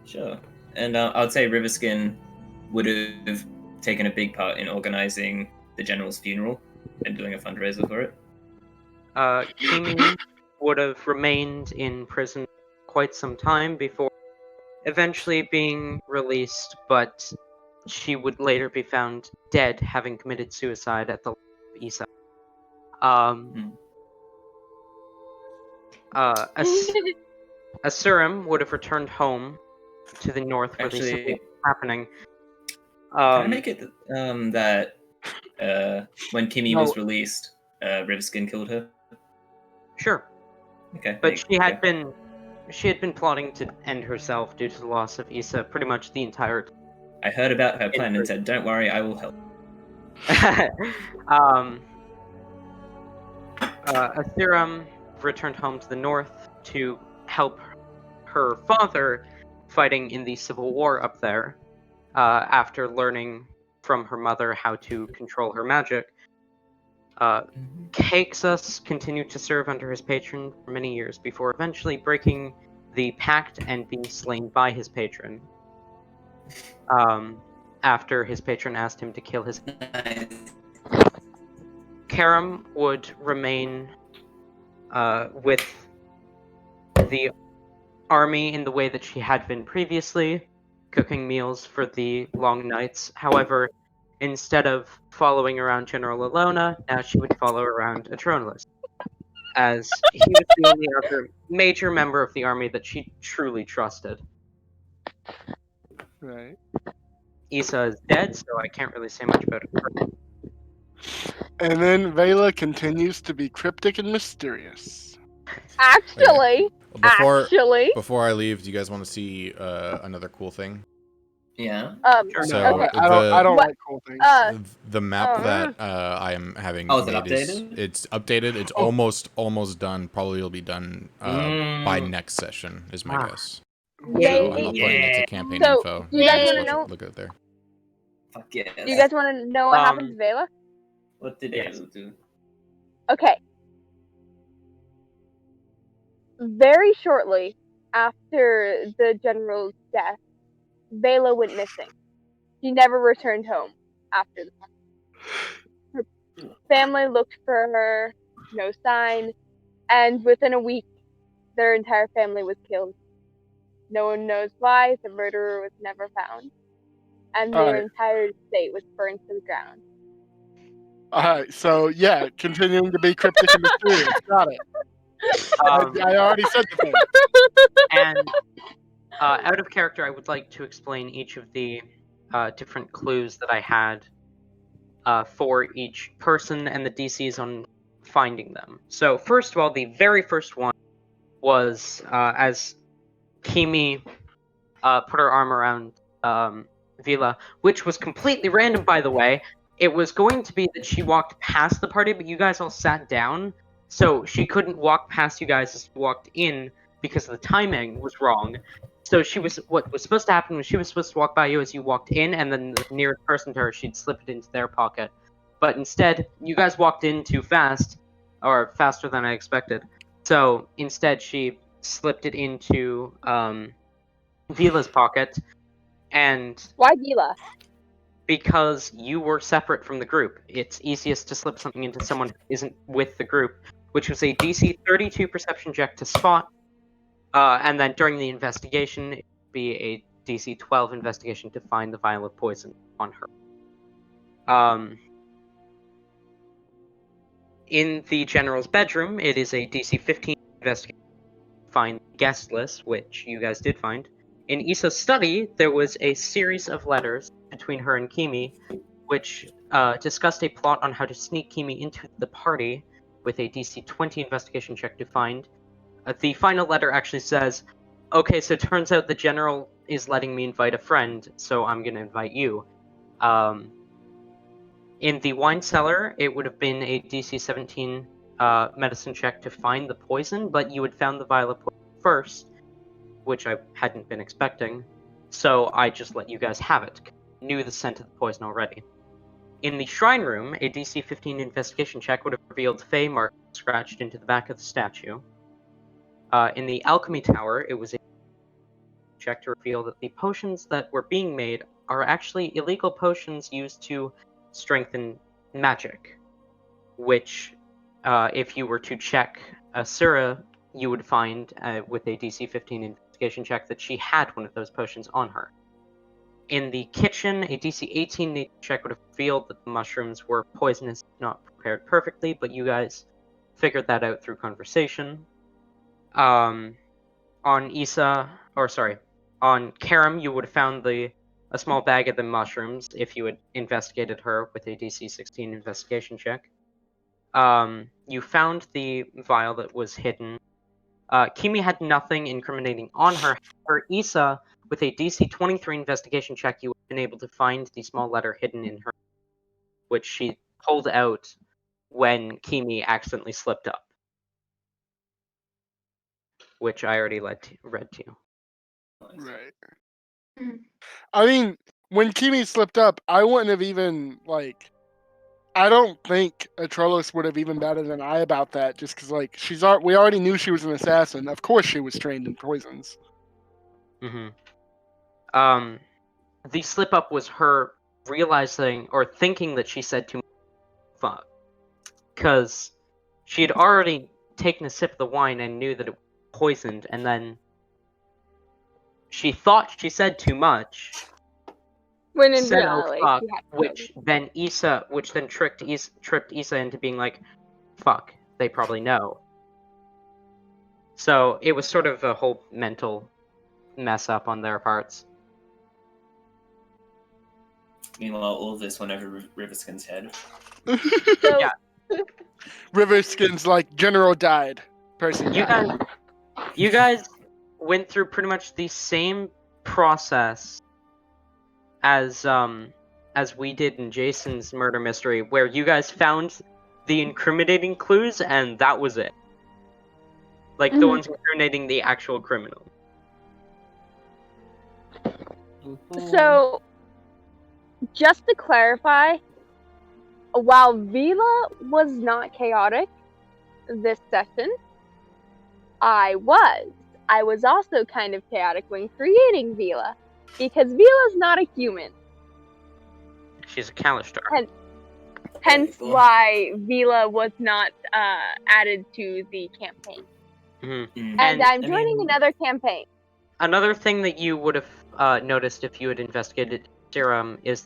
Sure. And I would say Riverskin would have taken a big part in organizing the general's funeral and doing a fundraiser for it. Kimi would have remained in prison quite some time before eventually being released, but she would later be found dead, having committed suicide at the Isa. Asurim would have returned home to the north where the civil war Actually, was happening. can I make it that when Kimmy No. was released, Riverskin killed her? Sure, Okay. but she had been plotting to end herself due to the loss of Isa pretty much the entire time. I heard about her plan and said, "Don't worry, I will help." Asurim returned home to the north to help her father fighting in the civil war up there after learning from her mother how to control her magic. Caexus continued to serve under his patron for many years before eventually breaking the pact and being slain by his patron. After his patron asked him to kill his... Karam would remain with the army in the way that she had been previously, cooking meals for the long nights. However, instead of following around General Allona, now she would follow around Atronis, as he was the only other major member of the army that she truly trusted. Right. Isa is dead, so I can't really say much about her. And then Vela continues to be cryptic and mysterious. Actually, Before I leave, do you guys want to see another cool thing? Yeah. So okay. I don't like cool things. The map that I am having Oh, is it made updated? it's updated. It's almost done. Probably will be done by next session, is my guess. Yay. So I'm uploading it to campaign So, info. you guys can wanna know- look at it there. Fuck yes. Do you guys want to know what happened to Vela? What did Yes. you do? Okay. Very shortly after the general's death, Vela went missing. She never returned home after the fact. Her family looked for her, no sign, and within a week, their entire family was killed. No one knows why. The murderer was never found, and their Alright. entire estate was burned to the ground. Alright, so yeah, continuing to be cryptic and mysterious. Got it. I already said the thing. And out of character, I would like to explain each of the different clues that I had for each person and the DCs on finding them. So first of all, the very first one was as Kimi put her arm around Vila, which was completely random, by the way. It was going to be that she walked past the party, but you guys all sat down, So she couldn't walk past you guys as you walked in because the timing was wrong. So what was supposed to happen was she was supposed to walk by you as you walked in, and then the nearest person to her, she'd slip it into their pocket. But instead, you guys walked in too fast, or faster than I expected. So instead, she slipped it into Vila's pocket, and Why Vila? because you were separate from the group, it's easiest to slip something into someone who isn't with the group, which was a DC 32 perception check to spot, and then during the investigation, it would be a DC 12 investigation to find the vial of poison on her. In the general's bedroom, it is a DC 15 investigation to find the guest list, which you guys did find. In Issa's study, there was a series of letters between her and Kimi, which discussed a plot on how to sneak Kimi into the party with a DC 20 investigation check to find. The final letter actually says, okay, so it turns out the general is letting me invite a friend, so I'm going to invite you. In the wine cellar, it would have been a DC 17 medicine check to find the poison, but you had found the vial of poison first, which I hadn't been expecting, so I just let you guys have it. Knew the scent of the poison already. In the shrine room, a DC 15 investigation check would have revealed Fey marks scratched into the back of the statue. In the alchemy tower, it was a check to reveal that the potions that were being made are actually illegal potions used to strengthen magic, which, if you were to check Asura, you would find with a DC 15 investigation check that she had one of those potions on her. In the kitchen, a DC 18 nature check would have revealed that the mushrooms were poisonous, not prepared perfectly, but you guys figured that out through conversation. On Karam, you would have found a small bag of the mushrooms if you had investigated her with a DC 16 investigation check. You found the vial that was hidden. Kimi had nothing incriminating on her. However, Issa, with a DC 23 investigation check, you would have been able to find the small letter hidden in her, which she pulled out when Kimi accidentally slipped up, which I already read to you. Right. Mhm. I mean, when Kimi slipped up, I wouldn't have even I don't think Atrolos would have even batted an eye about that, just because we already knew she was an assassin. Of course, she was trained in poisons. Mm-hmm. The slip up was her realizing or thinking that she said too much fuck, because she had already taken a sip of the wine and knew that it was poisoned, and then she thought she said too much, When in said "oh reality, fuck," she had which then tripped Issa into being like, "Fuck, they probably know." So it was sort of a whole mental mess up on their parts. Meanwhile, all of this went over Riverskin's head. So, Yeah. Riverskin's general died. Person died. You guys went through pretty much the same process as we did in Jason's murder mystery, where you guys found the incriminating clues and that was it. Like the ones incriminating the actual criminal. so just to clarify, while Vila was not chaotic this session, I was also kind of chaotic when creating Vila, because Vila's not a human. She's a Kalistar. Hence why Vila was not added to the campaign. Mm-hmm. And I'm joining another campaign. Another thing that you would have noticed if you had investigated Serum is